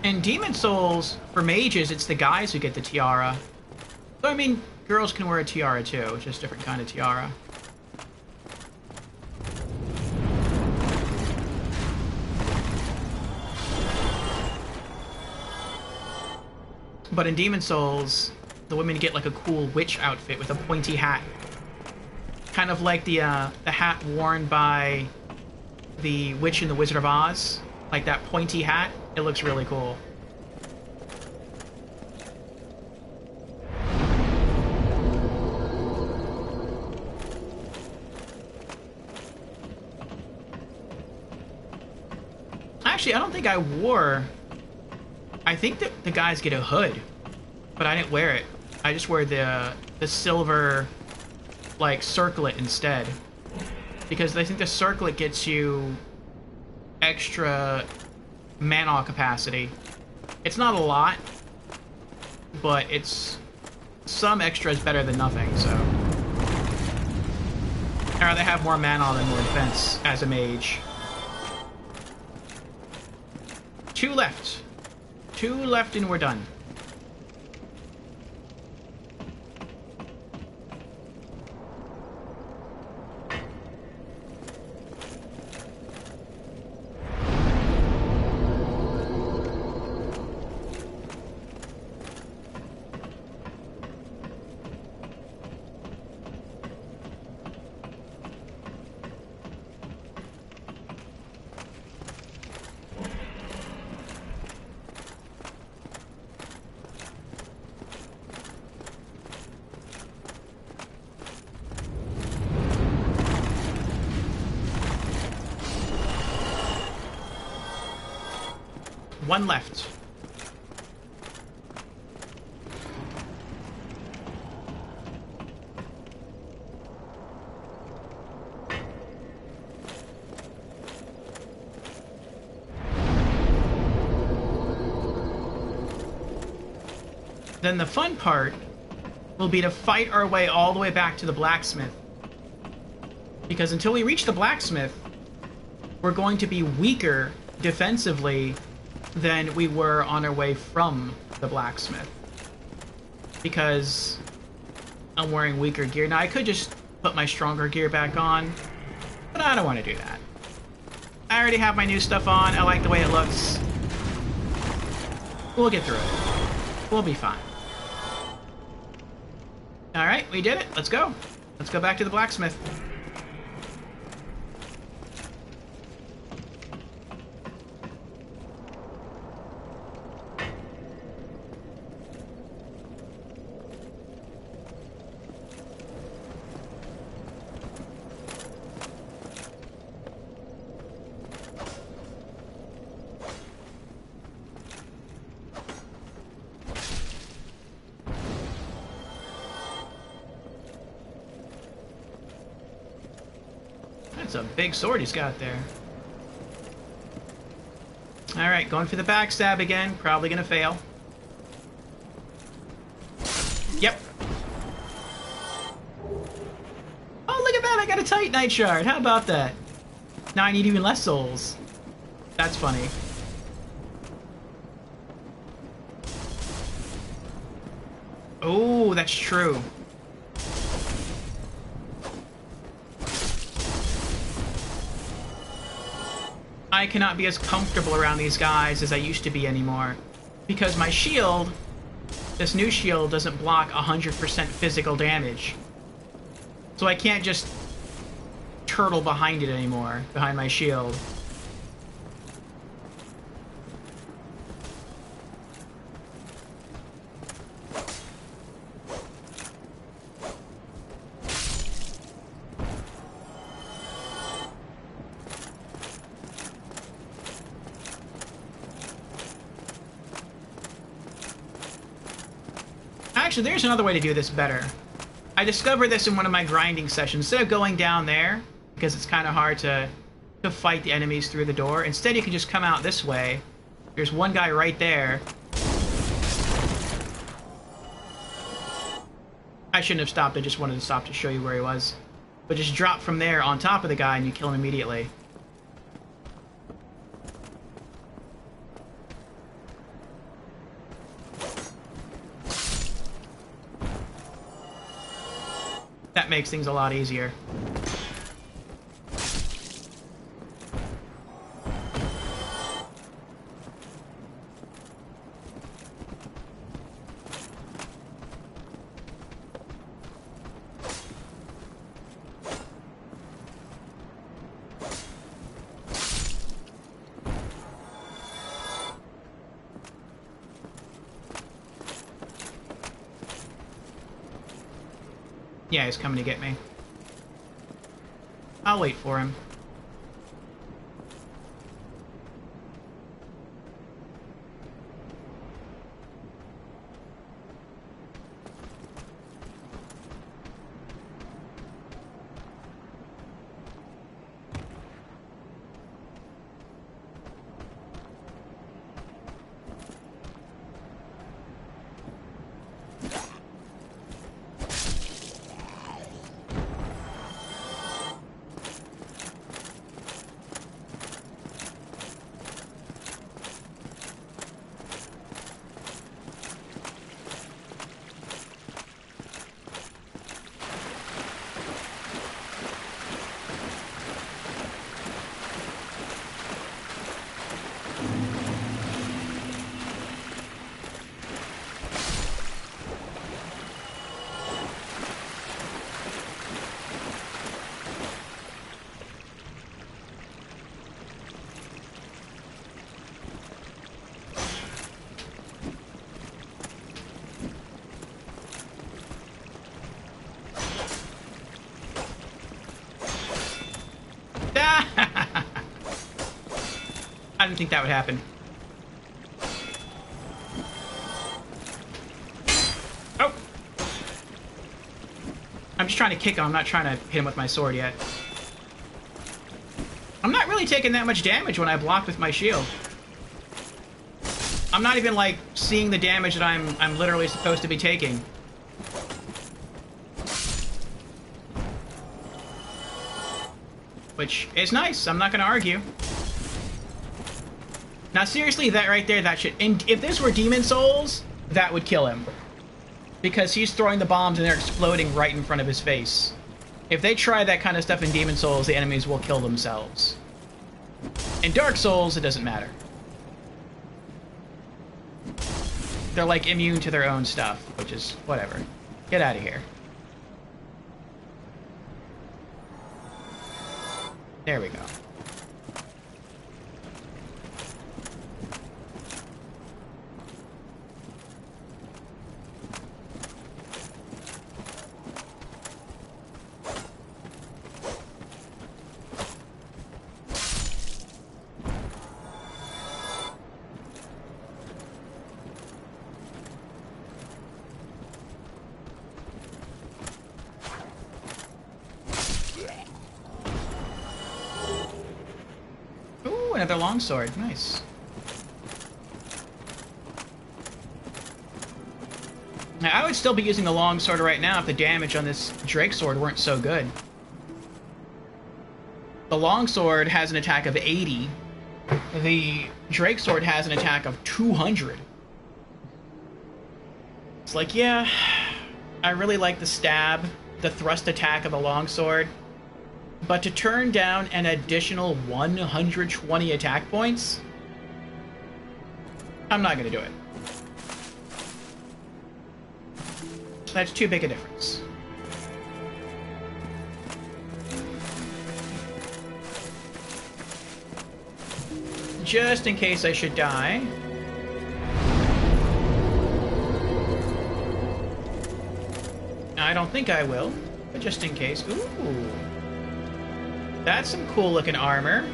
In Demon Souls, for mages, it's the guys who get the tiara. So, I mean, girls can wear a tiara too, it's just a different kind of tiara. But in Demon Souls, the women get like a cool witch outfit with a pointy hat. Kind of like the hat worn by the witch in the Wizard of Oz. Like that pointy hat. It looks really cool. Actually, I don't think I wore... I think that the guys get a hood, but I didn't wear it. I just wear the silver, like, circlet instead. Because I think the circlet gets you extra mana capacity. It's not a lot, but it's... some extra is better than nothing, so... I'd rather have more mana than more defense as a mage. 2 left. 2 left and we're done. One left. Then the fun part will be to fight our way all the way back to the blacksmith. Because until we reach the blacksmith, we're going to be weaker defensively than we were on our way from the blacksmith. Because I'm wearing weaker gear. Now, I could just put my stronger gear back on, but I don't want to do that. I already have my new stuff on. I like the way it looks. We'll get through it. We'll be fine. Alright, we did it. Let's go. Let's go back to the blacksmith. That's a big sword he's got there. Alright, going for the backstab again. Probably gonna fail. Yep. Oh, look at that! I got a Titanite shard! How about that? Now I need even less souls. That's funny. Oh, that's true. I cannot be as comfortable around these guys as I used to be anymore. Because my shield, this new shield, doesn't block 100% physical damage. So I can't just turtle behind it anymore, behind my shield. Actually, there's another way to do this better. I discovered this in one of my grinding sessions. Instead of going down there, because it's kind of hard to fight the enemies through the door, instead you can just come out this way. There's one guy right there. I shouldn't have stopped. I just wanted to stop to show you where he was. But just drop from there on top of the guy and you kill him immediately. That makes things a lot easier. Yeah, he's coming to get me. I'll wait for him. I didn't think that would happen. Oh! I'm just trying to kick him. I'm not trying to hit him with my sword yet. I'm not really taking that much damage when I block with my shield. I'm not even, like, seeing the damage that I'm literally supposed to be taking. Which is nice. I'm not going to argue. Now, seriously, that right there, that should... And if this were Demon Souls, that would kill him. Because he's throwing the bombs and they're exploding right in front of his face. If they try that kind of stuff in Demon Souls, the enemies will kill themselves. In Dark Souls, it doesn't matter. They're, like, immune to their own stuff, which is whatever. Get out of here. There we go. Another longsword. Nice. Now, I would still be using the longsword right now if the damage on this Drake sword weren't so good. The longsword has an attack of 80. The Drake sword has an attack of 200. It's like, yeah, I really like the stab, the thrust attack of the longsword. But to turn down an additional 120 attack points, I'm not going to do it. That's too big a difference. Just in case I should die. I don't think I will, but just in case. Ooh. That's some cool looking armor.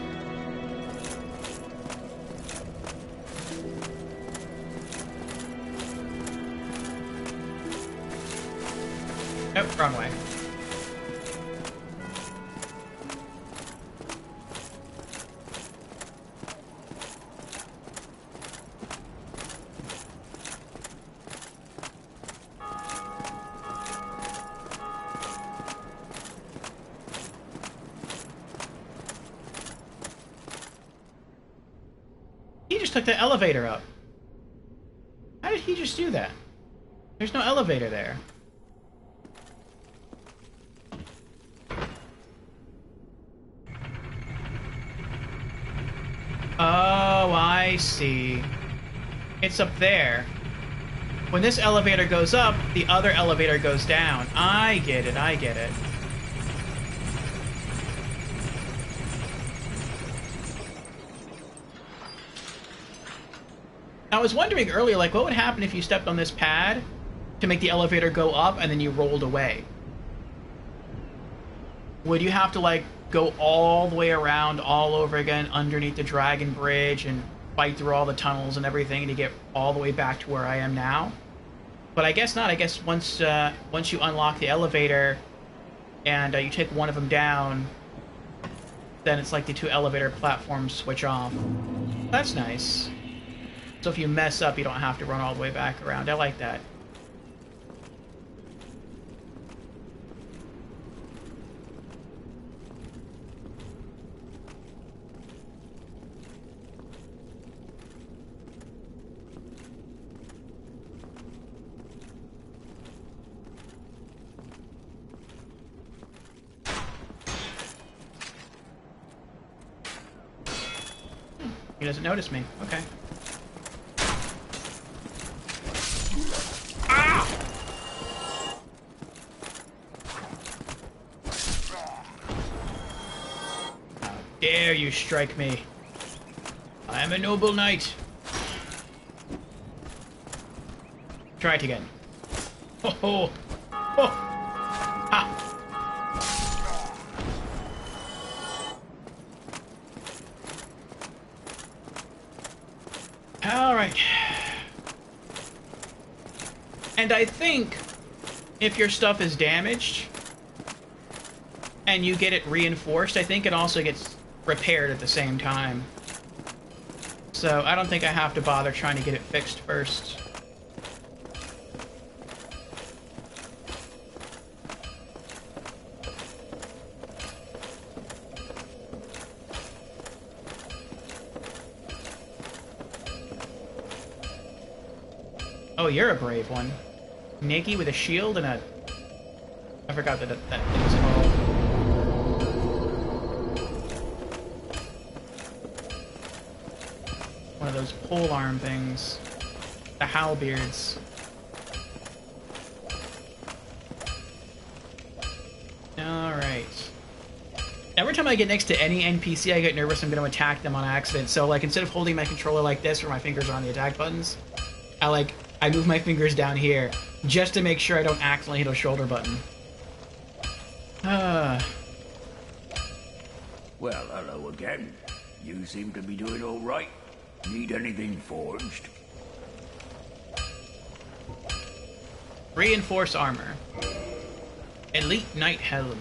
Oh, wrong way. Took the elevator up. How did he just do that? There's no elevator there. Oh, I see. It's up there. When this elevator goes up, the other elevator goes down. I get it, I get it. I was wondering earlier, like, what would happen if you stepped on this pad to make the elevator go up and then you rolled away? Would you have to, like, go all the way around all over again underneath the Dragon Bridge and fight through all the tunnels and everything to get all the way back to where I am now? But I guess not. I guess once you unlock the elevator and you take one of them down, then it's like the two elevator platforms switch off. That's nice. So if you mess up, you don't have to run all the way back around. I like that. He doesn't notice me. Okay. Ah! How dare you strike me? I am a noble knight. Try it again. Ho ho! Ho! Ha! Alright. And I think if your stuff is damaged and you get it reinforced, I think it also gets repaired at the same time. So I don't think I have to bother trying to get it fixed first. Oh, you're a brave one. Nikki with a shield and a... I forgot that thing's called. One of those pole arm things. The halberds. Alright. Every time I get next to any NPC, I get nervous I'm going to attack them on accident. So, like, instead of holding my controller like this, where my fingers are on the attack buttons, I move my fingers down here, just to make sure I don't accidentally hit a shoulder button. Well, hello again. You seem to be doing all right. Need anything forged? Reinforce armor. Elite Knight Helm.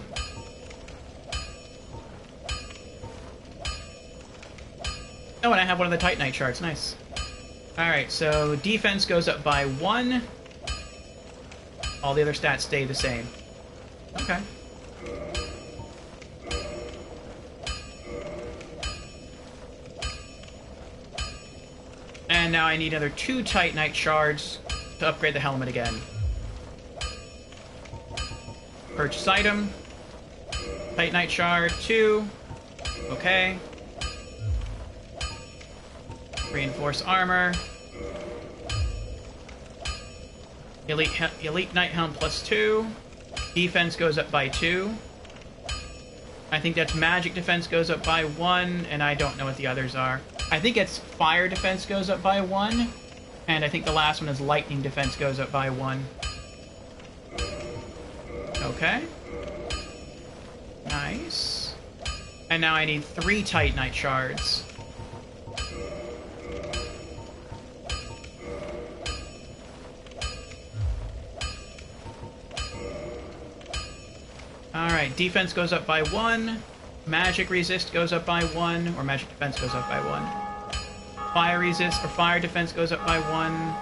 Oh, and I have one of the Titanite shards. Nice. Alright, so defense goes up by 1. All the other stats stay the same. Okay. And now I need another 2 Titanite shards to upgrade the helmet again. Purchase item. Titanite shard, 2. Okay. Reinforce armor. Elite Knight Helm plus 2. Defense goes up by 2. I think that's magic defense goes up by 1, and I don't know what the others are. I think it's fire defense goes up by 1, and I think the last one is lightning defense goes up by 1. Okay. Nice. And now I need 3 Titanite shards. Alright, defense goes up by 1. Magic resist goes up by 1. Or magic defense goes up by 1. Fire resist or fire defense goes up by 1.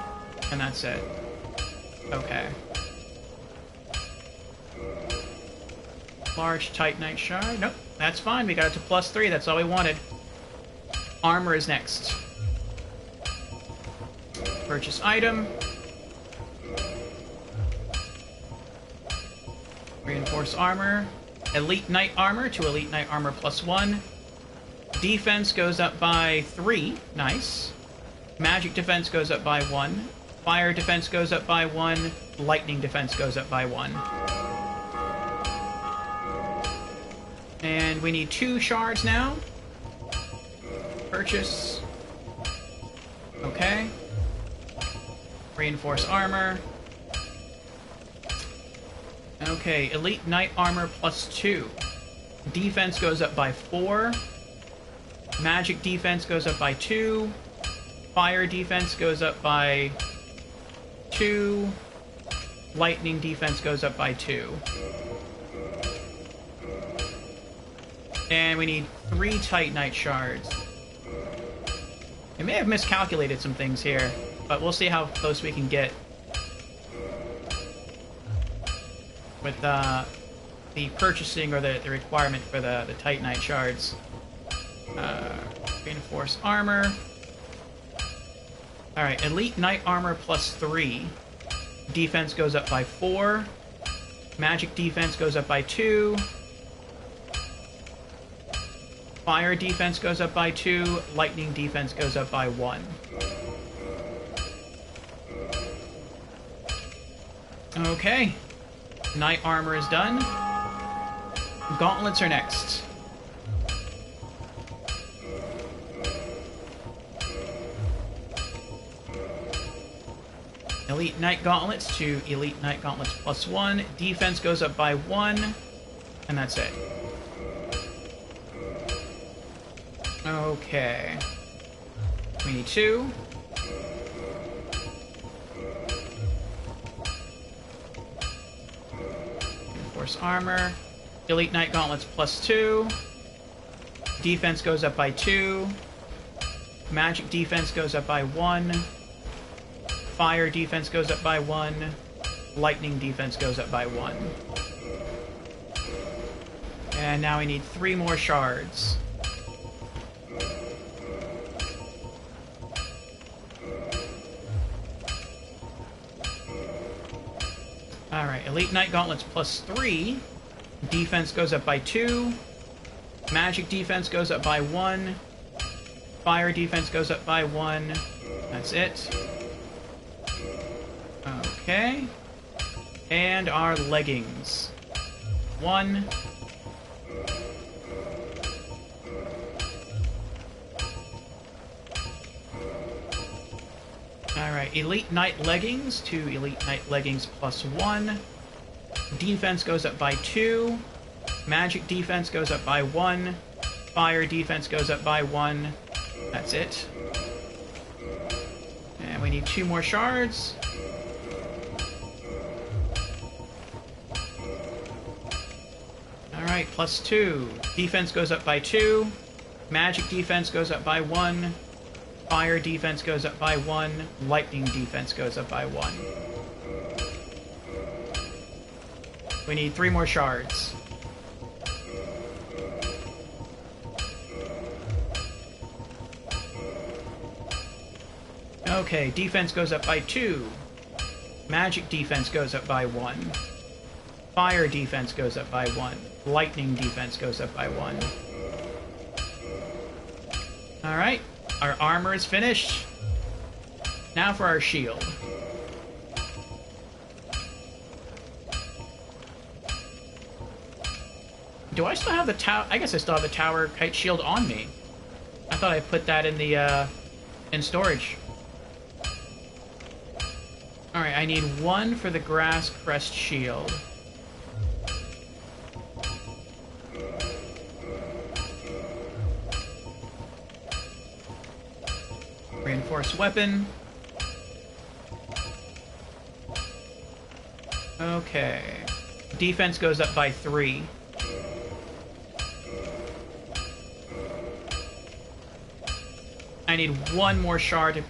And that's it. Okay. Large Titanite shard. Nope, that's fine. We got it to plus 3. That's all we wanted. Armor is next. Purchase item. Reinforce armor. Elite Knight armor to Elite Knight armor plus 1. Defense goes up by 3. Nice. Magic defense goes up by 1. Fire defense goes up by 1. Lightning defense goes up by 1. And we need 2 shards now. Purchase. Okay. Reinforce armor. Okay, Elite Knight armor plus 2. Defense goes up by 4. Magic defense goes up by 2. Fire defense goes up by 2. Lightning defense goes up by 2. And we need 3 Titanite shards. I may have miscalculated some things here, but we'll see how close we can get with the purchasing or the requirement for the Titanite shards. Reinforced armor. Alright, Elite Knight armor plus 3. Defense goes up by 4. Magic defense goes up by 2. Fire defense goes up by 2. Lightning defense goes up by 1. Okay. Knight armor is done. Gauntlets are next. Elite Knight Gauntlets to Elite Knight Gauntlets plus 1. Defense goes up by 1. And that's it. Okay. We need 2. Reinforced armor. Elite Knight Gauntlets plus 2. Defense goes up by 2. Magic defense goes up by 1. Fire defense goes up by 1. Lightning defense goes up by 1. And now we need 3 more shards. Alright, Elite Knight Gauntlets plus 3. Defense goes up by 2. Magic defense goes up by 1. Fire defense goes up by 1. That's it. Okay. And our leggings. 1. Alright, Elite Knight Leggings to Elite Knight Leggings plus 1. Defense goes up by 2. Magic defense goes up by 1. Fire defense goes up by 1. That's it. And we need 2 more shards. Alright, plus 2. Defense goes up by 2. Magic defense goes up by 1. Fire defense goes up by 1. Lightning defense goes up by 1. We need 3 more shards. Okay, defense goes up by 2. Magic defense goes up by 1. Fire defense goes up by 1. Lightning defense goes up by 1. Alright, our armor is finished. Now for our shield. Do I still have the tower? I guess I still have the tower kite shield on me. I thought I put that in the, in storage. Alright, I need 1 for the grass crest shield. Reinforced weapon. Okay. Defense goes up by 3. I need 1 more shard to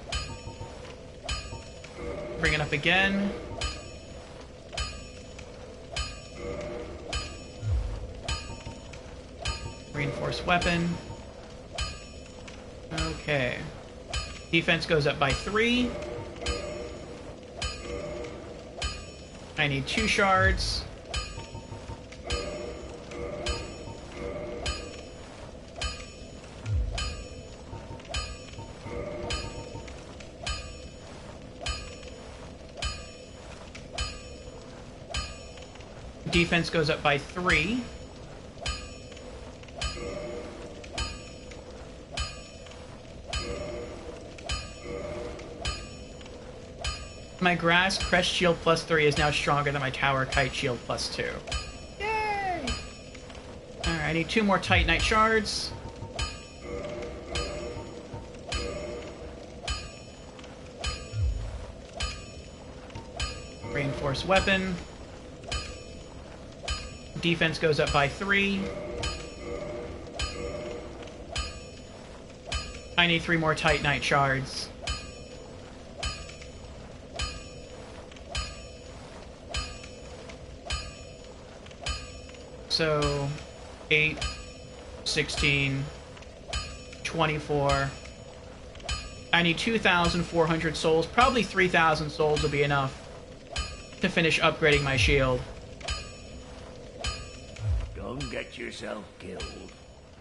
bring it up again. Reinforced weapon. Okay. Defense goes up by 3. I need 2 shards. Defense goes up by 3. My grass crest shield plus 3 is now stronger than my tower kite shield plus 2. Yay! Alright. I need 2 more Titanite shards. Reinforced weapon. Defense goes up by 3. I need 3 more Titanite shards. So, 8, 16, 24. I need 2,400 souls. Probably 3,000 souls will be enough to finish upgrading my shield. Don't get yourself killed.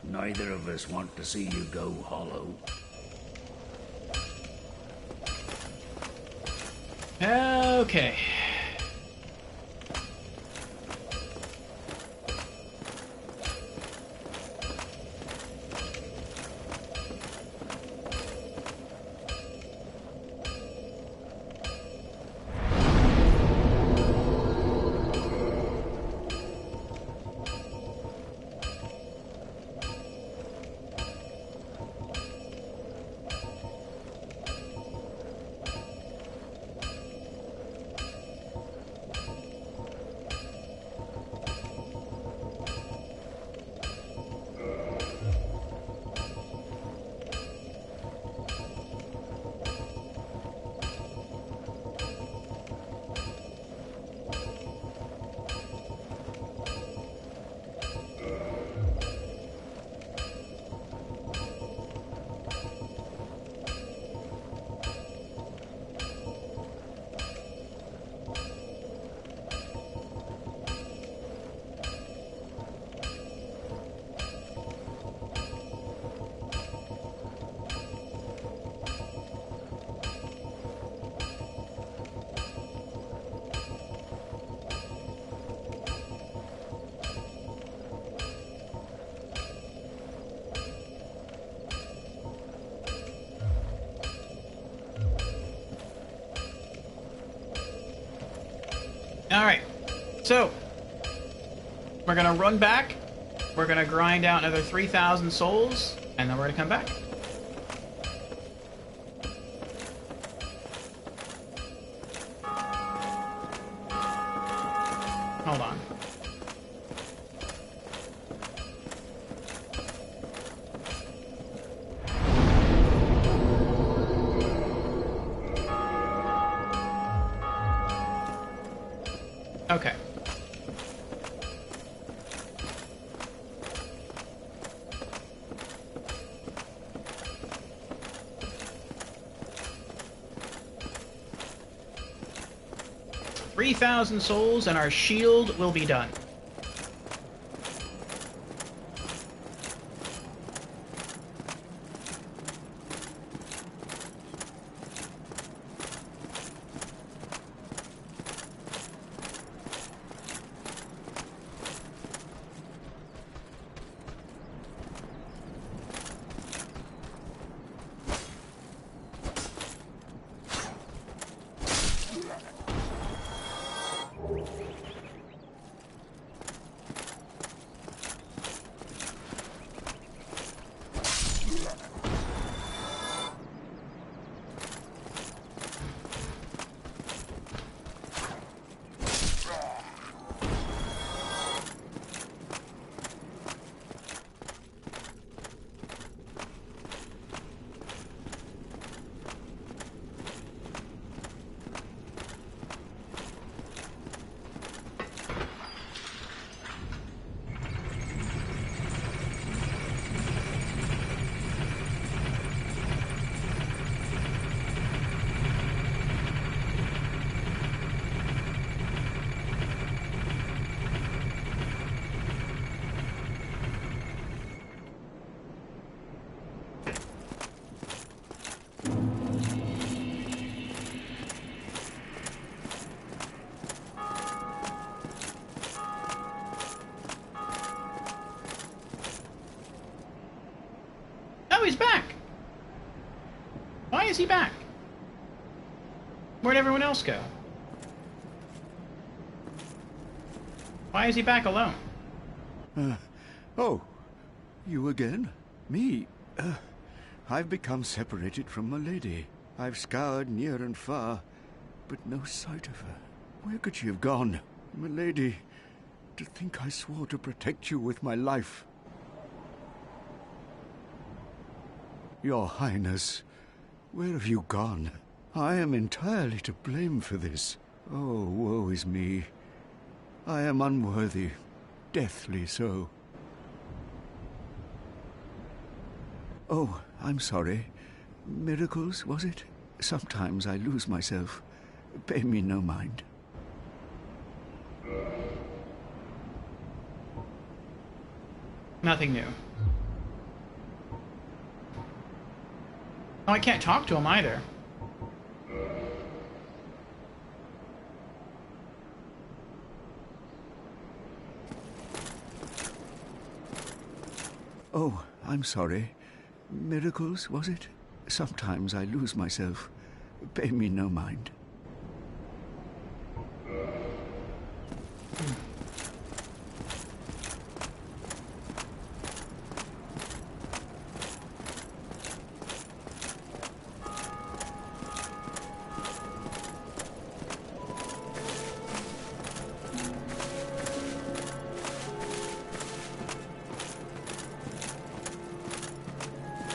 Neither of us want to see you go hollow. Okay. Alright, so we're gonna run back, we're gonna grind out another 3,000 souls, and then we're gonna come back. Hold on. Okay. $3,000 souls and our shield will be done. He's back! Why is he back? Where'd everyone else go? Why is he back alone? Oh, you again? Me? I've become separated from my lady. I've scoured near and far, but no sight of her. Where could she have gone? My lady, to think I swore to protect you with my life. Your Highness, where have you gone? I am entirely to blame for this. Oh, woe is me. I am unworthy, deathly so. Oh, I'm sorry. Miracles, was it? Sometimes I lose myself. Pay me no mind. Nothing new. Oh, I can't talk to him either. Oh, I'm sorry. Miracles, was it? Sometimes I lose myself. Pay me no mind.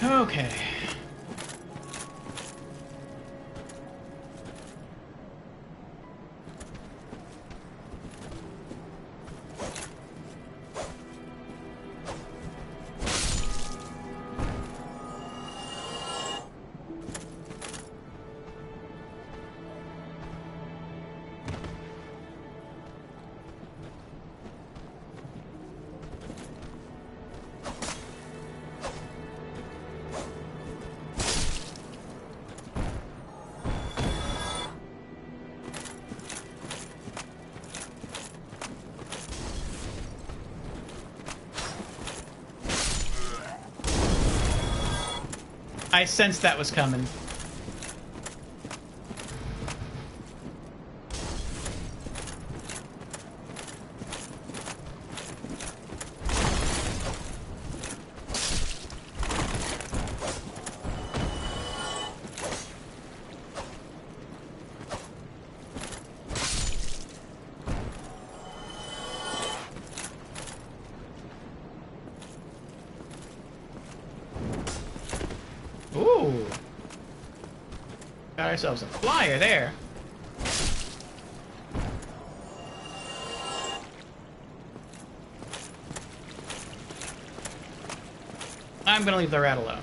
Okay. I sensed that was coming. Ooh. Got ourselves a flyer there. I'm gonna leave the rat alone.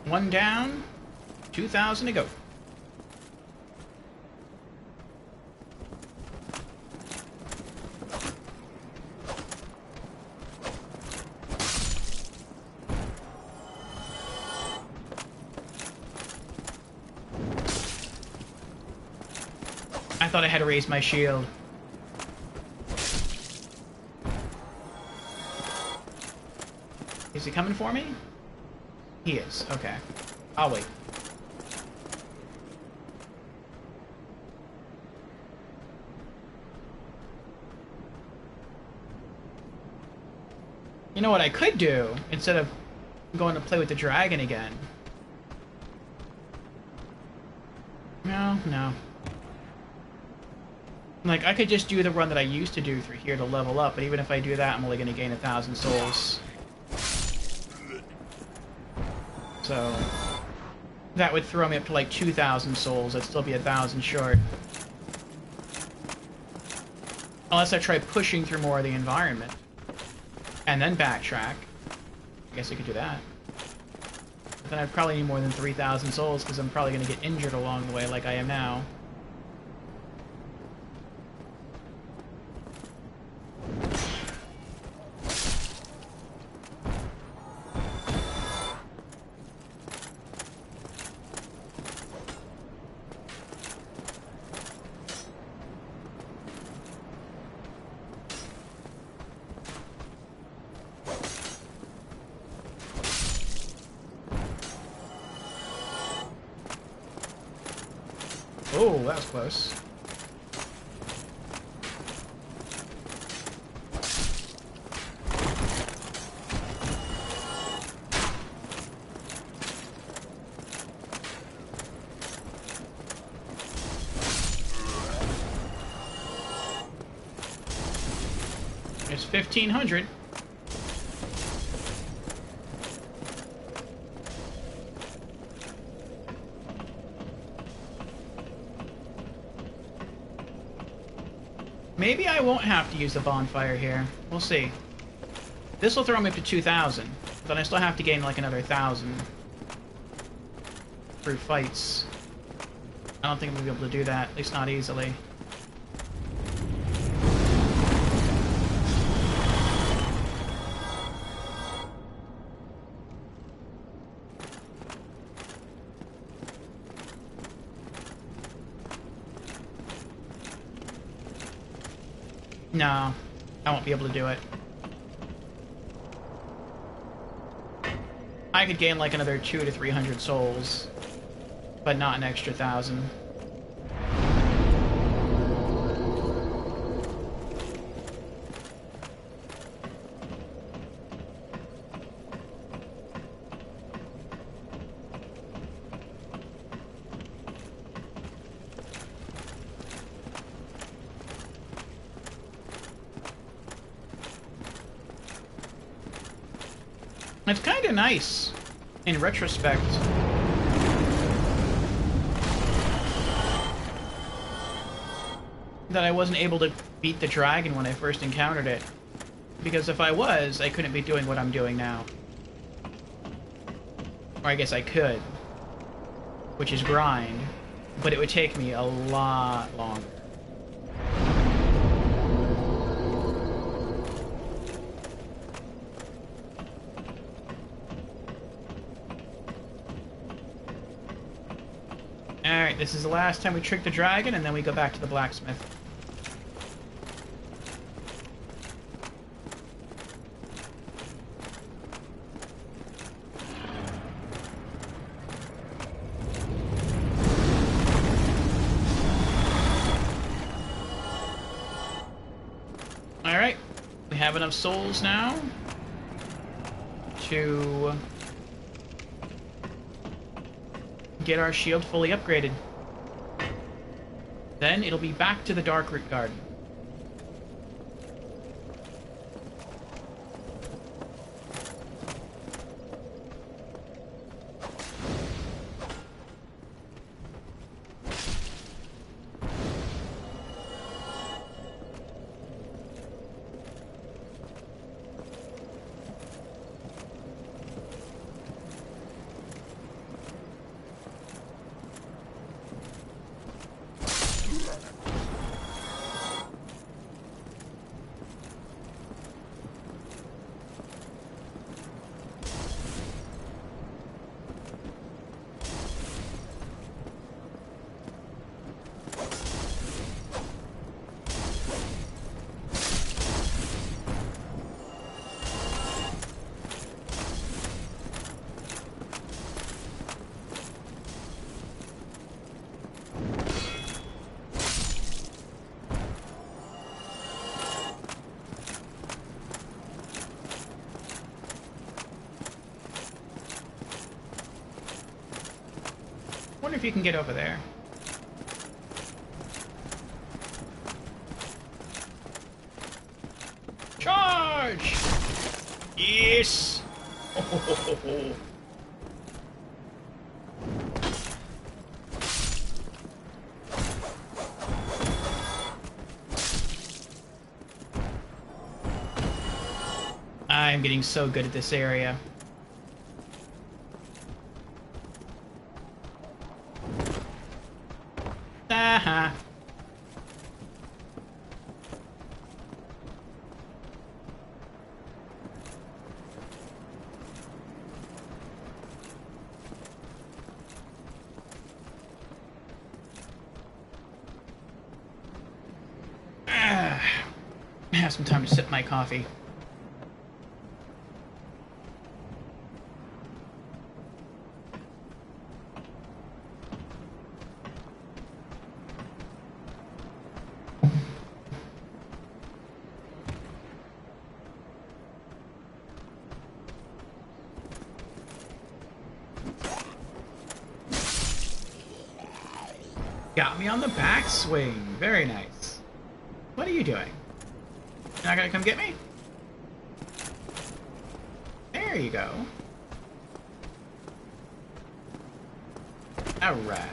One down, 2,000 to go. I thought I had to raise my shield. Is he coming for me? He is. Okay. I'll wait. You know what I could do, instead of going to play with the dragon again? No. Like, I could just do the run that I used to do through here to level up, but even if I do that, I'm only going to gain 1,000 souls. So that would throw me up to like 2,000 souls. I'd still be 1,000 short. Unless I try pushing through more of the environment. And then backtrack. I guess I could do that. Then I'd probably need more than 3,000 souls, because I'm probably going to get injured along the way like I am now. Oh, that was close. It's 1,500. Maybe I won't have to use the bonfire here. We'll see. This will throw me up to 2,000, but I still have to gain like another 1,000 through fights. I don't think I'm gonna be able to do that, at least not easily. No, I won't be able to do it. I could gain like another 200 to 300 souls, but not an extra 1,000. It's kind of nice, in retrospect, that I wasn't able to beat the dragon when I first encountered it. Because if I was, I couldn't be doing what I'm doing now. Or I guess I could, which is grind, but it would take me a lot longer. Alright, this is the last time we trick the dragon, and then we go back to the blacksmith. Alright, we have enough souls now to get our shield fully upgraded. Then it'll be back to the Darkroot Garden. Wonder if you can get over there. Charge! Yes! I'm getting so good at this area. have some time to sip my coffee. Got me on the backswing. Very nice. What are you doing? You're not gonna come get me? There you go. Alright.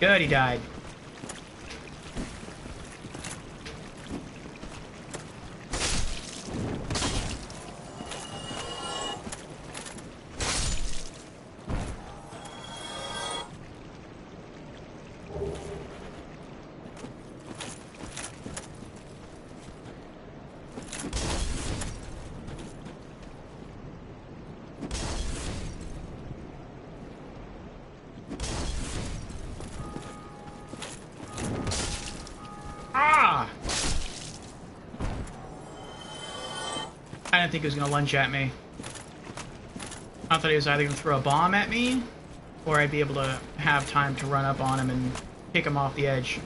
Good, he died. I didn't think he was going to lunge at me. I thought he was either going to throw a bomb at me, or I'd be able to have time to run up on him and kick him off the edge.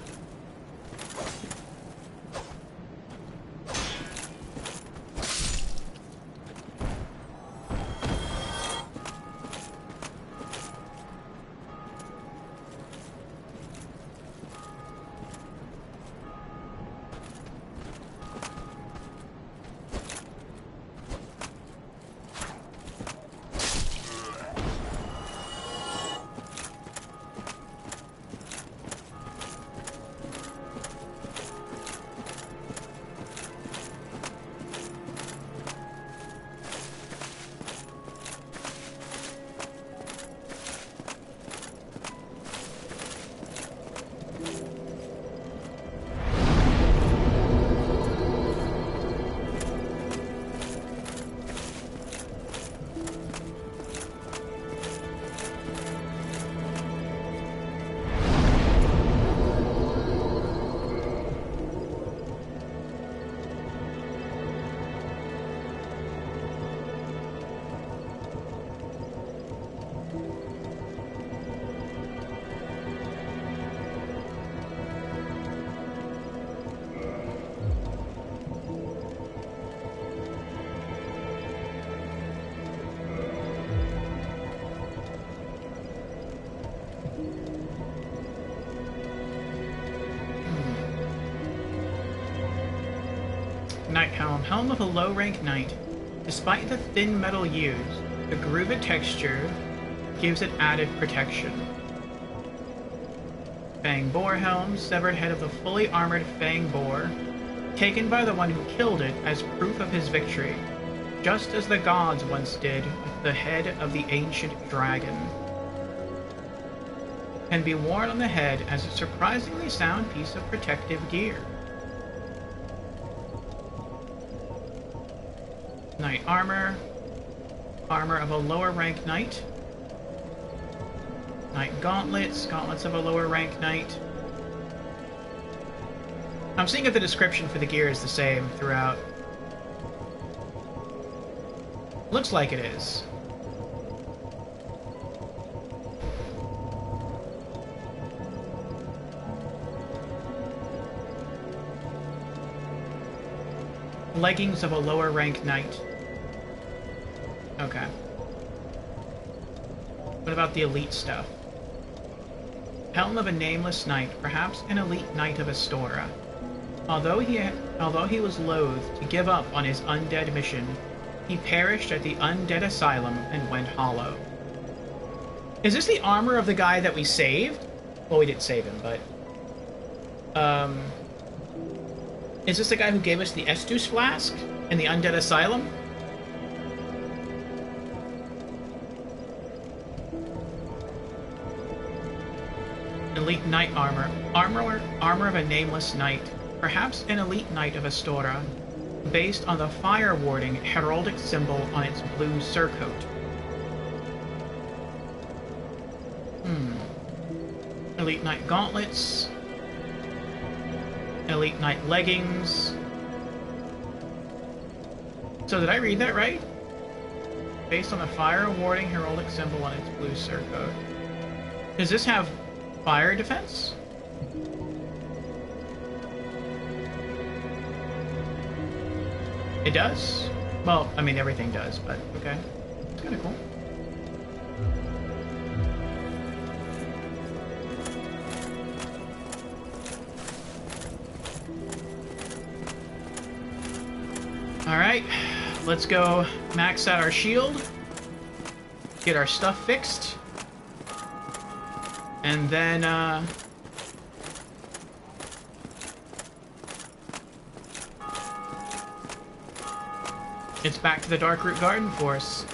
Knight Helm. Helm of a low-rank knight. Despite the thin metal used, the grooved texture gives it added protection. Fang Boar Helm. Severed head of the fully armored Fang Boar, taken by the one who killed it as proof of his victory, just as the gods once did with the head of the ancient dragon. Can be worn on the head as a surprisingly sound piece of protective gear. Knight Armor. Armor of a lower rank knight. Knight Gauntlets. Gauntlets of a lower rank knight. I'm seeing if the description for the gear is the same throughout. Looks like it is. Leggings of a lower rank knight. Okay. What about the elite stuff? Helm of a nameless knight, perhaps an elite knight of Astora. Although he was loath to give up on his undead mission, he perished at the undead asylum and went hollow. Is this the armor of the guy that we saved? Well, we didn't save him, but... Is this the guy who gave us the Estus flask in the undead asylum? Elite knight armor. Armor of a nameless knight. Perhaps an elite knight of Astora, based on the fire warding heraldic symbol on its blue surcoat. Elite knight gauntlets. Elite knight leggings. So did I read that right? Based on the fire warding heraldic symbol on its blue surcoat. Does this have fire defense? It does? Well, I mean, everything does, but okay. It's kind of cool. Alright, let's go max out our shield, get our stuff fixed, and then, it's back to the Darkroot Garden for us.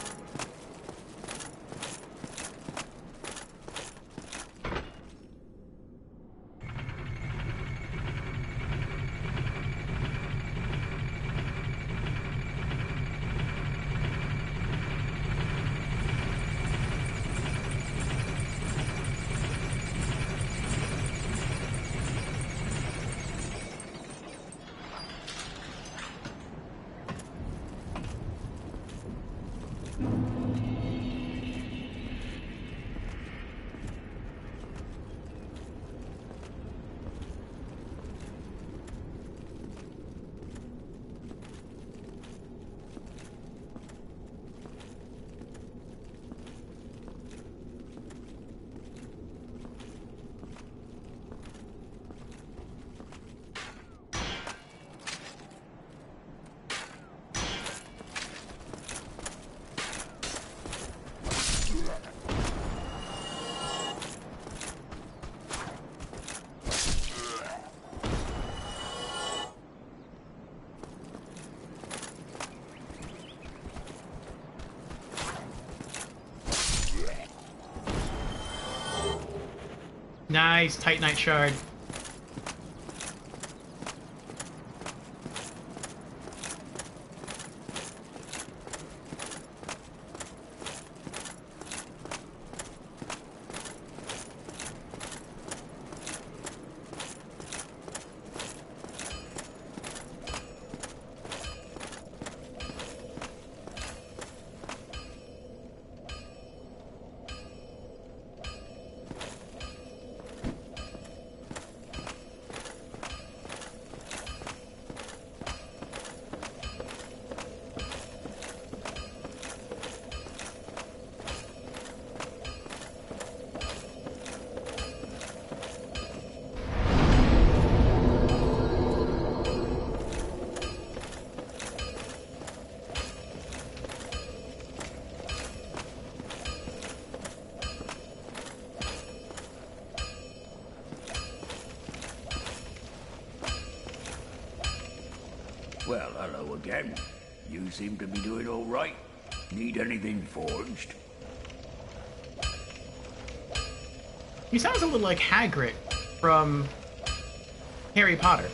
Nice, Titanite shard. Well, hello again. You seem to be doing all right. Need anything forged? He sounds a little like Hagrid from Harry Potter.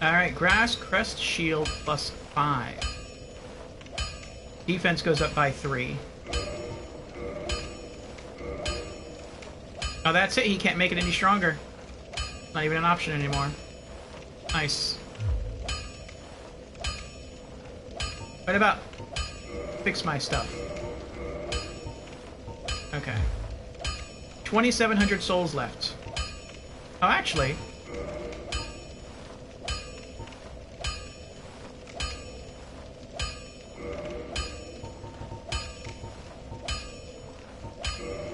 Alright, Grass, Crest, Shield, plus 5. Defense goes up by 3. Oh, that's it. He can't make it any stronger. Not even an option anymore. Nice. What about fix my stuff? Okay. 2,700 souls left. Oh, actually...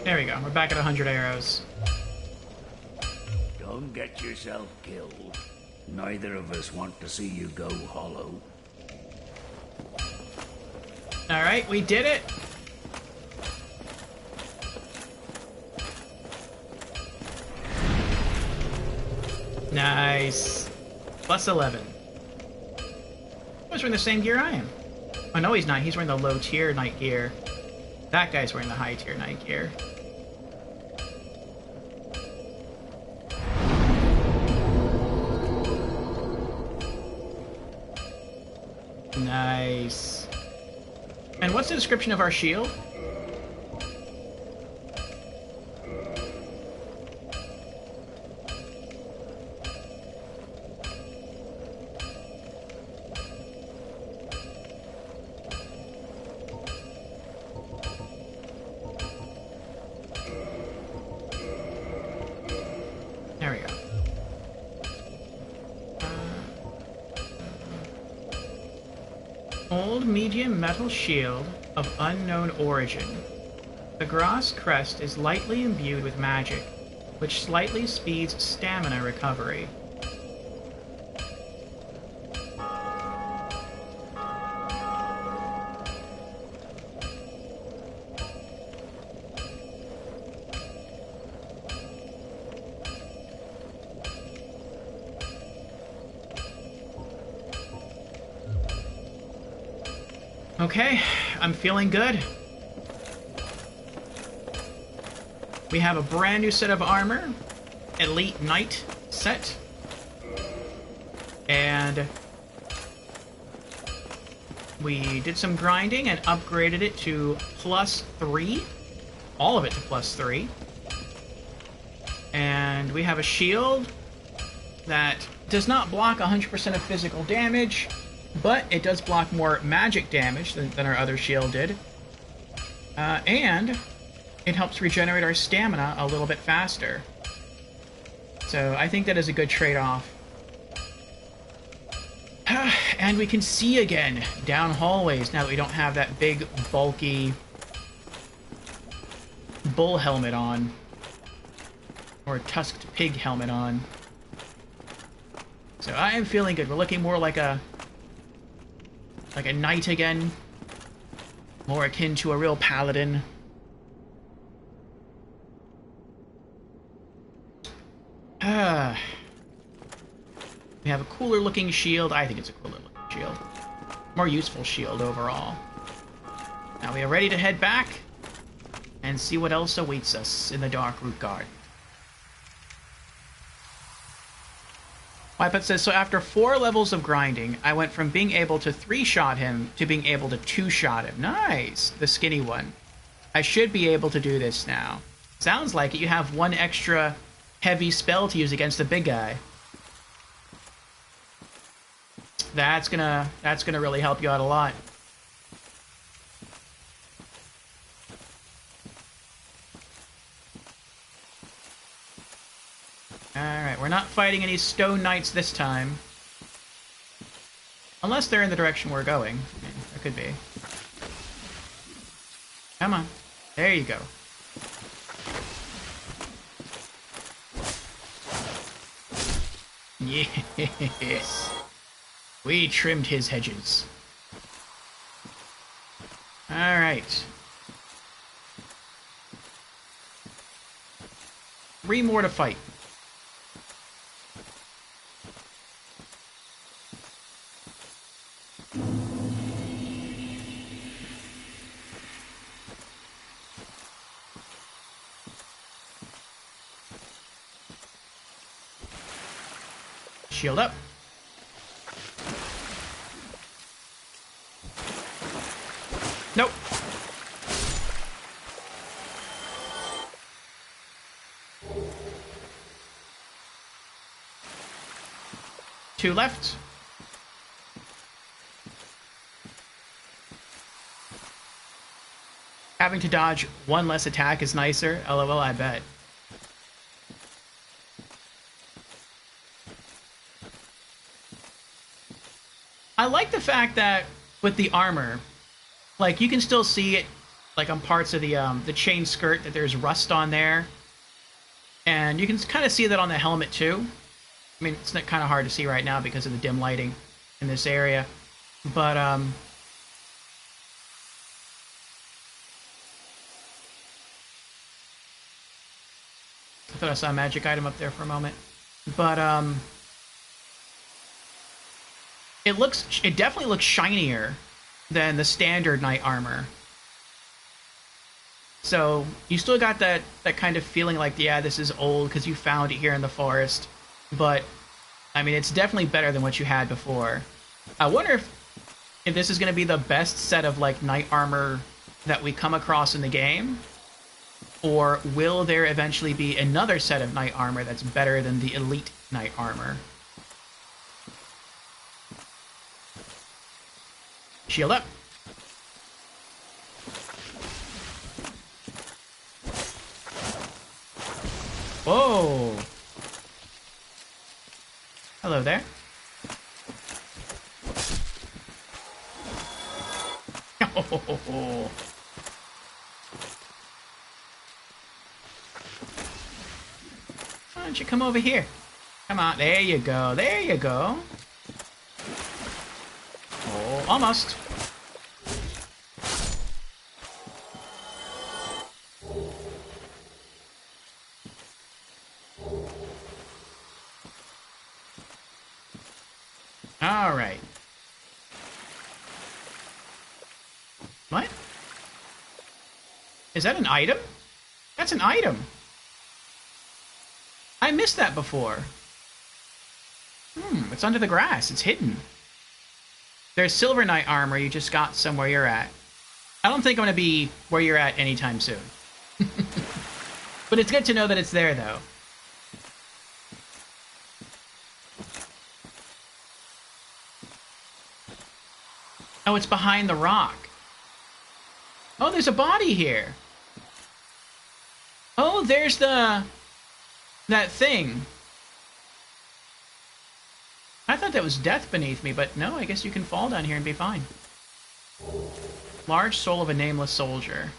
There we go. We're back at 100 arrows. Don't get yourself killed. Neither of us want to see you go hollow. Alright, we did it! Nice. Plus 11. He's wearing the same gear I am. Oh, no, he's not. He's wearing the low-tier knight gear. That guy's wearing the high-tier knight gear. Nice. And what's the description of our shield? There we go. Old medium metal shield of unknown origin. The grass crest is lightly imbued with magic, which slightly speeds stamina recovery. Okay, I'm feeling good. We have a brand new set of armor, Elite Knight set, and we did some grinding and upgraded it to +3, all of it to +3, and we have a shield that does not block 100% of physical damage, but it does block more magic damage than our other shield did. And it helps regenerate our stamina a little bit faster. So I think that is a good trade-off. And we can see again down hallways now that we don't have that big, bulky bull helmet on. Or tusked pig helmet on. So I am feeling good. We're looking more like a knight again. More akin to a real paladin. We have a cooler looking shield. I think it's a cooler looking shield. More useful shield overall. Now we are ready to head back and see what else awaits us in the Darkroot Garden. Wipet says, so after 4 levels of grinding, I went from being able to 3-shot him to being able to 2-shot him. Nice! The skinny one. I should be able to do this now. Sounds like it. You have 1 extra heavy spell to use against the big guy. That's gonna really help you out a lot. Alright, we're not fighting any stone knights this time. Unless they're in the direction we're going. I mean, there could be. Come on. There you go. Yes. We trimmed his hedges. Alright. 3 more to fight. Shield up. Nope. Two left. Having to dodge one less attack is nicer. LOL, I bet. I like the fact that with the armor, like, you can still see it, like, on parts of the chain skirt, that there's rust on there. And you can kind of see that on the helmet, too. I mean, it's kind of hard to see right now because of the dim lighting in this area. But, I thought I saw a magic item up there for a moment. But, it definitely looks shinier than the standard knight armor. So, you still got that kind of feeling like, yeah, this is old because you found it here in the forest. But, I mean, it's definitely better than what you had before. I wonder if this is going to be the best set of, like, knight armor that we come across in the game. Or will there eventually be another set of knight armor that's better than the elite knight armor? Shield up. Whoa! Hello there. Oh. Why don't you come over here? Come on, there you go, there you go. Oh, almost. All right. What? Is that an item? That's an item. I missed that before. It's under the grass. It's hidden. There's Silver Knight armor you just got somewhere you're at. I don't think I'm going to be where you're at anytime soon. But it's good to know that it's there, though. Oh, it's behind the rock. Oh, there's a body here. Oh, there's that thing. I thought that was death beneath me, but no, I guess you can fall down here and be fine. Large soul of a nameless soldier.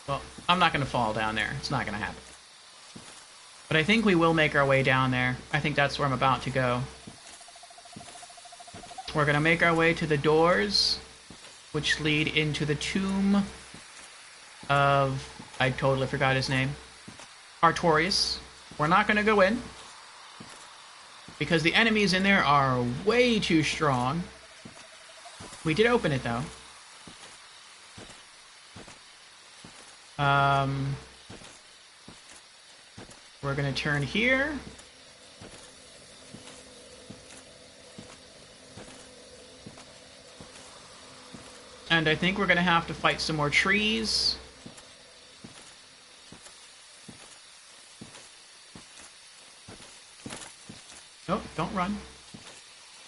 Well, I'm not going to fall down there. It's not going to happen. But I think we will make our way down there. I think that's where I'm about to go. We're going to make our way to the doors, which lead into the tomb of... I totally forgot his name. Artorias. We're not going to go in, because the enemies in there are way too strong. We did open it, though. We're going to turn here. And I think we're going to have to fight some more trees. Oh, don't run.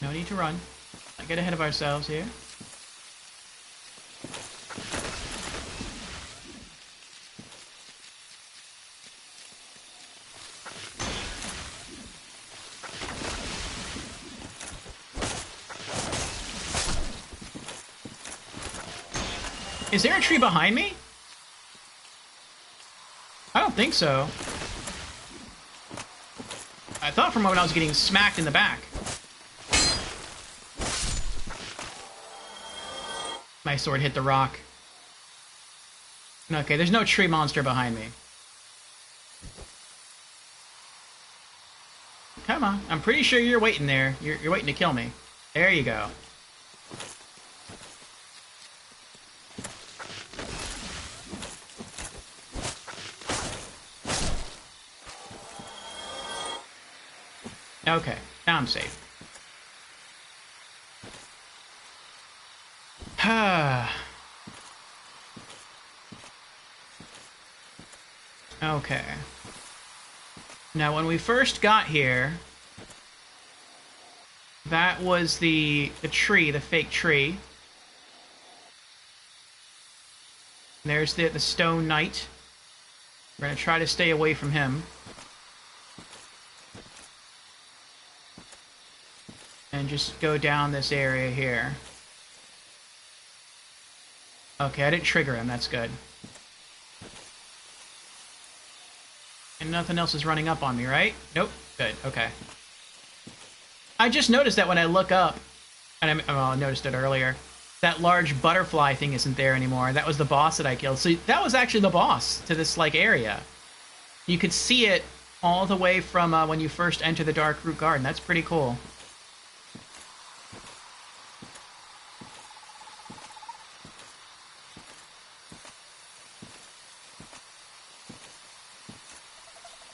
No need to run. Not get ahead of ourselves here. Is there a tree behind me? I don't think so. I thought for a moment I was getting smacked in the back. My sword hit the rock. Okay, there's no tree monster behind me. Come on, I'm pretty sure you're waiting there. You're waiting to kill me. There you go. Okay, now I'm safe. Okay. Now, when we first got here, that was the tree, the fake tree. There's the Stone Knight. We're going to try to stay away from him. And just go down this area here. Okay, I didn't trigger him. That's good. And nothing else is running up on me, right? Nope. Good. Okay. I just noticed that when I look up, and I noticed it earlier, that large butterfly thing isn't there anymore. That was the boss that I killed. So that was actually the boss to this, like, area. You could see it all the way from when you first enter the Dark Root Garden. That's pretty cool.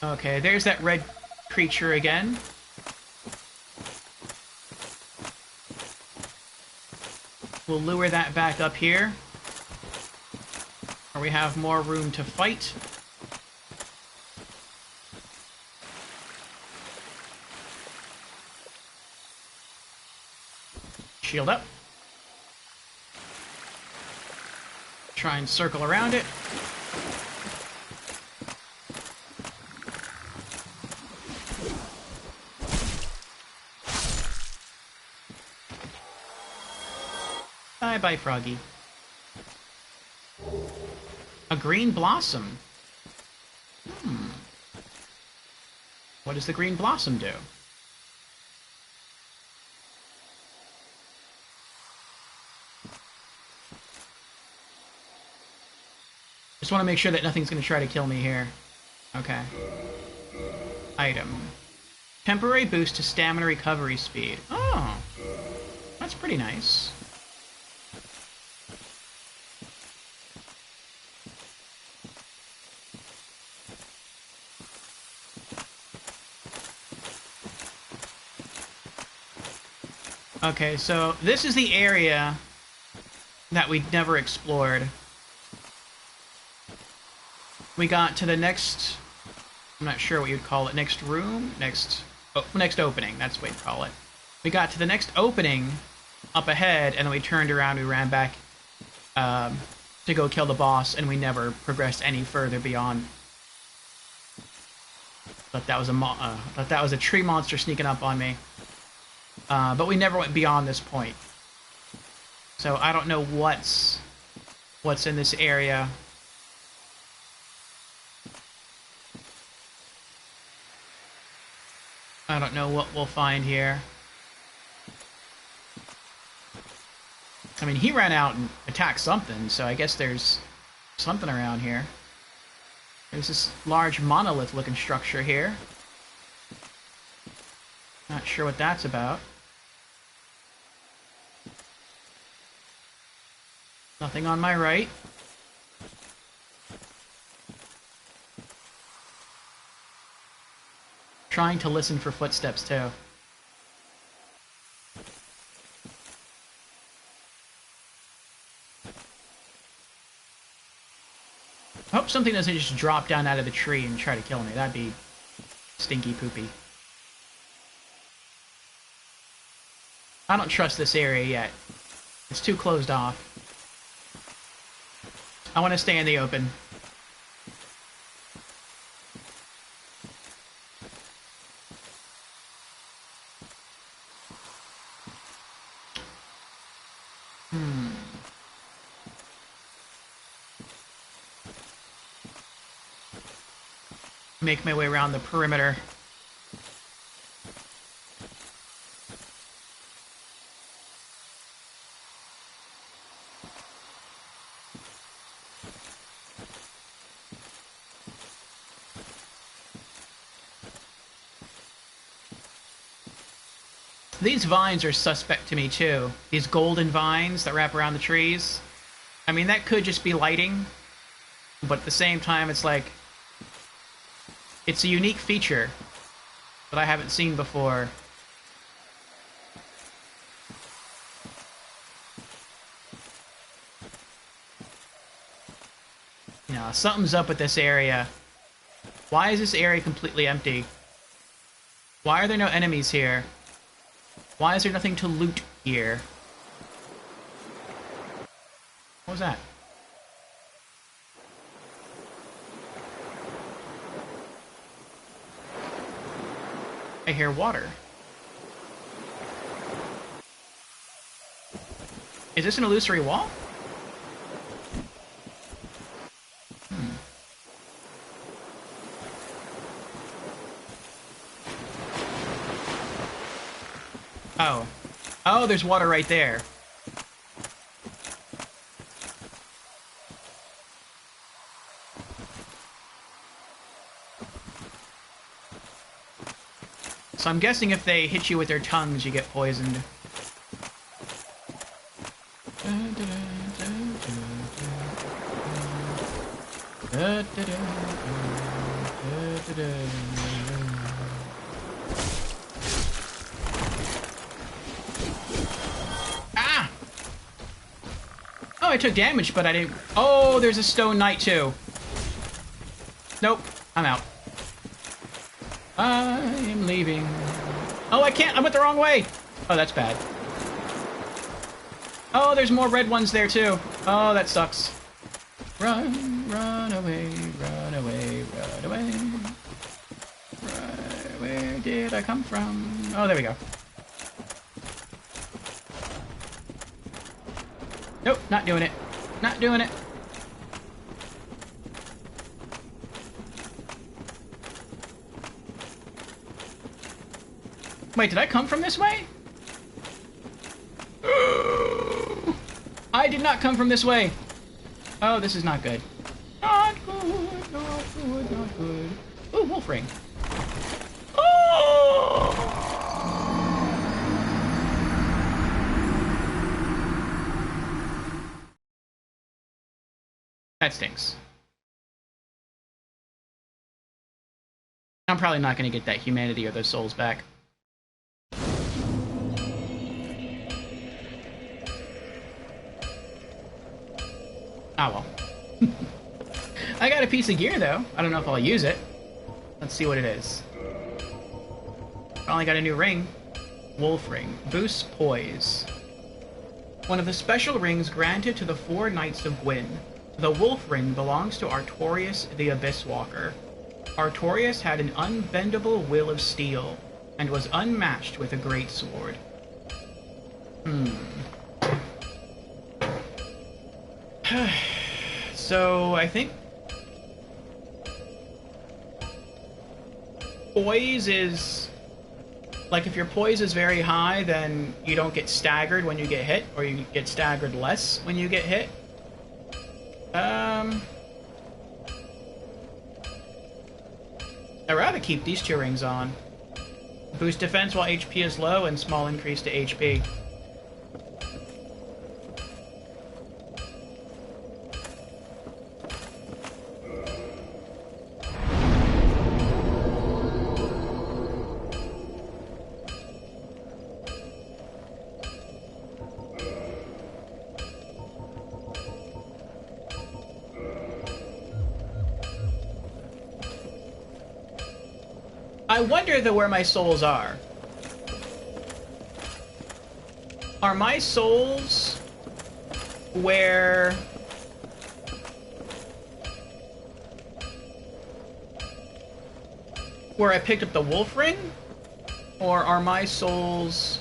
Okay, there's that red creature again. We'll lure that back up here, where we have more room to fight. Shield up. Try and circle around it. Bye-bye, Froggy. A green blossom. What does the green blossom do? Just want to make sure that nothing's going to try to kill me here. Okay. Item. Temporary boost to stamina recovery speed. Oh. That's pretty nice. Okay, so this is the area that we never explored. We got to the next... I'm not sure what you'd call it. Next room? Next opening. That's what you'd call it. We got to the next opening up ahead, and then we turned around, we ran back to go kill the boss, and we never progressed any further beyond... Thought that was a tree monster sneaking up on me. But we never went beyond this point. So I don't know what's in this area. I don't know what we'll find here. I mean, he ran out and attacked something, so I guess there's something around here. There's this large monolith-looking structure here. Not sure what that's about. Nothing on my right. Trying to listen for footsteps, too. I hope something doesn't just drop down out of the tree and try to kill me. That'd be stinky poopy. I don't trust this area yet. It's too closed off. I want to stay in the open. Make my way around the perimeter. These vines are suspect to me, too. These golden vines that wrap around the trees. I mean, that could just be lighting, but at the same time, it's like... It's a unique feature that I haven't seen before. You know, something's up with this area. Why is this area completely empty? Why are there no enemies here? Why is there nothing to loot here? What was that? I hear water. Is this an illusory wall? Oh. Oh, there's water right there. So I'm guessing if they hit you with their tongues, you get poisoned. Ah! Oh, I took damage, but I didn't... Oh, there's a stone knight, too. Nope. I'm out. I am leaving. Oh, I can't! I went the wrong way! Oh, that's bad. Oh, there's more red ones there, too. Oh, that sucks. Run, run away, run away, run away. Run, where did I come from? Oh, there we go. Nope, not doing it. Not doing it. Wait, did I come from this way? I did not come from this way. Oh, this is not good. Not good, not good, not good. Ooh, wolf ring. Oh! That stinks. I'm probably not going to get that humanity or those souls back. Oh well. I got a piece of gear though. I don't know if I'll use it. Let's see what it is. Finally got a new ring. Wolf ring. Boosts poise. One of the special rings granted to the 4 Knights of Gwyn. The wolf ring belongs to Artorius the Abyss Walker. Artorius had an unbendable will of steel, and was unmatched with a great sword. So, I think poise is... Like, if your poise is very high, then you don't get staggered when you get hit, or you get staggered less when you get hit. I'd rather keep these 2 rings on. Boost defense while HP is low, and small increase to HP. I wonder though where my souls are. Are my souls where I picked up the wolf ring? Or are my souls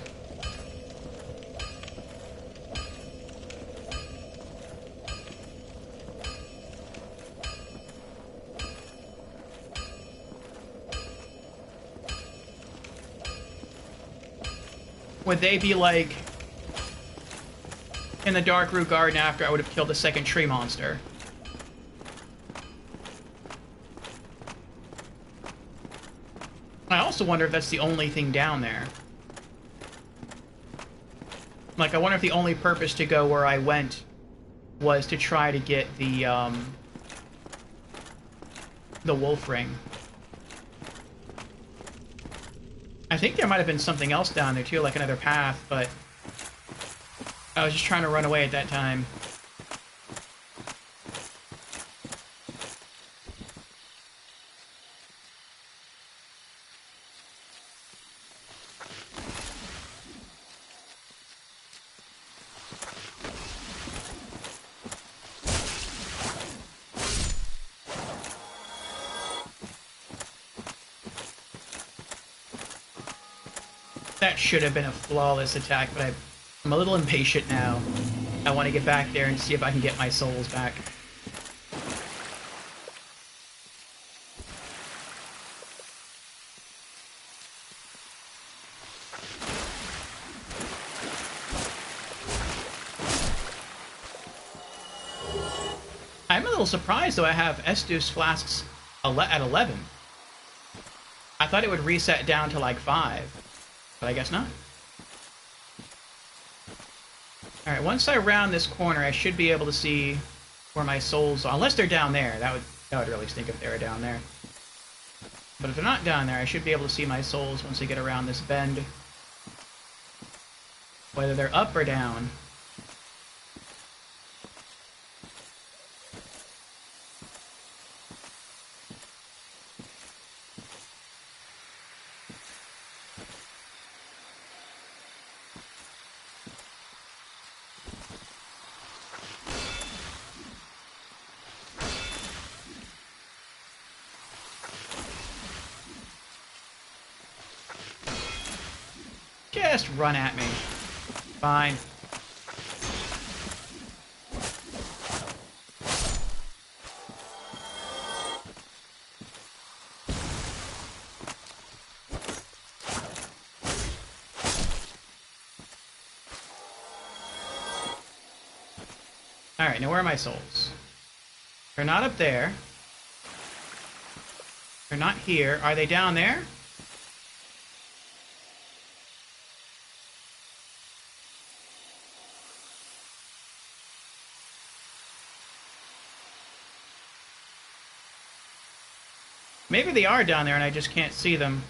would they be like in the Dark Root Garden after I would have killed the second tree monster? I also wonder if that's the only thing down there. Like, I wonder if the only purpose to go where I went was to try to get the wolf ring. I think there might have been something else down there too, like another path, but I was just trying to run away at that time. That should have been a flawless attack, but I'm a little impatient now. I want to get back there and see if I can get my souls back. I'm a little surprised, though, I have Estus flasks at 11. I thought it would reset down to like 5, but I guess not. Alright, once I round this corner, I should be able to see where my souls are. Unless they're down there. That would really stink if they were down there. But if they're not down there, I should be able to see my souls once I get around this bend. Whether they're up or down. Just run at me. Fine. Alright, now where are my souls? They're not up there. They're not here. Are they down there? Maybe they are down there and I just can't see them.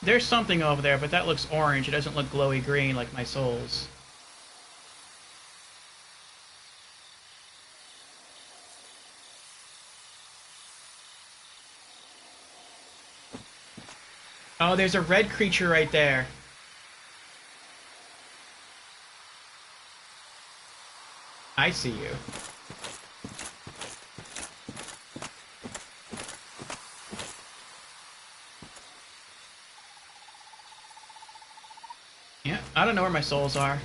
There's something over there, but that looks orange. It doesn't look glowy green like my souls. Oh, there's a red creature right there. I see you. Yeah, I don't know where my souls are.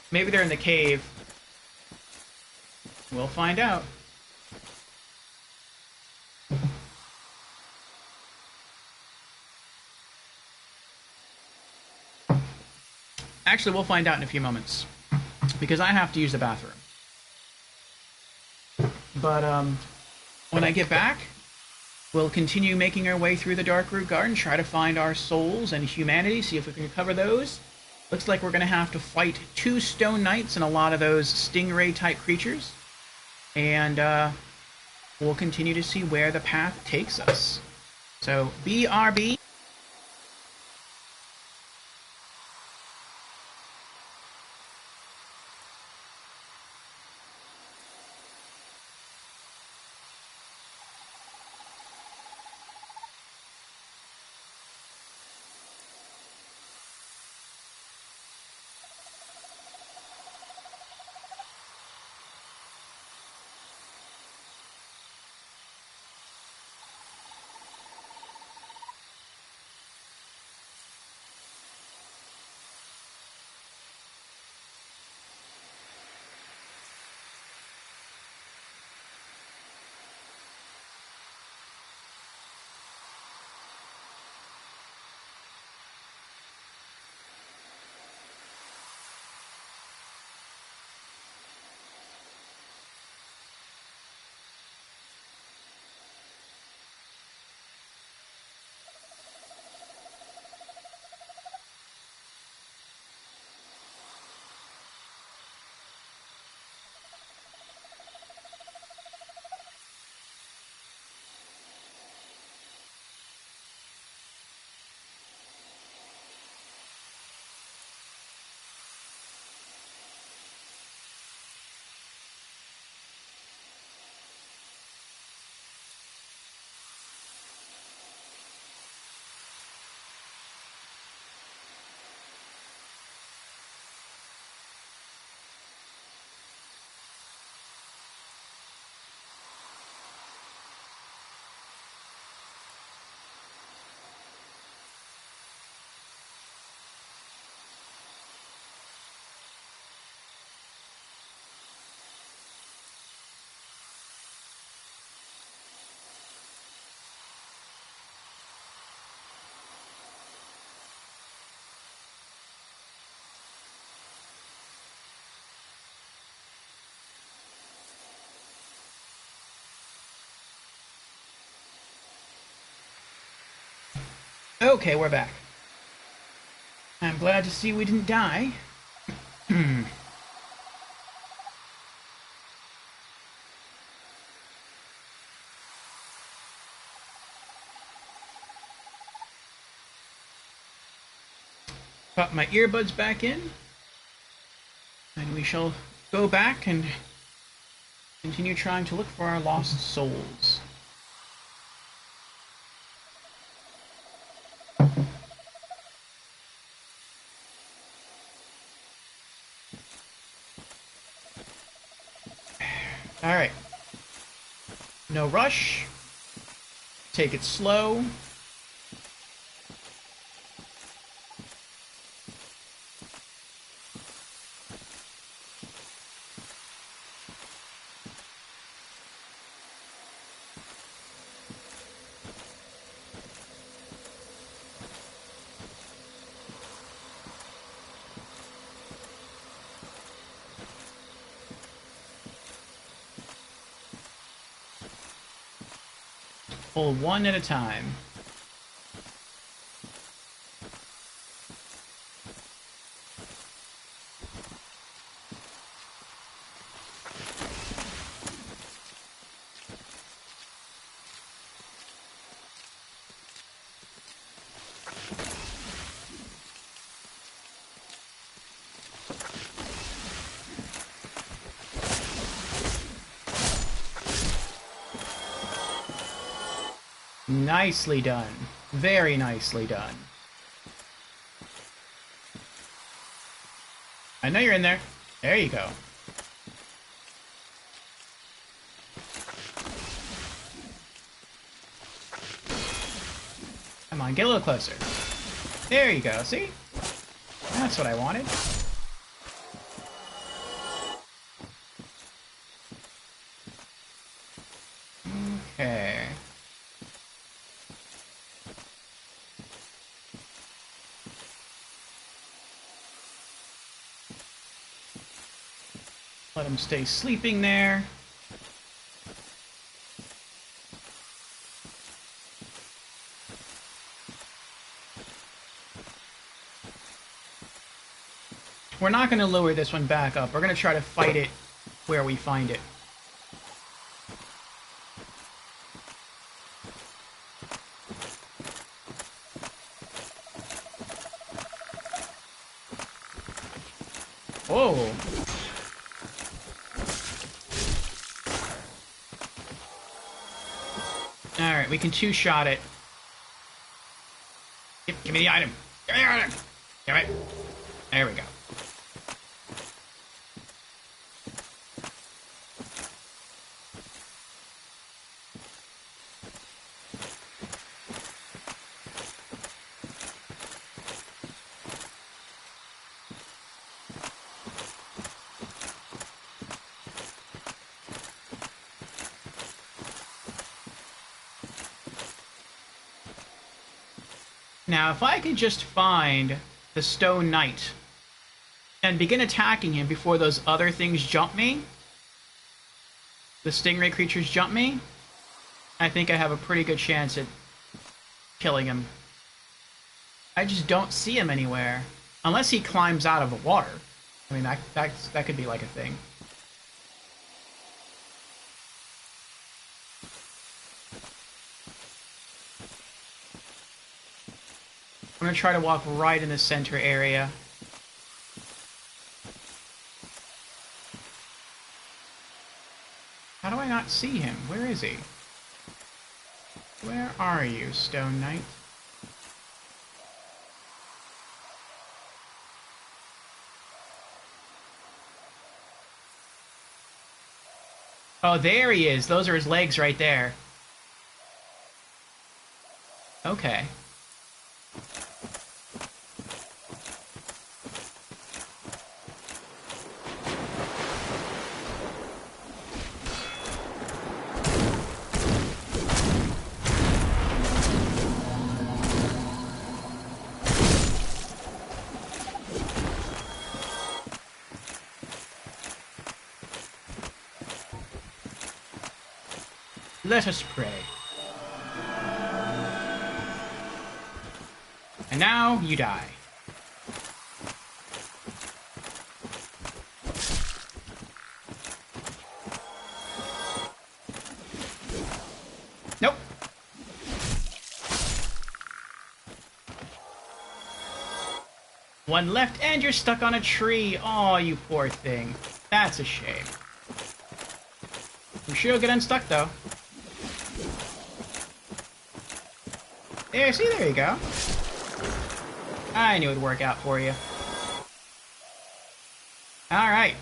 Maybe they're in the cave. We'll find out. Actually, we'll find out in a few moments. Because I have to use the bathroom. But, when I get back, we'll continue making our way through the Darkroot Garden, try to find our souls and humanity, see if we can recover those. Looks like we're going to have to fight 2 Stone Knights and a lot of those Stingray-type creatures. And, we'll continue to see where the path takes us. So, BRB. Okay, we're back. I'm glad to see we didn't die. Pop my earbuds back in, and we shall go back and continue trying to look for our lost souls. Alright. No rush. Take it slow. Pull one at a time. Nicely done. Very nicely done. I know you're in there. There you go. Come on, get a little closer. There you go, see? That's what I wanted. Okay. Let him stay sleeping there. We're not going to lower this one back up. We're going to try to fight it where we find it. Whoa. Alright, we can two-shot it. Give me the item. Give me the item. Give it. There we go. Now, if I could just find the Stone Knight and begin attacking him before those other things jump me, the stingray creatures jump me, I think I have a pretty good chance at killing him. I just don't see him anywhere. Unless he climbs out of the water. I mean, that could be like a thing. I'm going to try to walk right in the center area. How do I not see him? Where is he? Where are you, Stone Knight? Oh, there he is. Those are his legs right there. Okay. Let us pray. And now you die. Nope. One left, and you're stuck on a tree. Oh, you poor thing. That's a shame. I'm sure you'll get unstuck, though. There, see, there you go. I knew it'd work out for you. Alright.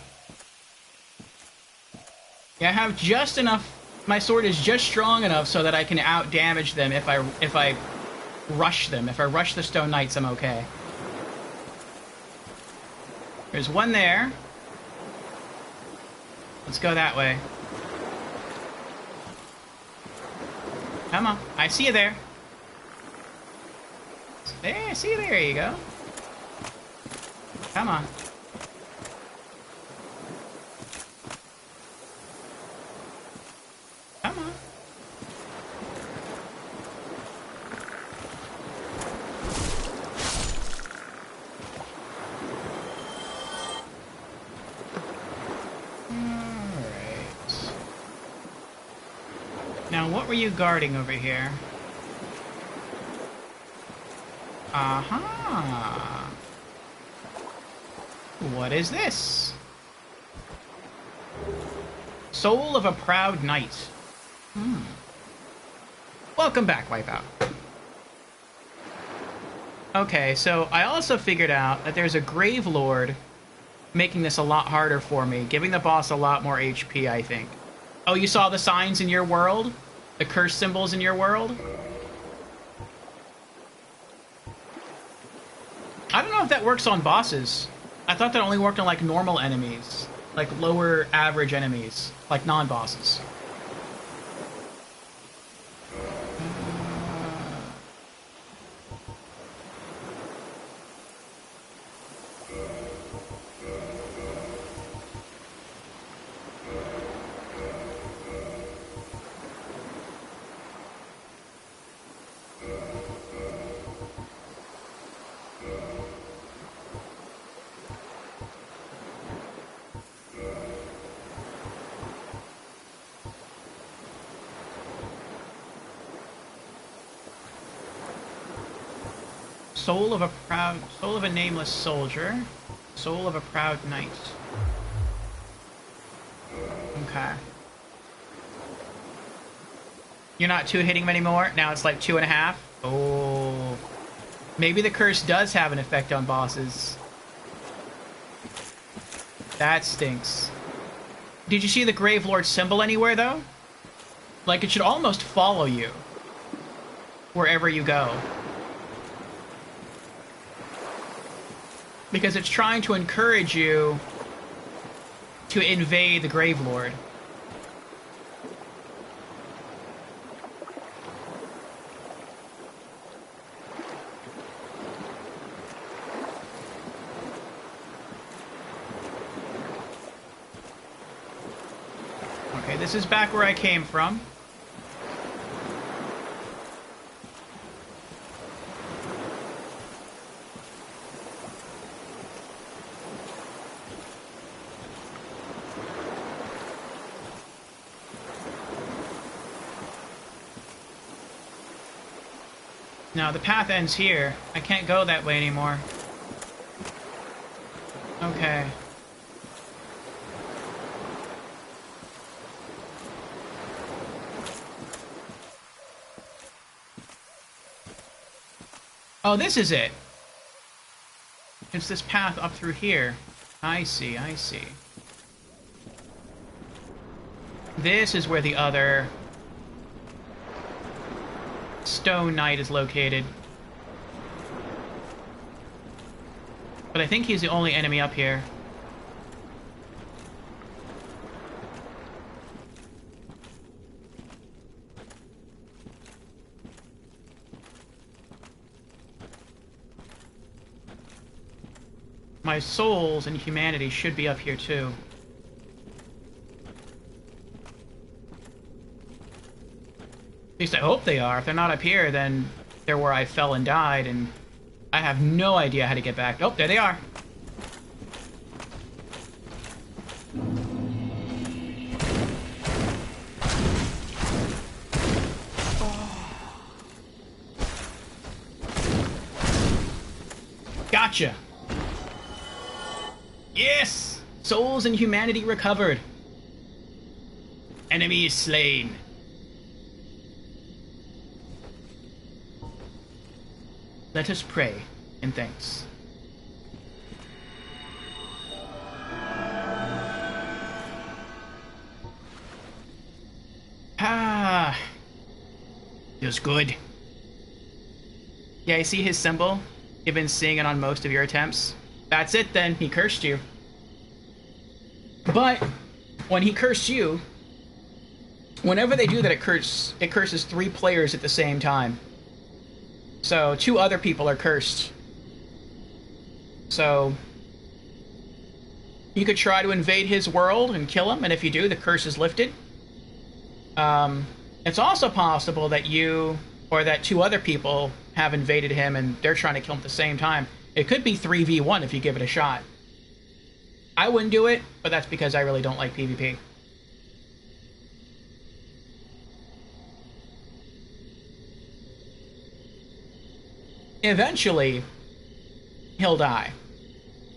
Yeah, I have just enough... My sword is just strong enough so that I can out-damage them if I rush them. If I rush the Stone Knights, I'm okay. There's one there. Let's go that way. Come on. I see you there. There, see, there you go. Come on. Come on. Alright. Now, what were you guarding over here? Aha! What is this? Soul of a Proud Knight. Welcome back, Wipeout. Okay, so I also figured out that there's a Grave Lord making this a lot harder for me, giving the boss a lot more HP, I think. Oh, you saw the signs in your world? The curse symbols in your world? I don't know if that works on bosses. I thought that only worked on, like, normal enemies. Like, lower average enemies. Like, non-bosses. Soul of a nameless soldier. Soul of a proud knight. Okay. You're not two hitting him anymore? Now it's like 2.5? Oh. Maybe the curse does have an effect on bosses. That stinks. Did you see the Grave Lord symbol anywhere, though? Like, it should almost follow you. Wherever you go. Because it's trying to encourage you to invade the Grave Lord. Okay, this is back where I came from. Now, the path ends here. I can't go that way anymore. Okay. Oh, this is it. It's this path up through here. I see, I see. This is where the other Stone Knight is located. But I think he's the only enemy up here. My souls and humanity should be up here too. At least I hope they are. If they're not up here, then they're where I fell and died, and I have no idea how to get back. Oh, there they are. Gotcha. Yes! Souls and humanity recovered. Enemy is slain. Let us pray in thanks. Ah, feels good. Yeah, you see his symbol? You've been seeing it on most of your attempts. That's it then, he cursed you. But when he cursed you, whenever they do that, it curses 3 players at the same time. So 2 other people are cursed. So you could try to invade his world and kill him, and if you do, the curse is lifted. It's also possible that you or that 2 other people have invaded him and they're trying to kill him at the same time. It could be 3v1 if you give it a shot. I wouldn't do it, but that's because I really don't like PvP. Eventually, he'll die.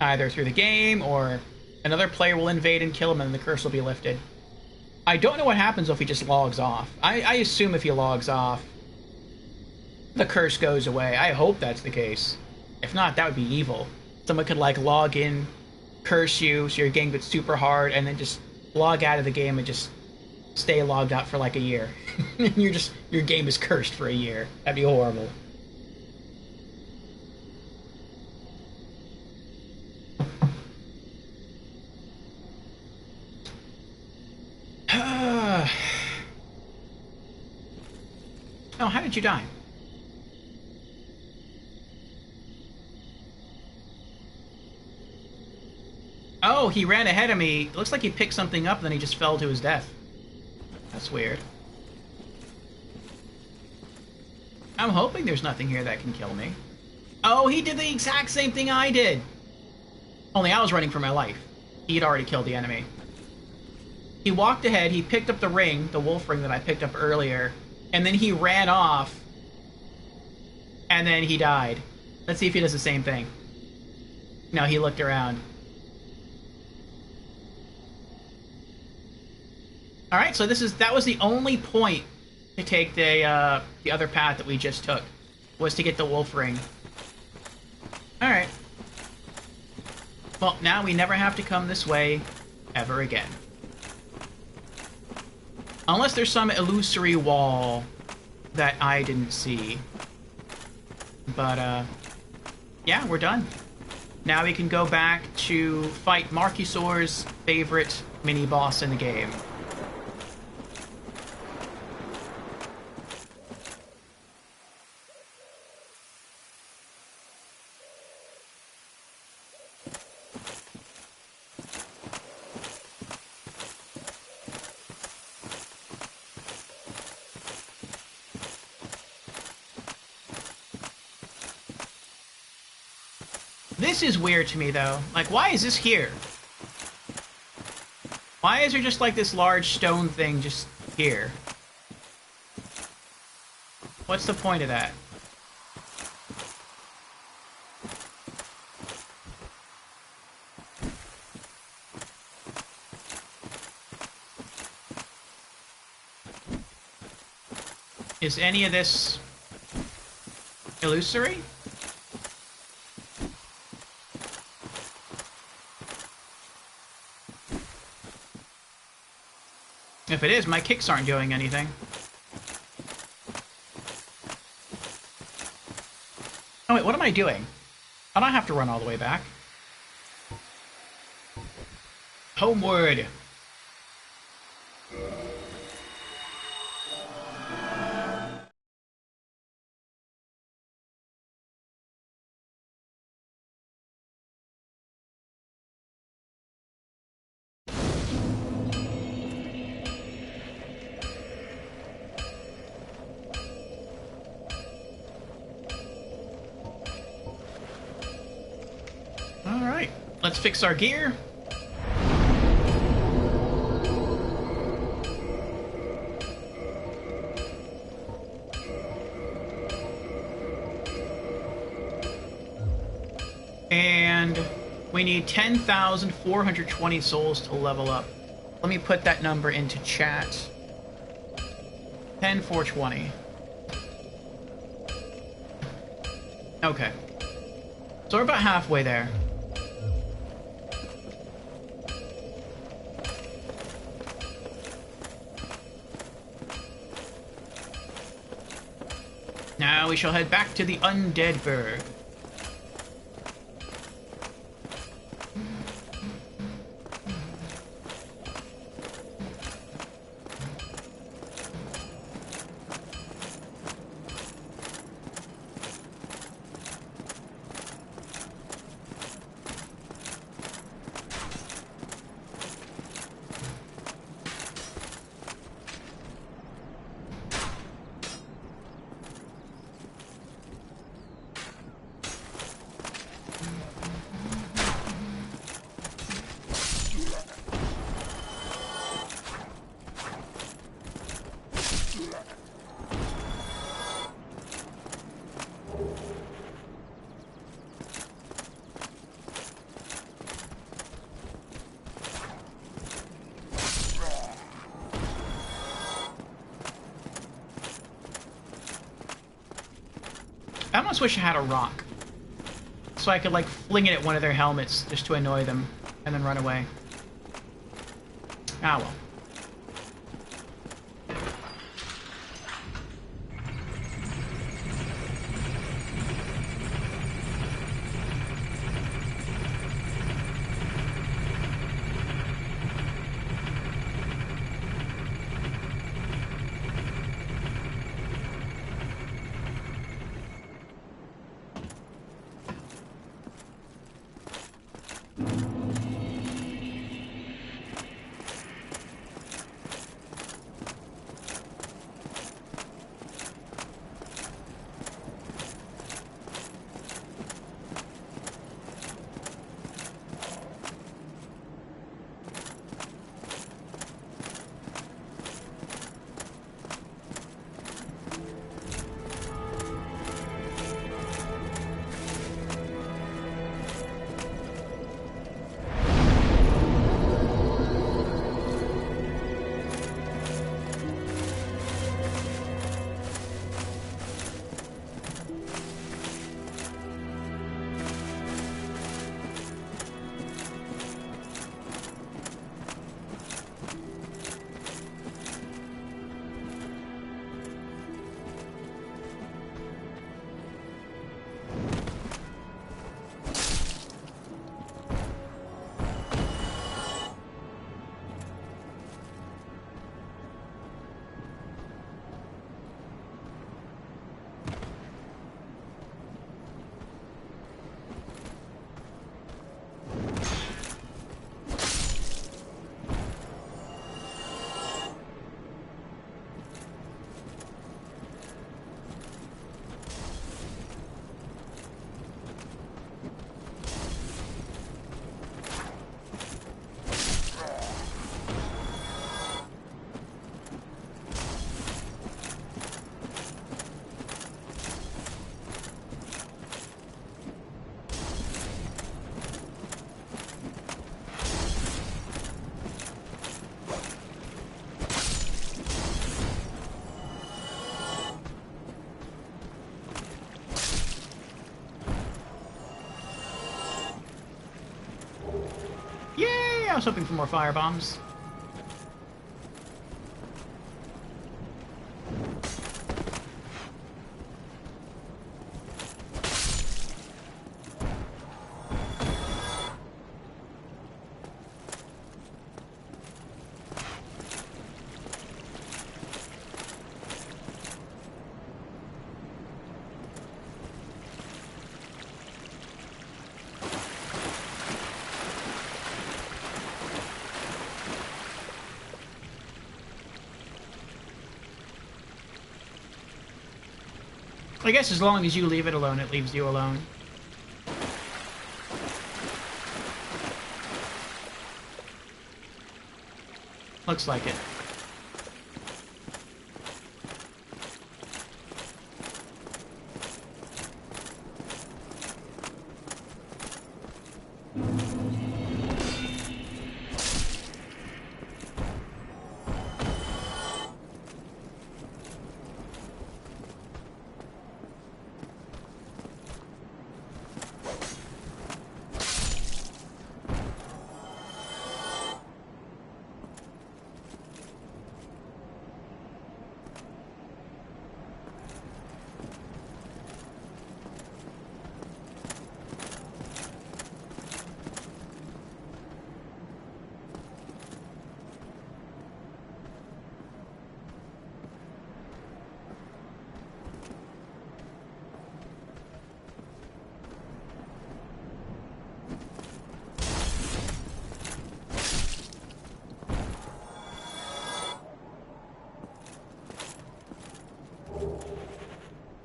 Either through the game, or another player will invade and kill him and the curse will be lifted. I don't know what happens if he just logs off. I assume if he logs off, the curse goes away. I hope that's the case. If not, that would be evil. Someone could, like, log in, curse you, so your game gets super hard, and then just log out of the game and just stay logged out for, like, a year. Your game is cursed for a year. That'd be horrible. Oh, how did you die? Oh, he ran ahead of me. It looks like he picked something up and then he just fell to his death. That's weird. I'm hoping there's nothing here that can kill me. Oh, he did the exact same thing I did! Only I was running for my life. He'd already killed the enemy. He walked ahead, he picked up the ring, the wolf ring that I picked up earlier, and then he ran off, and then he died. Let's see if he does the same thing. No, he looked around. Alright, so that was the only point to take the other path that we just took, was to get the wolf ring. Alright. Well, now we never have to come this way ever again. Unless there's some illusory wall that I didn't see. But, yeah, we're done. Now we can go back to fight Markysaur's favorite mini-boss in the game. This is weird to me, though. Like, why is this here? Why is there just, like, this large stone thing just here? What's the point of that? Is any of this illusory? If it is, my kicks aren't doing anything. Oh wait, what am I doing? I don't have to run all the way back. Homeward! Let's fix our gear. And we need 10,420 souls to level up. Let me put that number into chat. 10,420. Okay. So we're about halfway there. Now we shall head back to the Undead Burg. I almost wish I had a rock. So I could, like, fling it at one of their helmets just to annoy them and then run away. Ah, well. I was hoping for more firebombs. I guess as long as you leave it alone, it leaves you alone. Looks like it.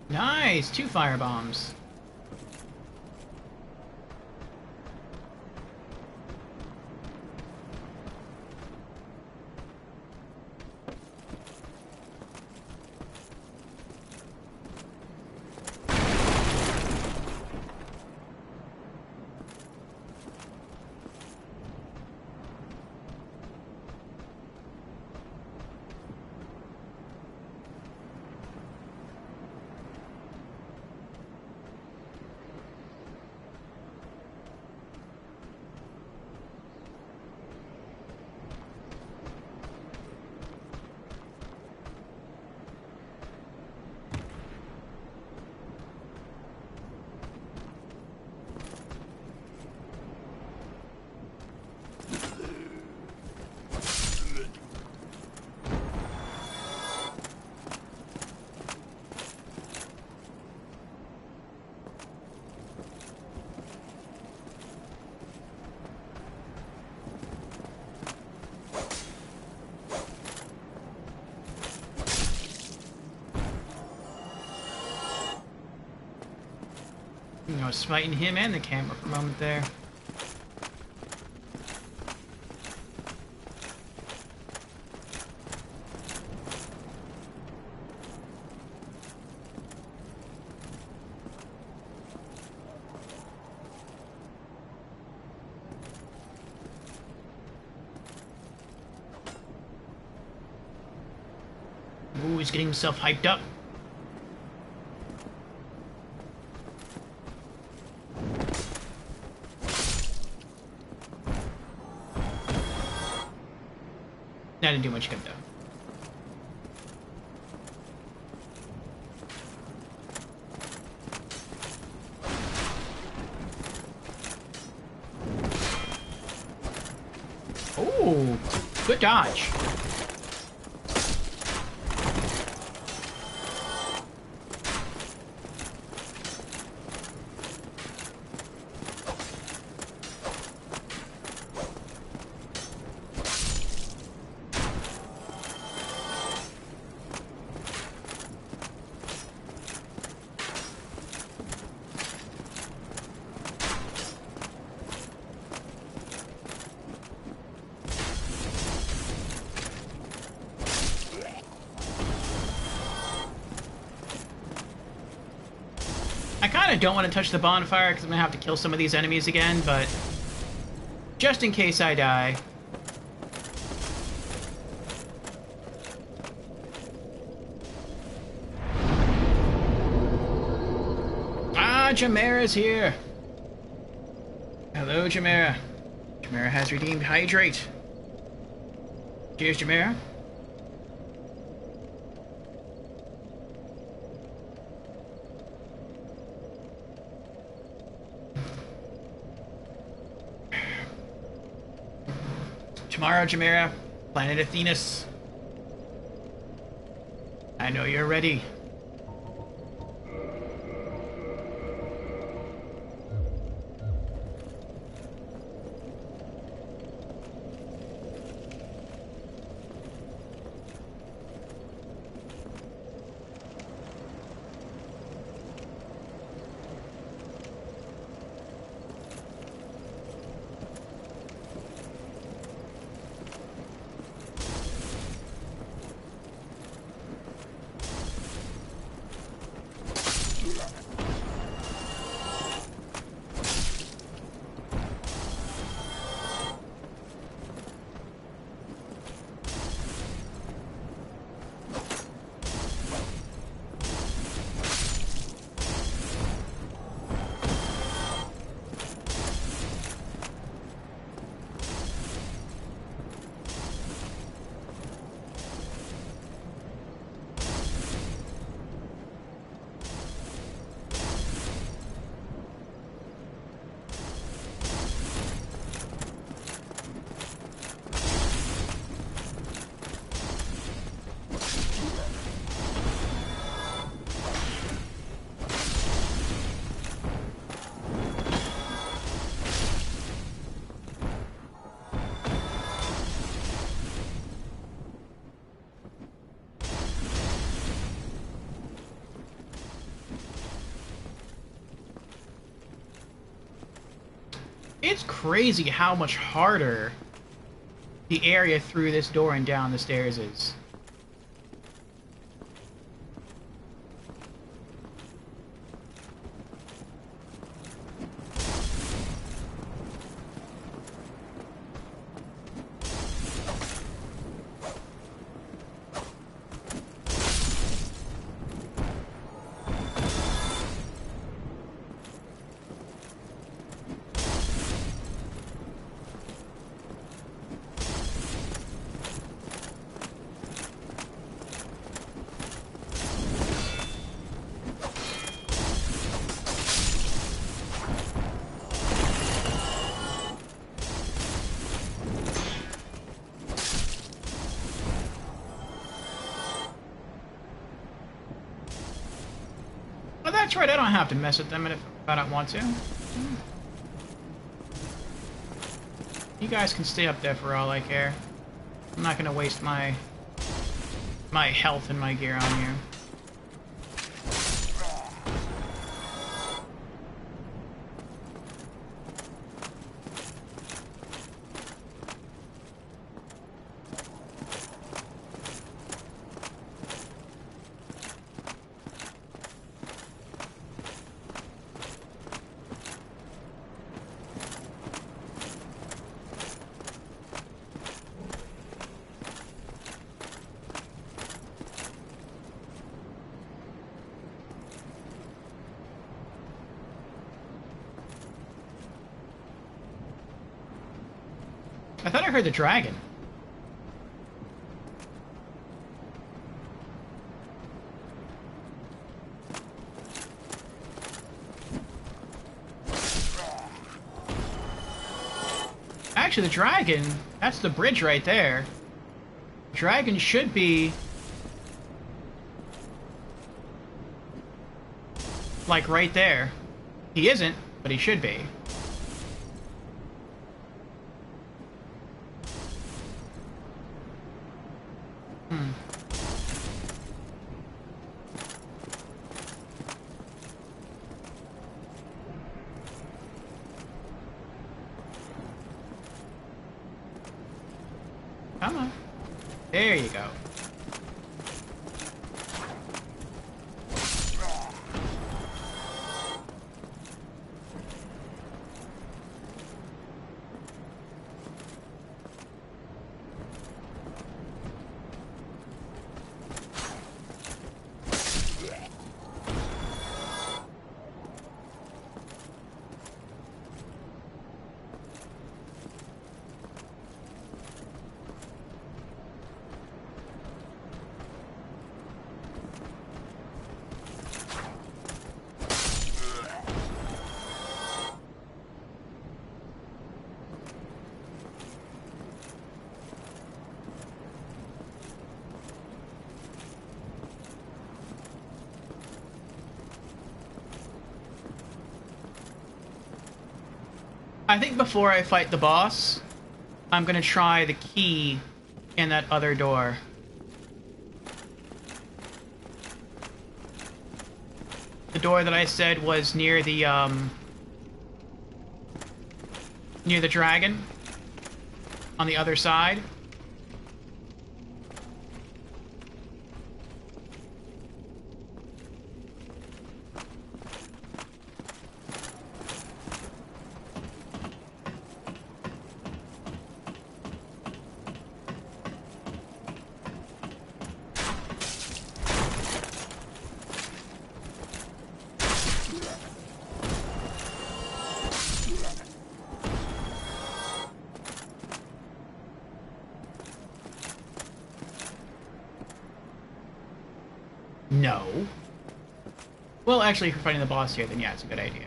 Nice! 2 fire bombs. I was fighting him and the camera for a moment there. Ooh, he's getting himself hyped up. That didn't do much good, though. Oh, good dodge. I kind of don't want to touch the bonfire because I'm going to have to kill some of these enemies again, but just in case I die. Ah, Chimera's here. Hello, Chimera. Chimera has redeemed Hydrate. Cheers, Chimera. Tomorrow, Chimera, planet Athenas. I know you're ready. It's crazy how much harder the area through this door and down the stairs is. Oh, that's right, I don't have to mess with them if I don't want to. You guys can stay up there for all I care. I'm not gonna waste my health and my gear on you. I thought I heard the dragon. Actually, the dragon, that's the bridge right there. The dragon should be like right there. He isn't, but he should be. Come on. There you go. I think before I fight the boss, I'm gonna try the key in that other door. The door that I said was near the dragon on the other side. No. Well, actually, if you're fighting the boss here, then yeah, it's a good idea.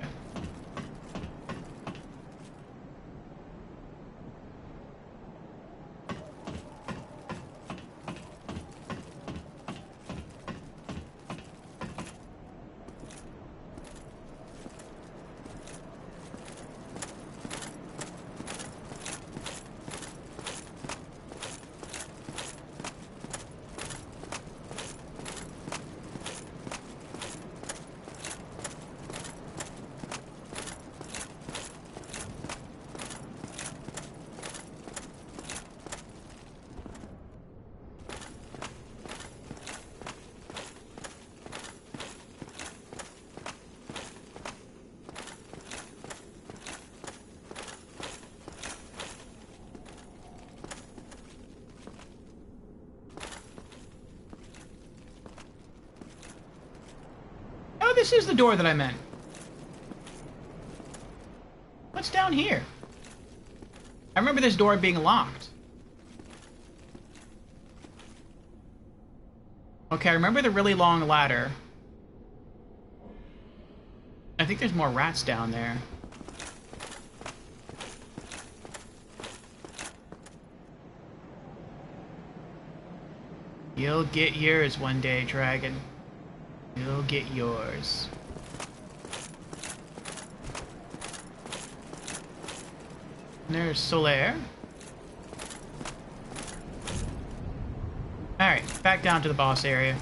this is the door that I meant. What's down here? I remember this door being locked. Okay, I remember the really long ladder. I think there's more rats down there. You'll get yours one day, dragon. You'll get yours. And there's Solaire. Alright, back down to the boss area.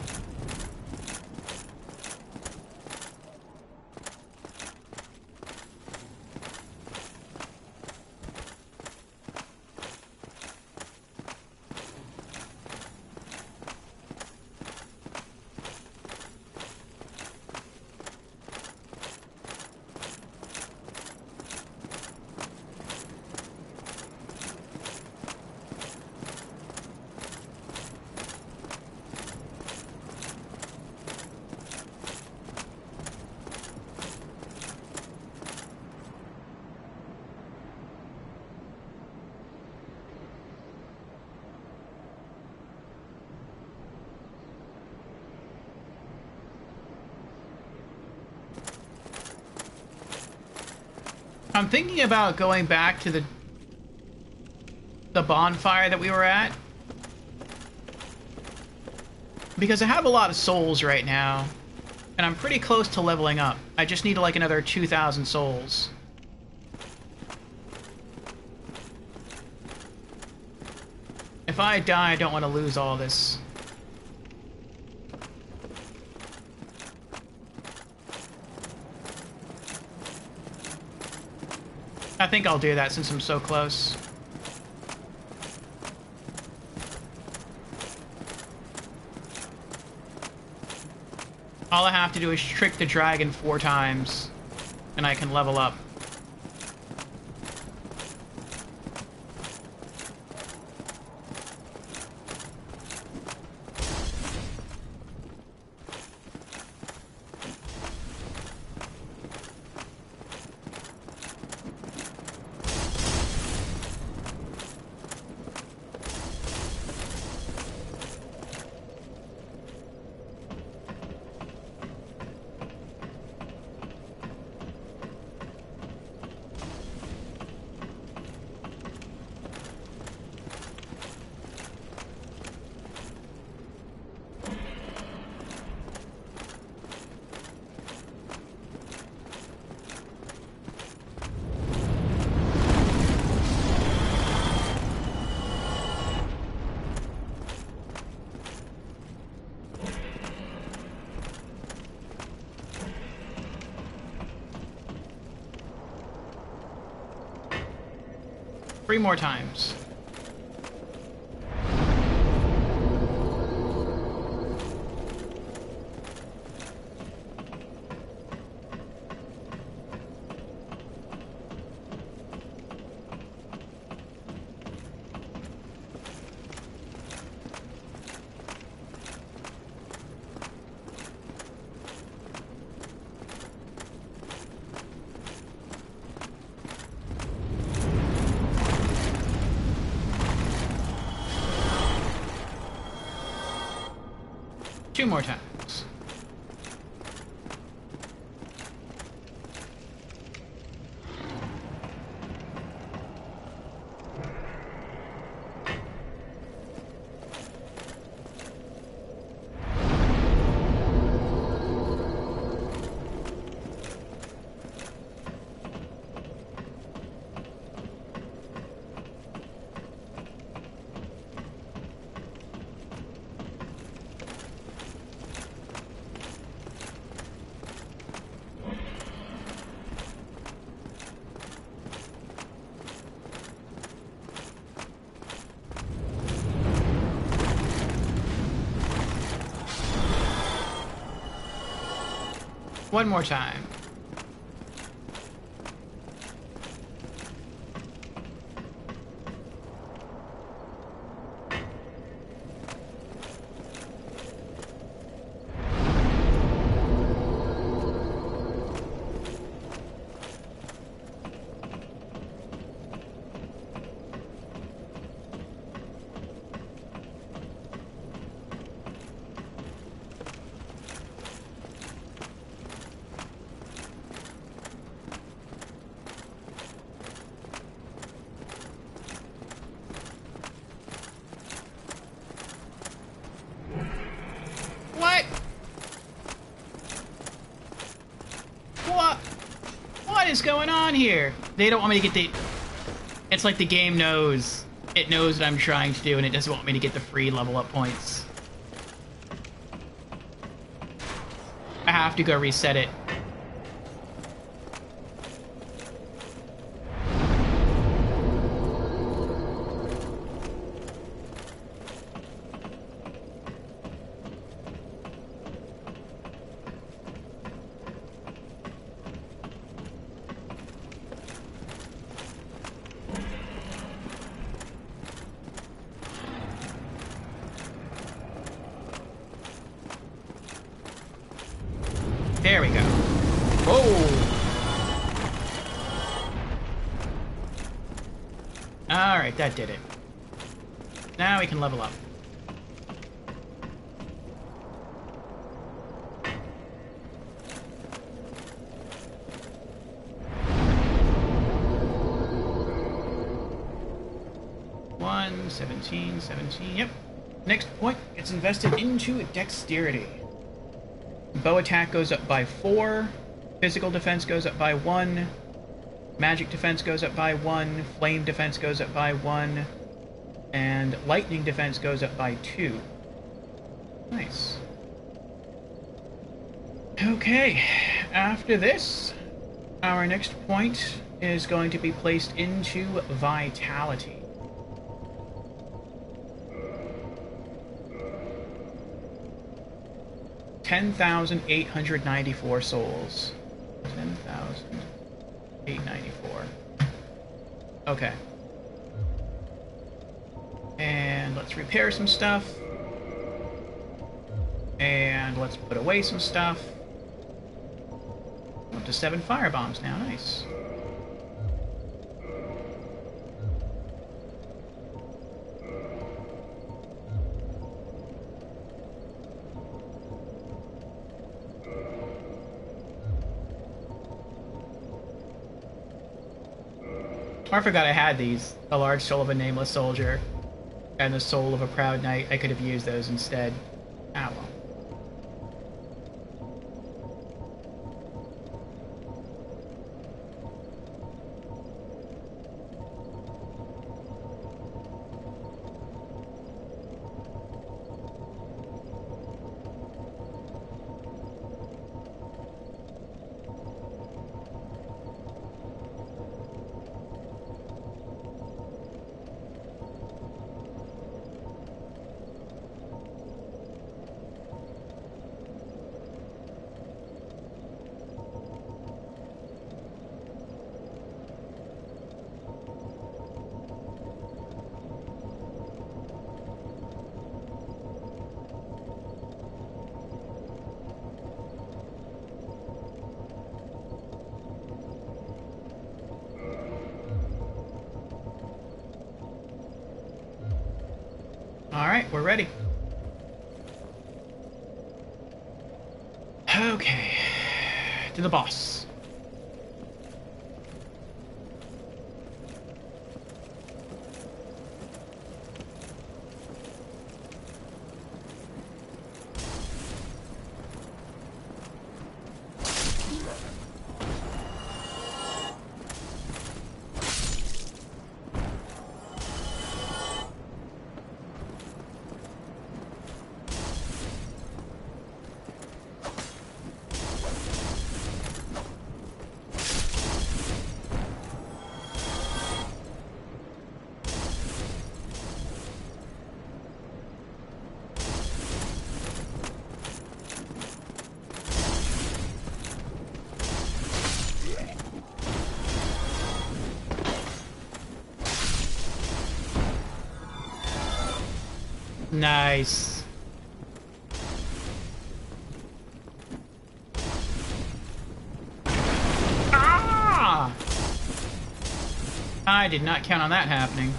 I'm thinking about going back to the bonfire that we were at. Because I have a lot of souls right now. And I'm pretty close to leveling up. I just need like another 2,000 souls. If I die, I don't want to lose all this. I think I'll do that since I'm so close. All I have to do is trick the dragon 4 times, and I can level up. Three more times. Two more times. One more time. What is going on here? They don't want me to get the... It's like the game knows. It knows what I'm trying to do, and it doesn't want me to get the free level up points. I have to go reset it. There we go. Whoa! Alright, that did it. Now we can level up. One, 17, 17, yep. Next point, it's invested into dexterity. Bow attack goes up by 4, physical defense goes up by 1, magic defense goes up by 1, flame defense goes up by 1, and lightning defense goes up by 2. Nice. Okay, after this, our next point is going to be placed into vitality. 10,894 souls. 10,894. Okay. And let's repair some stuff. And let's put away some stuff. Up to 7 firebombs now. Nice. I forgot I had these. A large soul of a nameless soldier and the soul of a proud knight. I could have used those instead. Ah, well. Alright, we're ready. Okay. To the boss. Nice. Ah! I did not count on that happening.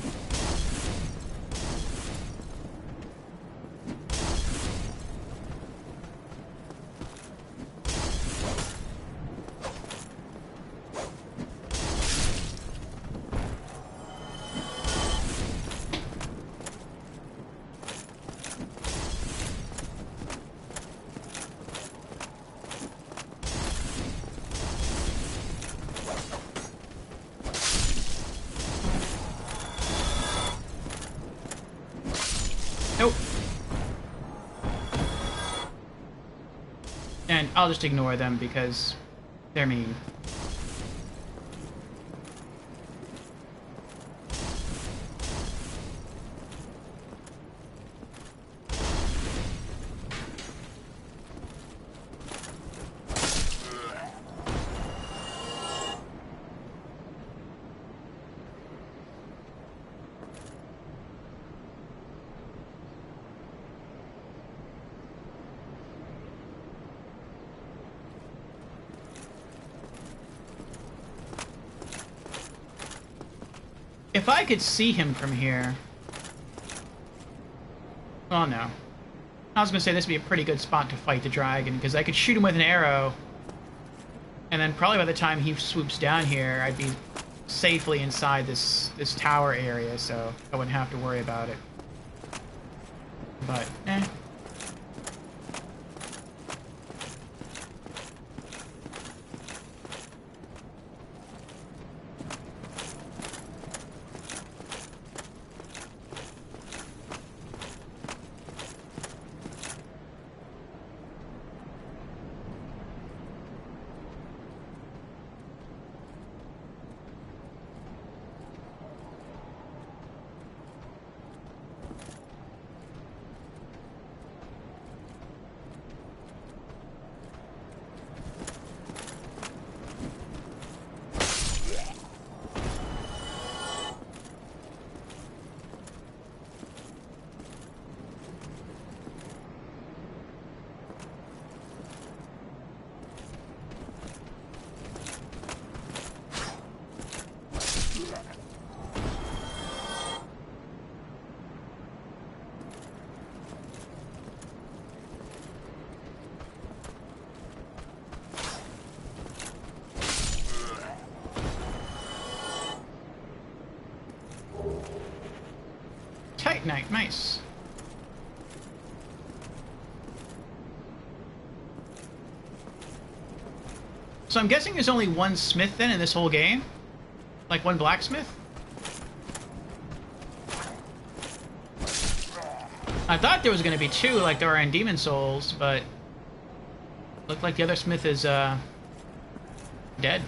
And I'll just ignore them because they're mean. If I could see him from here... Oh no. I was gonna say this would be a pretty good spot to fight the dragon, because I could shoot him with an arrow, and then probably by the time he swoops down here, I'd be safely inside this tower area, so I wouldn't have to worry about it. But, eh. Titanite, nice. So I'm guessing there's only one smith then in this whole game? Like one blacksmith? I thought there was going to be two like there are in Demon Souls, but looked like the other smith is dead.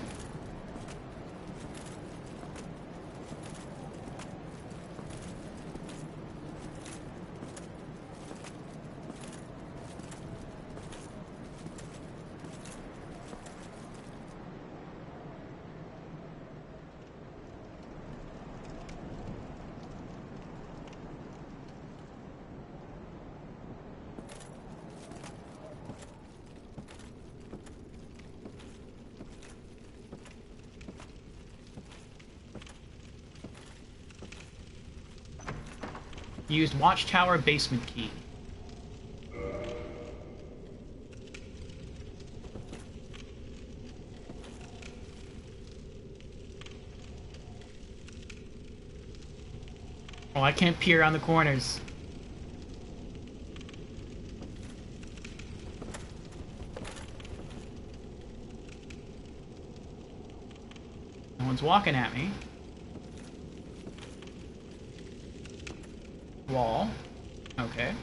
Used watchtower basement key. Oh, I can't peer around the corners. No one's walking at me. Wall. Okay.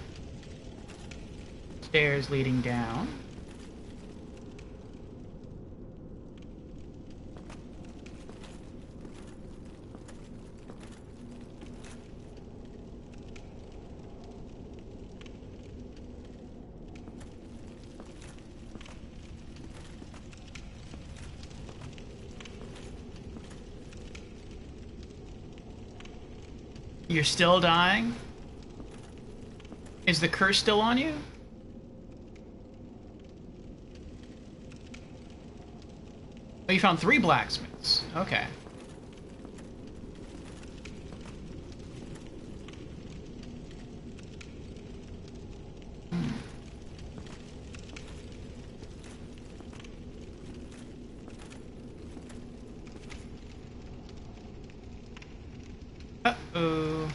Stairs leading down. You're still dying? Is the curse still on you? Oh, you found 3 blacksmiths. Okay. Uh-oh.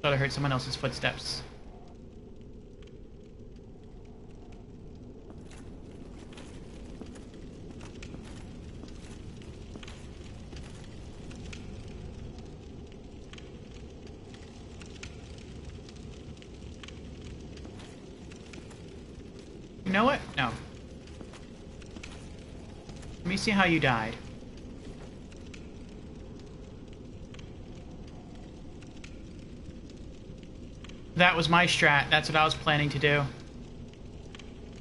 Thought I heard someone else's footsteps. know what? No. Let me see how you died. That was my strat. That's what I was planning to do.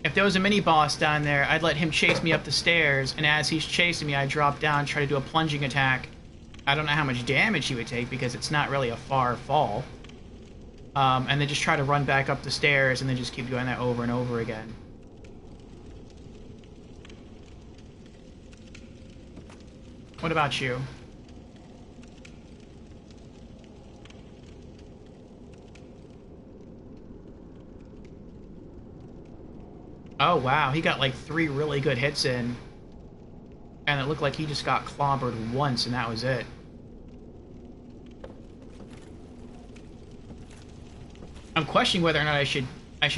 If there was a mini-boss down there, I'd let him chase me up the stairs, and as he's chasing me, I'd drop down, try to do a plunging attack. I don't know how much damage he would take, because it's not really a far fall. And then just try to run back up the stairs, and then just keep doing that over and over again. What about you? Oh, wow. He got like 3 really good hits in. And it looked like he just got clobbered once, and that was it. I'm questioning whether or not I should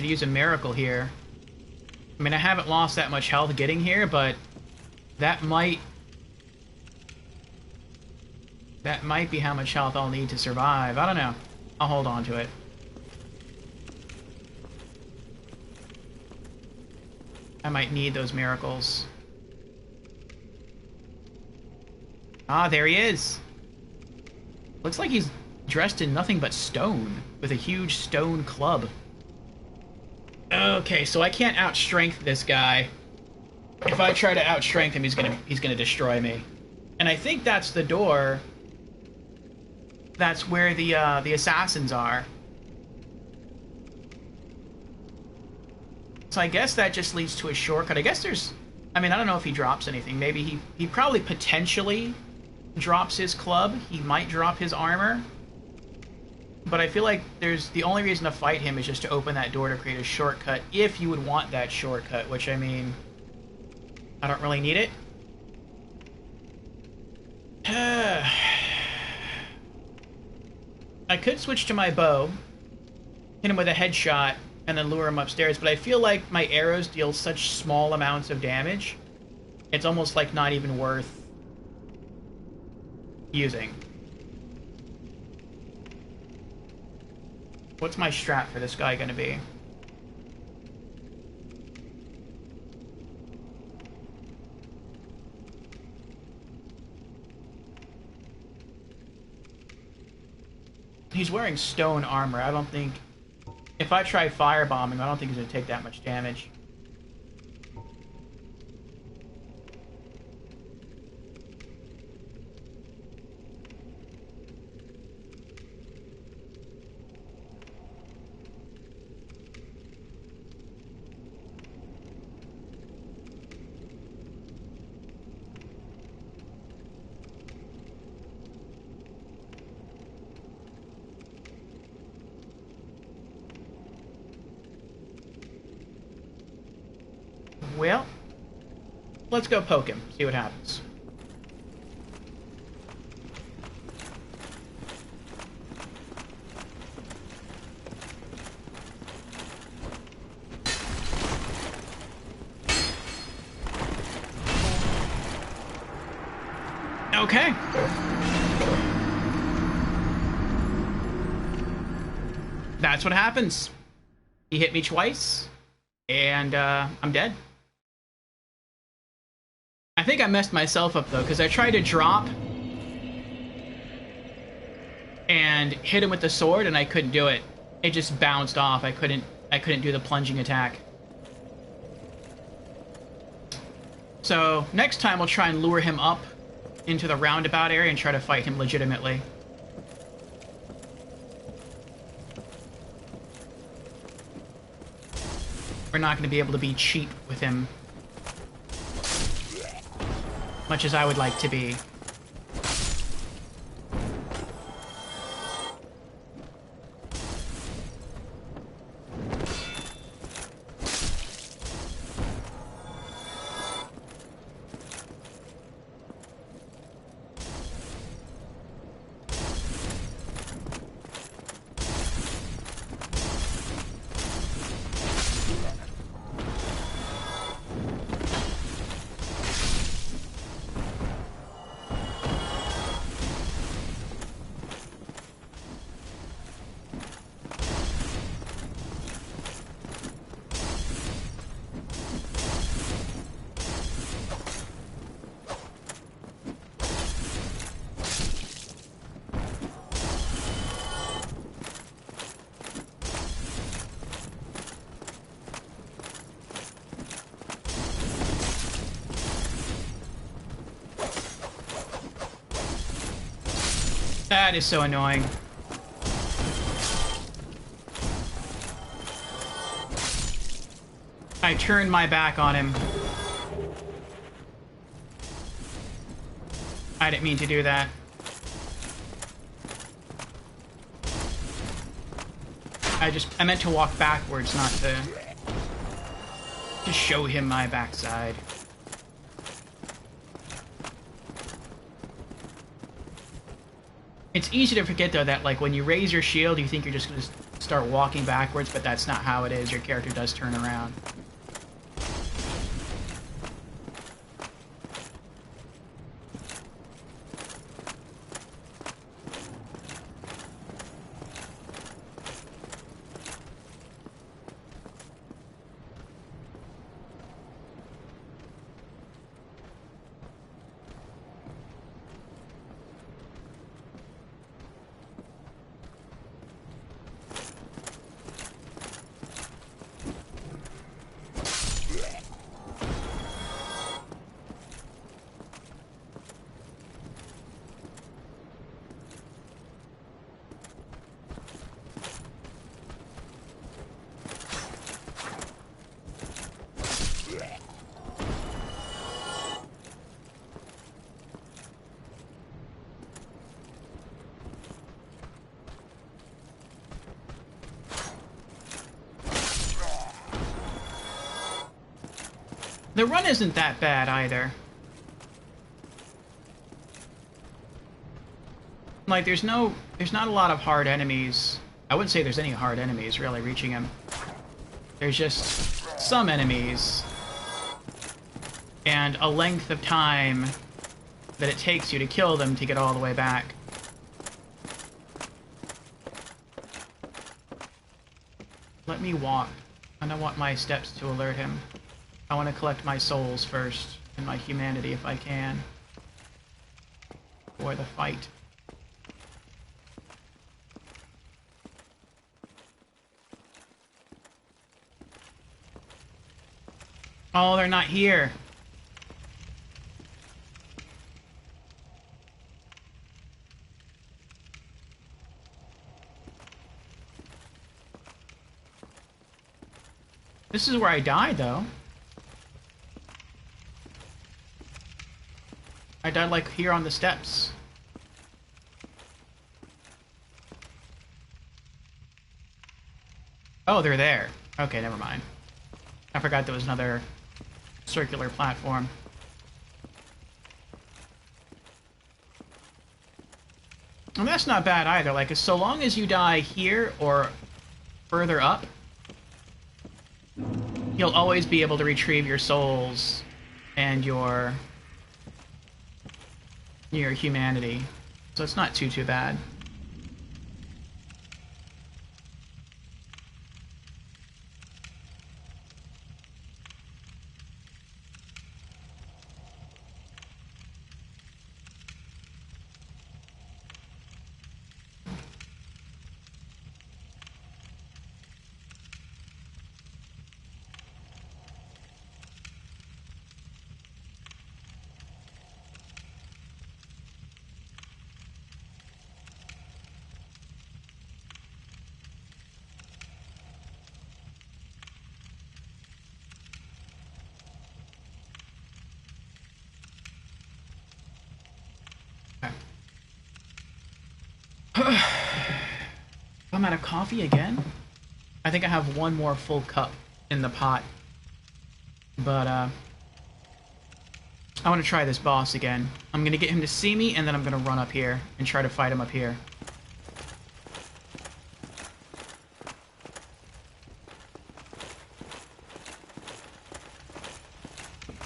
use a miracle here. I mean, I haven't lost that much health getting here, but that might be how much health I'll need to survive. I don't know. I'll hold on to it. I might need those miracles. Ah, there he is. Looks like he's dressed in nothing but stone, with a huge stone club. Okay, so I can't outstrength this guy. If I try to outstrength him, he's gonna destroy me. And I think that's the door. That's where the assassins are. So I guess that just leads to a shortcut. I guess there's... I mean, I don't know if he drops anything. Maybe he probably potentially drops his club. He might drop his armor. But I feel like the only reason to fight him is just to open that door to create a shortcut, if you would want that shortcut, which, I mean, I don't really need it. I could switch to my bow, hit him with a headshot, and then lure him upstairs, but I feel like my arrows deal such small amounts of damage, it's almost like not even worth using. What's my strat for this guy gonna be? He's wearing stone armor. I don't think... If I try firebombing, I don't think he's gonna take that much damage. Well, let's go poke him, see what happens. Okay. That's what happens. He hit me twice, and I'm dead. I think I messed myself up, though, because I tried to drop and hit him with the sword, and I couldn't do it. It just bounced off. I couldn't do the plunging attack. So, next time we'll try and lure him up into the roundabout area and try to fight him legitimately. We're not going to be able to be cheap with him. Much as I would like to be. That is so annoying. I turned my back on him. I didn't mean to do that. I meant to walk backwards, not to show him my backside. It's easy to forget, though, that, like, when you raise your shield, you think you're just going to start walking backwards, but that's not how it is. Your character does turn around. The run isn't that bad either. Like, there's not a lot of hard enemies. I wouldn't say there's any hard enemies, really, reaching him. There's just some enemies. And a length of time that it takes you to kill them to get all the way back. Let me walk. I don't want my steps to alert him. I want to collect my souls first, and my humanity if I can. For the fight. Oh, they're not here. This is where I died, though. I died, like, here on the steps. Oh, they're there. Okay, never mind. I forgot there was another circular platform. And that's not bad either. Like, so long as you die here or further up, you'll always be able to retrieve your souls and your humanity. So it's not too bad. I'm out of coffee again? I think I have one more full cup in the pot. But, I want to try this boss again. I'm going to get him to see me, and then I'm going to run up here and try to fight him up here.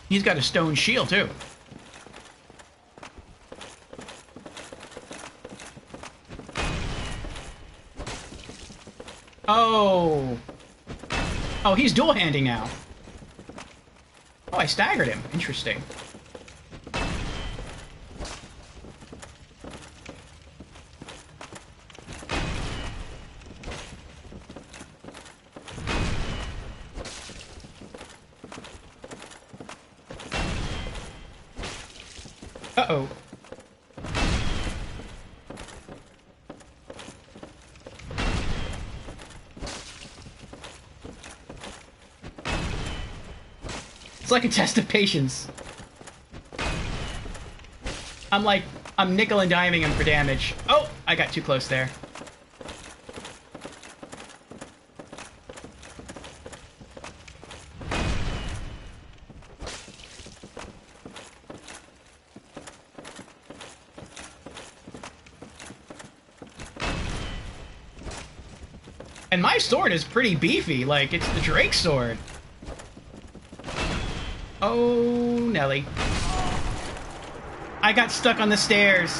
He's got a stone shield, too. Oh. Oh, he's dual-handing now. Oh, I staggered him. Interesting. Uh-oh. It's like a test of patience. I'm nickel and diming him for damage. Oh, I got too close there. And my sword is pretty beefy, like, it's the Drake's sword. Oh, Nelly. I got stuck on the stairs.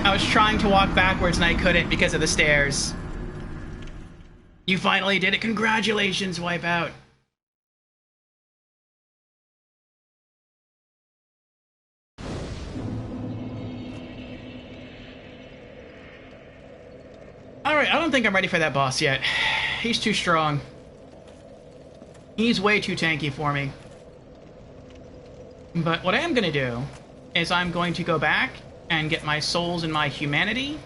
I was trying to walk backwards and I couldn't because of the stairs. You finally did it. Congratulations, Wipeout. Alright, I don't think I'm ready for that boss yet. He's too strong. He's way too tanky for me. But what I am going to do is I'm going to go back and get my souls and my humanity.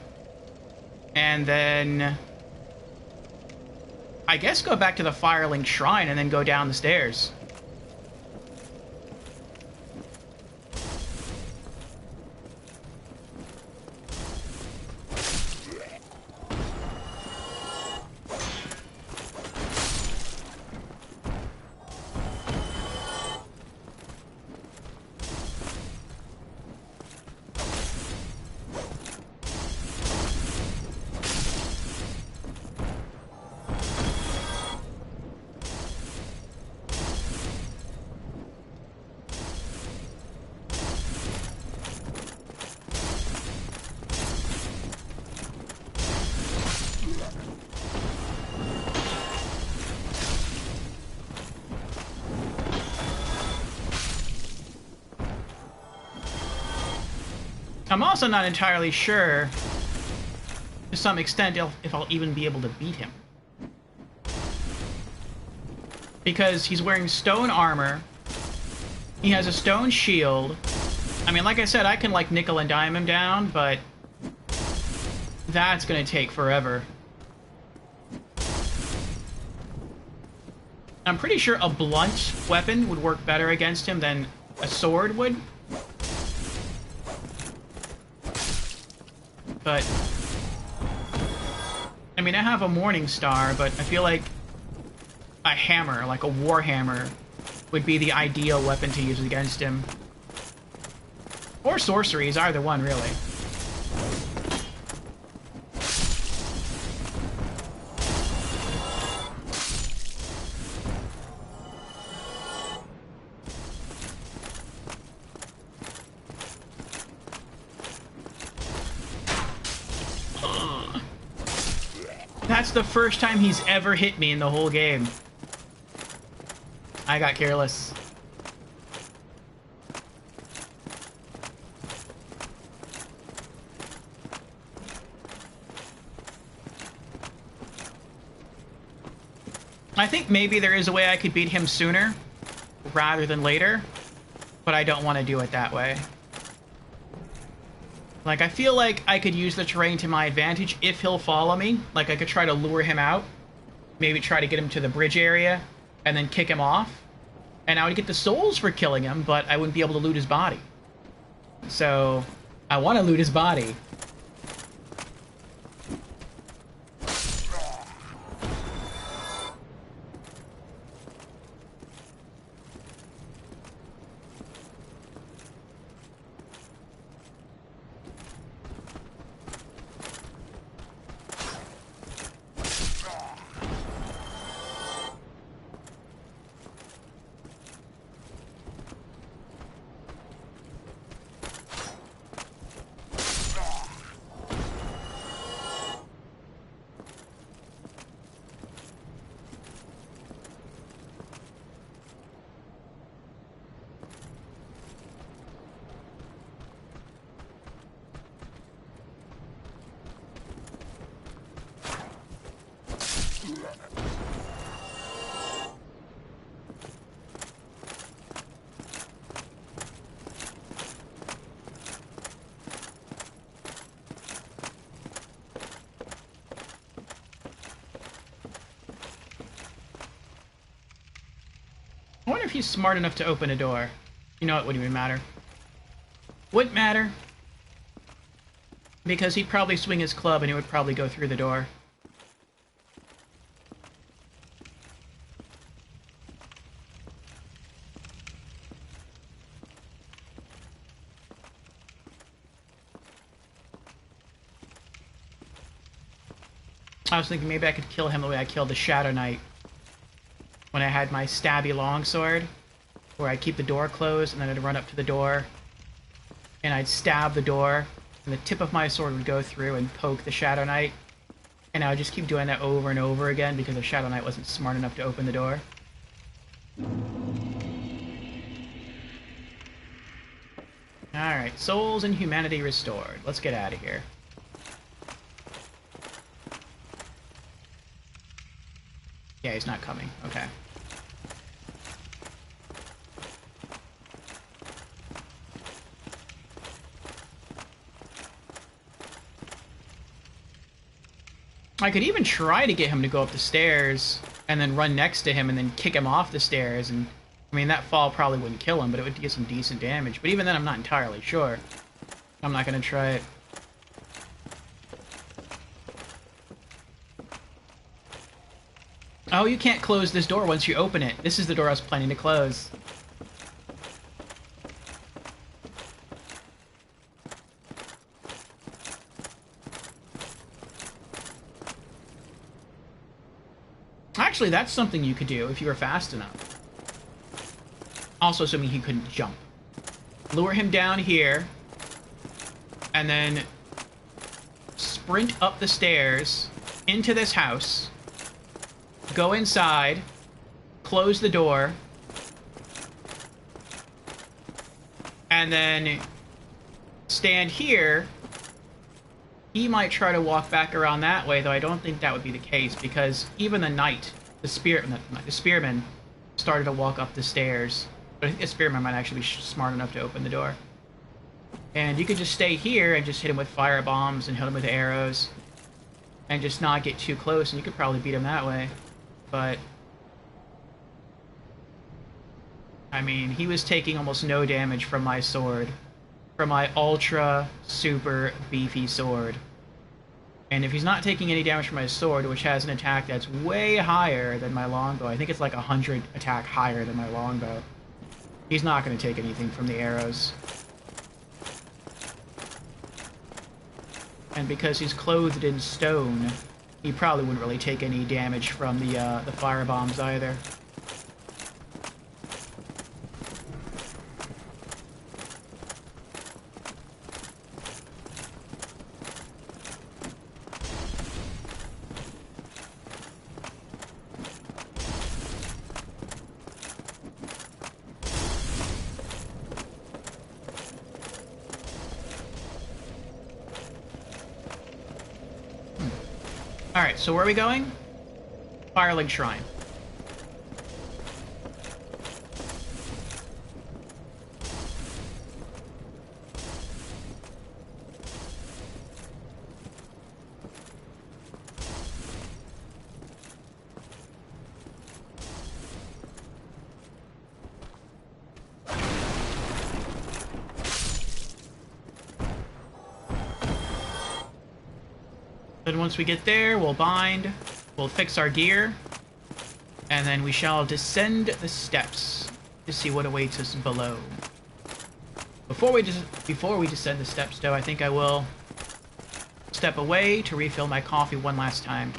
And then I guess go back to the Firelink Shrine and then go down the stairs. I'm also not entirely sure, to some extent, if I'll even be able to beat him. Because he's wearing stone armor, he has a stone shield. I mean, like I said, I can, like, nickel and dime him down, but that's gonna take forever. I'm pretty sure a blunt weapon would work better against him than a sword would. But I mean, I have a Morning Star, but I feel like a hammer, like a war hammer, would be the ideal weapon to use against him. Or sorceries, either one, really. That's the first time he's ever hit me in the whole game. I got careless. I think maybe there is a way I could beat him sooner rather than later, but I don't want to do it that way. Like, I feel like I could use the terrain to my advantage if he'll follow me. Like, I could try to lure him out. Maybe try to get him to the bridge area, and then kick him off. And I would get the souls for killing him, but I wouldn't be able to loot his body. So, I want to loot his body. I wonder if he's smart enough to open a door. You know, it wouldn't even matter. Wouldn't matter. Because he'd probably swing his club and it would probably go through the door. I was thinking maybe I could kill him the way I killed the Shadow Knight when I had my stabby longsword, where I'd keep the door closed and then I'd run up to the door and I'd stab the door and the tip of my sword would go through and poke the Shadow Knight, and I would just keep doing that over and over again because the Shadow Knight wasn't smart enough to open the door. Alright, souls and humanity restored. Let's get out of here. Yeah, he's not coming. Okay. I could even try to get him to go up the stairs and then run next to him and then kick him off the stairs, and I mean that fall probably wouldn't kill him, but it would get some decent damage. But even then I'm not entirely sure. I'm not gonna try it. Oh, you can't close this door once you open it. This is the door I was planning to close. Actually, that's something you could do if you were fast enough. Also, assuming he couldn't jump. Lure him down here, and then sprint up the stairs into this house, go inside, close the door, and then stand here. He might try to walk back around that way, though I don't think that would be the case, because even the knight, the spearman, started to walk up the stairs. But I think the spearman might actually be smart enough to open the door. And you could just stay here and just hit him with fire bombs and hit him with arrows, and just not get too close, and you could probably beat him that way. But I mean, he was taking almost no damage from my sword, from my ultra super beefy sword. And if he's not taking any damage from my sword, which has an attack that's way higher than my longbow, I think it's like 100 attack higher than my longbow, he's not going to take anything from the arrows. And because he's clothed in stone, he probably wouldn't really take any damage from the fire bombs either. Alright, so where are we going? Firelink Shrine. Then once we get there, we'll bind, we'll fix our gear, and then we shall descend the steps to see what awaits us below. Before we descend the steps, though, I think I will step away to refill my coffee one last time.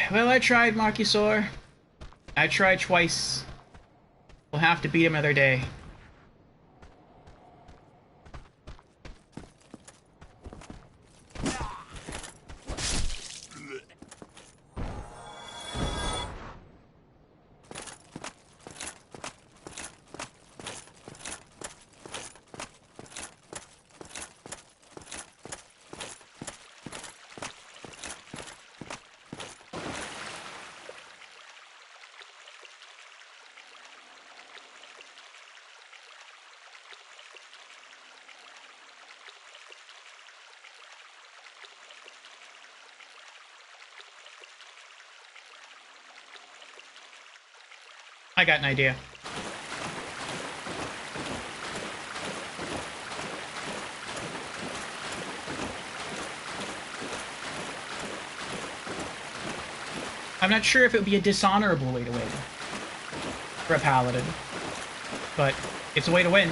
Well, I tried, Marcusor. I tried twice. We'll have to beat him another day. I got an idea. I'm not sure if it would be a dishonorable way to win for a paladin, but it's a way to win.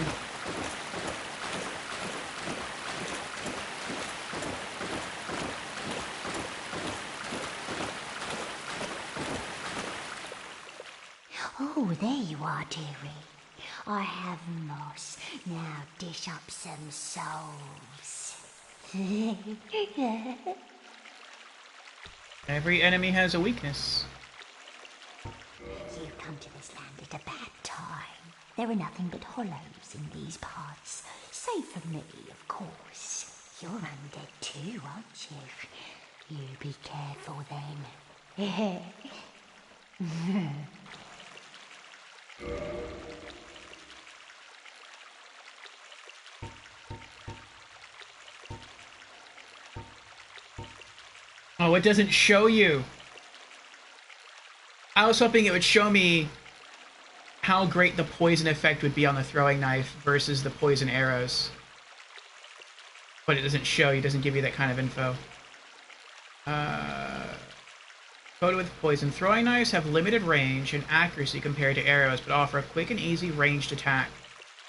Oh, there you are, dearie. I have moss. Now dish up some souls. Every enemy has a weakness. You've come to this land at a bad time. There are nothing but hollows in these parts. Save for me, of course. You're undead too, aren't you? You be careful then. Oh, it doesn't show you. I was hoping it would show me how great the poison effect would be on the throwing knife versus the poison arrows. But it doesn't show you, doesn't give you that kind of info. Coated with poison. Throwing knives have limited range and accuracy compared to arrows, but offer a quick and easy ranged attack.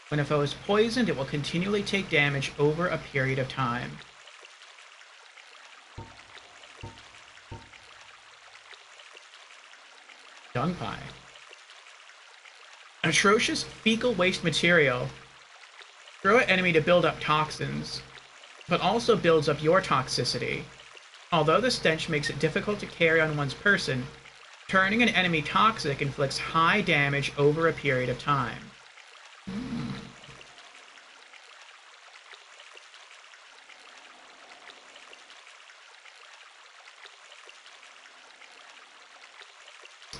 When a foe is poisoned, it will continually take damage over a period of time. Dung pie. An atrocious fecal waste material. Throw at enemy to build up toxins, but also builds up your toxicity. Although the stench makes it difficult to carry on one's person, turning an enemy toxic inflicts high damage over a period of time.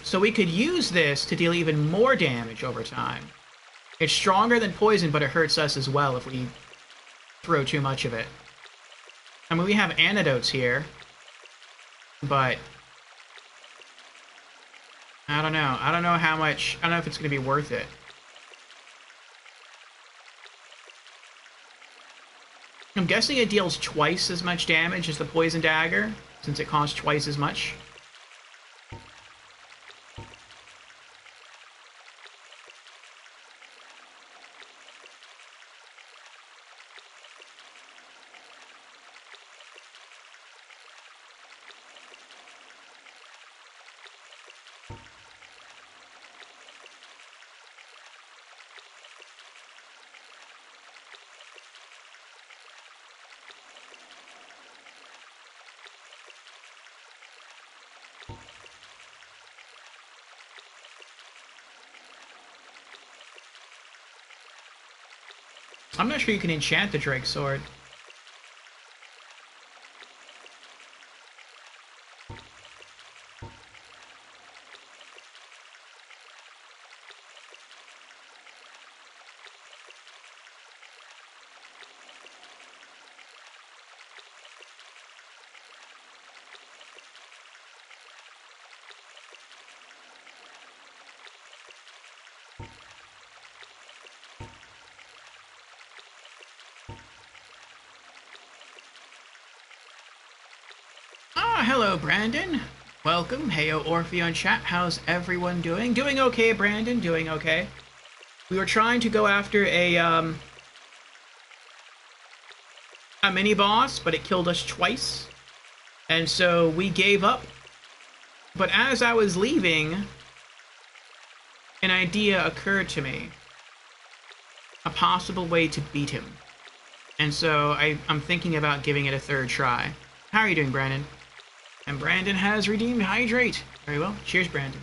So we could use this to deal even more damage over time. It's stronger than poison, but it hurts us as well if we throw too much of it. I mean, we have antidotes here, but I don't know. I don't know how much. I don't know if it's going to be worth it. I'm guessing it deals twice as much damage as the poison dagger, since it costs twice as much. I'm not sure you can enchant the Drake Sword. Hello, Brandon. Welcome. Heyo, Orpheon chat. How's everyone doing? Doing okay, Brandon. Doing okay. We were trying to go after a mini boss, but it killed us twice, and so we gave up But as I was leaving, an idea occurred to me. A possible way to beat him. And so I'm thinking about giving it a third try. How are you doing, Brandon? And Brandon has redeemed Hydrate. Very well. Cheers, Brandon.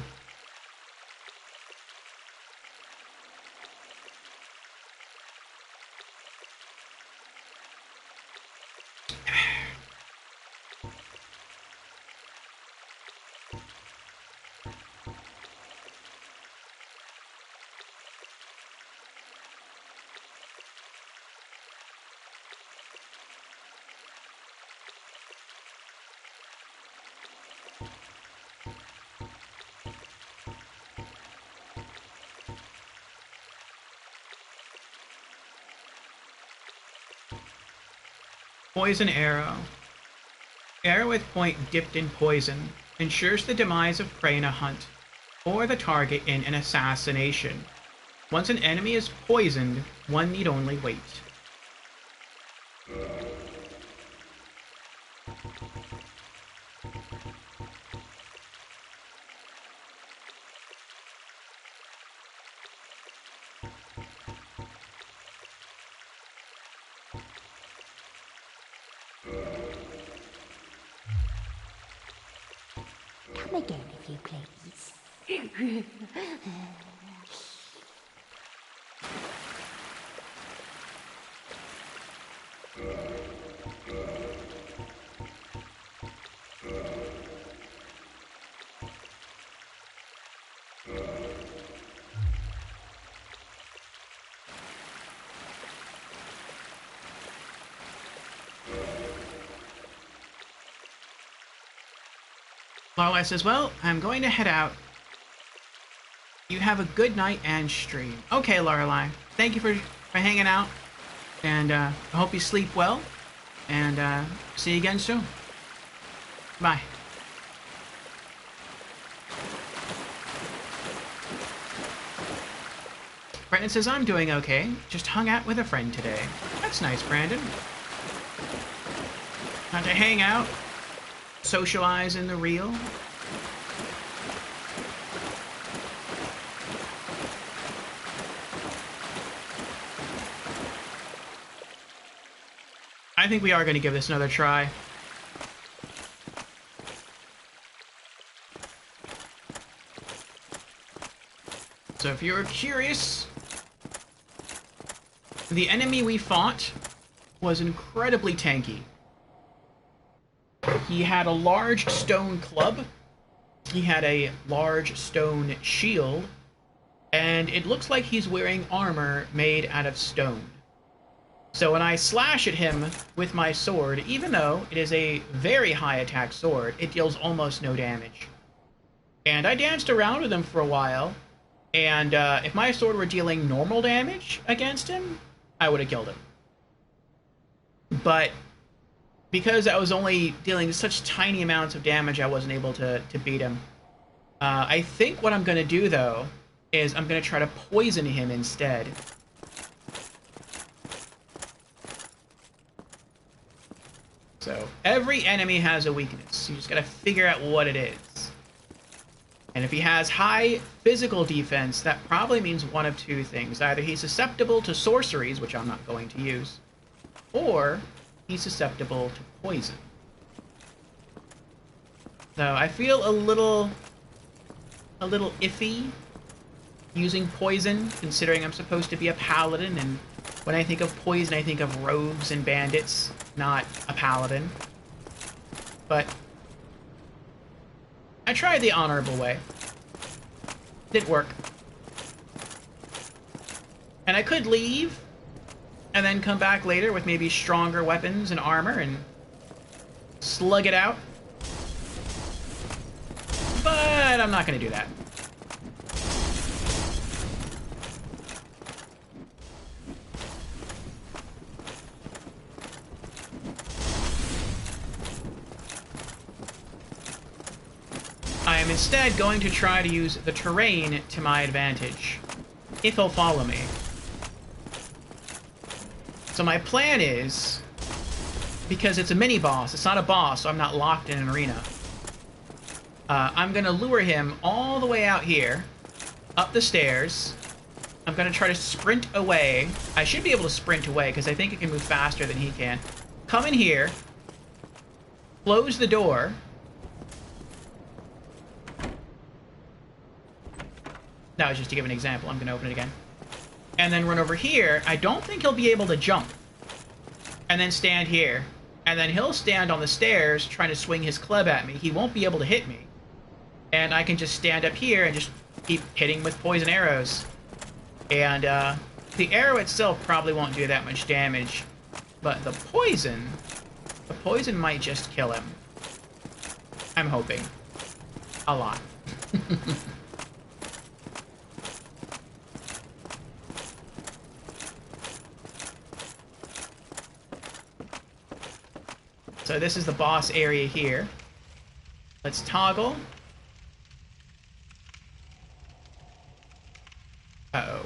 Poison arrow. Arrow with point dipped in poison ensures the demise of prey in a hunt, or the target in an assassination. Once an enemy is poisoned, one need only wait. Come again, if you please. Lorelei says, well, I'm going to head out. You have a good night and stream. Okay, Lorelei. Thank you for hanging out. And I hope you sleep well. And see you again soon. Bye. Brandon says, I'm doing okay. Just hung out with a friend today. That's nice, Brandon. Got to hang out. Socialize in the real. I think we are going to give this another try. So if you're curious, the enemy we fought was incredibly tanky. He had a large stone club, he had a large stone shield, and it looks like he's wearing armor made out of stone. So when I slash at him with my sword, even though it is a very high attack sword, it deals almost no damage. And I danced around with him for a while, and if my sword were dealing normal damage against him, I would have killed him. But because I was only dealing such tiny amounts of damage, I wasn't able to beat him. I think what I'm going to do, though, is I'm going to try to poison him instead. So, every enemy has a weakness. You just got to figure out what it is. And if he has high physical defense, that probably means one of two things. Either he's susceptible to sorceries, which I'm not going to use, or he's susceptible to poison. So I feel a little iffy using poison, considering I'm supposed to be a paladin, and when I think of poison, I think of rogues and bandits, not a paladin. But I tried the honorable way. Didn't work. And I could leave and then come back later with maybe stronger weapons and armor and slug it out. But I'm not going to do that. I am instead going to try to use the terrain to my advantage, if he'll follow me. So my plan is, because it's a mini-boss, it's not a boss, so I'm not locked in an arena. I'm going to lure him all the way out here, up the stairs. I'm going to try to sprint away. I should be able to sprint away because I think it can move faster than he can. Come in here. Close the door. That was just to give an example. I'm going to open it again. And then run over here. I don't think he'll be able to jump. And then stand here. And then he'll stand on the stairs trying to swing his club at me. He won't be able to hit me. And I can just stand up here and just keep hitting with poison arrows. And the arrow itself probably won't do that much damage. But the poison might just kill him. I'm hoping. A lot. So this is the boss area here. Let's toggle. Uh-oh.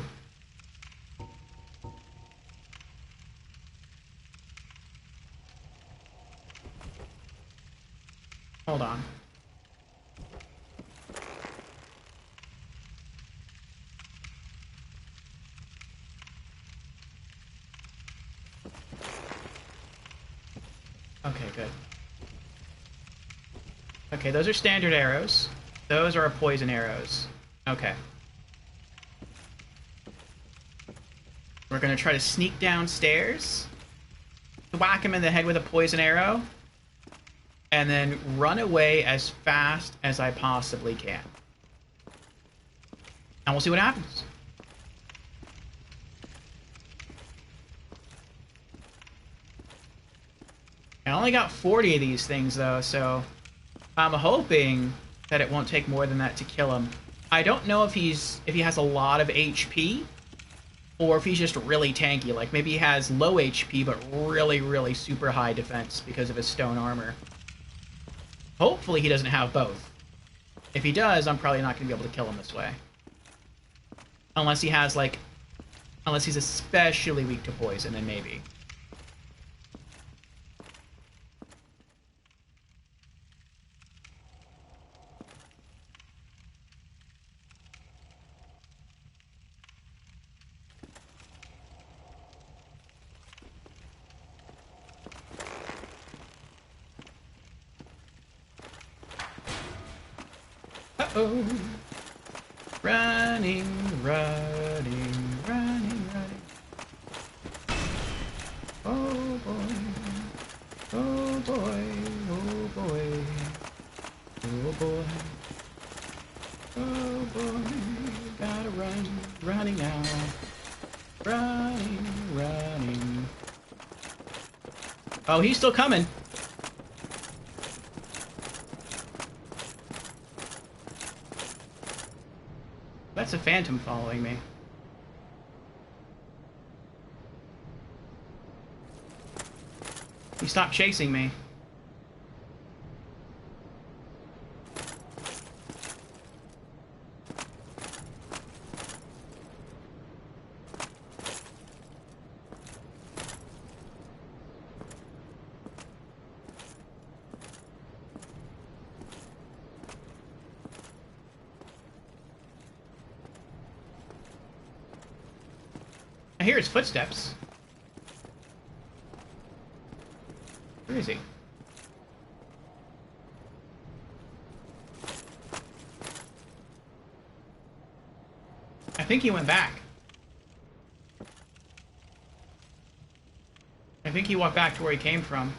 Hold on. Okay, good. Okay, those are standard arrows. Those are poison arrows. Okay. We're gonna try to sneak downstairs, whack him in the head with a poison arrow, and then run away as fast as I possibly can. And we'll see what happens. I only got 40 of these things, though, so I'm hoping that it won't take more than that to kill him. I don't know if he has a lot of HP, or if he's just really tanky. Like, maybe he has low HP, but really, really super high defense because of his stone armor. Hopefully he doesn't have both. If he does, I'm probably not going to be able to kill him this way. Unless he has, like... Unless he's especially weak to poison, then maybe. Uh-oh. Running, running, running, running. Oh boy. Oh boy. Oh boy. Oh boy. Oh boy. Gotta run. Running now. Running, running. Oh, he's still coming. That's a phantom following me. He stopped chasing me. I hear his footsteps. Where is he? I think he went back. I think he walked back to where he came from.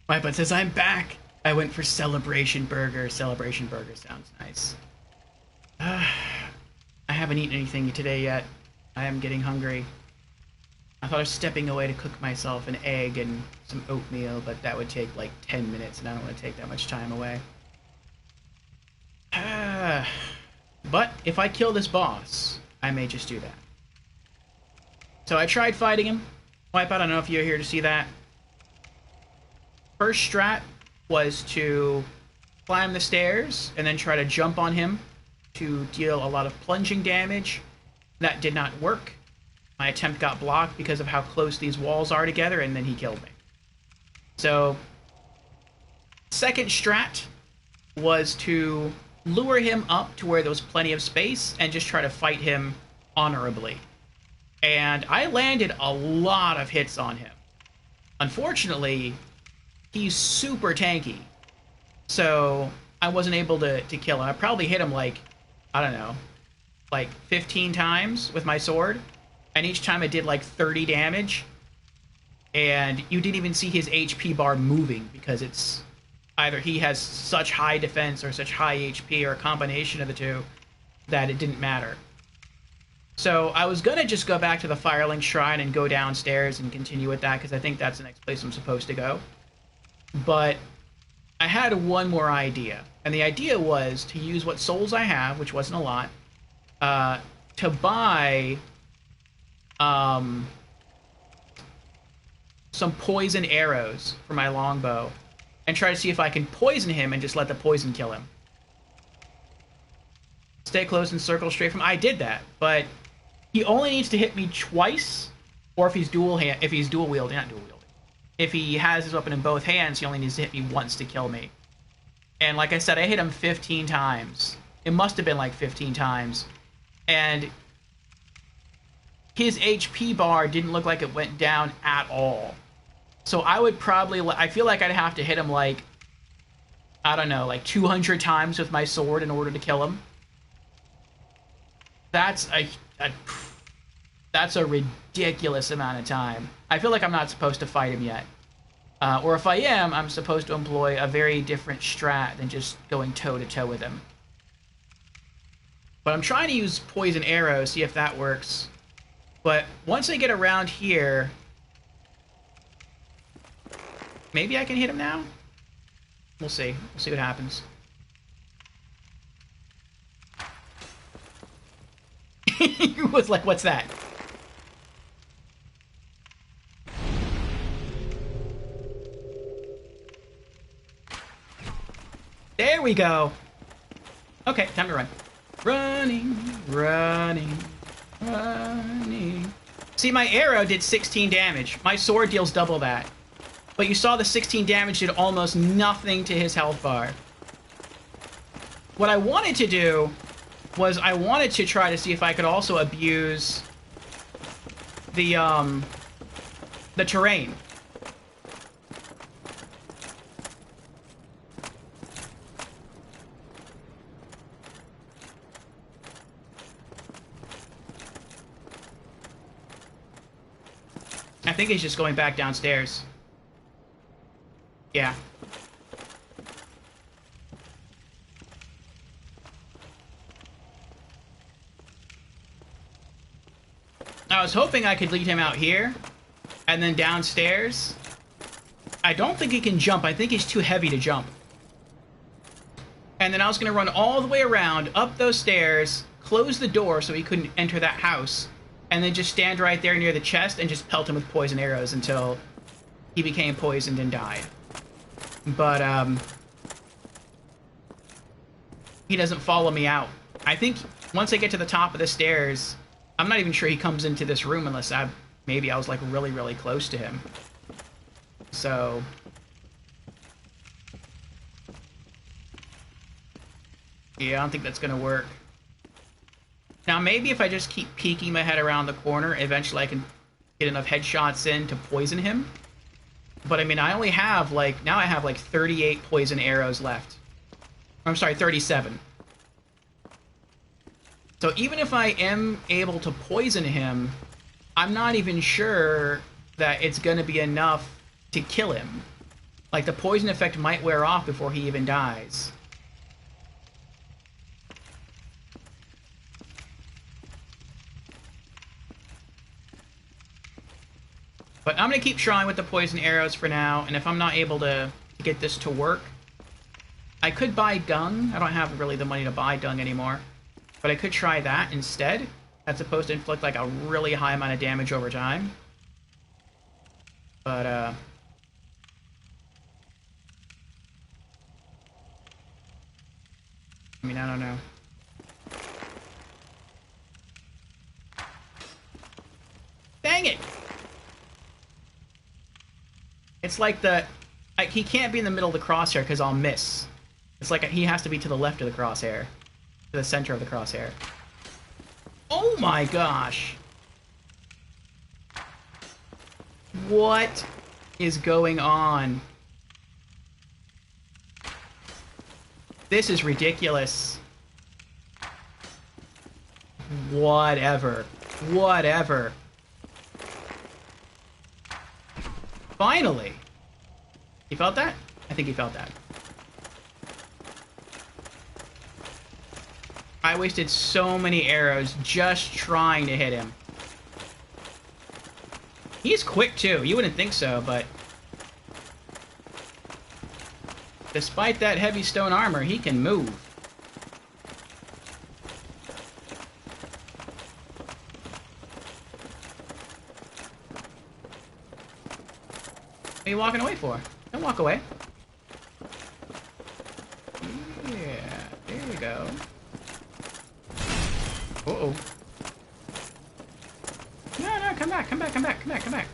My bud says, I'm back! I went for Celebration Burger. Celebration Burger sounds nice. I haven't eaten anything today yet. I am getting hungry. I thought of stepping away to cook myself an egg and some oatmeal, but that would take like 10 minutes, and I don't want to take that much time away. But if I kill this boss, I may just do that. So I tried fighting him. Wipeout, I don't know if you're here to see that. First strat was to climb the stairs and then try to jump on him to deal a lot of plunging damage. That did not work. My attempt got blocked because of how close these walls are together, and then he killed me. So, second strat was to lure him up to where there was plenty of space and just try to fight him honorably. And I landed a lot of hits on him. Unfortunately, he's super tanky. So, I wasn't able to kill him. I probably hit him like, I don't know, like 15 times with my sword. And each time I did like 30 damage. And you didn't even see his HP bar moving because it's either he has such high defense or such high HP or a combination of the two that it didn't matter. So I was going to just go back to the Firelink Shrine and go downstairs and continue with that because I think that's the next place I'm supposed to go. But I had one more idea. And the idea was to use what souls I have, which wasn't a lot, to buy some poison arrows for my longbow and try to see if I can poison him and just let the poison kill him. Stay close and circle straight from... I did that, but he only needs to hit me twice, or if he's dual wielding, not dual wielding. If he has his weapon in both hands, he only needs to hit me once to kill me. And like I said, I hit him 15 times. It must have been like 15 times. And his HP bar didn't look like it went down at all. So I would probably... I feel like I'd have to hit him like, I don't know, like 200 times with my sword in order to kill him. That's a ridiculous amount of time. I feel like I'm not supposed to fight him yet. Or if I am, I'm supposed to employ a very different strat than just going toe-to-toe with him. But I'm trying to use poison arrows, see if that works. But once I get around here... Maybe I can hit him now? We'll see. We'll see what happens. He was like, what's that? There we go. Okay, time to run. Running, running, running. See, my arrow did 16 damage. My sword deals double that. But you saw the 16 damage did almost nothing to his health bar. What I wanted to do was I wanted to try to see if I could also abuse the terrain. I think he's just going back downstairs. Yeah. I was hoping I could lead him out here, and then downstairs. I don't think he can jump. I think he's too heavy to jump. And then I was going to run all the way around, up those stairs, close the door so he couldn't enter that house, and then just stand right there near the chest and just pelt him with poison arrows until he became poisoned and died. But, he doesn't follow me out. I think once I get to the top of the stairs, I'm not even sure he comes into this room unless maybe I was, like, really, really close to him. So... yeah, I don't think that's gonna work. Now, maybe if I just keep peeking my head around the corner, eventually I can get enough headshots in to poison him. But, I mean, I only have, like... now I have, like, 38 poison arrows left. I'm sorry, 37. So even if I am able to poison him, I'm not even sure that it's going to be enough to kill him. Like, the poison effect might wear off before he even dies. But I'm going to keep trying with the poison arrows for now, and if I'm not able to get this to work, I could buy dung. I don't have really the money to buy dung anymore. But I could try that instead. That's supposed to inflict like a really high amount of damage over time. But, I mean, I don't know. Dang it! It's like he can't be in the middle of the crosshair because I'll miss. It's like he has to be to the left of the crosshair. To the center of the crosshair. Oh my gosh! What is going on? This is ridiculous. Whatever. Whatever. Finally! He felt that? I think he felt that. I wasted so many arrows just trying to hit him. He's quick too. You wouldn't think so, but despite that heavy stone armor, he can move. What are you walking away for? Don't walk away. Yeah, there we go. Uh-oh. No, no, come back, come back, come back, come back, come back.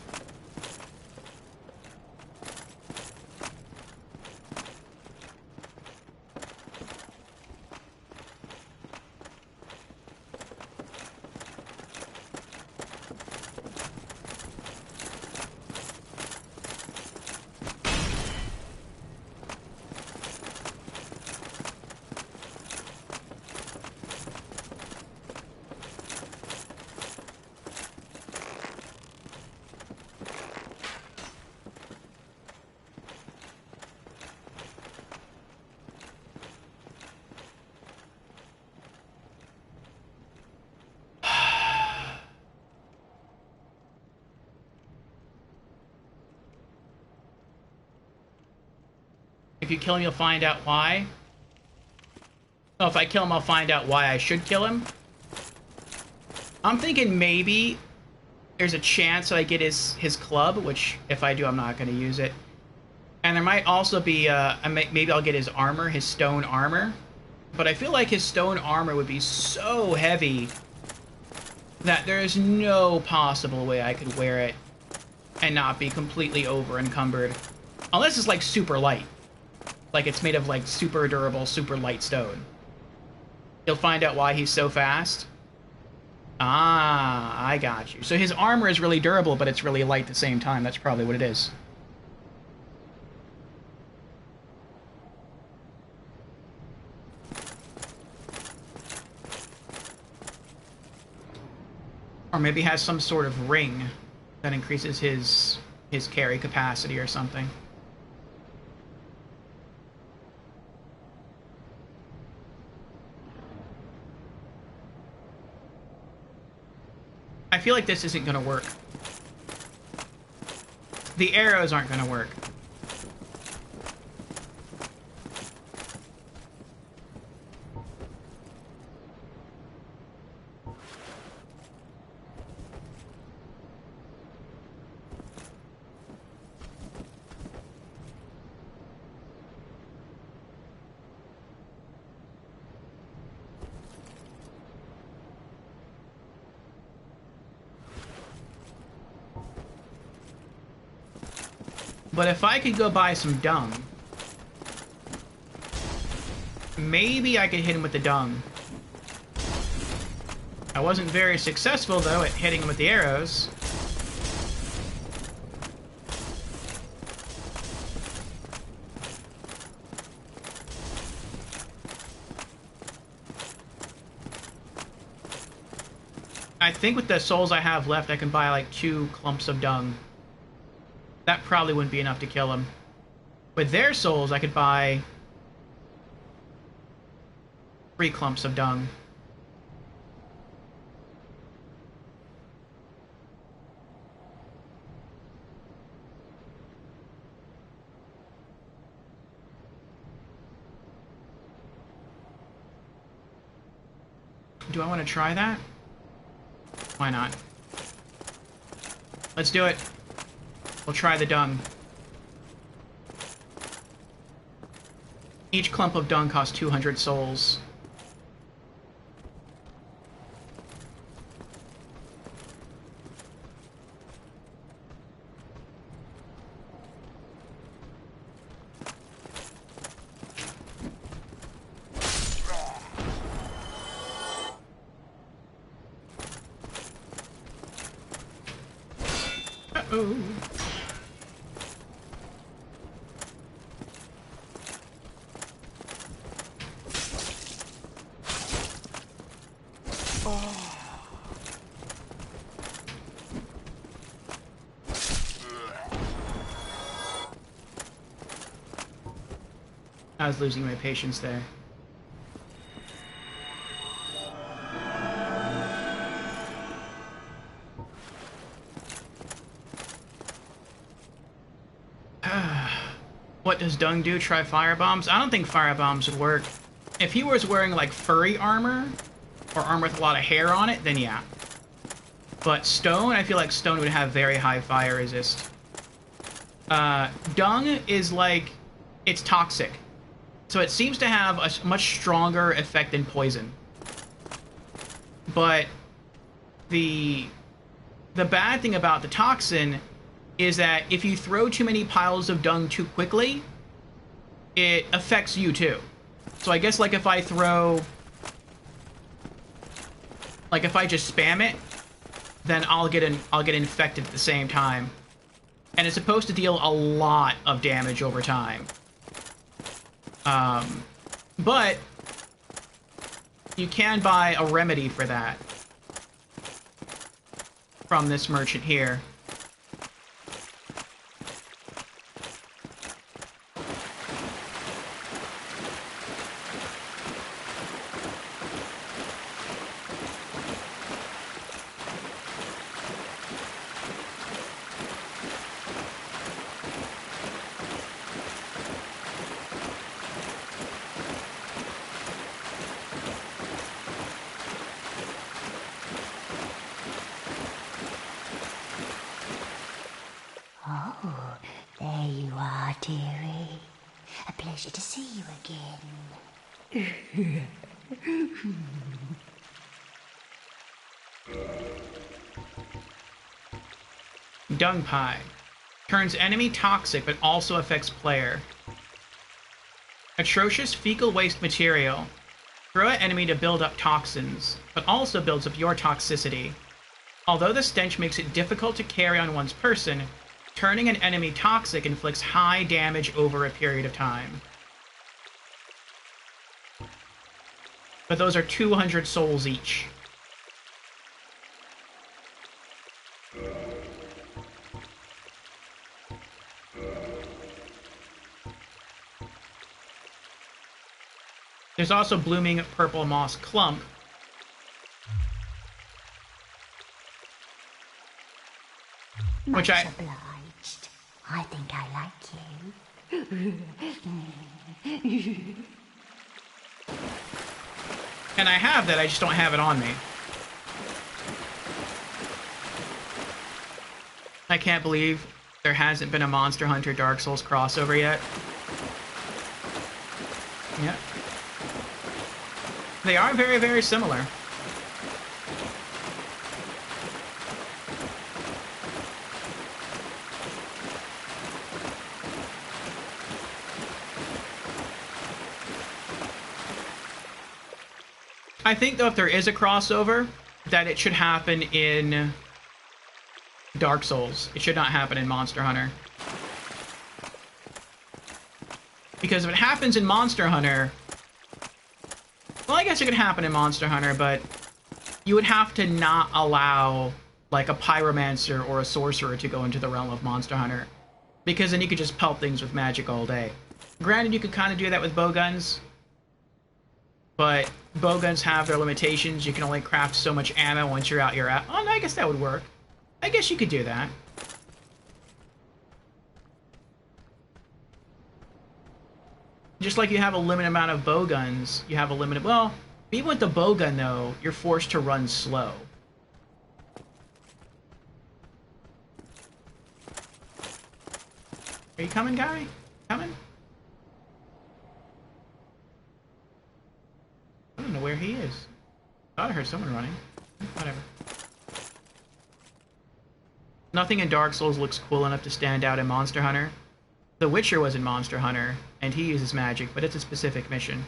If you kill him, you'll find out why. Oh, if I kill him, I'll find out why I should kill him. I'm thinking maybe there's a chance that I get his club, which if I do, I'm not going to use it. And there might also be, maybe I'll get his armor, his stone armor. But I feel like his stone armor would be so heavy that there is no possible way I could wear it and not be completely over encumbered. Unless it's like super light. Like it's made of like super durable, super light stone. You'll find out why he's so fast. Ah, I got you. So his armor is really durable, but it's really light at the same time. That's probably what it is. Or maybe he has some sort of ring that increases his carry capacity or something. I feel like this isn't going to work. The arrows aren't going to work. But if I could go buy some dung, maybe I could hit him with the dung. I wasn't very successful, though, at hitting him with the arrows. I think with the souls I have left, I can buy like 2 clumps of dung. That probably wouldn't be enough to kill him With their souls, I could buy 3 clumps of dung. Do I want to try that? Why not? Let's do it. We'll try the dung. Each clump of dung costs 200 souls. Uh-oh. I was losing my patience there. What does dung do? Try firebombs? I don't think firebombs would work. If he was wearing like furry armor, or armor with a lot of hair on it, then yeah. But stone, I feel like stone would have very high fire resist. Dung is like, it's toxic. So it seems to have a much stronger effect than poison. But the bad thing about the toxin is that if you throw too many piles of dung too quickly, it affects you too. So I guess like if I throw... Like if I just spam it, then I'll get infected at the same time. And it's supposed to deal a lot of damage over time. But you can buy a remedy for that from this merchant here. Oh, there you are, dearie. A pleasure to see you again. Dung Pie. Turns enemy toxic, but also affects player. Atrocious fecal waste material. Throw at enemy to build up toxins, but also builds up your toxicity. Although the stench makes it difficult to carry on one's person, turning an enemy toxic inflicts high damage over a period of time. But those are 200 souls each. There's also blooming purple moss clump. Much Which I... obliged. I think I like you. And I have that, I just don't have it on me. I can't believe there hasn't been a Monster Hunter Dark Souls crossover yet. Yeah. They are very, very similar. I think, though, if there is a crossover, that it should happen in Dark Souls. It should not happen in Monster Hunter. Because if it happens in Monster Hunter... Well, I guess it could happen in Monster Hunter, but you would have to not allow, like, a pyromancer or a sorcerer to go into the realm of Monster Hunter. Because then you could just pelt things with magic all day. Granted, you could kind of do that with bowguns, but bowguns have their limitations. You can only craft so much ammo. Once you're out, you're out. Oh, no, I guess that would work. I guess you could do that. Just like you have a limited amount of bowguns, you have a limited... Well, even with the bowgun, though, you're forced to run slow. Are you coming, guy? Coming? I don't know where he is. Thought I heard someone running. Whatever. Nothing in Dark Souls looks cool enough to stand out in Monster Hunter. The Witcher was in Monster Hunter, and he uses magic, but it's a specific mission.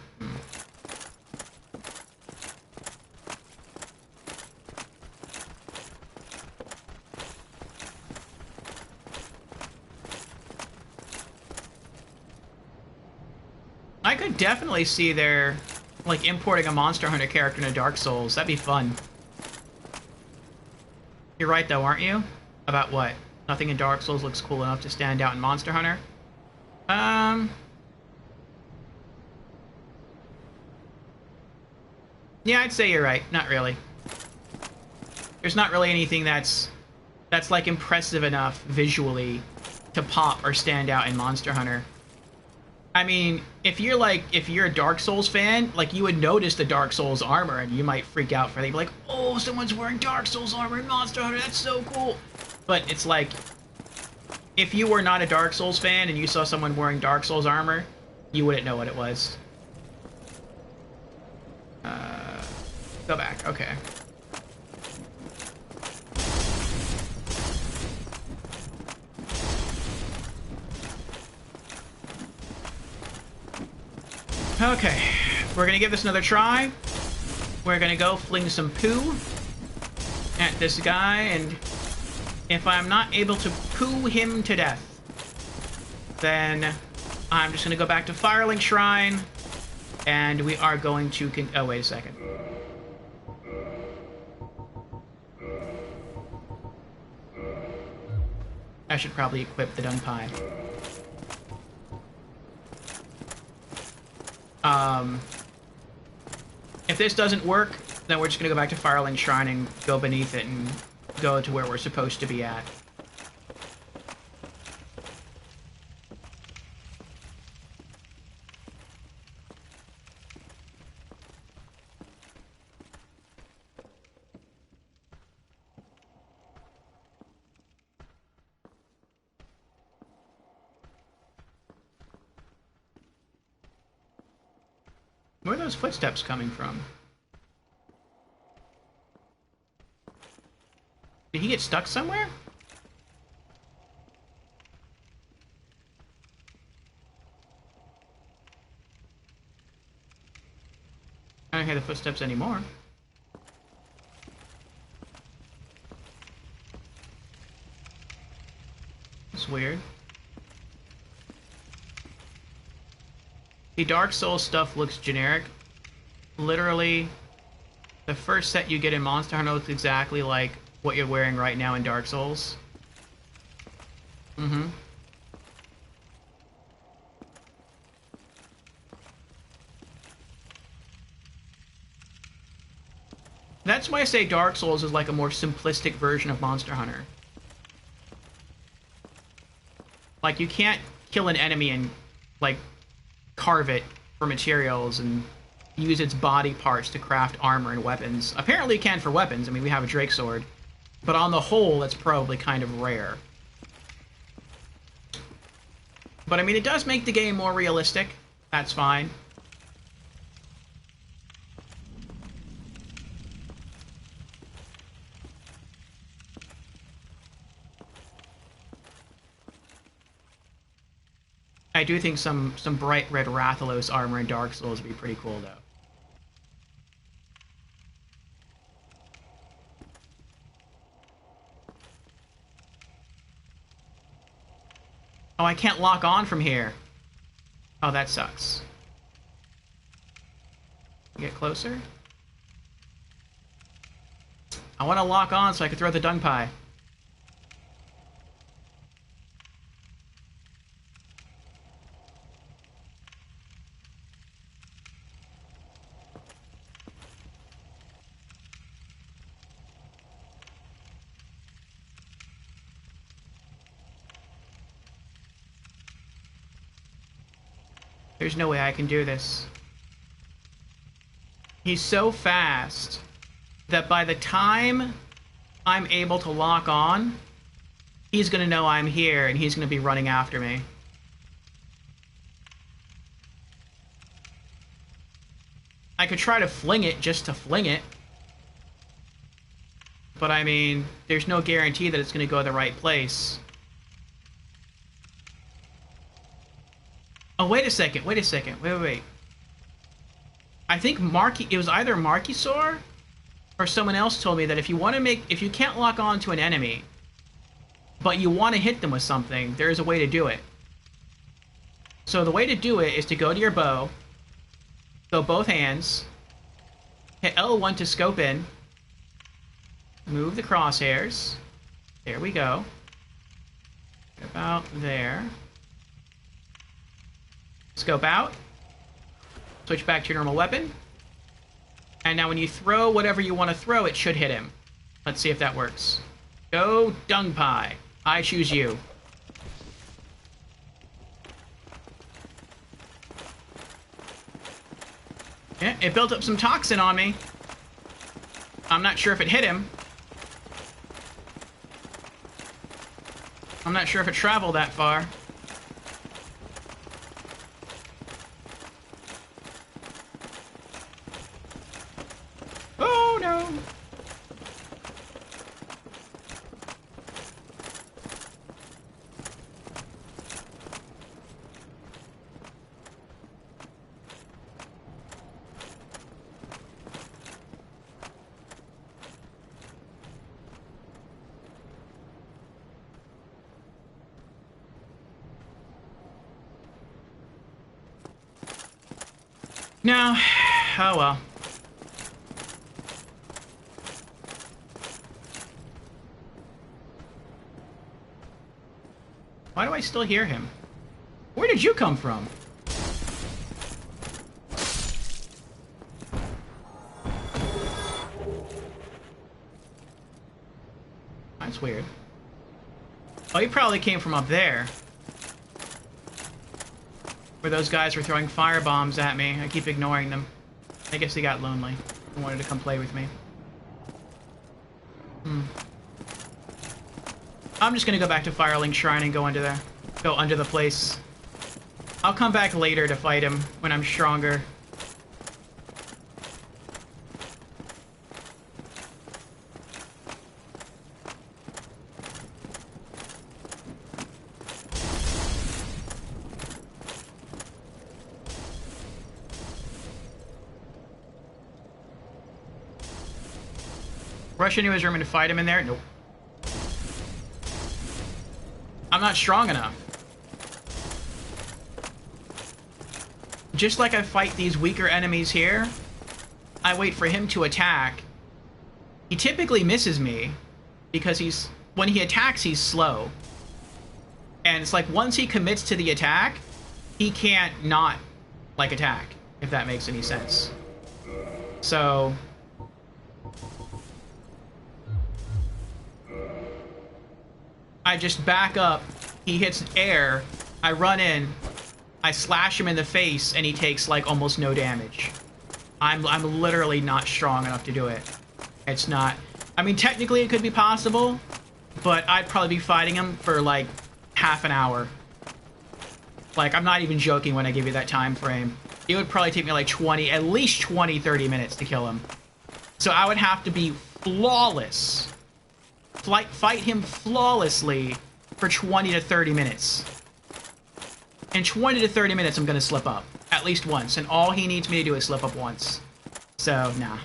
I could definitely see their, like, importing a Monster Hunter character into Dark Souls. That'd be fun. You're right, though, aren't you? About what? Nothing in Dark Souls looks cool enough to stand out in Monster Hunter? Yeah, I'd say you're right. Not really. There's not really anything that's like impressive enough visually to pop or stand out in Monster Hunter. I mean, if you're a Dark Souls fan, like, you would notice the Dark Souls armor and you might freak out for it. You'd be like, oh, someone's wearing Dark Souls armor in Monster Hunter, that's so cool. But it's like, if you were not a Dark Souls fan and you saw someone wearing Dark Souls armor, you wouldn't know what it was. Go back, okay. Okay, we're gonna give this another try. We're gonna go fling some poo at this guy, and if I'm not able to poo him to death, then I'm just gonna go back to Firelink Shrine, and we are going to oh, wait a second. I should probably equip the dung pie. If this doesn't work, then we're just gonna go back to Firelink Shrine and go beneath it and go to where we're supposed to be at. Where are those footsteps coming from? Did he get stuck somewhere? I don't hear the footsteps anymore. It's weird. The Dark Souls stuff looks generic. Literally, the first set you get in Monster Hunter looks exactly like what you're wearing right now in Dark Souls. Mm-hmm. That's why I say Dark Souls is like a more simplistic version of Monster Hunter. Like, you can't kill an enemy and, like, carve it for materials and use its body parts to craft armor and weapons. Apparently you can for weapons. I mean, we have a Drake sword. But on the whole, that's probably kind of rare. But, I mean, it does make the game more realistic. That's fine. I do think some bright red Rathalos armor in Dark Souls would be pretty cool, though. Oh, I can't lock on from here. Oh, that sucks. Get closer? I want to lock on so I can throw the dung pie. There's no way I can do this. He's so fast that by the time I'm able to lock on, he's gonna know I'm here and he's gonna be running after me. I could try to fling it just to fling it. But I mean, there's no guarantee that it's gonna go to the right place. Oh, wait a second, wait. I think it was either Markisaur or someone else told me that if you can't lock on to an enemy, but you want to hit them with something, there is a way to do it. So the way to do it is to go to your bow, go both hands, hit L1 to scope in, move the crosshairs, there we go, about there. Scope out. Switch back to your normal weapon. And now when you throw whatever you want to throw, it should hit him. Let's see if that works. Go Dung Pie. I choose you. Yeah, it built up some toxin on me. I'm not sure if it hit him. I'm not sure if it traveled that far. Oh no! No. Oh well. Why do I still hear him? Where did you come from? That's weird. Oh, he probably came from up there. Where those guys were throwing fire bombs at me. I keep ignoring them. I guess he got lonely and wanted to come play with me. I'm just gonna go back to Firelink Shrine and go under the place. I'll come back later to fight him when I'm stronger. Rush into his room and fight him in there? Nope. I'm not strong enough. Just like I fight these weaker enemies here, I wait for him to attack. He typically misses me because when he attacks, he's slow. And it's like once he commits to the attack, he can't not like attack, if that makes any sense. So I just back up, he hits air, I run in, I slash him in the face, and he takes like almost no damage. I'm literally not strong enough to do it. It's not. I mean, technically it could be possible, but I'd probably be fighting him for like half an hour. Like, I'm not even joking when I give you that time frame. It would probably take me like at least 20, 30 minutes to kill him. So I would have to be flawless. Fight him flawlessly for 20 to 30 minutes. In 20 to 30 minutes, I'm gonna slip up. At least once. And all he needs me to do is slip up once. So, nah.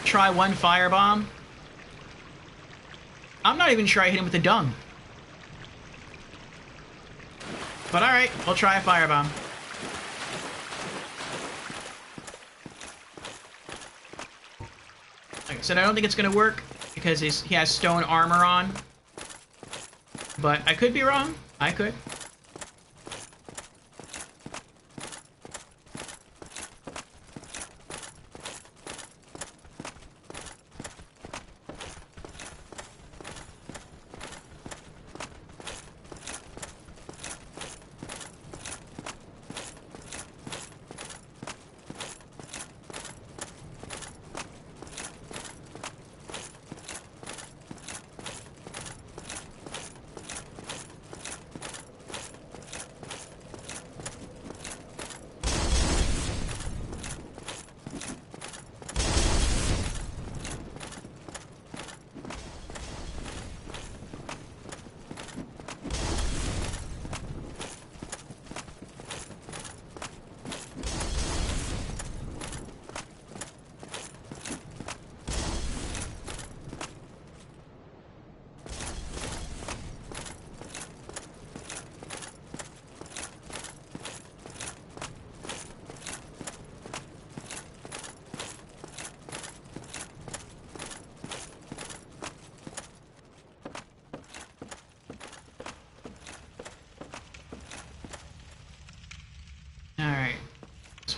Try one firebomb. I'm not even sure I hit him with the dung. But alright, we'll try a firebomb. Like I said, I don't think it's gonna work because he has stone armor on. But I could be wrong. I could.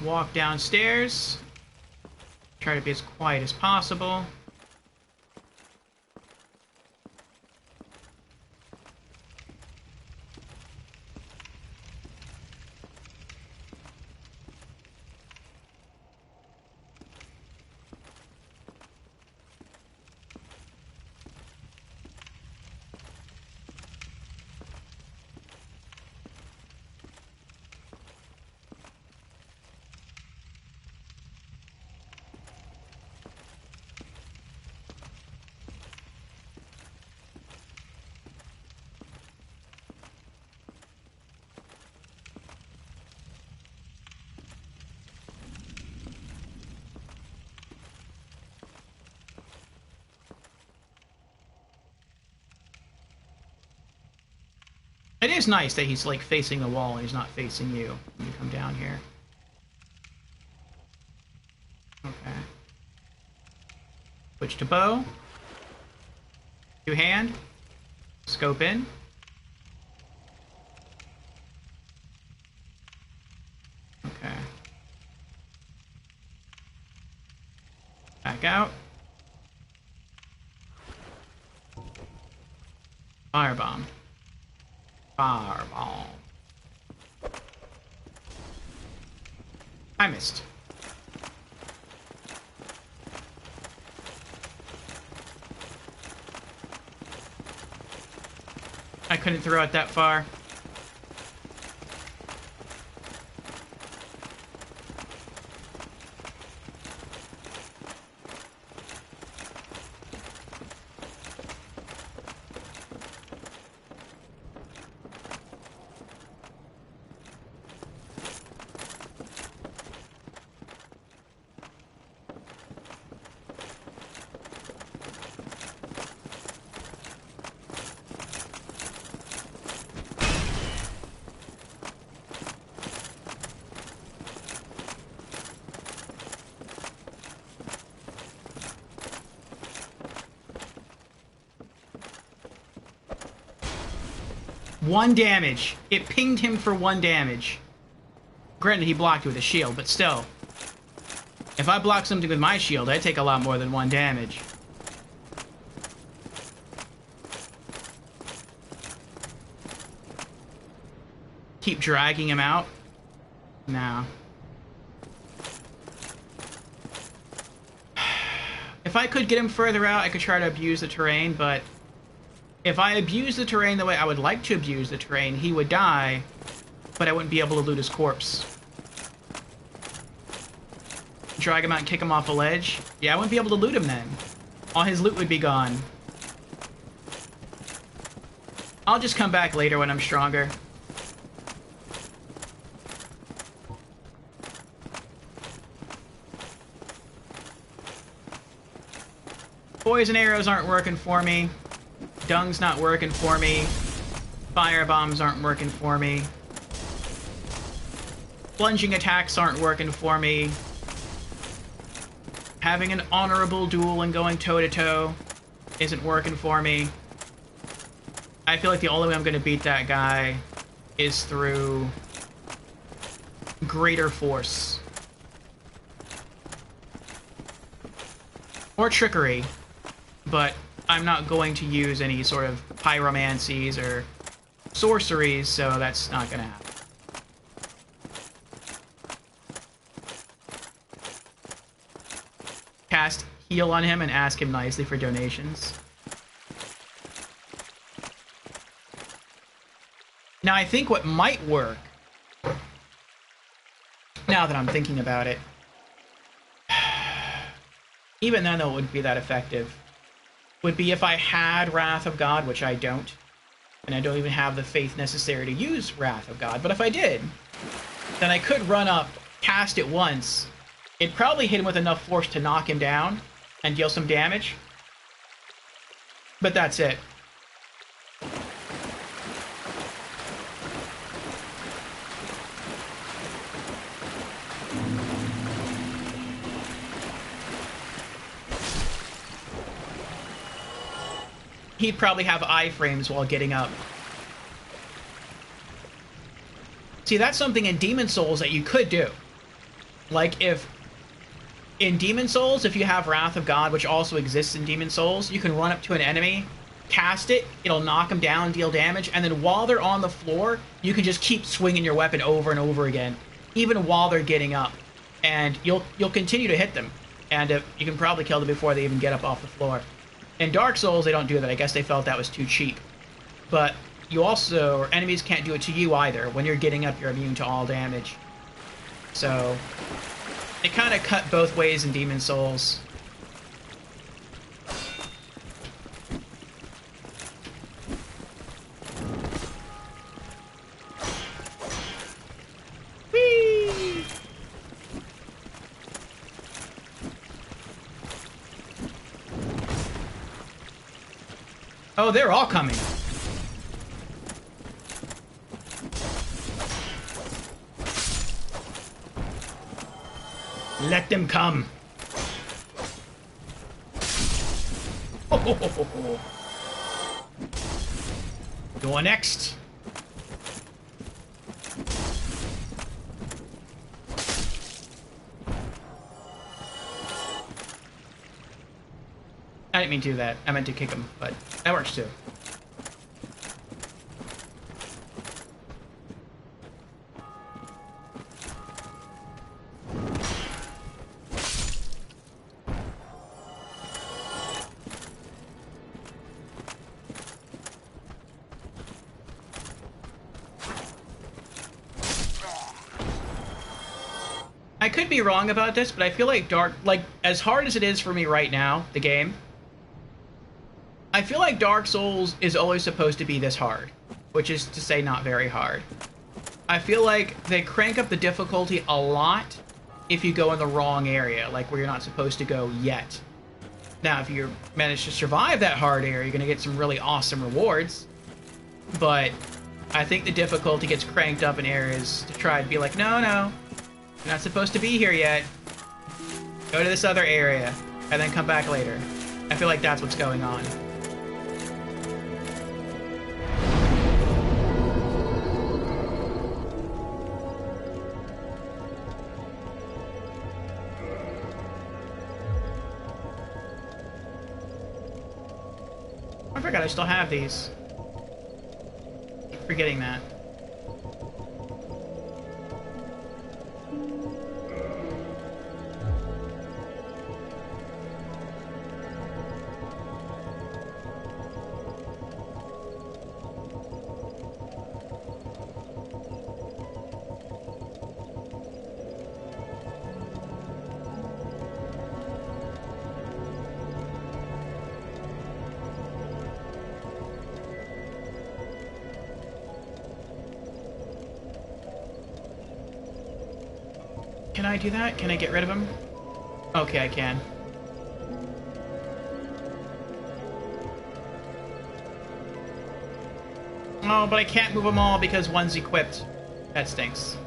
walk downstairs. Try to be as quiet as possible. It is nice that he's, like, facing the wall and he's not facing you when you come down here. Okay. Switch to bow. Two-hand. Scope in. Okay. Back out. Firebomb. Fireball. I missed. I couldn't throw it that far. One damage. It pinged him for 1 damage. Granted, he blocked with a shield, but still. If I block something with my shield, I take a lot more than 1 damage. Keep dragging him out? No. If I could get him further out, I could try to abuse the terrain, but if I abuse the terrain the way I would like to abuse the terrain, he would die, but I wouldn't be able to loot his corpse. Drag him out and kick him off a ledge? Yeah, I wouldn't be able to loot him then. All his loot would be gone. I'll just come back later when I'm stronger. Poison arrows aren't working for me. Dung's not working for me. Fire bombs aren't working for me. Plunging attacks aren't working for me. Having an honorable duel and going toe-to-toe isn't working for me. I feel like the only way I'm going to beat that guy is through greater force. Or trickery. But I'm not going to use any sort of pyromancies or sorceries, so that's not going to happen. Cast heal on him and ask him nicely for donations. Now, I think what might work, now that I'm thinking about it, even then though it wouldn't be that effective, would be if I had Wrath of God, which I don't, and I don't even have the faith necessary to use Wrath of God, but if I did, then I could run up, cast it once, it'd probably hit him with enough force to knock him down and deal some damage, but that's it. He'd probably have iframes while getting up. See, that's something in Demon Souls that you could do. Like, if in Demon Souls, if you have Wrath of God, which also exists in Demon Souls, you can run up to an enemy, cast it, it'll knock them down, deal damage, and then while they're on the floor, you can just keep swinging your weapon over and over again, even while they're getting up, and you'll continue to hit them, and you can probably kill them before they even get up off the floor. In Dark Souls, they don't do that. I guess they felt that was too cheap. But you also, or enemies can't do it to you either. When you're getting up, you're immune to all damage. So it kind of cut both ways in Demon Souls. Whee! Oh, they're all coming. Let them come. Ho, ho, ho, ho, ho. Go on next. I didn't mean to do that. I meant to kick him, but that works too. I could be wrong about this, but I feel like as hard as it is for me right now, the game, I feel like Dark Souls is always supposed to be this hard, which is to say not very hard. I feel like they crank up the difficulty a lot if you go in the wrong area, like where you're not supposed to go yet. Now, if you manage to survive that hard area, you're going to get some really awesome rewards, but I think the difficulty gets cranked up in areas to try and be like, no, you're not supposed to be here yet. Go to this other area, and then come back later. I feel like that's what's going on. I forgot I still have these. Keep forgetting that. Can I do that? Can I get rid of him? Okay, I can. Oh, but I can't move them all because one's equipped. That stinks.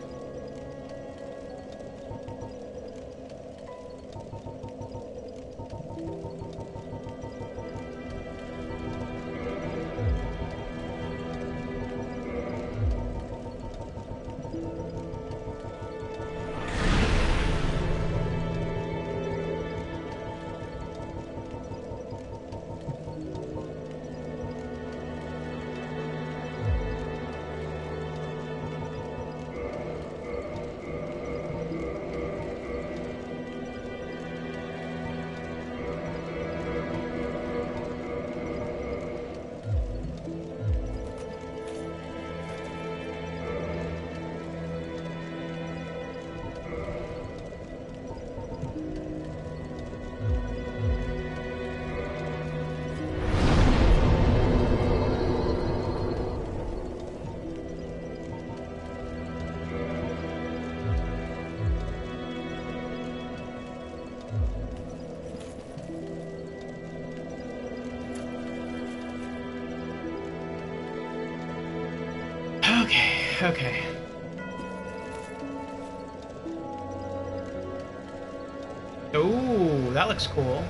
Okay. Ooh, that looks cool.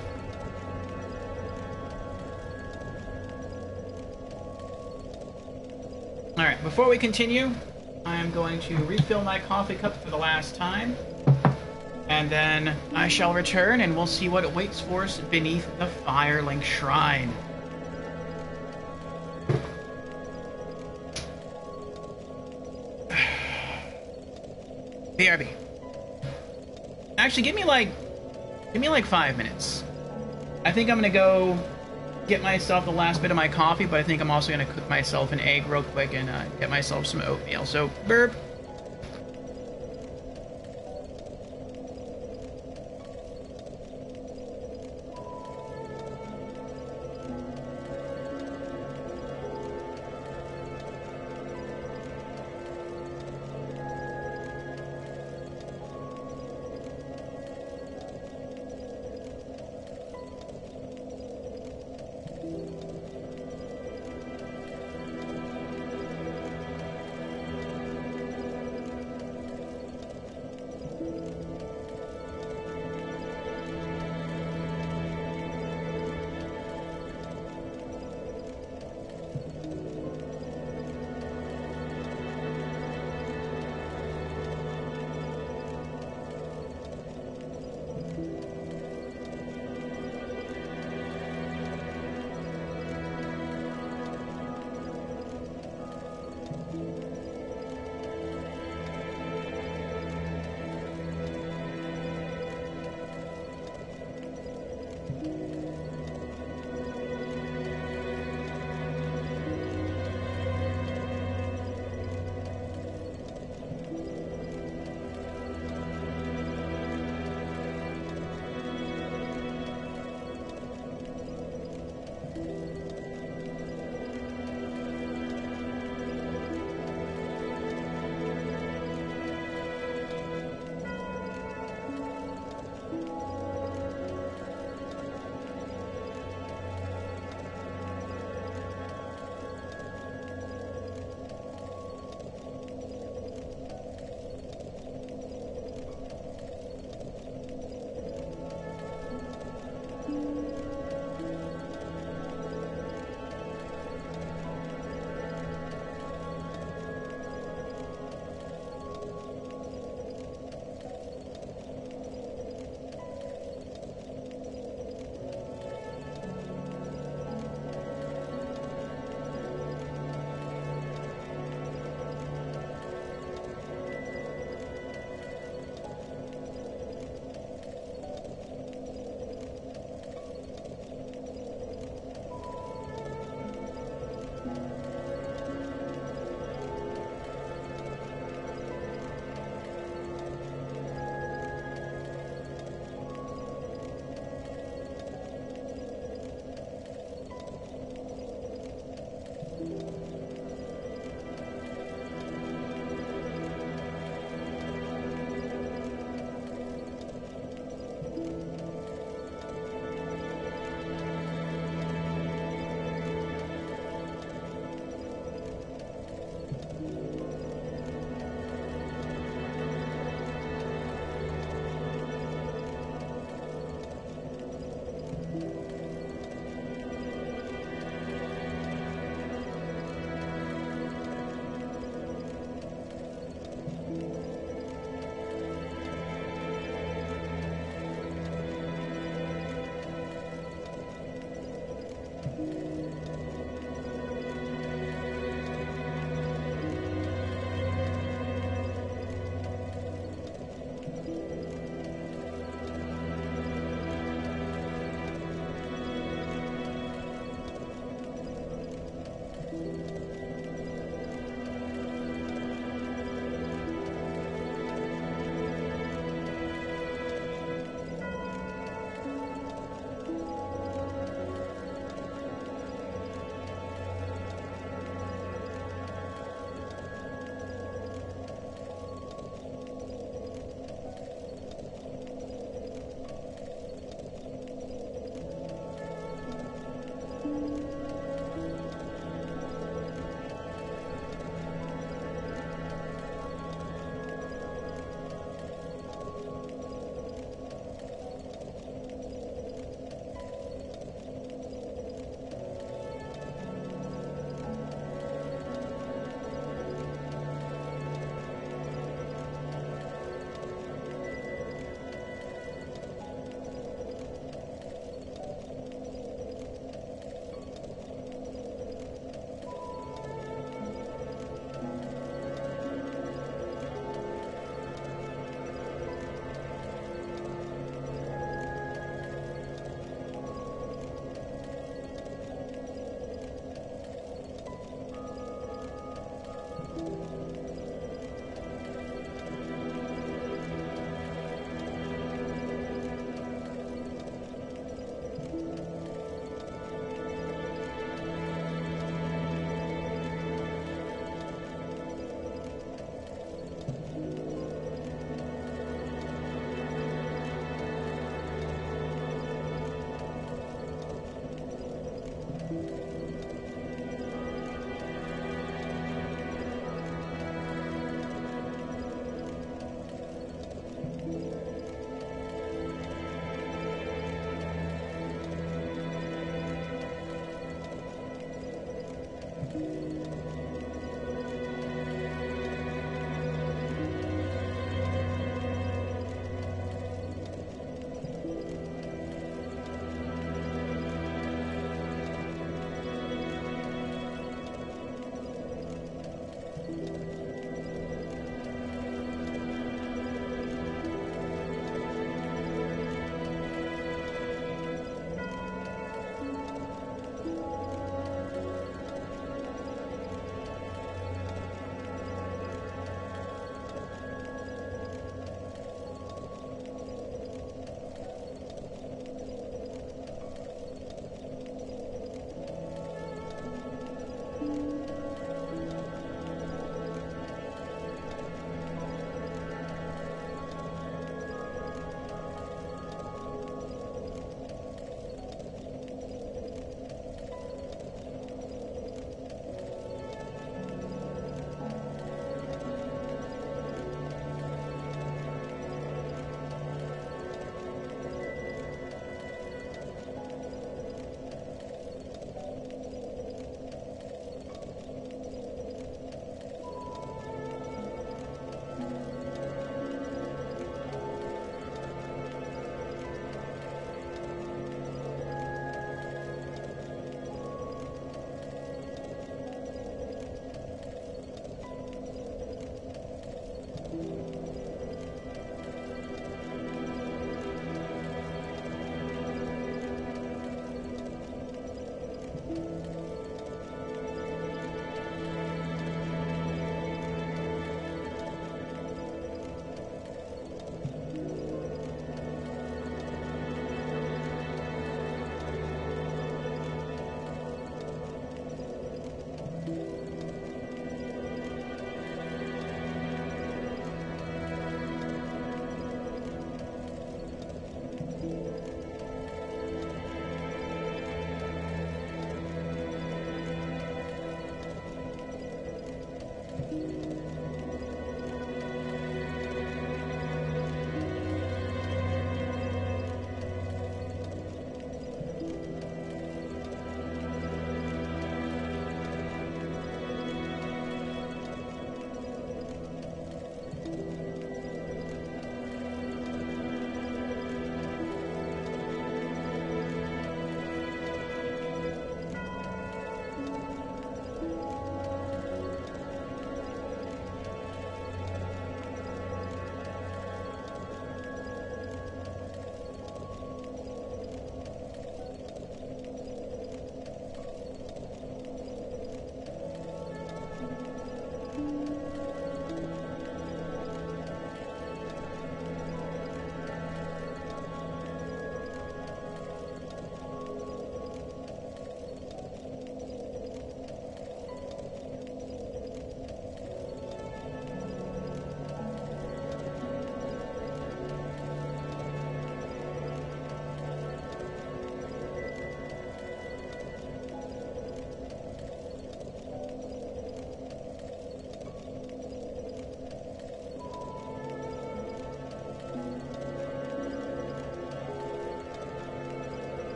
Alright, before we continue, I am going to refill my coffee cup for the last time. And then I shall return and we'll see what awaits for us beneath the Firelink Shrine. BRB. Actually, give me like 5 minutes. I think I'm gonna go get myself the last bit of my coffee, but I think I'm also gonna cook myself an egg real quick and get myself some oatmeal. So, burp.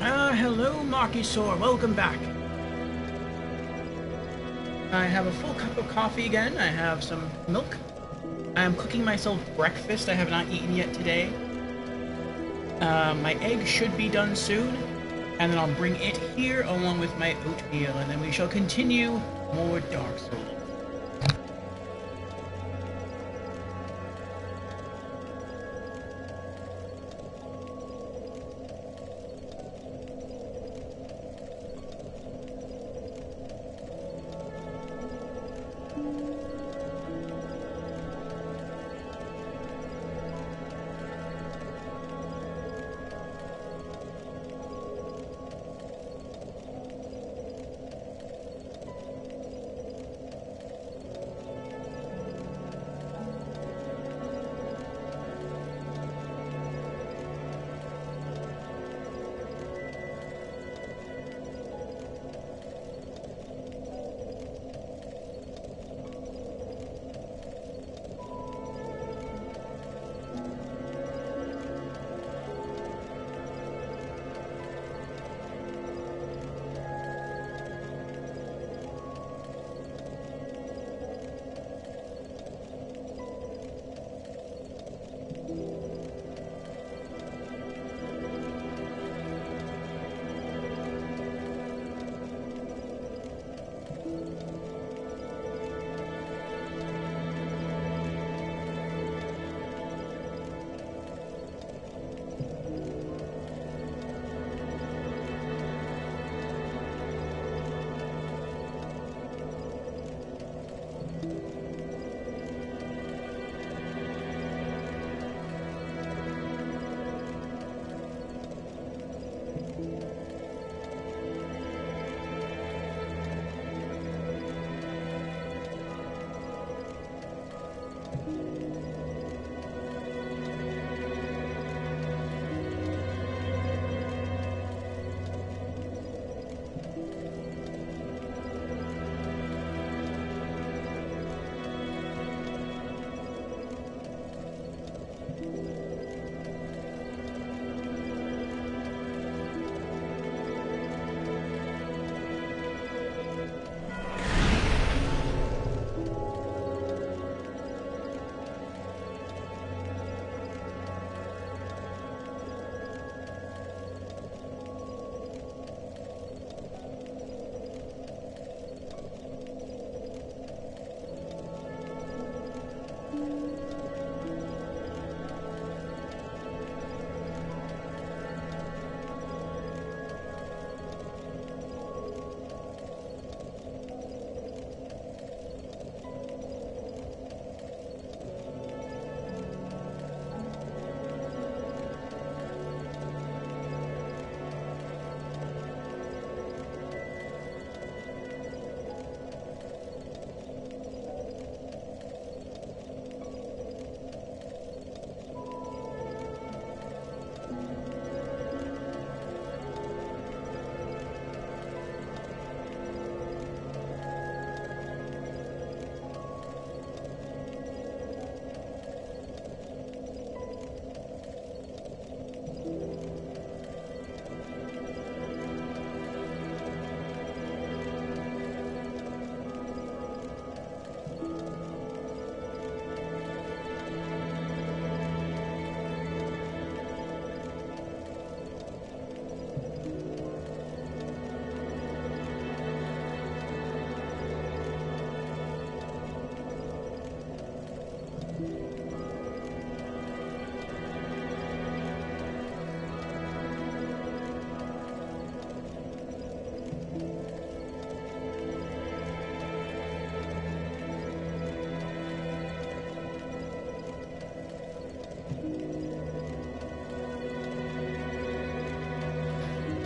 Hello, Markysaur. Welcome back. I have a full cup of coffee again. I have some milk. I am cooking myself breakfast. I have not eaten yet today. My egg should be done soon, and then I'll bring it here along with my oatmeal, and then we shall continue more Dark Souls.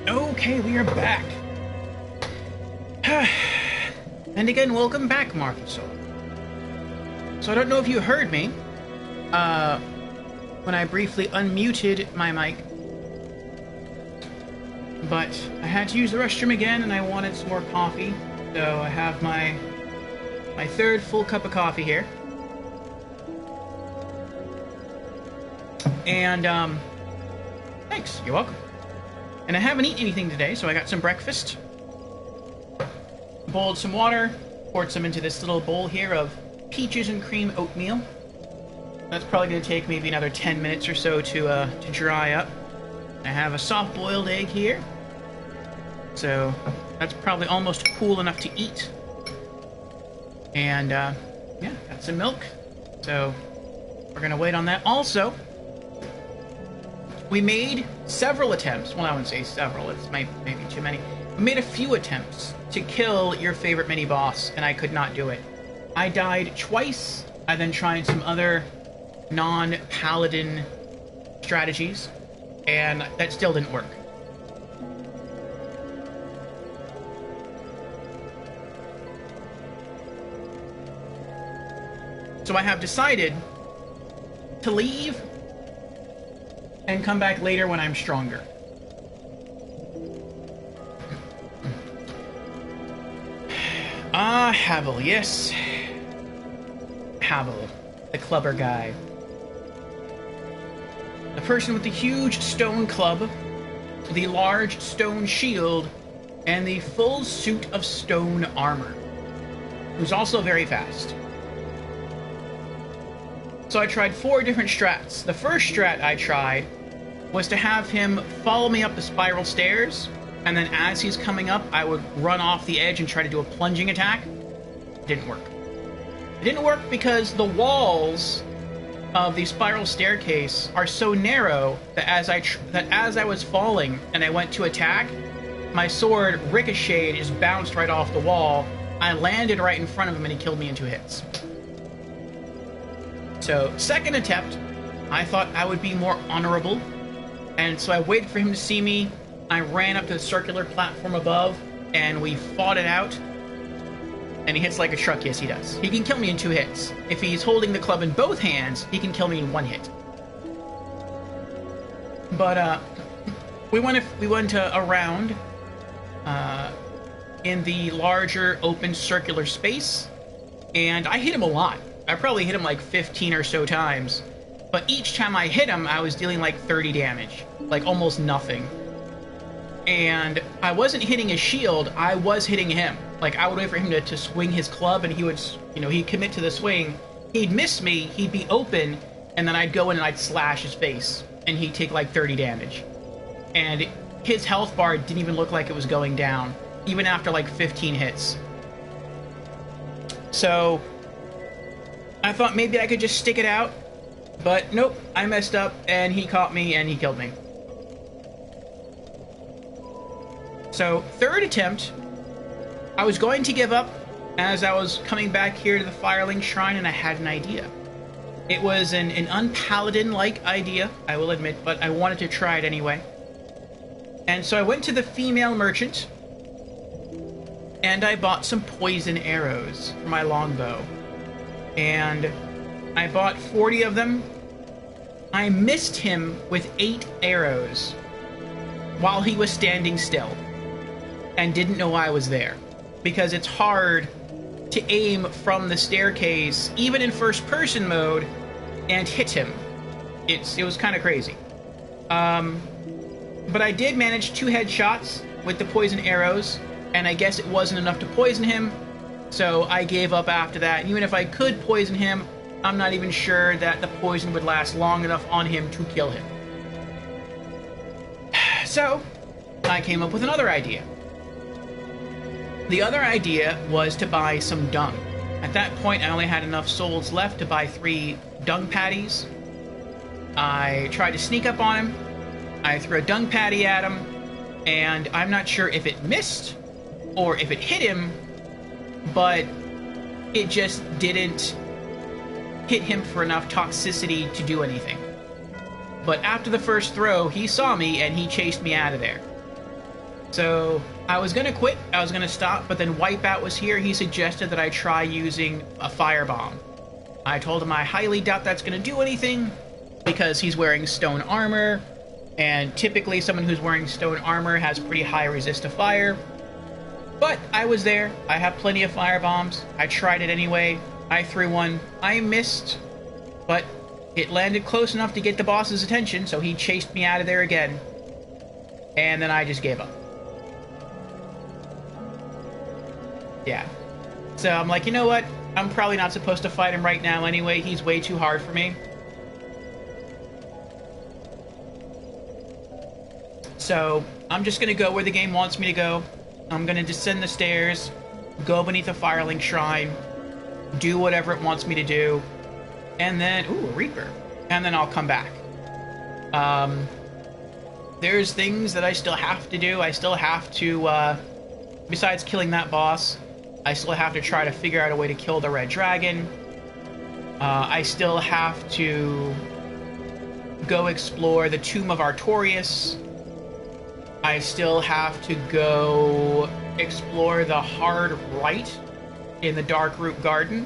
Okay, we are back. And again, welcome back, Markysaur. So I don't know if you heard me when I briefly unmuted my mic, but I had to use the restroom again and I wanted some more coffee, so I have my third full cup of coffee here. And thanks, you're welcome. And I haven't eaten anything today, so I got some breakfast. Boiled some water, poured some into this little bowl here of peaches and cream oatmeal. That's probably going to take maybe another 10 minutes or so to dry up. I have a soft-boiled egg here. So that's probably almost cool enough to eat. And, yeah, got some milk. So we're going to wait on that. Also, we made several attempts. Well, I wouldn't say several. It's maybe too many. We made a few attempts to kill your favorite mini-boss, and I could not do it. I died twice. I then tried some other non-paladin strategies, and that still didn't work. So I have decided to leave and come back later when I'm stronger. Ah, Havel, yes. Havel, the clubber guy. The person with the huge stone club, the large stone shield, and the full suit of stone armor, who's also very fast. So I tried 4 different strats. The first strat I tried was to have him follow me up the spiral stairs, and then as he's coming up, I would run off the edge and try to do a plunging attack. It didn't work. It didn't work because the walls of the spiral staircase are so narrow that as I was falling and I went to attack, my sword ricocheted, just bounced right off the wall. I landed right in front of him and he killed me in 2 hits. So, second attempt, I thought I would be more honorable, and so I waited for him to see me. I ran up to the circular platform above, and we fought it out. And he hits like a truck. Yes, he does. He can kill me in 2 hits. If he's holding the club in both hands, he can kill me in 1 hit. But, we went around in the larger, open, circular space, and I hit him a lot. I probably hit him like 15 or so times. But each time I hit him, I was dealing like 30 damage. Like, almost nothing. And I wasn't hitting his shield, I was hitting him. Like, I would wait for him to swing his club, and he would, he'd commit to the swing. He'd miss me, he'd be open, and then I'd go in and I'd slash his face. And he'd take like 30 damage. And his health bar didn't even look like it was going down, even after like 15 hits. So I thought maybe I could just stick it out, but nope, I messed up, and he caught me, and he killed me. So, third attempt, I was going to give up as I was coming back here to the Firelink Shrine, and I had an idea. It was an unpaladin-like idea, I will admit, but I wanted to try it anyway. And so I went to the female merchant, and I bought some poison arrows for my longbow. And I bought 40 of them. I missed him with 8 arrows while he was standing still and didn't know I was there, because it's hard to aim from the staircase, even in first-person mode, and hit him. It was kind of crazy. But I did manage 2 headshots with the poison arrows, and I guess it wasn't enough to poison him, so I gave up after that. And even if I could poison him, I'm not even sure that the poison would last long enough on him to kill him. So, I came up with another idea. The other idea was to buy some dung. At that point, I only had enough souls left to buy 3 dung patties. I tried to sneak up on him. I threw a dung patty at him, and I'm not sure if it missed or if it hit him, but it just didn't hit him for enough toxicity to do anything. But after the first throw, he saw me and he chased me out of there. So I was gonna quit, I was gonna stop, but then Wipeout was here. He suggested that I try using a firebomb. I told him I highly doubt that's gonna do anything, because he's wearing stone armor, and typically someone who's wearing stone armor has pretty high resist to fire. But I was there, I have plenty of firebombs, I tried it anyway, I threw one, I missed, but it landed close enough to get the boss's attention, so he chased me out of there again. And then I just gave up. Yeah. So I'm like, you know what? I'm probably not supposed to fight him right now anyway. He's way too hard for me. So I'm just going to go where the game wants me to go. I'm going to descend the stairs, go beneath a Firelink Shrine, do whatever it wants me to do, and then... Ooh, a Reaper. And then I'll come back. There's things that I still have to do. I still have to, besides killing that boss, I still have to try to figure out a way to kill the Red Dragon. I still have to go explore the Tomb of Artorias. I still have to go explore the Hard Right in the Darkroot Garden,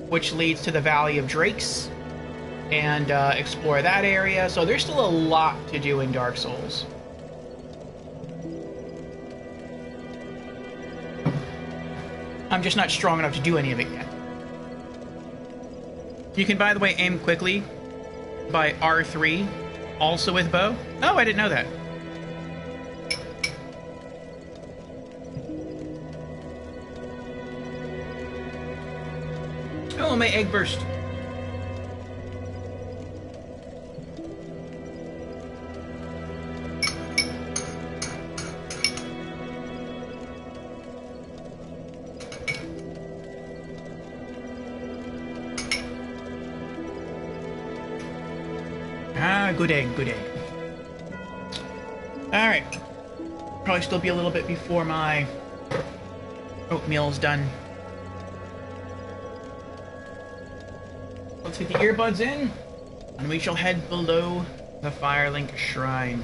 which leads to the Valley of Drakes, and explore that area. So there's still a lot to do in Dark Souls. I'm just not strong enough to do any of it yet. You can, by the way, aim quickly by R3, also with bow. Oh, I didn't know that. Oh, my egg burst. Ah, good egg, good egg. Alright. Probably still be a little bit before my oatmeal's done. Let's get the earbuds in, and we shall head below the Firelink Shrine.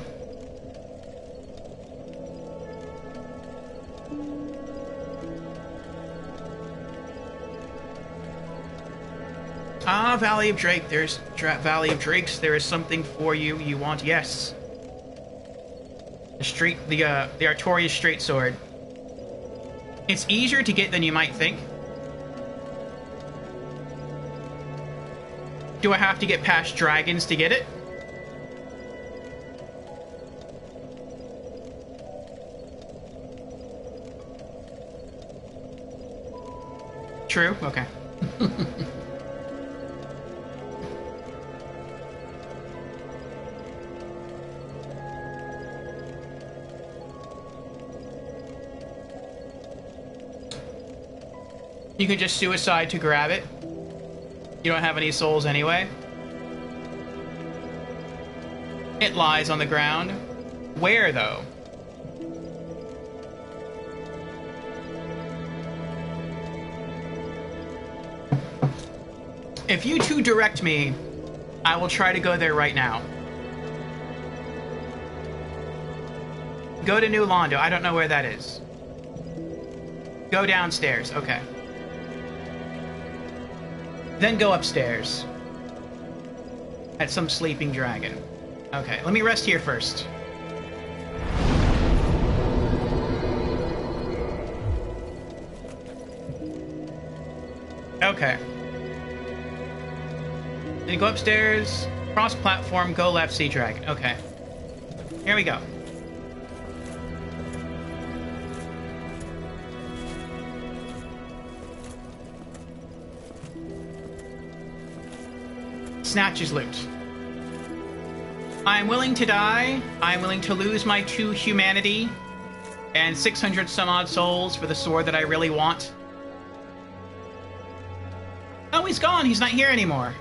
Ah, Valley of Drake. There's Valley of Drakes. There is something for you. You want? Yes. The Artorias Straight Sword. It's easier to get than you might think. Do I have to get past dragons to get it? True? Okay. You can just suicide to grab it. You don't have any souls anyway. It lies on the ground. Where, though? If you two direct me, I will try to go there right now. Go to New Londo. I don't know where that is. Go downstairs. Okay. Then go upstairs. At some sleeping dragon. Okay, let me rest here first. Okay. Then go upstairs, cross platform, go left, see dragon. Okay. Here we go. Snatches loot. I am willing to die. I am willing to lose my 2 humanity and 600 some odd souls for the sword that I really want. Oh, he's gone. He's not here anymore.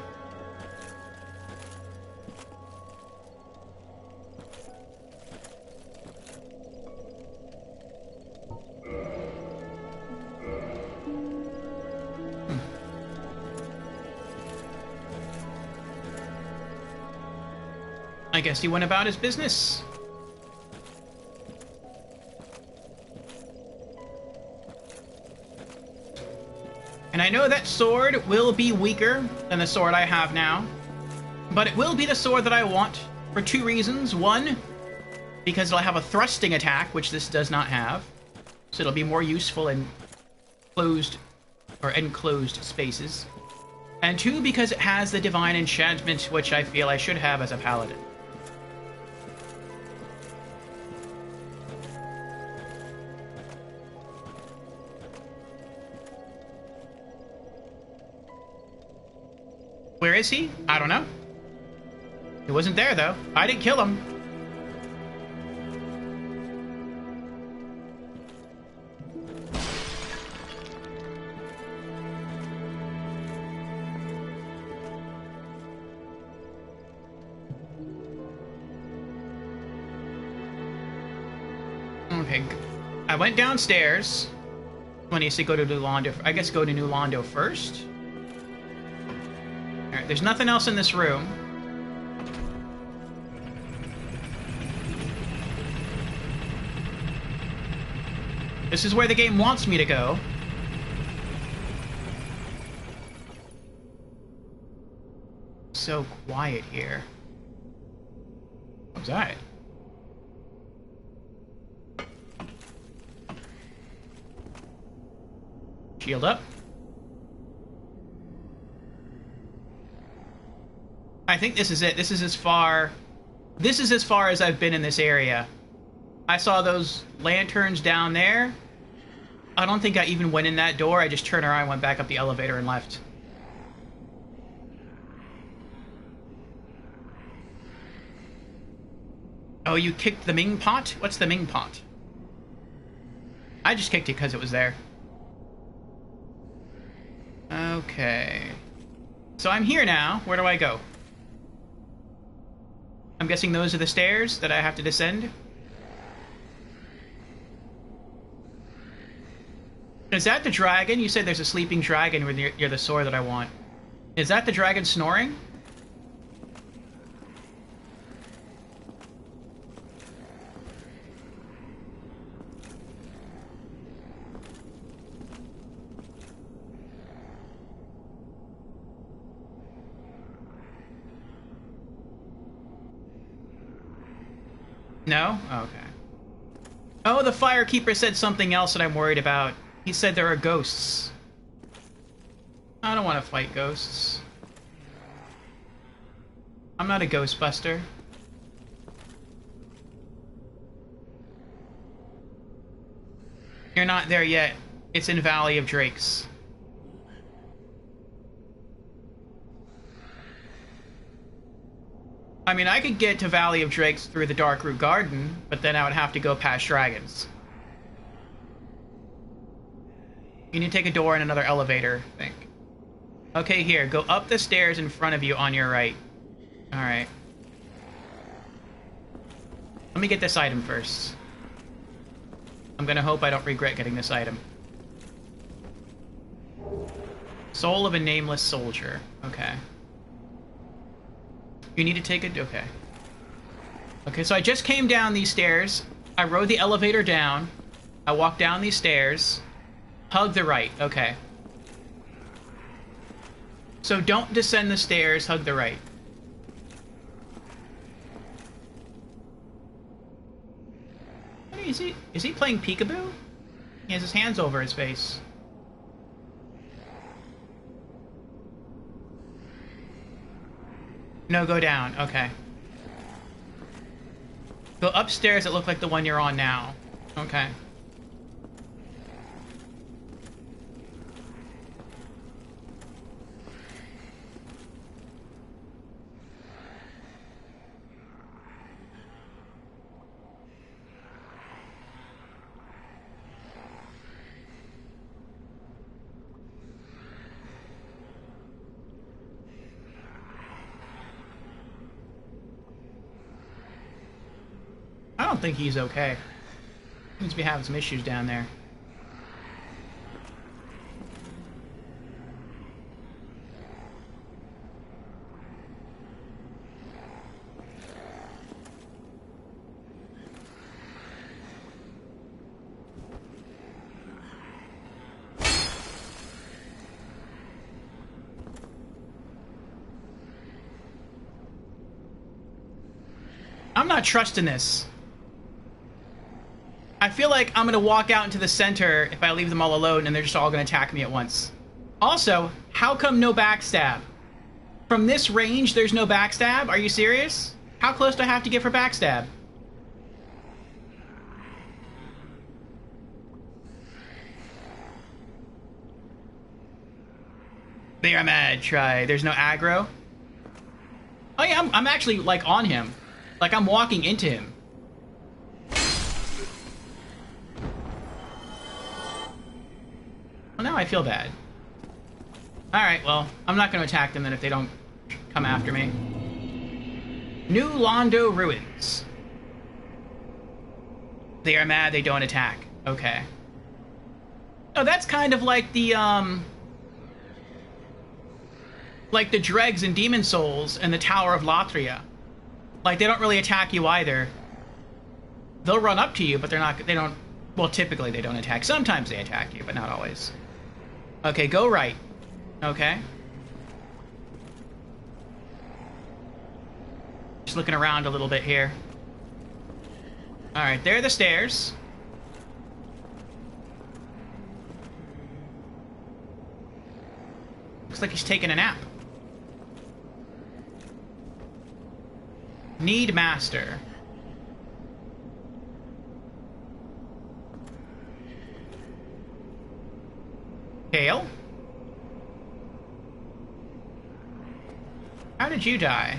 I guess he went about his business. And I know that sword will be weaker than the sword I have now, but it will be the sword that I want for 2 reasons. 1, because it'll have a thrusting attack, which this does not have, so it'll be more useful in closed or enclosed spaces. And 2, because it has the divine enchantment, which I feel I should have as a paladin. Where is he? I don't know. He wasn't there, though. I didn't kill him. Okay, I went downstairs. When he said go to New Londo, I guess go to New Londo first. Alright, there's nothing else in this room. This is where the game wants me to go. So quiet here. What was that? Shield up. I think this is it. This is as far as I've been in this area. I saw those lanterns down there. I don't think I even went in that door. I just turned around, went back up the elevator, and left. Oh, you kicked the Ming pot? What's the Ming pot? I just kicked it because it was there. Okay. So I'm here now. Where do I go? I'm guessing those are the stairs that I have to descend? Is that the dragon? You said there's a sleeping dragon near the sword that I want. Is that the dragon snoring? No? Okay. Oh, the Firekeeper said something else that I'm worried about. He said there are ghosts. I don't want to fight ghosts. I'm not a Ghostbuster. You're not there yet. It's in Valley of Drakes. I mean, I could get to Valley of Drakes through the Darkroot Garden, but then I would have to go past dragons. You need to take a door and another elevator, I think. Okay, here. Go up the stairs in front of you on your right. Alright. Let me get this item first. I'm gonna hope I don't regret getting this item. Soul of a Nameless Soldier. Okay. You need to take it? Okay. Okay, so I just came down these stairs. I rode the elevator down. I walked down these stairs. Hug the right. Okay. So don't descend the stairs. Hug the right. Is he playing peekaboo? He has his hands over his face. No, go down. Okay. Go upstairs that look like the one you're on now. Okay. I don't think he's okay. Seems to be having some issues down there. I'm not trusting this. I feel like I'm gonna walk out into the center if I leave them all alone and they're just all gonna attack me at once. Also, how come no backstab? From this range, there's no backstab? Are you serious? How close do I have to get for backstab? They are mad, try. There's no aggro. Oh yeah, I'm actually, like, on him. Like, I'm walking into him. Well, now I feel bad. Alright, well, I'm not going to attack them then if they don't come after me. New Londo Ruins. They are mad, they don't attack. Okay. Oh, that's kind of like the dregs in Demon Souls and the Tower of Latria. Like, they don't really attack you either. They'll run up to you, but they don't, well, typically they don't attack. Sometimes they attack you, but not always. Okay, go right. Okay. Just looking around a little bit here. Alright, there are the stairs. Looks like he's taking a nap. Need master. Kale? How did you die?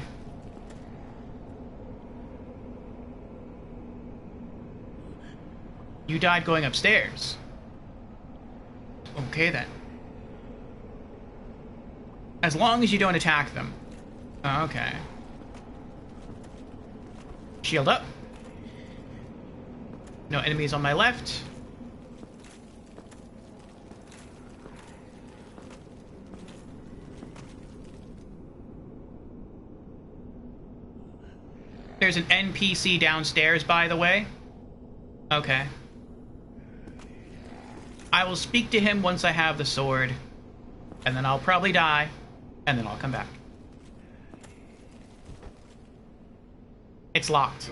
You died going upstairs. Okay then. As long as you don't attack them. Okay. Shield up. No enemies on my left. There's an NPC downstairs, by the way. Okay. I will speak to him once I have the sword. And then I'll probably die. And then I'll come back. It's locked.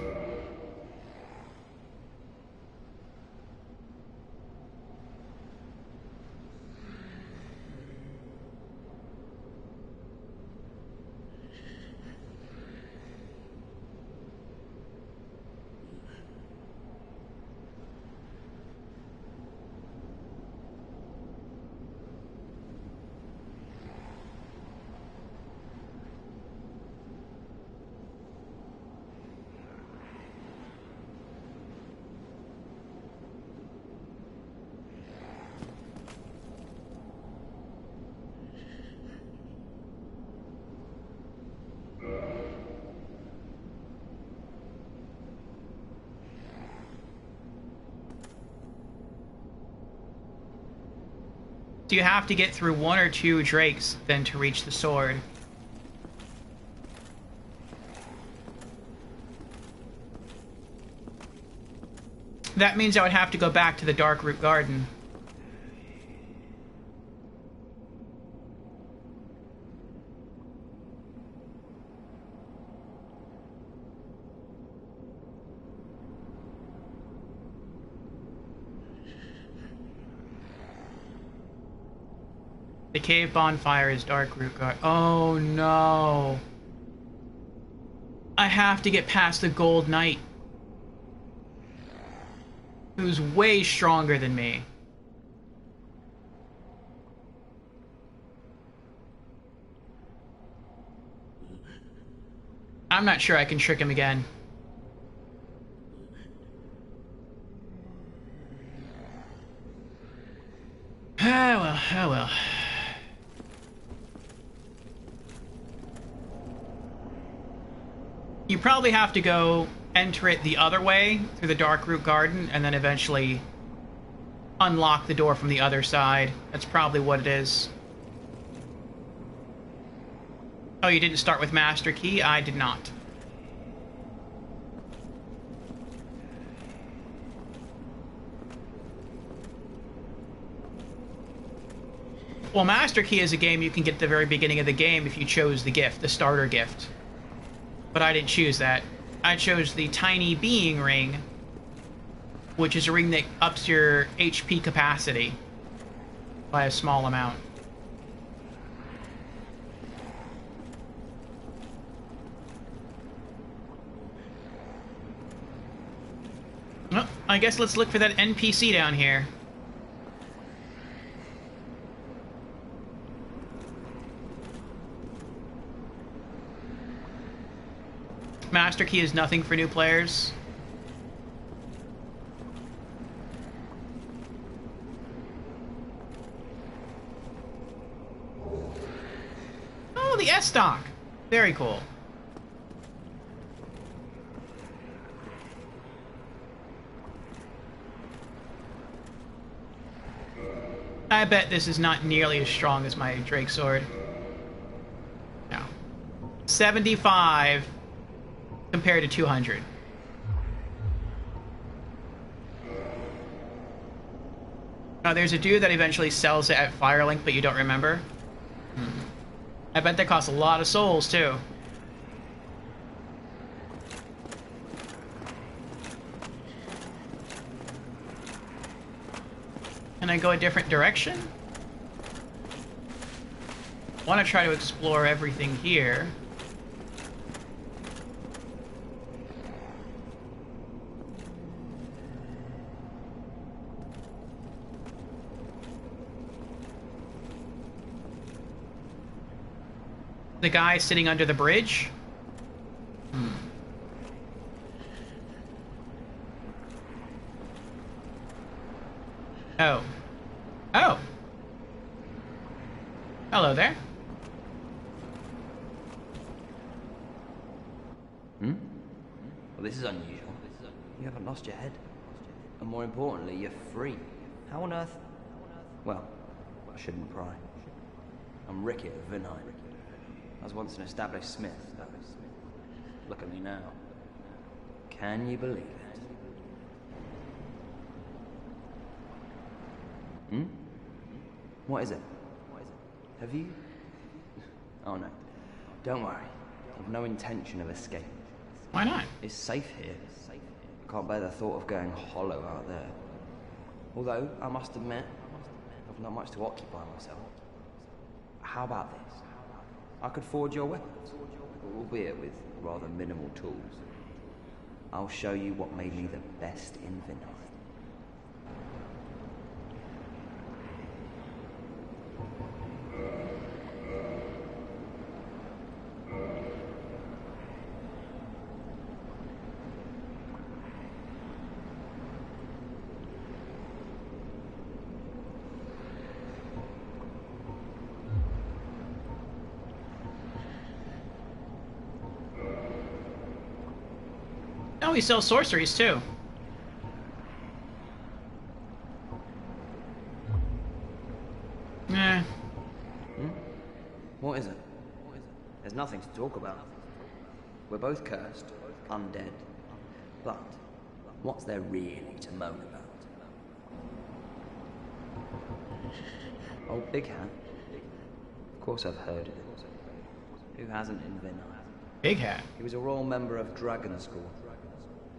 So you have to get through 1 or 2 drakes then to reach the sword. That means I would have to go back to the Darkroot Garden. The cave bonfire is Darkroot Garden. Oh no. I have to get past the Gold Knight, who's way stronger than me. I'm not sure I can trick him again. Ah well, oh well. You probably have to go enter it the other way through the Darkroot Garden and then eventually unlock the door from the other side. That's probably what it is. Oh, you didn't start with Master Key? I did not. Well, Master Key is a game you can get at the very beginning of the game if you chose the gift, the starter gift. But I didn't choose that. I chose the Tiny Being Ring, which is a ring that ups your HP capacity by a small amount. Well, I guess let's look for that NPC down here. Master Key is nothing for new players. Oh, the S-Stock. Very cool. I bet this is not nearly as strong as my Drake Sword. No. 75 compared to 200. Oh, there's a dude that eventually sells it at Firelink, but you don't remember? I bet that costs a lot of souls, too. Can I go a different direction? I want to try to explore everything here. The guy sitting under the bridge? Oh. Oh! Hello there. Well, this is unusual. You haven't lost your head. And more importantly, you're free. How on earth? Well, I shouldn't pry. I'm Ricky of Vinheim. I was once an established smith, though. Look at me now. Can you believe it? What is it? Have you? Oh no. Don't worry. I've no intention of escaping. Why not? It's safe here. I can't bear the thought of going hollow out there. Although, I must admit, I've not much to occupy myself. How about this? I could forge your weapons, albeit with rather minimal tools. I'll show you what made me the best in Vinheim. Oh, he sells sorceries too. What is it? There's nothing to talk about. We're both cursed, undead. But what's there really to moan about? Old Big Hat? Of course I've heard of it. Who hasn't in Vinheim? Big Hat? He was a royal member of Dragon School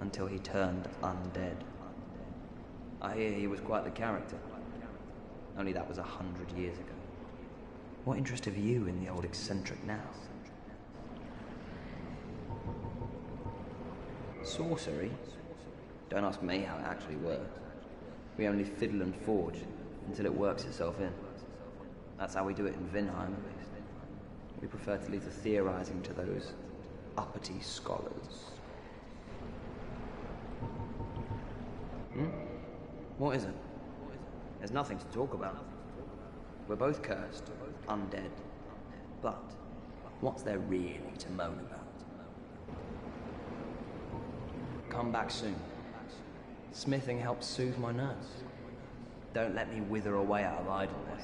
until he turned undead. I hear he was quite the character. Only that was 100 years ago. What interest have you in the old eccentric now? Sorcery? Don't ask me how it actually works. We only fiddle and forge until it works itself in. That's how we do it in Vinheim, at least. We prefer to leave the theorizing to those uppity scholars. What is it? There's nothing to talk about. We're both cursed, undead. But what's there really to moan about? Come back soon. Smithing helps soothe my nerves. Don't let me wither away out of idleness.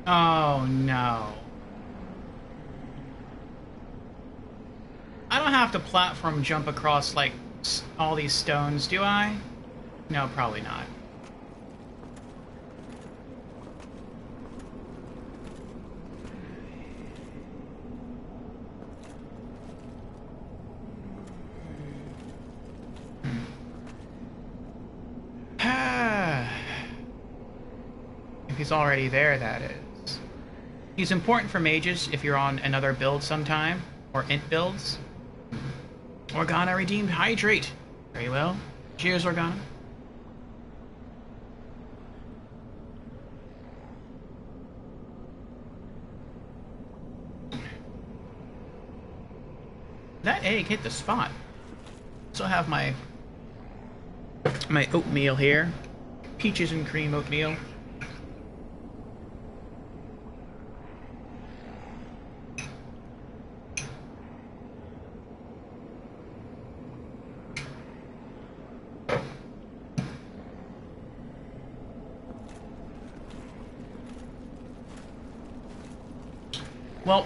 Oh no. I don't have to platform jump across like all these stones, do I? No, probably not. he's already there, that is. He's important for mages if you're on another build sometime, or int builds. Organa redeemed Hydrate. Very well. Cheers, Organa. That egg hit the spot. So I have my oatmeal here. Peaches and cream oatmeal. Well,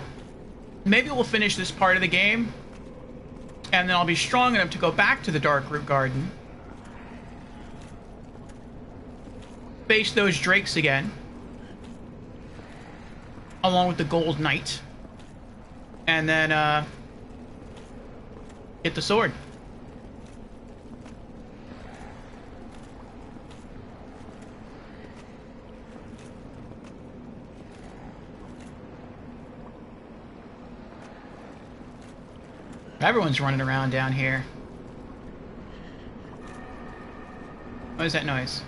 maybe we'll finish this part of the game, and then I'll be strong enough to go back to the Darkroot Garden, face those drakes again, along with the Gold Knight, and then get the sword. Everyone's running around down here. What is that noise?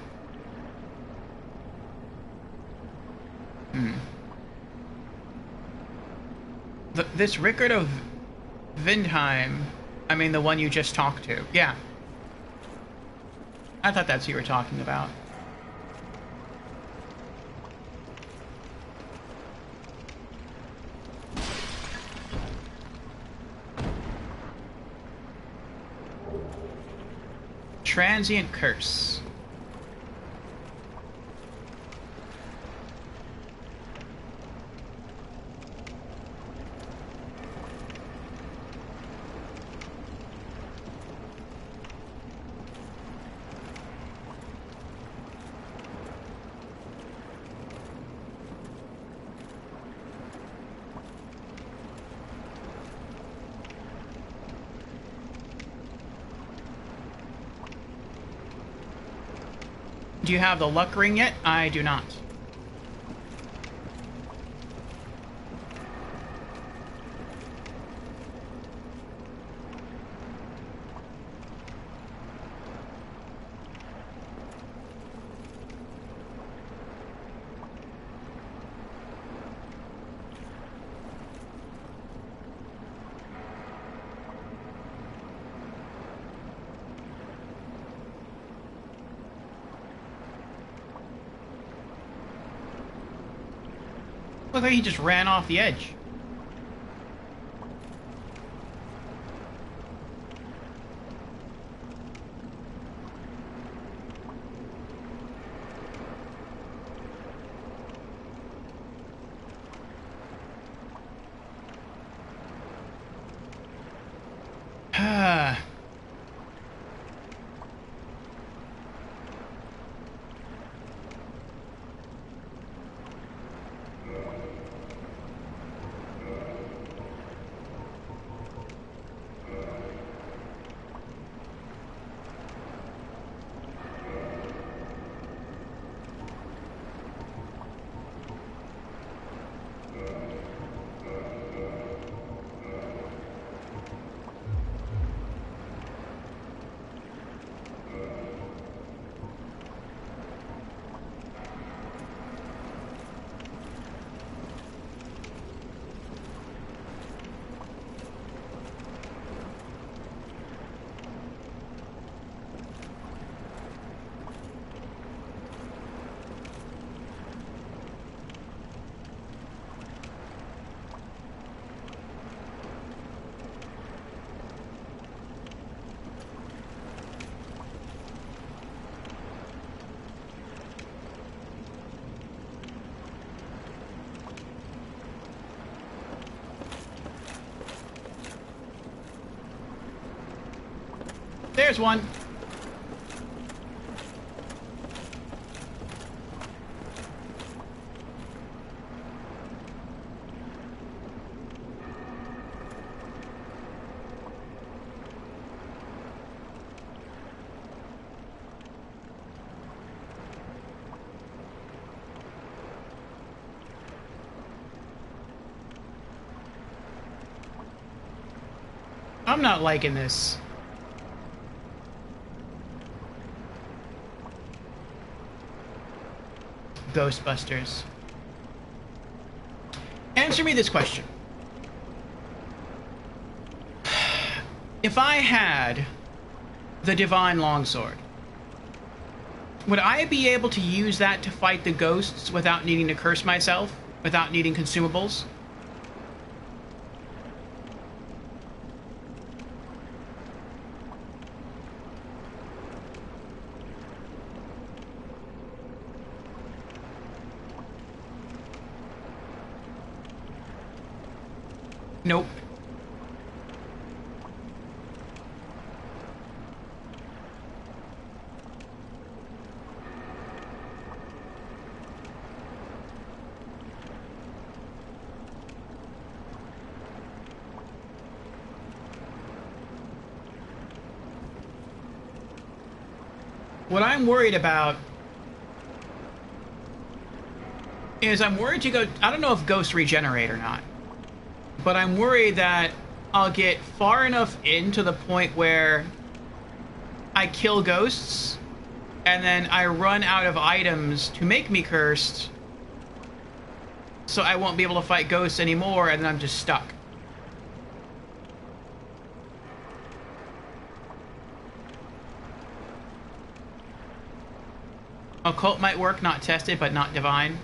This Rickard of Vindheim, I mean the one you just talked to. Yeah. I thought that's who you were talking about. Transient Curse. Do you have the luck ring yet? I do not. Looked like he just ran off the edge. There's one. I'm not liking this. Ghostbusters. Answer me this question. If I had the Divine Longsword, would I be able to use that to fight the ghosts without needing to curse myself? Without needing consumables? Nope. What I'm worried about is I'm worried to go... I don't know if ghosts regenerate or not. But I'm worried that I'll get far enough into the point where I kill ghosts and then I run out of items to make me cursed, so I won't be able to fight ghosts anymore, and then I'm just stuck. Occult might work, not tested, but not divine.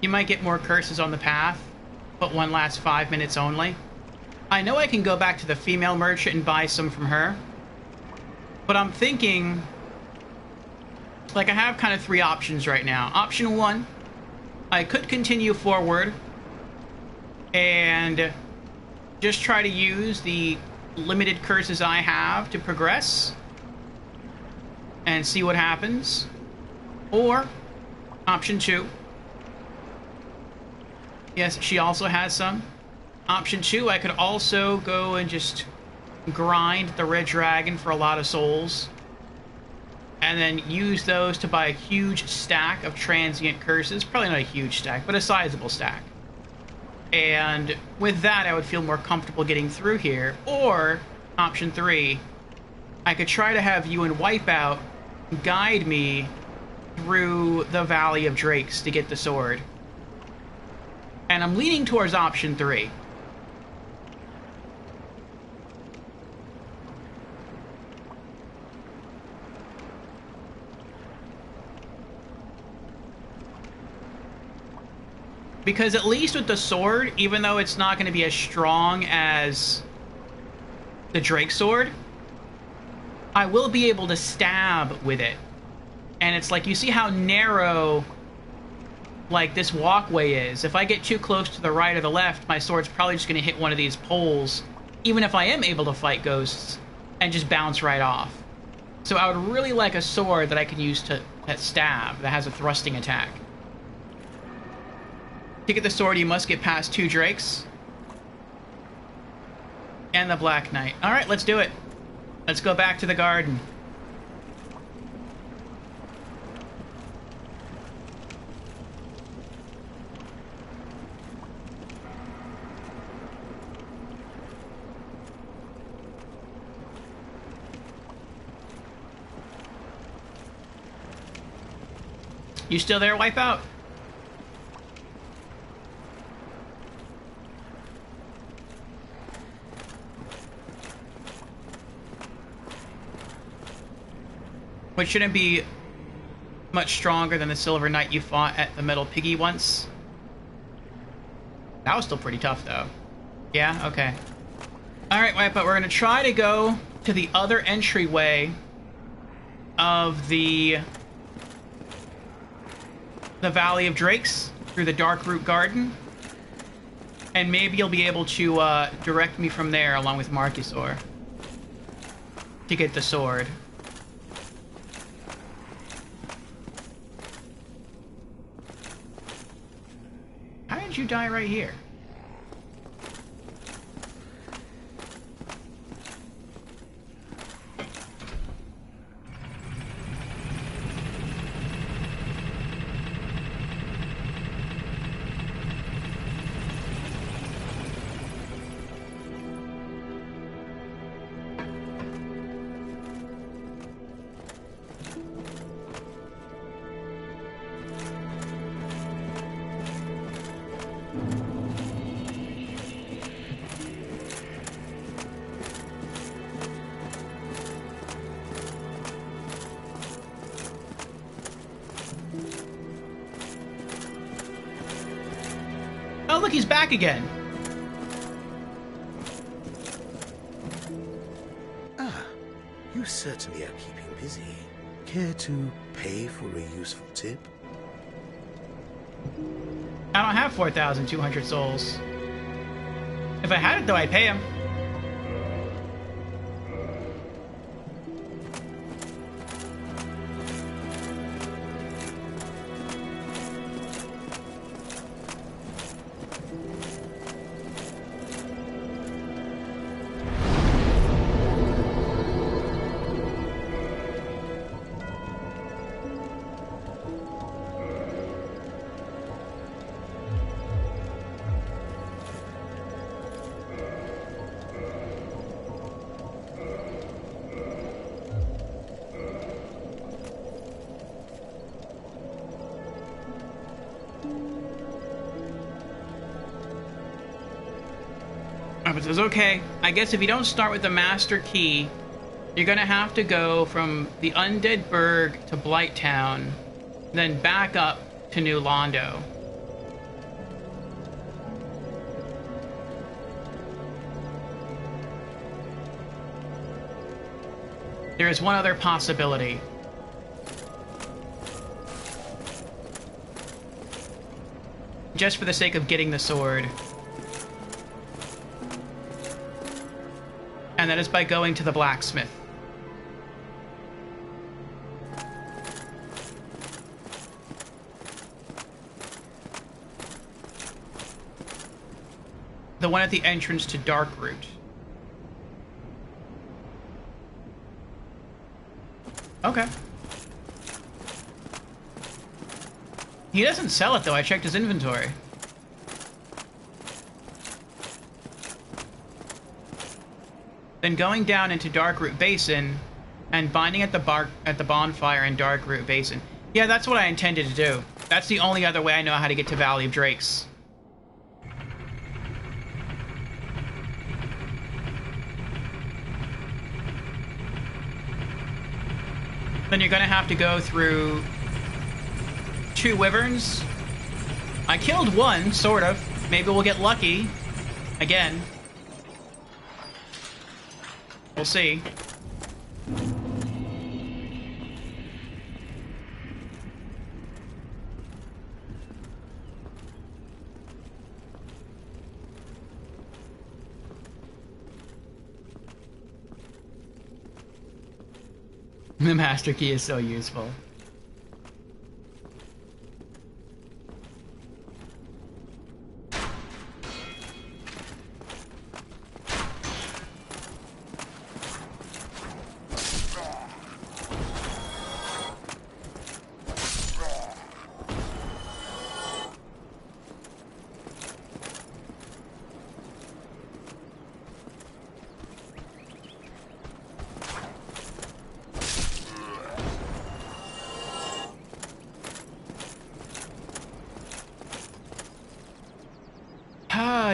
You might get more curses on the path, but one lasts 5 minutes only. I know I can go back to the female merchant and buy some from her, but I'm thinking, like, I have kind of 3 options right now. Option 1, I could continue forward and just try to use the limited curses I have to progress and see what happens. Or option 2, yes, she also has some. Option 2, I could also go and just grind the Red Dragon for a lot of souls, and then use those to buy a huge stack of transient curses. Probably not a huge stack, but a sizable stack. And with that, I would feel more comfortable getting through here. Or, option 3, I could try to have you and Wipeout guide me through the Valley of Drakes to get the sword. And I'm leaning towards option 3. Because at least with the sword, even though it's not going to be as strong as the Drake sword, I will be able to stab with it. And it's like, you see how narrow, like, this walkway is. If I get too close to the right or the left, my sword's probably just going to hit one of these poles, even if I am able to fight ghosts, and just bounce right off. So I would really like a sword that I can use to stab, that has a thrusting attack. To get the sword, you must get past 2 drakes. And the Black Knight. Alright, let's do it. Let's go back to the garden. You still there, Wipeout? Which shouldn't be much stronger than the Silver Knight you fought at the Metal Piggy once. That was still pretty tough, though. Yeah? Okay. Alright, but we're gonna try to go to the other entryway of the Valley of Drakes through the Darkroot Garden. And maybe you'll be able to direct me from there along with Marcusor to get the sword. How did you die right here? Oh, look, he's back again. Ah, you certainly are keeping busy. Care to pay for a useful tip? I don't have 4,200 souls. If I had it, though, I'd pay him. But it's okay. I guess if you don't start with the Master Key, you're gonna have to go from the Undead Burg to Blighttown, then back up to New Londo. There is one other possibility. Just for the sake of getting the sword. And that is by going to the blacksmith. The one at the entrance to Darkroot. Okay. He doesn't sell it, though. I checked his inventory. Then going down into Darkroot Basin and binding at the bonfire in Darkroot Basin. Yeah, that's what I intended to do. That's the only other way I know how to get to Valley of Drakes. Then you're gonna have to go through 2 wyverns. I killed one, sort of. Maybe we'll get lucky again. We'll see. The Master Key is so useful.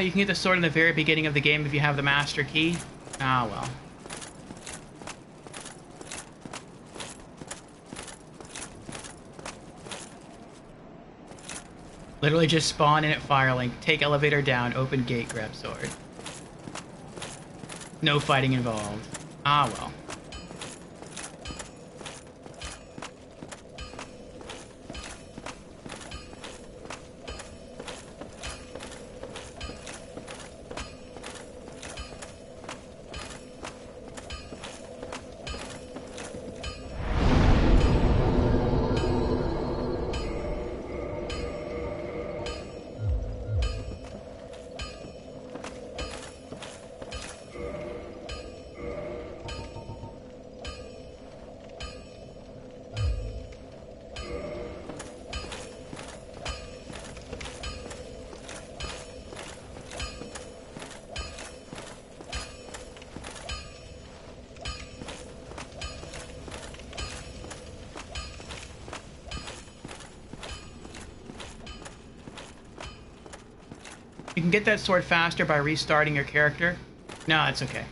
You can get the sword in the very beginning of the game if you have the Master Key. Ah, well. Literally just spawn in at Firelink, take elevator down, open gate, grab sword. No fighting involved. Ah, well. You can get that sword faster by restarting your character. No, that's okay.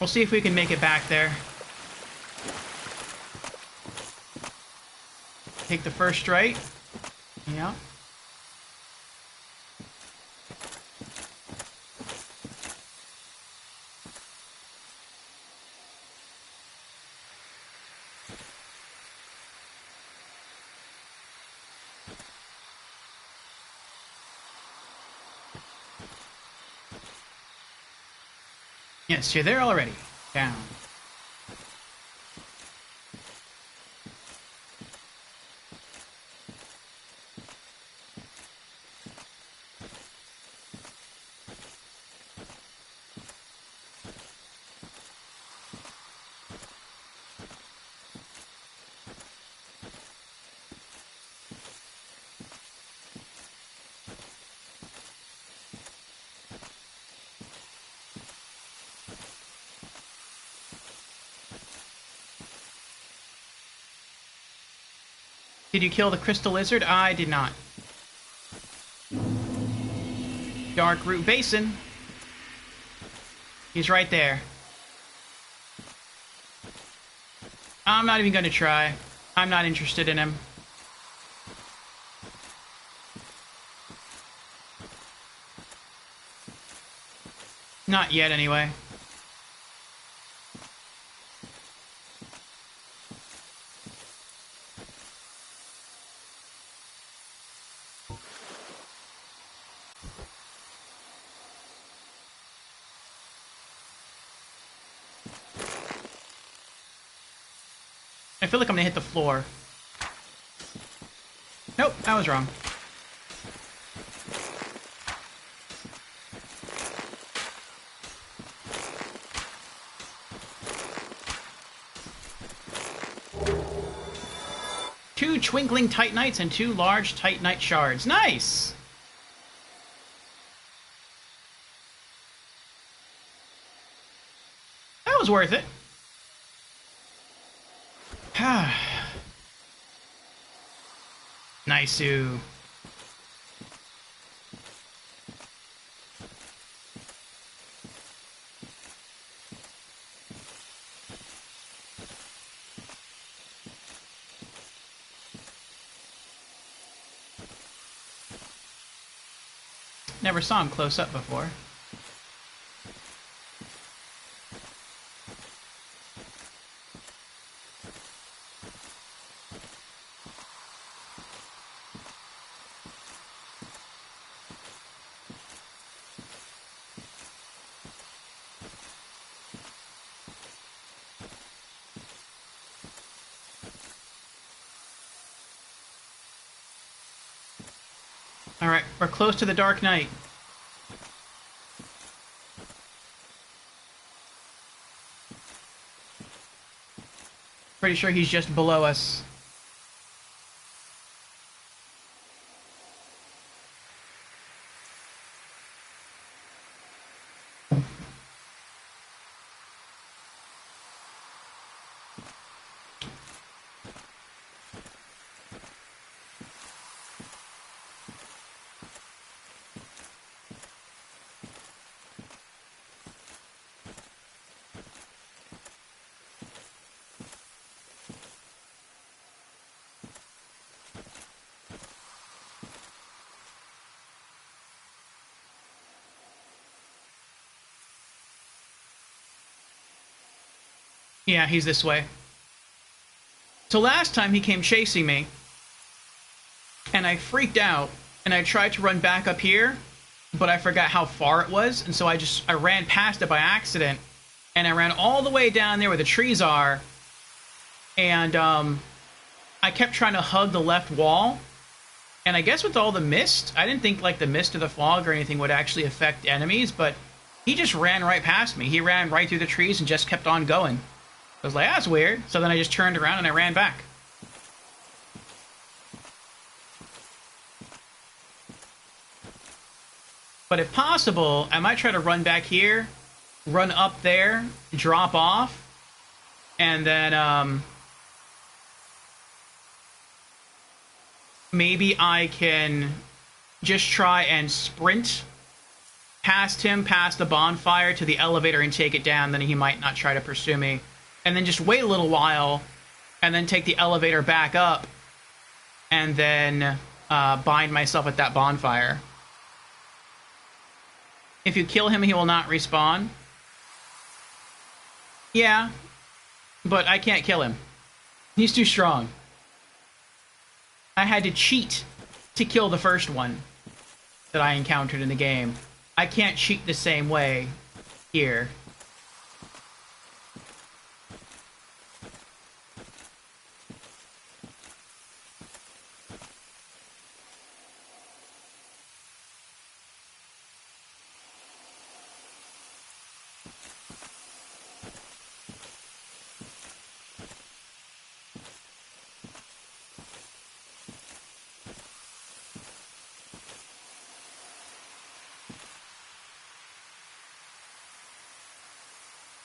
We'll see if we can make it back there. Take the first right. Yeah. Yes, you're there already. Down. Did you kill the crystal lizard? I did not. Dark Root Basin. He's right there. I'm not even going to try. I'm not interested in him. Not yet, anyway. I feel like I'm gonna hit the floor. Nope, I was wrong. Two twinkling Titanites and two large Titanite shards. Nice! That was worth it. Nice-oo. Never saw him close up before. Alright, we're close to the Dark Knight. Pretty sure he's just below us. Yeah, he's this way. So last time he came chasing me, and I freaked out, and I tried to run back up here, but I forgot how far it was, and so I ran past it by accident, and I ran all the way down there where the trees are, and I kept trying to hug the left wall, and I guess with all the mist, I didn't think like the mist or the fog or anything would actually affect enemies, but he just ran right past me. He ran right through the trees and just kept on going. I was like, that's weird. So then I just turned around and I ran back. But if possible, I might try to run back here, run up there, drop off, and then maybe I can just try and sprint past him, past the bonfire to the elevator and take it down. Then he might not try to pursue me. And then just wait a little while, and then take the elevator back up, and then bind myself at that bonfire. If you kill him, he will not respawn. Yeah, but I can't kill him. He's too strong. I had to cheat to kill the first one that I encountered in the game. I can't cheat the same way here.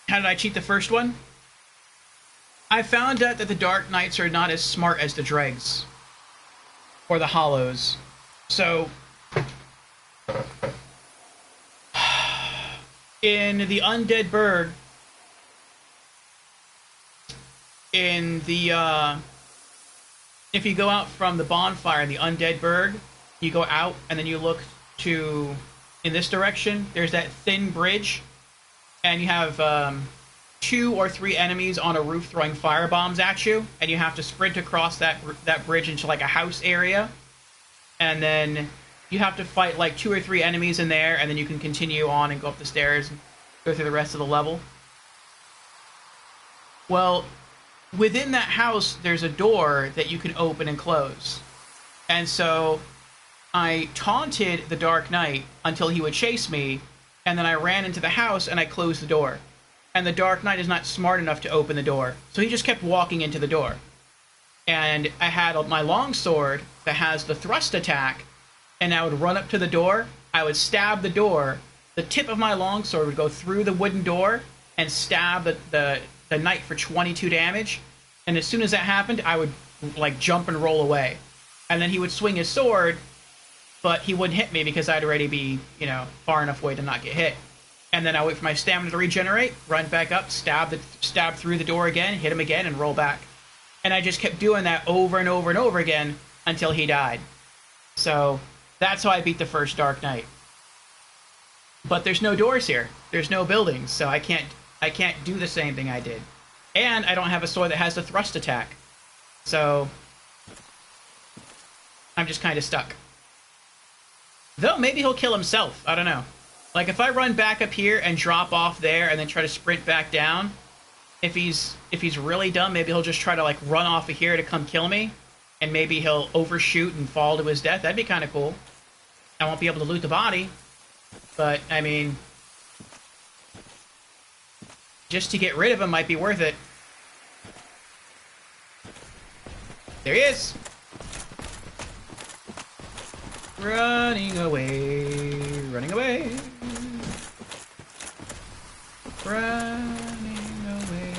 How did I cheat the first one? I found out that the Dark Knights are not as smart as the Dregs. Or the Hollows. So, in the Undead Burg, in the, if you go out from the bonfire in the Undead Burg, you go out and then you look to, in this direction, there's that thin bridge, and you have 2 or 3 enemies on a roof throwing fire bombs at you, and you have to sprint across that bridge into like a house area, and then you have to fight like 2 or 3 enemies in there, and then you can continue on and go up the stairs and go through the rest of the level. Well, within that house, there's a door that you can open and close, and so I taunted the Dark Knight until he would chase me, and then I ran into the house and I closed the door. And the Dark Knight is not smart enough to open the door, so he just kept walking into the door. And I had my longsword that has the thrust attack, and I would run up to the door, I would stab the door, the tip of my longsword would go through the wooden door and stab the knight for 22 damage, and as soon as that happened, I would like jump and roll away. And then he would swing his sword, but he wouldn't hit me because I'd already be, you know, far enough away to not get hit. And then I wait for my stamina to regenerate, run back up, stab through the door again, hit him again, and roll back. And I just kept doing that over and over and over again until he died. So that's how I beat the first Dark Knight. But there's no doors here. There's no buildings, so I can't do the same thing I did. And I don't have a sword that has a thrust attack. So I'm just kind of stuck. Though maybe he'll kill himself. I don't know. Like if I run back up here and drop off there and then try to sprint back down, if he's really dumb, maybe he'll just try to like run off of here to come kill me, and maybe he'll overshoot and fall to his death. That'd be kind of cool. I won't be able to loot the body, but I mean, just to get rid of him might be worth it. There he is! Running away, running away, running away,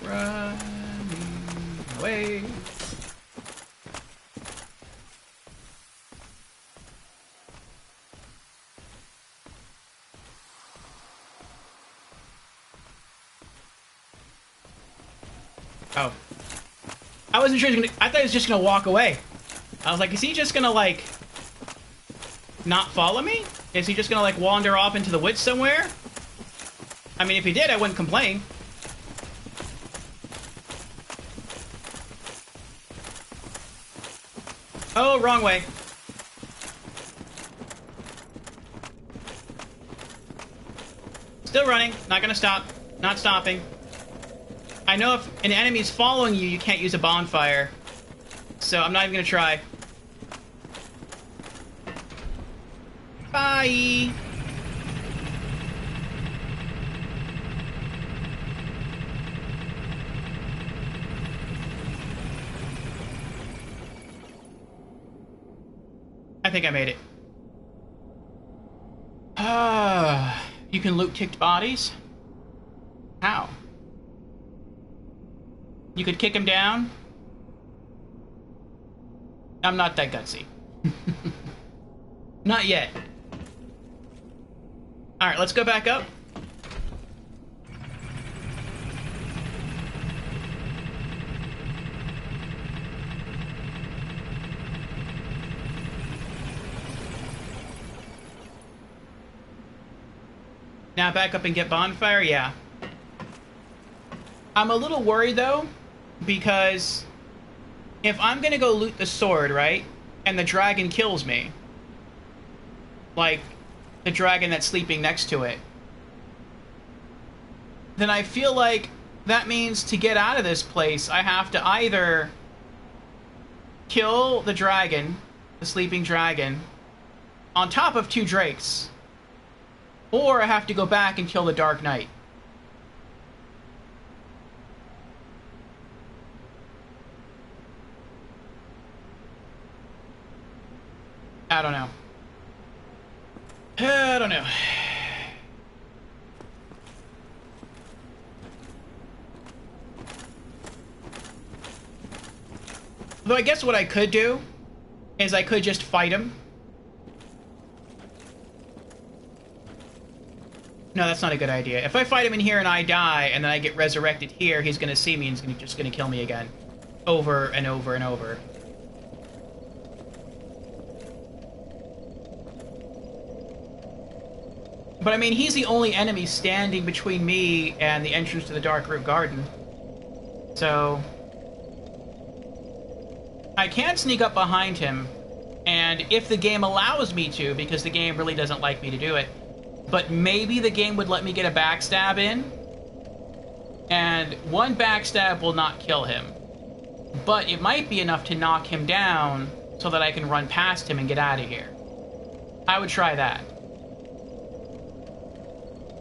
running away. Oh. I wasn't sure he was gonna, I thought he was just gonna walk away. I was like, is he just gonna, like, not follow me? Is he just gonna, like, wander off into the woods somewhere? I mean, if he did, I wouldn't complain. Oh, wrong way. Still running. Not gonna stop. Not stopping. I know if an enemy's following you, you can't use a bonfire. So I'm not even gonna try. Bye! I think I made it. You can loot kicked bodies? How? You could kick him down? I'm not that gutsy. Not yet. Alright, let's go back up. Now back up and get bonfire? Yeah. I'm a little worried though, because if I'm gonna go loot the sword, right, and the dragon kills me, like the dragon that's sleeping next to it, then I feel like that means to get out of this place, I have to either kill the dragon, the sleeping dragon, on top of 2 drakes, or I have to go back and kill the Dark Knight. I don't know. I don't know. Though I guess what I could do is I could just fight him. No, that's not a good idea. If I fight him in here and I die, and then I get resurrected here, he's gonna see me and he's just gonna kill me again. Over and over and over. But I mean, he's the only enemy standing between me and the entrance to the Dark Root Garden. So I can sneak up behind him, and if the game allows me to, because the game really doesn't like me to do it, but maybe the game would let me get a backstab in, and 1 backstab will not kill him. But it might be enough to knock him down so that I can run past him and get out of here. I would try that.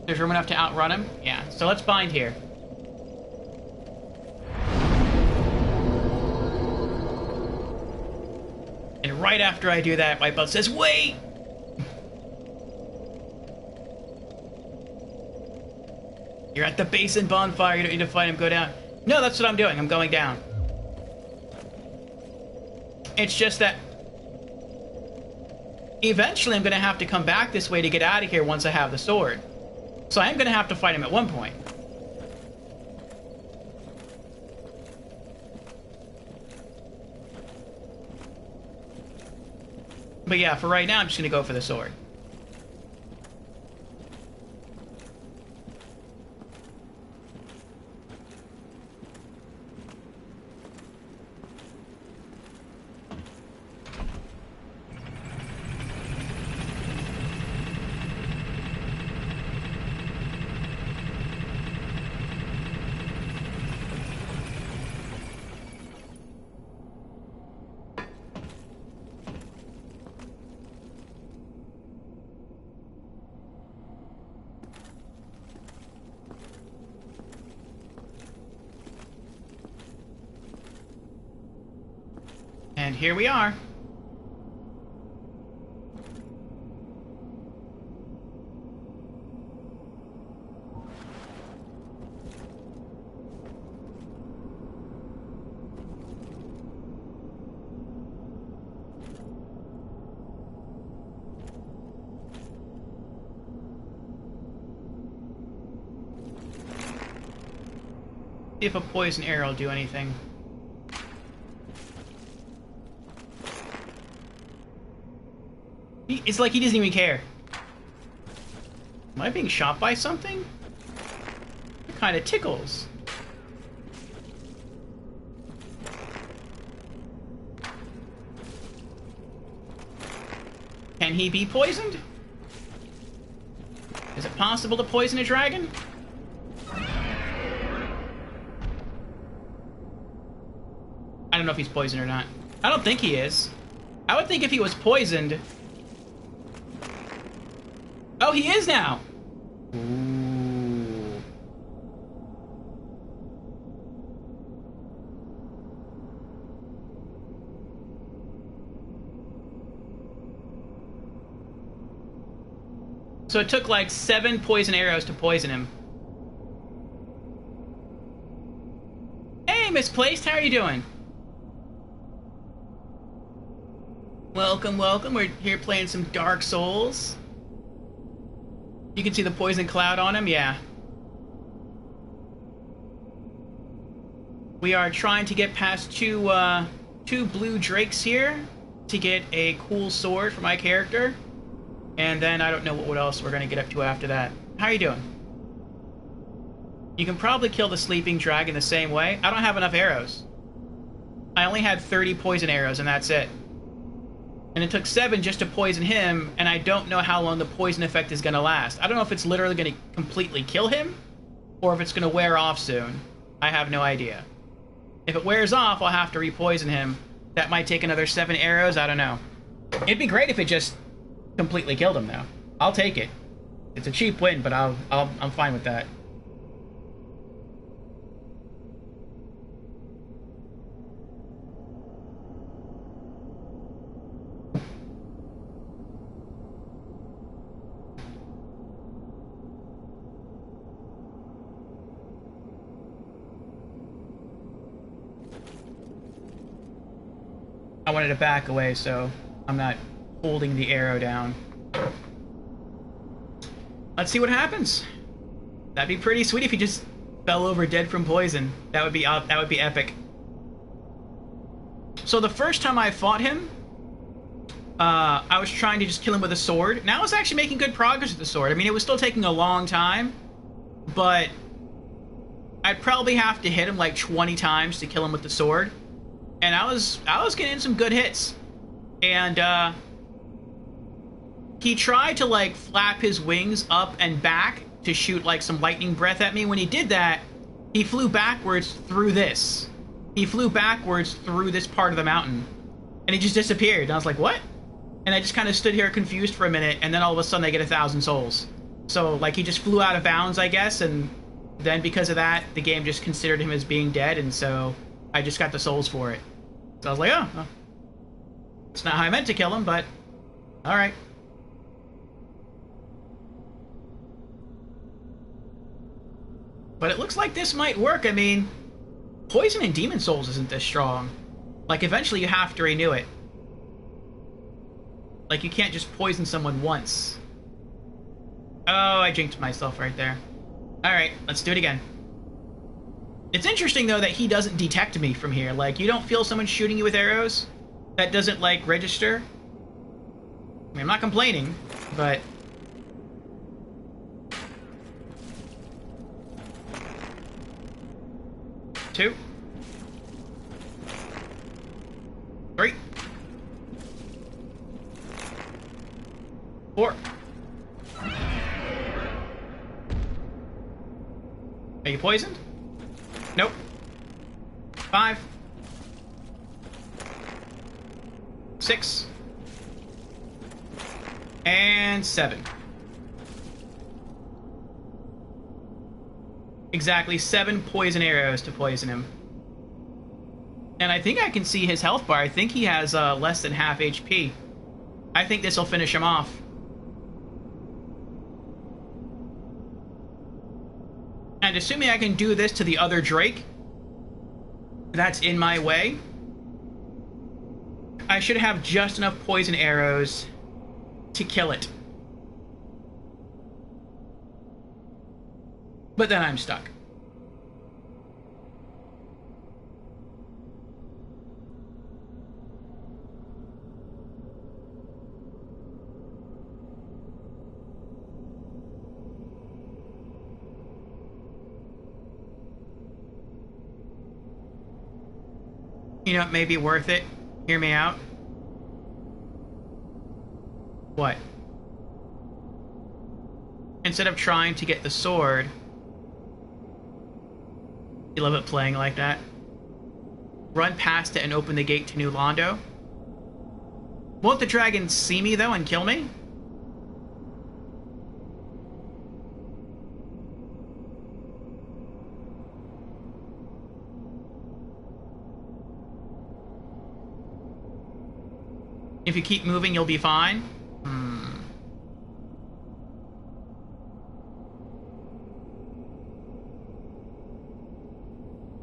There's room enough to outrun him? Yeah, so let's bind here. And right after I do that, Wipeout says, wait! You're at the basin bonfire, you don't need to fight him, go down. No, that's what I'm doing, I'm going down. It's just that eventually I'm going to have to come back this way to get out of here once I have the sword. So I am going to have to fight him at one point. But yeah, for right now, I'm just going to go for the sword. here we are. See if a poison arrow will do anything. It's like he doesn't even care. Am I being shot by something? It kind of tickles. Can he be poisoned? Is it possible to poison a dragon? I don't know if he's poisoned or not. I don't think he is. I would think if he was poisoned... Oh, he is now! Ooh. So it took like 7 poison arrows to poison him. Hey, Misplaced, how are you doing? Welcome, welcome. We're here playing some Dark Souls. You can see the poison cloud on him, yeah. We are trying to get past two blue drakes here to get a cool sword for my character. And then I don't know what else we're going to get up to after that. How are you doing? You can probably kill the sleeping dragon the same way. I don't have enough arrows. I only had 30 poison arrows and that's it. And it took 7 just to poison him, and I don't know how long the poison effect is going to last. I don't know if it's literally going to completely kill him, or if it's going to wear off soon. I have no idea. If it wears off, I'll have to re-poison him. That might take another 7 arrows, I don't know. It'd be great if it just completely killed him, though. I'll take it. It's a cheap win, but I'm fine with that. I wanted to back away so I'm not holding the arrow down. Let's see what happens. That'd be pretty sweet if he just fell over dead from poison. That would be epic. So the first time I fought him, I was trying to just kill him with a sword. Now I was actually making good progress with the sword. I mean, it was still taking a long time, but I'd probably have to hit him like 20 times to kill him with the sword. And I was getting some good hits. And he tried to like flap his wings up and back to shoot like some lightning breath at me. When he did that, he flew backwards through this. He flew backwards through this part of the mountain. And he just disappeared. And I was like, what? And I just kind of stood here confused for a minute, and then all of a sudden I get 1,000 souls. So like he just flew out of bounds, I guess, and then because of that, the game just considered him as being dead, and so I just got the souls for it. So I was like, oh, well, it's not how I meant to kill him, but alright. But it looks like this might work. I mean, poison in Demon Souls isn't this strong. Like, eventually you have to renew it. Like, you can't just poison someone once. Oh, I jinxed myself right there. Alright, let's do it again. It's interesting, though, that he doesn't detect me from here. Like, you don't feel someone shooting you with arrows? That doesn't, like, register? I mean, I'm not complaining, but... Two. 3. 4. Are you poisoned? Nope. 5. 6. And 7. Exactly 7 poison arrows to poison him. And I think I can see his health bar. I think he has less than half HP. I think this will finish him off. And assuming I can do this to the other Drake that's in my way, I should have just enough poison arrows to kill it. But then I'm stuck. You know, it may be worth it. Hear me out. What? Instead of trying to get the sword... You love it playing like that? Run past it and open the gate to New Londo. Won't the dragon see me, though, and kill me? If you keep moving, you'll be fine?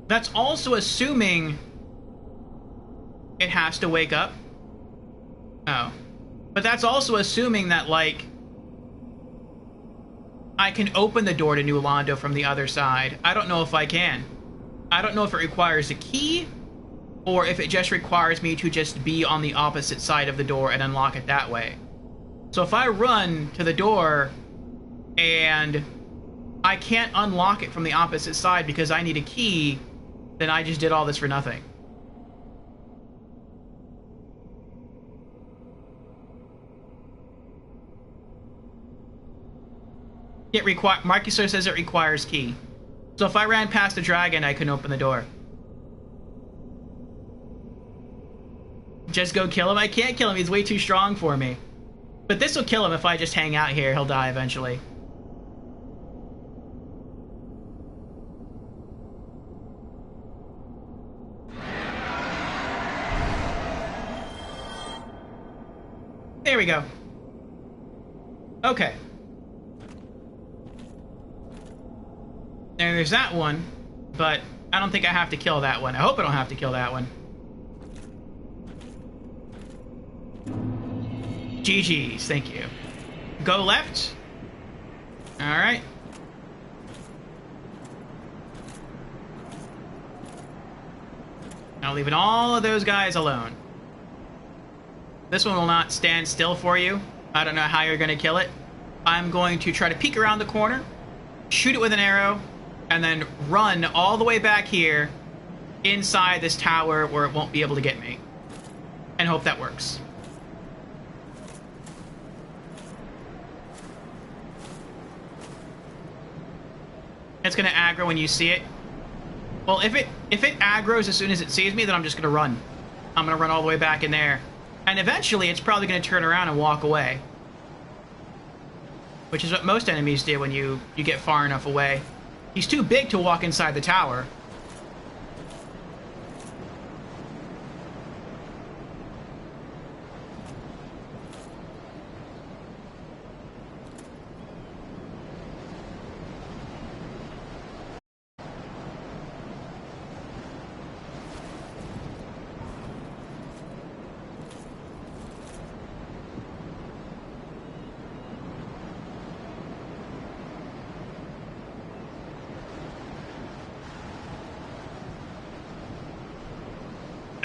That's also assuming it has to wake up. Oh. But that's also assuming that, like, I can open the door to New Londo from the other side. I don't know if I can. I don't know if it requires a key, or if it just requires me to just be on the opposite side of the door and unlock it that way. So if I run to the door and I can't unlock it from the opposite side because I need a key, then I just did all this for nothing. Marcus says it requires key. So if I ran past the dragon, I couldn't open the door. Just go kill him? I can't kill him, he's way too strong for me. But this will kill him if I just hang out here, he'll die eventually. There we go. Okay. Now there's that one, but I don't think I have to kill that one. I hope I don't have to kill that one. GG's, thank you. Go left. Alright. Now leaving all of those guys alone. This one will not stand still for you. I don't know how you're going to kill it. I'm going to try to peek around the corner, shoot it with an arrow, and then run all the way back here inside this tower where it won't be able to get me. And hope that works. It's going to aggro when you see it. Well, if it aggroes as soon as it sees me, then I'm just going to run. I'm going to run all the way back in there. And eventually, it's probably going to turn around and walk away. Which is what most enemies do when you get far enough away. He's too big to walk inside the tower.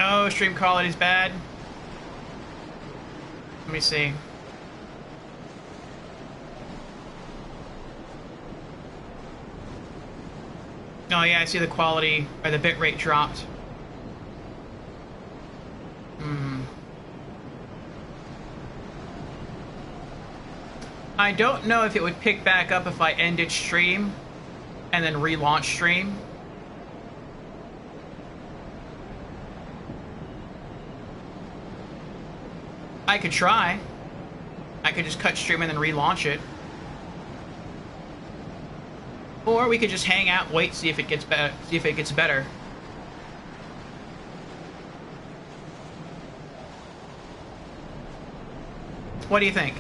Oh, stream quality's bad. Let me see. Oh yeah, I see the quality, or the bitrate dropped. I don't know if it would pick back up if I ended stream and then relaunch stream. I could try. I could just cut stream and then relaunch it. Or we could just hang out, wait, see if it gets better. See if it gets better. What do you think?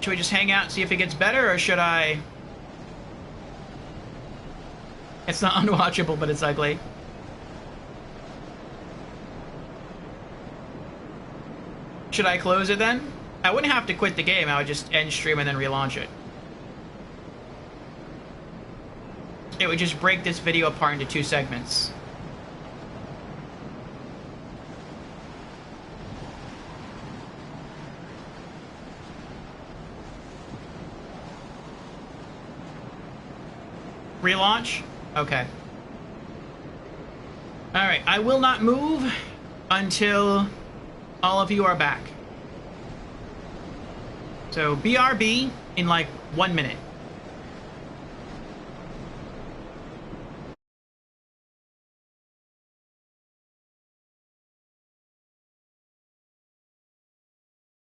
Should we just hang out and see if it gets better, or should I... It's not unwatchable, but it's ugly. Should I close it then? I wouldn't have to quit the game. I would just end stream and then relaunch it. It would just break this video apart into 2 segments. Relaunch? Okay. Alright, I will not move until all of you are back. So BRB in like 1 minute.